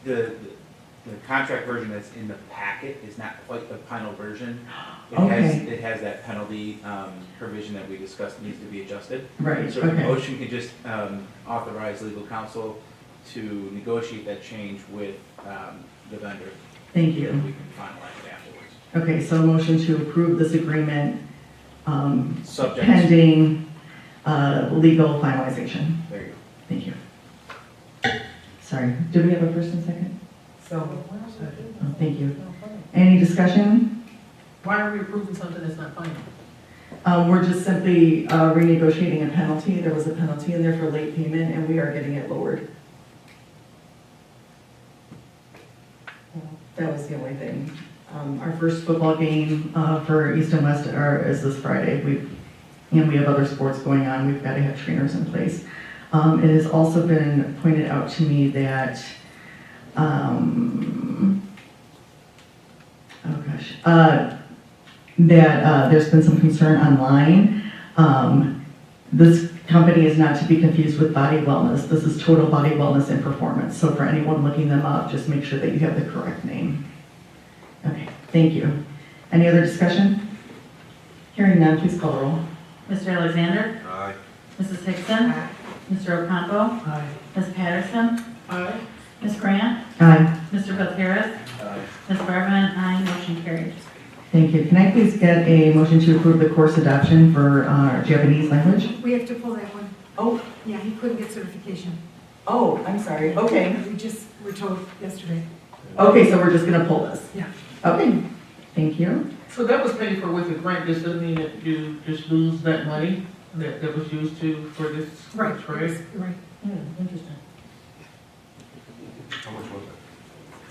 [SPEAKER 9] the contract version that's in the packet is not quite the final version.
[SPEAKER 10] Okay.
[SPEAKER 9] It has that penalty provision that we discussed needs to be adjusted.
[SPEAKER 10] Right,
[SPEAKER 9] So the
[SPEAKER 10] okay.
[SPEAKER 9] motion can just authorize legal counsel to negotiate that change with the vendor.
[SPEAKER 10] Thank you.
[SPEAKER 9] And we can finalize it afterwards.
[SPEAKER 10] Okay, so motion to approve this agreement
[SPEAKER 9] Subject.
[SPEAKER 10] pending legal finalization.
[SPEAKER 9] There you go.
[SPEAKER 10] Thank you. Sorry, do we have a first and second?
[SPEAKER 4] So,
[SPEAKER 10] Oh, thank you. Any discussion?
[SPEAKER 4] why are we approving something that's not final?
[SPEAKER 10] We're just simply renegotiating a penalty. There was a penalty in there for late payment, and we are getting it lowered. That was the only thing. Our first football game for East and West is this Friday. And we have other sports going on. We've got to have trainers in place. It has also been pointed out to me that, there's been some concern online. This company is not to be confused with Body Wellness. This is Total Body Wellness and Performance. So for anyone looking them up, just make sure that you have the correct name. Okay, thank you. Any other discussion? Hearing none, please call the roll.
[SPEAKER 1] Mr. Alexander?
[SPEAKER 5] Aye.
[SPEAKER 1] Mrs. Hickson? Mr. Ocampo?
[SPEAKER 4] Aye.
[SPEAKER 1] Ms. Patterson?
[SPEAKER 4] Aye.
[SPEAKER 1] Ms. Grant?
[SPEAKER 10] Aye.
[SPEAKER 1] Mr. Belterris? Ms. Barban? Aye. Motion carried.
[SPEAKER 10] Thank you. Can I please get a motion to approve the course adoption for Japanese language?
[SPEAKER 16] We have to pull that one.
[SPEAKER 10] Oh.
[SPEAKER 16] Yeah, he couldn't get certification.
[SPEAKER 10] Oh, I'm sorry. Okay.
[SPEAKER 16] We just were told yesterday.
[SPEAKER 10] Okay, so we're just gonna pull this.
[SPEAKER 16] Yeah.
[SPEAKER 10] Okay, thank you.
[SPEAKER 4] So that was paid for with a grant, this doesn't mean that you just lose that money that was used for this,
[SPEAKER 16] Right.
[SPEAKER 4] right?
[SPEAKER 16] Right.
[SPEAKER 4] Interesting.
[SPEAKER 5] How much was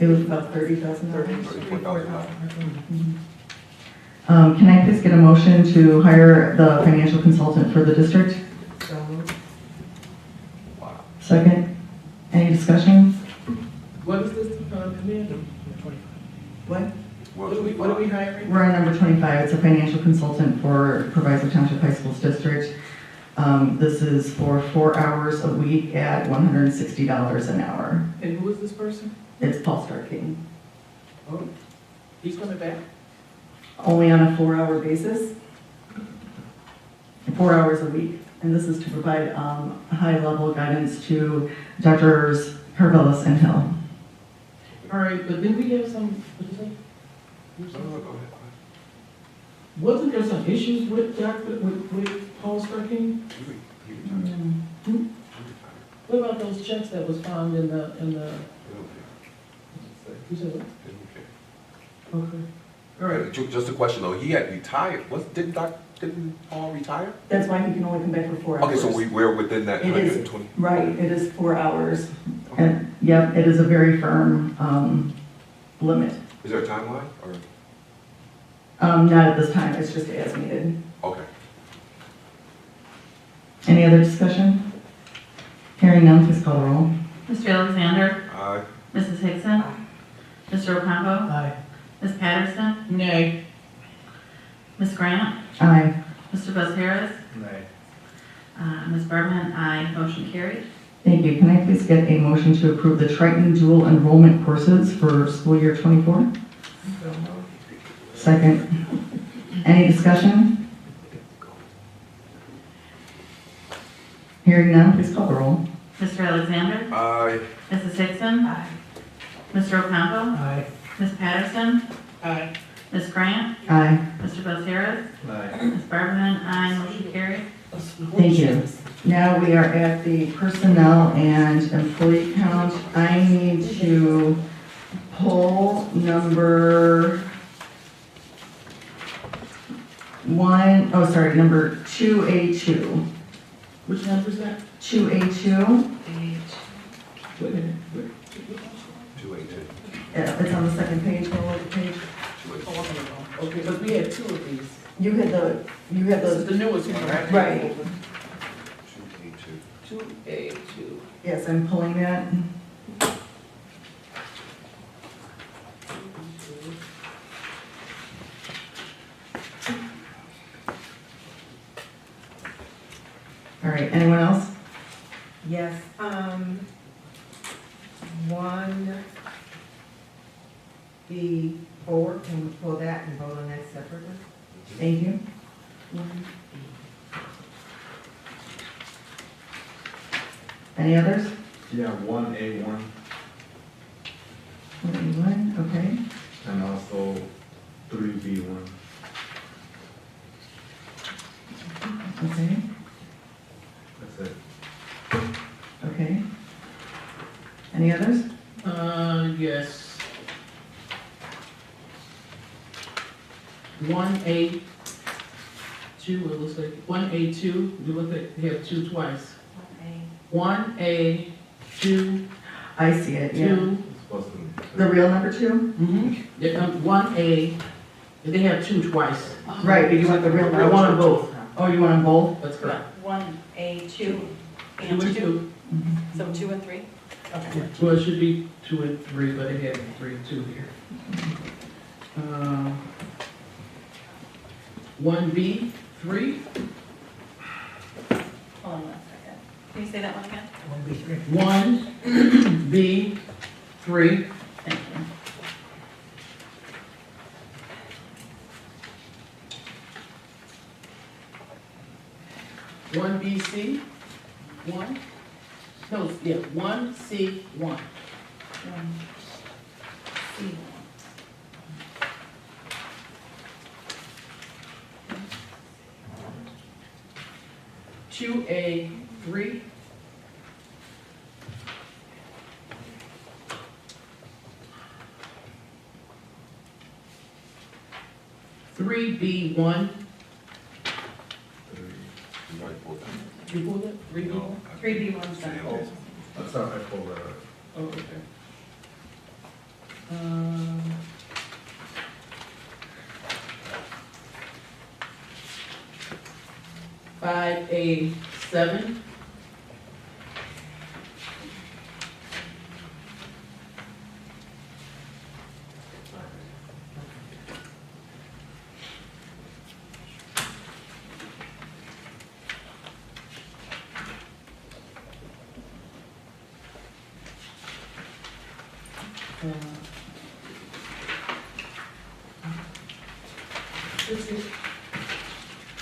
[SPEAKER 10] It was about $30,000.
[SPEAKER 5] $34,000.
[SPEAKER 10] Can I please get a motion to hire the financial consultant for the district? Second. Any discussion?
[SPEAKER 4] What is this, Commander?
[SPEAKER 10] What?
[SPEAKER 4] What are we hiring?
[SPEAKER 10] We're on number 25. It's a financial consultant for Proviso Township High Schools District. This is for 4 hours a week at $160 an hour.
[SPEAKER 4] And who is this person?
[SPEAKER 10] It's Paul Starking.
[SPEAKER 4] Oh, he's coming back?
[SPEAKER 10] Only on a 4-hour basis. 4 hours a week. And this is to provide high-level guidance to Drs. Carvelis and Hill.
[SPEAKER 4] All right, but then we have some, what did you say? Wasn't there some issues with Paul Starking? What about those checks that was found in the, you said what? Okay. All right.
[SPEAKER 5] Just a question though, he had retired, didn't Paul retire?
[SPEAKER 10] That's why he can only come back for 4 hours.
[SPEAKER 5] Okay, so we're within that
[SPEAKER 10] It is,
[SPEAKER 5] 120?
[SPEAKER 10] right, it is 4 hours. And, yep, it is a very firm limit.
[SPEAKER 5] Is there a timeline, or?
[SPEAKER 10] Not at this time, it's just as needed.
[SPEAKER 5] Okay.
[SPEAKER 10] Any other discussion? Hearing none, please call the roll.
[SPEAKER 1] Mr. Alexander?
[SPEAKER 5] Aye.
[SPEAKER 1] Mrs. Hickson? Mr. Ocampo?
[SPEAKER 4] Aye.
[SPEAKER 1] Ms. Patterson?
[SPEAKER 4] Nay.
[SPEAKER 1] Ms. Grant?
[SPEAKER 10] Aye.
[SPEAKER 1] Mr. Belterris?
[SPEAKER 9] Nay.
[SPEAKER 1] Ms. Barban? Aye. Motion carried.
[SPEAKER 10] Thank you. Can I please get a motion to approve the Triton dual enrollment courses for school year 24? Second. Any discussion? Hearing none, please call the roll.
[SPEAKER 1] Mr. Alexander?
[SPEAKER 5] Aye.
[SPEAKER 1] Mrs. Hickson? Aye. Mr. Ocampo?
[SPEAKER 4] Aye.
[SPEAKER 1] Ms. Patterson?
[SPEAKER 4] Aye.
[SPEAKER 1] Ms. Grant?
[SPEAKER 10] Aye.
[SPEAKER 1] Mr. Belterris?
[SPEAKER 9] Aye.
[SPEAKER 1] Ms. Barban? Aye. Motion carried.
[SPEAKER 10] Thank you. Now we are at the personnel and employee count. I need to pull number number 2A2.
[SPEAKER 4] Which number is that?
[SPEAKER 10] 2A2.
[SPEAKER 4] Wait a minute.
[SPEAKER 5] 282.
[SPEAKER 10] Yeah, it's on the second page, go look at the page.
[SPEAKER 4] Okay, but we had two of these.
[SPEAKER 10] You had
[SPEAKER 4] This is the newest one, right?
[SPEAKER 10] Right.
[SPEAKER 4] 2A2.
[SPEAKER 10] Yes, I'm pulling that. All right, anyone else?
[SPEAKER 11] Yes, B4, can we pull that and vote on that separately?
[SPEAKER 10] Thank you. Any others?
[SPEAKER 3] Yeah, 1A1,
[SPEAKER 10] 1A1, okay.
[SPEAKER 3] and also 3B1.
[SPEAKER 10] Okay,
[SPEAKER 3] That's it.
[SPEAKER 10] okay. Any others?
[SPEAKER 4] Yes. 1A2, it looks like, 1A2, you look at, they have 2 twice. 1A2,
[SPEAKER 10] I see it, yeah.
[SPEAKER 4] 2.
[SPEAKER 3] It's supposed to be.
[SPEAKER 10] The real number 2?
[SPEAKER 4] Mm-hmm. 1A, they have 2 twice.
[SPEAKER 10] Right, but you want the real number?
[SPEAKER 4] I want them both.
[SPEAKER 10] Oh, you want them both?
[SPEAKER 4] That's correct.
[SPEAKER 8] 1A2
[SPEAKER 4] 2
[SPEAKER 8] and
[SPEAKER 4] and
[SPEAKER 8] 2.
[SPEAKER 4] 2.
[SPEAKER 8] So 2 and 3? Okay.
[SPEAKER 4] Well, it should be 2 and 3, but they have 3 and 2 here. 1B, 3.
[SPEAKER 8] Hold on 1 second. Can you say that one again?
[SPEAKER 4] 1B, 3.
[SPEAKER 8] Thank you.
[SPEAKER 4] One BC, 1. No, yeah, 1C, 1.
[SPEAKER 8] 1C1.
[SPEAKER 4] 2A, 3. 3B1. You pulled it? 3B1?
[SPEAKER 8] 3B1's been pulled.
[SPEAKER 3] That's how I pulled that up.
[SPEAKER 4] Oh, okay. 5A7.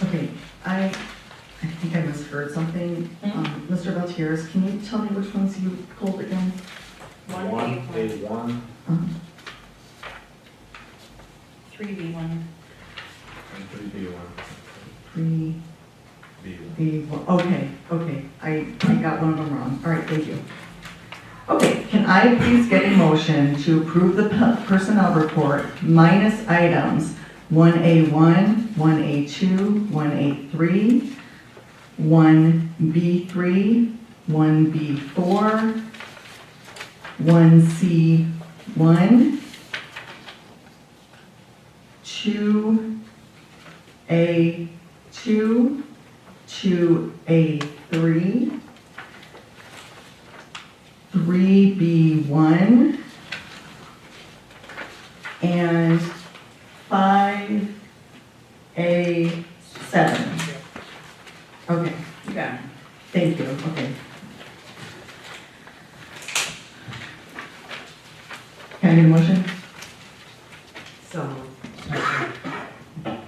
[SPEAKER 10] Okay, I think I misheard something. Mr. Valtier's, can you tell me which ones you pulled again?
[SPEAKER 3] 1A1
[SPEAKER 8] 3B1.
[SPEAKER 3] and 3B1.
[SPEAKER 10] 3,
[SPEAKER 3] B1.
[SPEAKER 10] B1, okay, I got one of them wrong. All right, thank you. Okay, can I please get a motion to approve the personnel report minus items 1A1, 1A2, 1A3, 1B3, 1B4, 1C1, 2A2, 2A3, 3B1, and 5A7. Okay,
[SPEAKER 8] You got it.
[SPEAKER 10] thank you, okay. Can I get a motion?
[SPEAKER 8] So.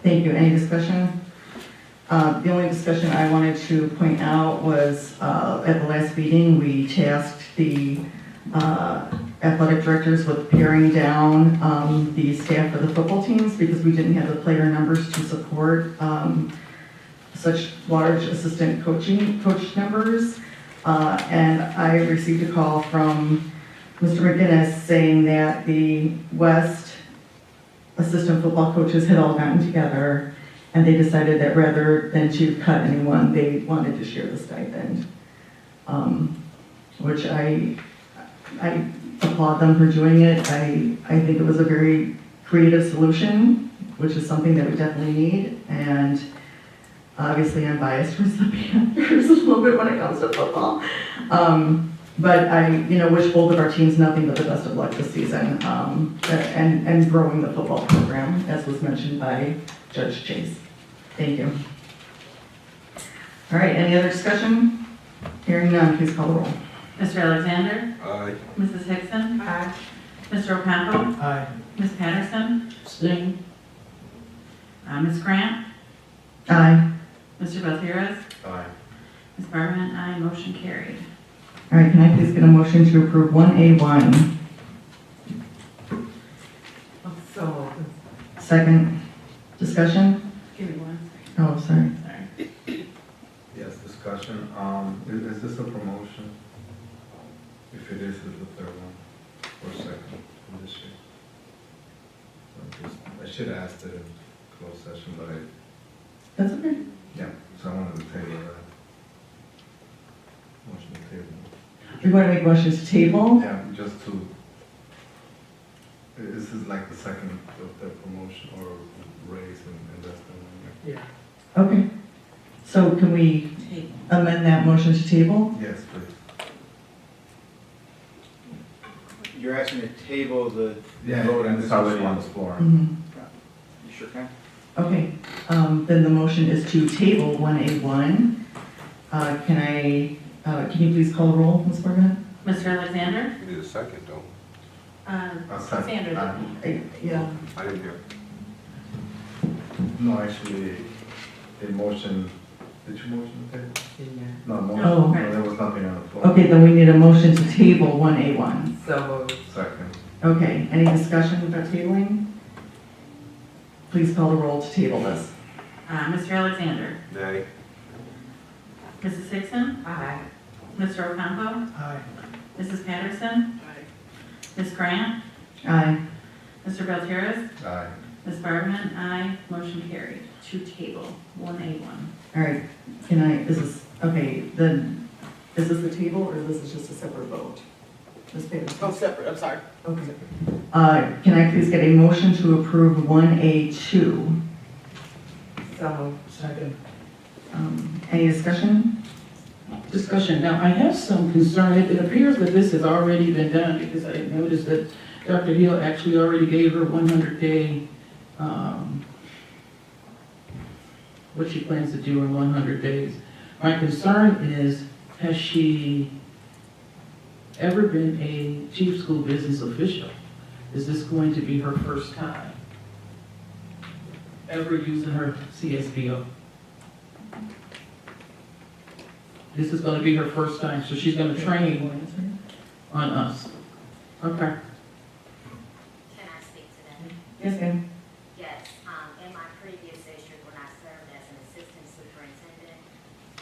[SPEAKER 10] Thank you. Any discussion? The only discussion I wanted to point out was, at the last meeting, we tasked the athletic directors with paring down the staff for the football teams because we didn't have the player numbers to support such large assistant coach numbers. And I received a call from Mr. McGinnis saying that the West assistant football coaches had all gotten together and they decided that rather than to cut anyone, they wanted to share the stipend. Which I applaud them for doing it. I think it was a very creative solution, which is something that we definitely need. And obviously I'm biased towards the Panthers a little bit when it comes to football. But I, wish both of our teams nothing but the best of luck this season, and growing the football program, as was mentioned by Judge Chase. Thank you. All right, any other discussion? Hearing none, please call the roll.
[SPEAKER 1] Mr. Alexander?
[SPEAKER 5] Aye.
[SPEAKER 1] Mrs. Hickson?
[SPEAKER 8] Aye.
[SPEAKER 1] Mr. Ocampo?
[SPEAKER 4] Aye.
[SPEAKER 1] Ms. Patterson?
[SPEAKER 4] Abstain.
[SPEAKER 1] Ms. Grant?
[SPEAKER 10] Aye.
[SPEAKER 1] Mr. Gutierrez?
[SPEAKER 3] Aye.
[SPEAKER 1] Ms. Barman? Aye. Motion carried.
[SPEAKER 10] All right, can I please get a motion to approve 1A1?
[SPEAKER 11] So moved.
[SPEAKER 10] Second, discussion?
[SPEAKER 8] Give me one
[SPEAKER 10] Oh, sorry.
[SPEAKER 8] second.
[SPEAKER 3] Yes, discussion. Is this a promotion? If it is the third one or second in this year? I should have asked it in closed session, but
[SPEAKER 10] That's okay.
[SPEAKER 3] yeah, so I wanted to table that. Motion to table.
[SPEAKER 10] We want to make motions to table?
[SPEAKER 3] Yeah, just to, this is like the second of the promotion or raise and investment.
[SPEAKER 4] Yeah.
[SPEAKER 10] Okay. So can we amend that motion to table?
[SPEAKER 3] Yes, please.
[SPEAKER 9] You're asking to table the
[SPEAKER 3] Yeah,
[SPEAKER 9] vote on
[SPEAKER 3] it's
[SPEAKER 9] this
[SPEAKER 3] already
[SPEAKER 9] issue?
[SPEAKER 3] on the floor.
[SPEAKER 10] Mhm.
[SPEAKER 9] You sure can?
[SPEAKER 10] Okay, then the motion is to table 1A1. Can you please call the roll, Ms. Berman?
[SPEAKER 1] Mr. Alexander?
[SPEAKER 5] We need a second, don't
[SPEAKER 3] A second.
[SPEAKER 8] Sandra.
[SPEAKER 10] Yeah.
[SPEAKER 5] we? I didn't hear.
[SPEAKER 3] No, actually, a motion, did you motion to table? No, motion,
[SPEAKER 10] Oh.
[SPEAKER 3] no, there was nothing on the floor.
[SPEAKER 10] Okay, then we need a motion to table 1A1.
[SPEAKER 11] So moved.
[SPEAKER 3] Second.
[SPEAKER 10] Okay, any discussion about tabling? Please call the roll to table this.
[SPEAKER 1] Mr. Alexander?
[SPEAKER 5] Nay.
[SPEAKER 1] Mrs. Hickson?
[SPEAKER 11] Aye.
[SPEAKER 1] Mr. Ocampo?
[SPEAKER 4] Aye.
[SPEAKER 1] Mrs. Patterson? Ms. Grant?
[SPEAKER 10] Aye.
[SPEAKER 1] Mr. Belterres?
[SPEAKER 3] Aye.
[SPEAKER 1] Ms. Barberman? Aye. Motion carried. To table 1A1.
[SPEAKER 10] All right, then, is this the table or this is just a separate vote? Ms. Patterson?
[SPEAKER 4] Oh, separate, I'm sorry.
[SPEAKER 10] Okay. Can I please get a motion to approve 1A2?
[SPEAKER 11] So moved.
[SPEAKER 4] Second.
[SPEAKER 10] Any discussion?
[SPEAKER 4] Discussion. Now, I have some concern. It appears that this has already been done because I noticed that Dr. Hill actually already gave her 100-day, what she plans to do in 100 days. My concern is, has she ever been a chief school business official? Is this going to be her first time ever using her CSBO? This is gonna be her first time, so she's gonna train on us. Okay.
[SPEAKER 13] Can I speak to that?
[SPEAKER 10] Yes, ma'am.
[SPEAKER 13] Yes, in my previous district, when I served as an assistant superintendent,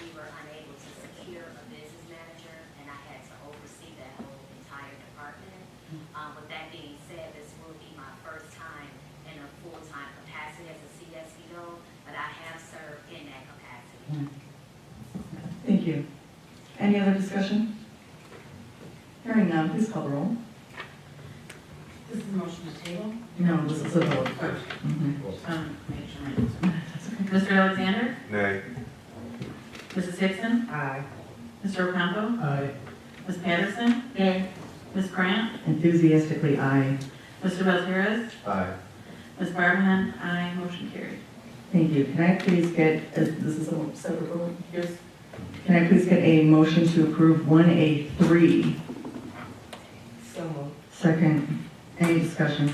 [SPEAKER 13] we were unable to secure a business manager, and I had to oversee that whole entire department. With that being said, this will be my first time in a full-time capacity as a CSBO, but I have served in that capacity.
[SPEAKER 10] Thank you. Any other discussion? Hearing none, please call the roll.
[SPEAKER 1] This is a motion to table?
[SPEAKER 10] No, this is a vote.
[SPEAKER 1] Make sure my notes are- Mr. Alexander?
[SPEAKER 5] Nay.
[SPEAKER 1] Mrs. Hickson?
[SPEAKER 11] Aye.
[SPEAKER 1] Mr. Ocampo?
[SPEAKER 4] Aye.
[SPEAKER 1] Ms. Patterson?
[SPEAKER 4] Aye.
[SPEAKER 1] Ms. Grant?
[SPEAKER 10] Enthusiastically, aye.
[SPEAKER 1] Mr. Belterres?
[SPEAKER 3] Aye.
[SPEAKER 1] Ms. Barberman? Aye. Motion carried.
[SPEAKER 10] Thank you. Can I please get, this is a separate vote? Yes. Can I please get a motion to approve 1A3?
[SPEAKER 11] So moved.
[SPEAKER 10] Second, any discussion?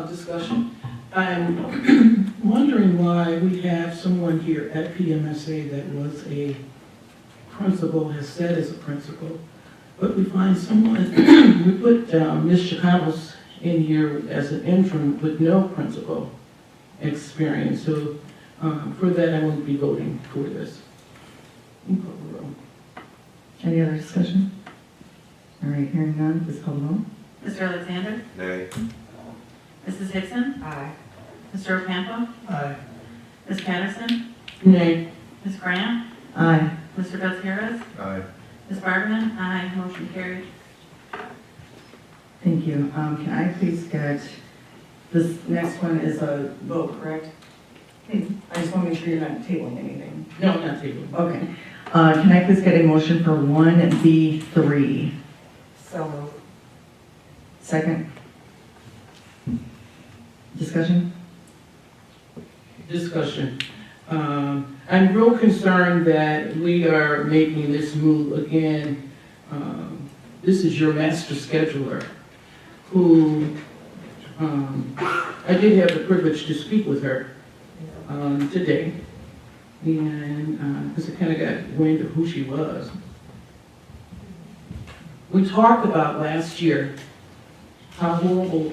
[SPEAKER 4] Discussion. I'm wondering why we have someone here at PMSA that was a principal, has said as a principal, but we find someone, we put Ms. Chicanos in here as an interim with no principal experience. So for that, I won't be voting for this.
[SPEAKER 10] Any other discussion? All right, hearing none, please call the roll.
[SPEAKER 1] Mr. Alexander?
[SPEAKER 5] Nay.
[SPEAKER 1] Mrs. Hickson?
[SPEAKER 11] Aye.
[SPEAKER 1] Mr. Ocampo?
[SPEAKER 4] Aye.
[SPEAKER 1] Ms. Patterson?
[SPEAKER 4] Nay.
[SPEAKER 1] Ms. Grant?
[SPEAKER 10] Aye.
[SPEAKER 1] Mr. Belterres?
[SPEAKER 3] Aye.
[SPEAKER 1] Ms. Barberman? Aye. Motion carried.
[SPEAKER 10] Thank you. Can I please get, this next one is a vote, correct? I just want to make sure you're not tabling anything.
[SPEAKER 4] No, not tabling.
[SPEAKER 10] Okay. Can I please get a motion for 1B3?
[SPEAKER 11] So moved.
[SPEAKER 10] Second? Discussion?
[SPEAKER 4] Discussion. I'm real concerned that we are making this move again. This is your master scheduler, who I did have the privilege to speak with her today, and because I kind of got wind of who she was. We talked about last year how horrible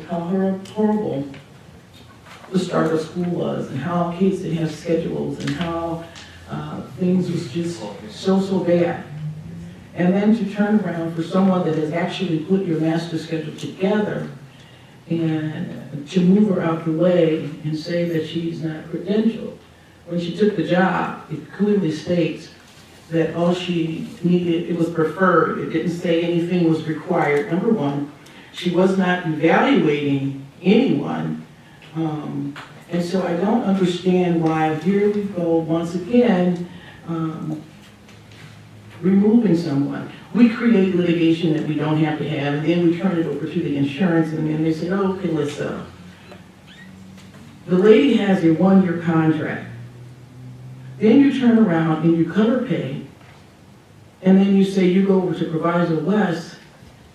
[SPEAKER 4] the start of school was, and how kids didn't have schedules, and how things was just so bad. And then to turn around for someone that has actually put your master schedule together and to move her out the way and say that she's not credentialed. When she took the job, it clearly states that all she needed, it was preferred. It didn't say anything was required. Number one, she was not evaluating anyone. And so I don't understand why here we go once again, removing someone. We create litigation that we don't have to have, and then we turn it over to the insurance, and then they say, oh, okay, let's the lady has a 1-year contract. Then you turn around and you cut her pay, and then you say you go over to Proviso West,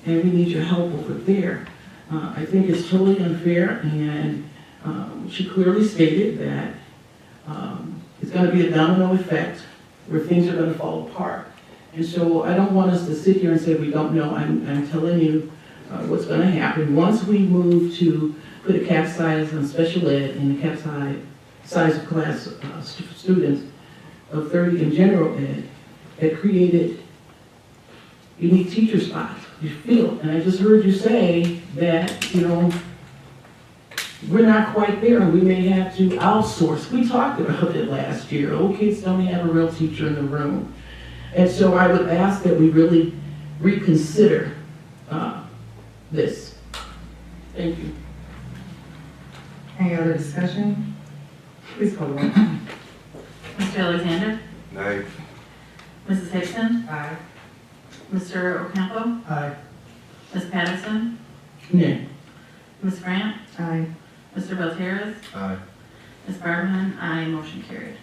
[SPEAKER 4] and we need your help over there. I think it's totally unfair, and she clearly stated that it's going to be a domino effect where things are going to fall apart. And so I don't want us to sit here and say we don't know. I'm telling you what's going to happen. Once we move to put a cap size on special ed and a cap size of class students of 30 in general ed, it created unique teacher spots. You feel, and I just heard you say that, you know, we're not quite there and we may have to outsource. We talked about it last year. Old kids don't have a real teacher in the room. And so I would ask that we really reconsider this. Thank you.
[SPEAKER 10] Any other discussion? Please call the roll.
[SPEAKER 1] Mr. Alexander?
[SPEAKER 5] Nay.
[SPEAKER 1] Mrs. Hickson?
[SPEAKER 11] Aye.
[SPEAKER 1] Mr. Ocampo?
[SPEAKER 7] Aye.
[SPEAKER 1] Ms. Patterson?
[SPEAKER 4] Yeah.
[SPEAKER 1] Ms. Grant?
[SPEAKER 10] Aye.
[SPEAKER 1] Mr. Belterres?
[SPEAKER 3] Aye.
[SPEAKER 1] Ms. Barberman? Aye. Motion carried.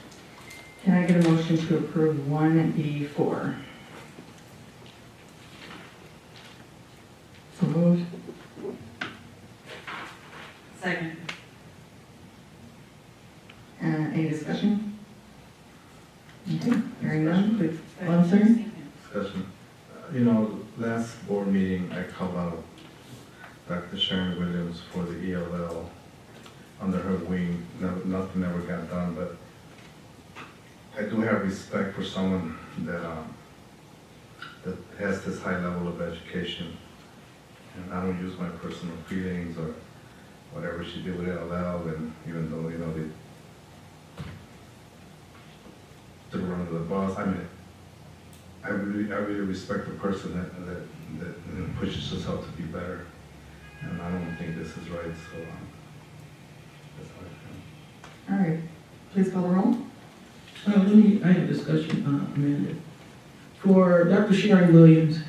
[SPEAKER 10] Can I get a motion to approve 1E4? So moved.
[SPEAKER 1] Second.
[SPEAKER 10] Any discussion? Okay, hearing none, please. I'm sorry?
[SPEAKER 3] Discussion. You know, last board meeting, I called out Dr. Sharon Williams for the ELL under her wing. Nothing ever got done, but I do have respect for someone that has this high level of education. And I don't use my personal feelings or whatever she did with LL, and even though, you know, they took her under the bus. I mean, I really respect the person that pushes herself to be better. And I don't think this is right, so that's how I feel.
[SPEAKER 10] All right, please call the roll.
[SPEAKER 4] I have a discussion, Amanda. For Dr. Sharon Williams,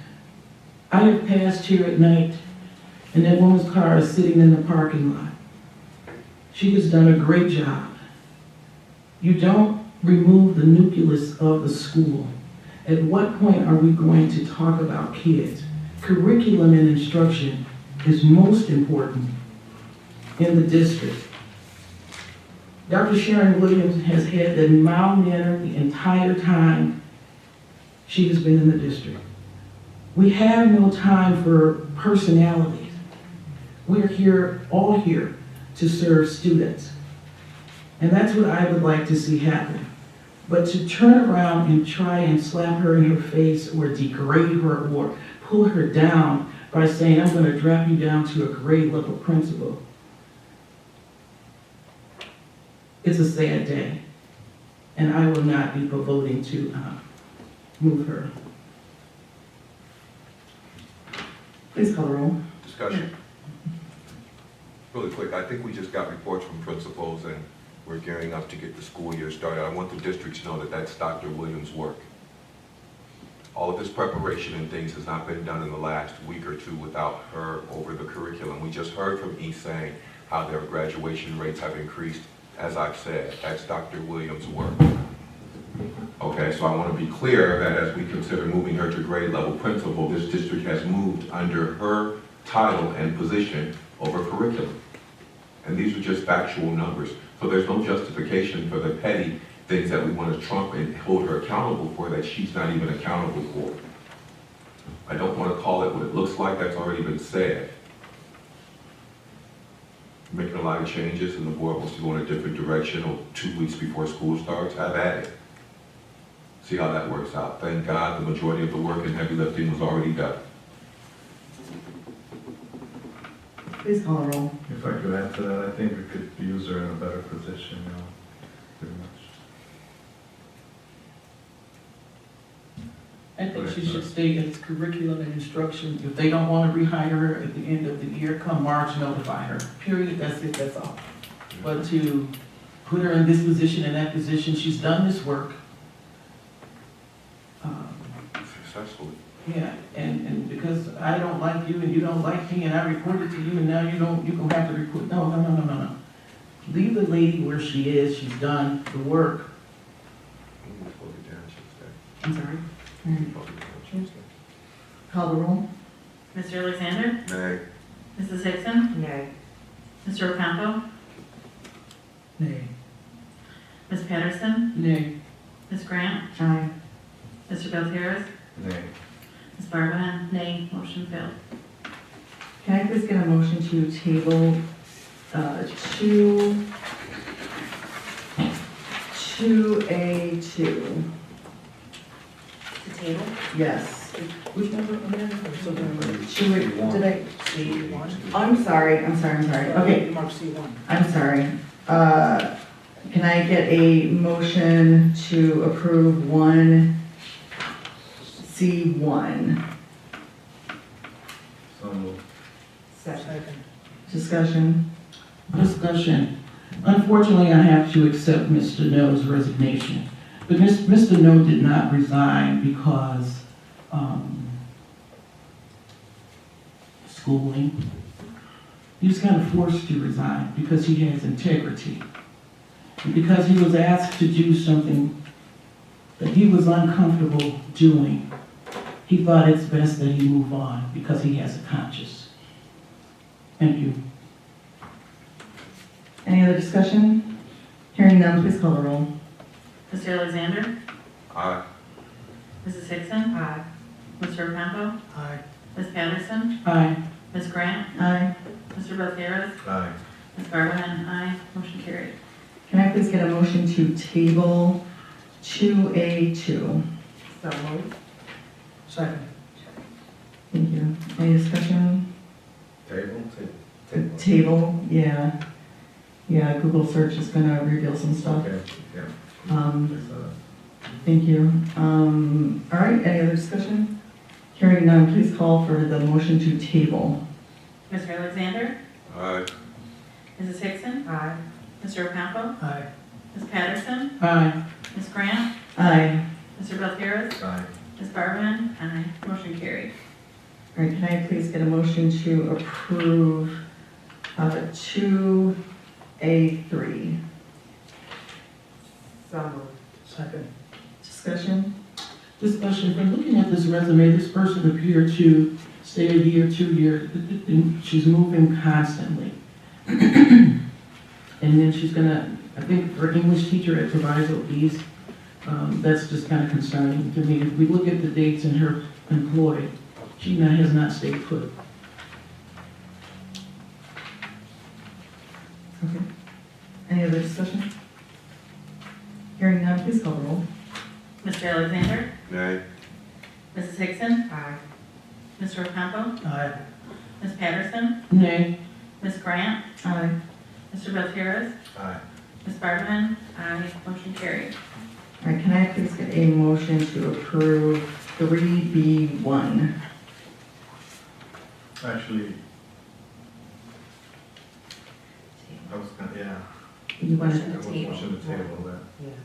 [SPEAKER 4] I have passed here at night and that woman's car is sitting in the parking lot. She has done a great job. You don't remove the nucleus of the school. At what point are we going to talk about kids? Curriculum and instruction is most important in the district. Dr. Sharon Williams has had the mild manner the entire time she has been in the district. We have no time for personalities. We're all here to serve students. And that's what I would like to see happen. But to turn around and try and slap her in her face or degrade her or pull her down by saying, I'm going to drop you down to a grade level principal. It's a sad day. And I will not be voting to move her.
[SPEAKER 10] Please call the roll.
[SPEAKER 5] Discussion. Really quick, I think we just got reports from principals and we're gearing up to get the school year started. I want the district to know that that's Dr. Williams' work. All of this preparation and things has not been done in the last week or two without her over the curriculum. We just heard from East saying how their graduation rates have increased. As I've said, that's Dr. Williams' work. Okay, so I want to be clear that as we consider moving her to grade level principal, this district has moved under her title and position over curriculum. And these are just factual numbers. So there's no justification for the petty things that we want to trump and hold her accountable for that she's not even accountable for. I don't want to call it what like that's already been said. Making a lot of changes and the board wants to go in a different direction or 2 weeks before school starts, have at it. See how that works out. Thank God the majority of the work and heavy lifting was already done.
[SPEAKER 10] Please call the roll.
[SPEAKER 3] If I could add to that, I think we could use her in a better position, pretty much.
[SPEAKER 4] I think she should stay as curriculum and instruction. If they don't want to rehire her at the end of the year, come March, notify her. Period, that's it, that's all. But to put her in this position and that position, she's done this work.
[SPEAKER 5] Successfully.
[SPEAKER 4] Yeah, and because I don't like you and you don't like me and I reported to you and now you're gonna have to report. No. Leave the lady where she is, she's done the work. I'm sorry?
[SPEAKER 10] Call the roll.
[SPEAKER 1] Mr. Alexander?
[SPEAKER 5] Nay.
[SPEAKER 1] Mrs. Hickson?
[SPEAKER 11] Nay.
[SPEAKER 1] Mr. Ocampo?
[SPEAKER 4] Nay.
[SPEAKER 1] Ms. Patterson?
[SPEAKER 4] Nay.
[SPEAKER 1] Ms. Grant?
[SPEAKER 10] Aye.
[SPEAKER 1] Mr. Belterres?
[SPEAKER 3] Nay.
[SPEAKER 1] Ms. Barbahan? Nay. Motion failed.
[SPEAKER 10] Can I please get a motion to table, 2A2?
[SPEAKER 8] To table?
[SPEAKER 10] Yes.
[SPEAKER 4] Which number?
[SPEAKER 10] Did I?
[SPEAKER 8] C1.
[SPEAKER 10] I'm sorry. Okay,
[SPEAKER 7] Mark C1.
[SPEAKER 10] I'm sorry. Can I get a motion to approve 1C1?
[SPEAKER 3] So moved.
[SPEAKER 11] Second.
[SPEAKER 10] Discussion?
[SPEAKER 4] Unfortunately, I have to accept Mr. No's resignation. But Mr. No did not resign because schooling. He was kind of forced to resign because he has integrity. And because he was asked to do something that he was uncomfortable doing, he thought it's best that he move on because he has a conscience. Thank you.
[SPEAKER 10] Any other discussion? Hearing none, please call the roll.
[SPEAKER 1] Mr. Alexander?
[SPEAKER 5] Aye.
[SPEAKER 1] Mrs. Hickson?
[SPEAKER 11] Aye.
[SPEAKER 1] Mr. Ocampo?
[SPEAKER 7] Aye.
[SPEAKER 1] Ms. Patterson?
[SPEAKER 4] Aye.
[SPEAKER 1] Ms. Grant?
[SPEAKER 10] Aye.
[SPEAKER 1] Mr. Belterres?
[SPEAKER 3] Aye.
[SPEAKER 1] Ms. Barbahan? Aye. Motion carried.
[SPEAKER 10] Can I please get a motion to table 2A2?
[SPEAKER 11] So moved.
[SPEAKER 7] Second.
[SPEAKER 10] Thank you. Any discussion?
[SPEAKER 3] Table?
[SPEAKER 10] Table, yeah. Yeah, Google search is gonna reveal some stuff.
[SPEAKER 3] Okay, yeah.
[SPEAKER 10] Thank you. All right, any other discussion? Hearing none, please call for the motion to table.
[SPEAKER 1] Mr. Alexander?
[SPEAKER 5] Aye.
[SPEAKER 1] Mrs. Hickson?
[SPEAKER 11] Aye.
[SPEAKER 1] Mr. Ocampo?
[SPEAKER 7] Aye.
[SPEAKER 1] Ms. Patterson?
[SPEAKER 4] Aye.
[SPEAKER 1] Ms. Grant?
[SPEAKER 10] Aye.
[SPEAKER 1] Mr. Belterres?
[SPEAKER 3] Aye.
[SPEAKER 1] Ms. Barbahan? Aye. Motion carried.
[SPEAKER 10] All right, can I please get a motion to approve 2A3?
[SPEAKER 11] So moved.
[SPEAKER 7] Second.
[SPEAKER 10] Discussion?
[SPEAKER 4] From looking at this resume, this person appeared to stay a year, 2 years, and she's moving constantly. And then she's gonna, I think for English teacher at Proviso East, that's just kind of concerning to me. If we look at the dates in her employ, she has not stayed put.
[SPEAKER 10] Okay. Any other discussion? Hearing none, please call the roll.
[SPEAKER 1] Mr. Alexander?
[SPEAKER 5] Nay.
[SPEAKER 1] Mrs. Hickson?
[SPEAKER 11] Aye.
[SPEAKER 1] Mr. Ocampo?
[SPEAKER 7] Aye.
[SPEAKER 1] Ms. Patterson?
[SPEAKER 4] Nay.
[SPEAKER 1] Ms. Grant?
[SPEAKER 10] Aye.
[SPEAKER 1] Mr. Belterres?
[SPEAKER 3] Aye.
[SPEAKER 1] Ms. Barbahan? Aye. Motion carried.
[SPEAKER 10] All right, can I please get a motion to approve 3B1?
[SPEAKER 3] Actually, I was gonna, yeah.
[SPEAKER 10] You want
[SPEAKER 3] I
[SPEAKER 10] to?
[SPEAKER 3] was motion to table that.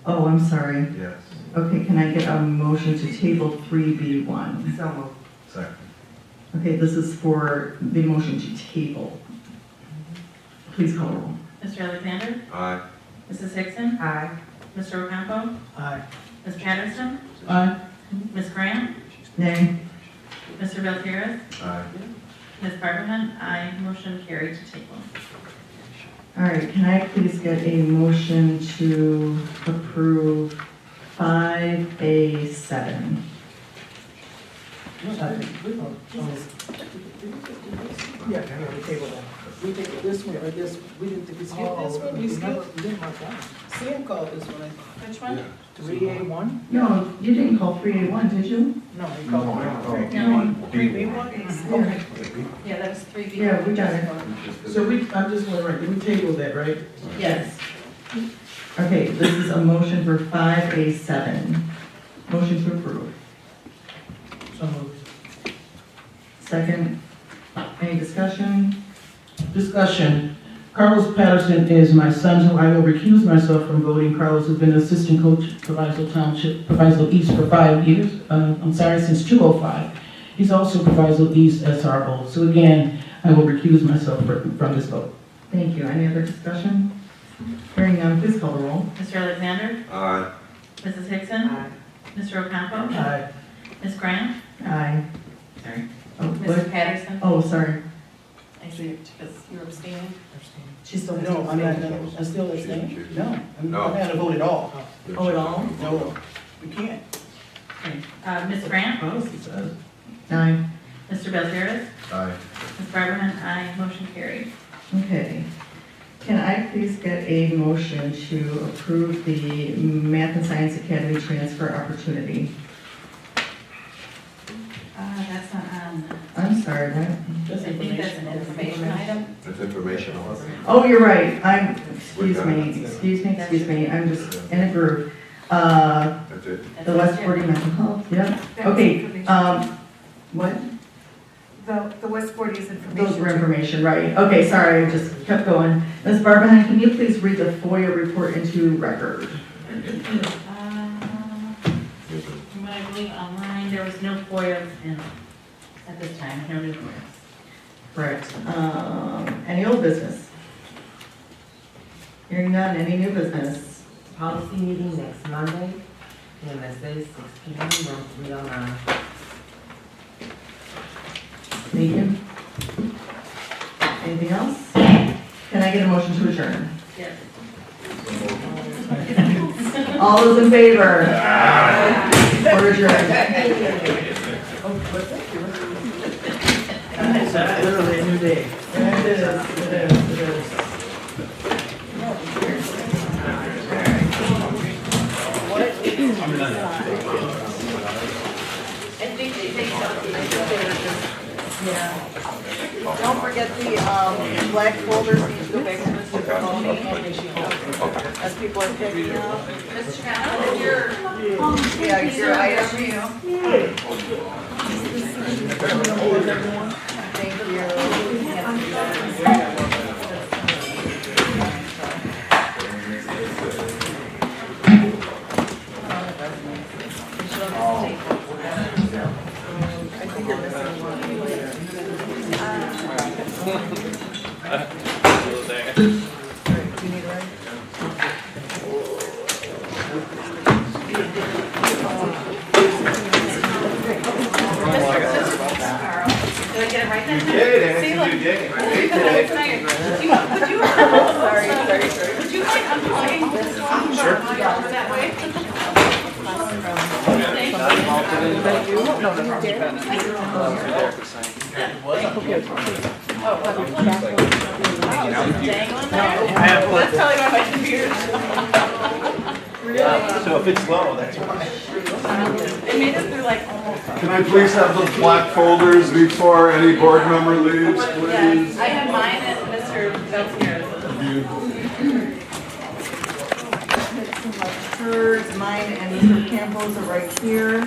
[SPEAKER 10] Oh, I'm sorry.
[SPEAKER 3] Yes.
[SPEAKER 10] Okay, can I get a motion to table 3B1?
[SPEAKER 11] So moved.
[SPEAKER 3] Second.
[SPEAKER 10] Okay, this is for the motion to table. Please call the roll.
[SPEAKER 1] Mr. Alexander?
[SPEAKER 5] Aye.
[SPEAKER 1] Mrs. Hickson?
[SPEAKER 11] Aye.
[SPEAKER 1] Mr. Ocampo?
[SPEAKER 7] Aye.
[SPEAKER 1] Ms. Patterson?
[SPEAKER 4] Aye.
[SPEAKER 1] Ms. Grant?
[SPEAKER 10] Nay.
[SPEAKER 1] Mr. Belterres?
[SPEAKER 3] Aye.
[SPEAKER 1] Ms. Barbahan? Aye. Motion carried to table.
[SPEAKER 10] All right, can I please get a motion to approve 5A7?
[SPEAKER 7] Second.
[SPEAKER 4] Yeah, we table that. We take this one or this, we didn't take this one. This one, we didn't mark that. Sam called this one.
[SPEAKER 8] Which one?
[SPEAKER 4] 3A1?
[SPEAKER 10] No, you didn't call 3A1, did you?
[SPEAKER 4] No, he called
[SPEAKER 10] No.
[SPEAKER 4] 3B1? Okay.
[SPEAKER 8] Yeah, that was 3B.
[SPEAKER 10] Yeah, we got it.
[SPEAKER 4] So I'm just wondering, did we table that, right?
[SPEAKER 10] Yes. Okay, this is a motion for 5A7. Motion to approve.
[SPEAKER 4] So moved.
[SPEAKER 10] Second, any discussion?
[SPEAKER 4] Discussion. Carlos Patterson is my son, who I will recuse myself from voting. Carlos has been an assistant coach at Proviso Township, Proviso East for 5 years. Since 2005. He's also Proviso East SRO. So again, I will recuse myself from this vote.
[SPEAKER 10] Thank you. Any other discussion? Hearing none, please call the roll.
[SPEAKER 1] Mr. Alexander?
[SPEAKER 5] Aye.
[SPEAKER 1] Mrs. Hickson? Mr. Ocampo?
[SPEAKER 4] Aye.
[SPEAKER 1] Ms. Grant?
[SPEAKER 10] Aye.
[SPEAKER 1] Sorry.
[SPEAKER 10] Oh,
[SPEAKER 1] Mrs.
[SPEAKER 10] what?
[SPEAKER 1] Patterson?
[SPEAKER 10] Oh, sorry.
[SPEAKER 8] I see, because you're abstaining.
[SPEAKER 10] She's still.
[SPEAKER 4] No, I'm not, I'm still abstaining? No, I'm
[SPEAKER 5] No.
[SPEAKER 4] not gonna vote at all.
[SPEAKER 10] Oh, at all?
[SPEAKER 4] No, we can't.
[SPEAKER 1] Ms. Grant?
[SPEAKER 4] Policy says.
[SPEAKER 10] Aye.
[SPEAKER 1] Mr. Beltran?
[SPEAKER 3] Aye.
[SPEAKER 1] Ms. Barberman? Aye. Motion carried.
[SPEAKER 10] Okay. Can I please get a motion to approve the Math and Science Academy transfer opportunity?
[SPEAKER 1] That's not on.
[SPEAKER 10] I'm sorry, what?
[SPEAKER 1] I think that's an information item.
[SPEAKER 5] That's information.
[SPEAKER 10] Oh, you're right, excuse me, I'm just in a groove.
[SPEAKER 5] That's it.
[SPEAKER 10] The West 40 mental health, yep. Okay, what?
[SPEAKER 16] The West 40 is information.
[SPEAKER 10] Those were information, right. Okay, sorry, I just kept going. Ms. Barberhan, can you please read the FOIA report into record?
[SPEAKER 1] From what I believe online, there was no FOIA at this time, no new FOIAs.
[SPEAKER 10] Correct. Any old business? Hearing none, any new business?
[SPEAKER 11] Policy meeting next Monday, PMSA, 6 p.m., room 309.
[SPEAKER 10] Thank you. Anything else? Can I get a motion to adjourn?
[SPEAKER 1] Yes.
[SPEAKER 10] All those in favor? We're adjourned.
[SPEAKER 4] It's literally a new day. It is.
[SPEAKER 8] I think they take something.
[SPEAKER 10] Yeah.
[SPEAKER 8] Don't forget the black folders need to go back to Mr. Mahoney as people are picking up. Mr. Chapman, your item for you. Thank you. I think you're missing one. You need a ride? Did I get it right then?
[SPEAKER 9] You did, Ann,
[SPEAKER 8] See,
[SPEAKER 9] you
[SPEAKER 8] look.
[SPEAKER 9] did.
[SPEAKER 8] Would you, sorry. Would you mind unplugging this one? Sure. Over that way? Thank you. No, no problem. Oh, what? Dangling there? That's probably why my computer's. Really?
[SPEAKER 15] So if it's low, that's why.
[SPEAKER 8] It made it through like almost.
[SPEAKER 3] Can I please have the black folders before any board member leaves,
[SPEAKER 8] Yes, I have mine and Mr. Beltier's.
[SPEAKER 10] Hers, mine, and Mr. Campbell's are right here.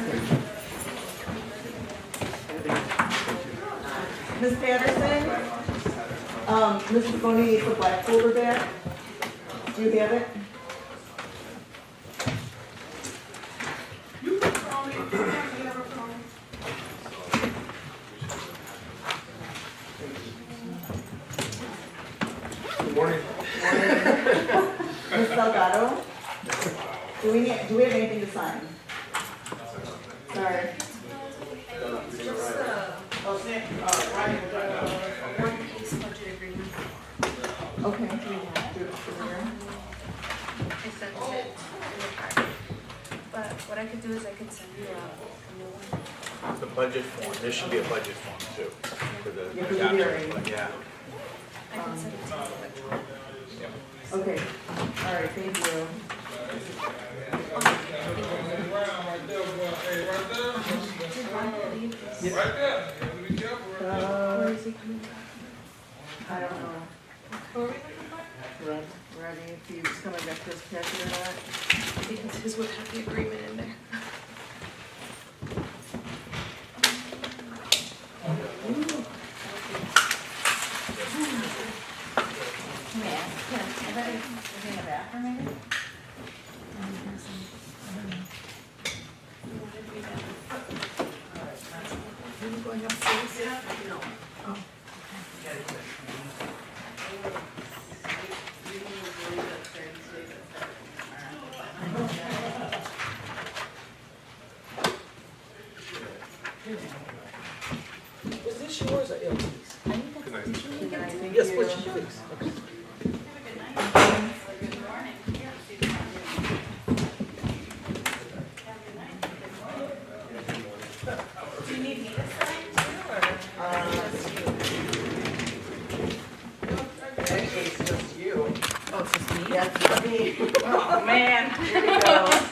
[SPEAKER 10] Ms. Patterson, Mr. Boney needs a black folder back. Do you have it?
[SPEAKER 9] Good morning.
[SPEAKER 10] Ms. Delgado? Do we have anything to sign? Sorry.
[SPEAKER 14] One-piece budget agreement.
[SPEAKER 10] Okay.
[SPEAKER 14] I sent it in the packet. But what I could do is I could send you a new one.
[SPEAKER 9] The budget form, there should be a budget form too, for the
[SPEAKER 8] for the hearing.
[SPEAKER 9] Yeah.
[SPEAKER 8] Okay, all right, thank you.
[SPEAKER 14] Where is he coming from?
[SPEAKER 8] I don't know. Ready, if he's gonna get this packet or not.
[SPEAKER 14] Because his would have the agreement in there. Are you going upstairs? No. Oh.
[SPEAKER 4] Is this yours or LT's?
[SPEAKER 8] Good night, thank
[SPEAKER 4] Yes,
[SPEAKER 8] you.
[SPEAKER 4] what's yours?
[SPEAKER 1] Do you need me to sign too, or just you?
[SPEAKER 8] Actually, it's just you.
[SPEAKER 1] Oh, it's just me?
[SPEAKER 8] That's me.
[SPEAKER 1] Oh, man.
[SPEAKER 8] Here you go.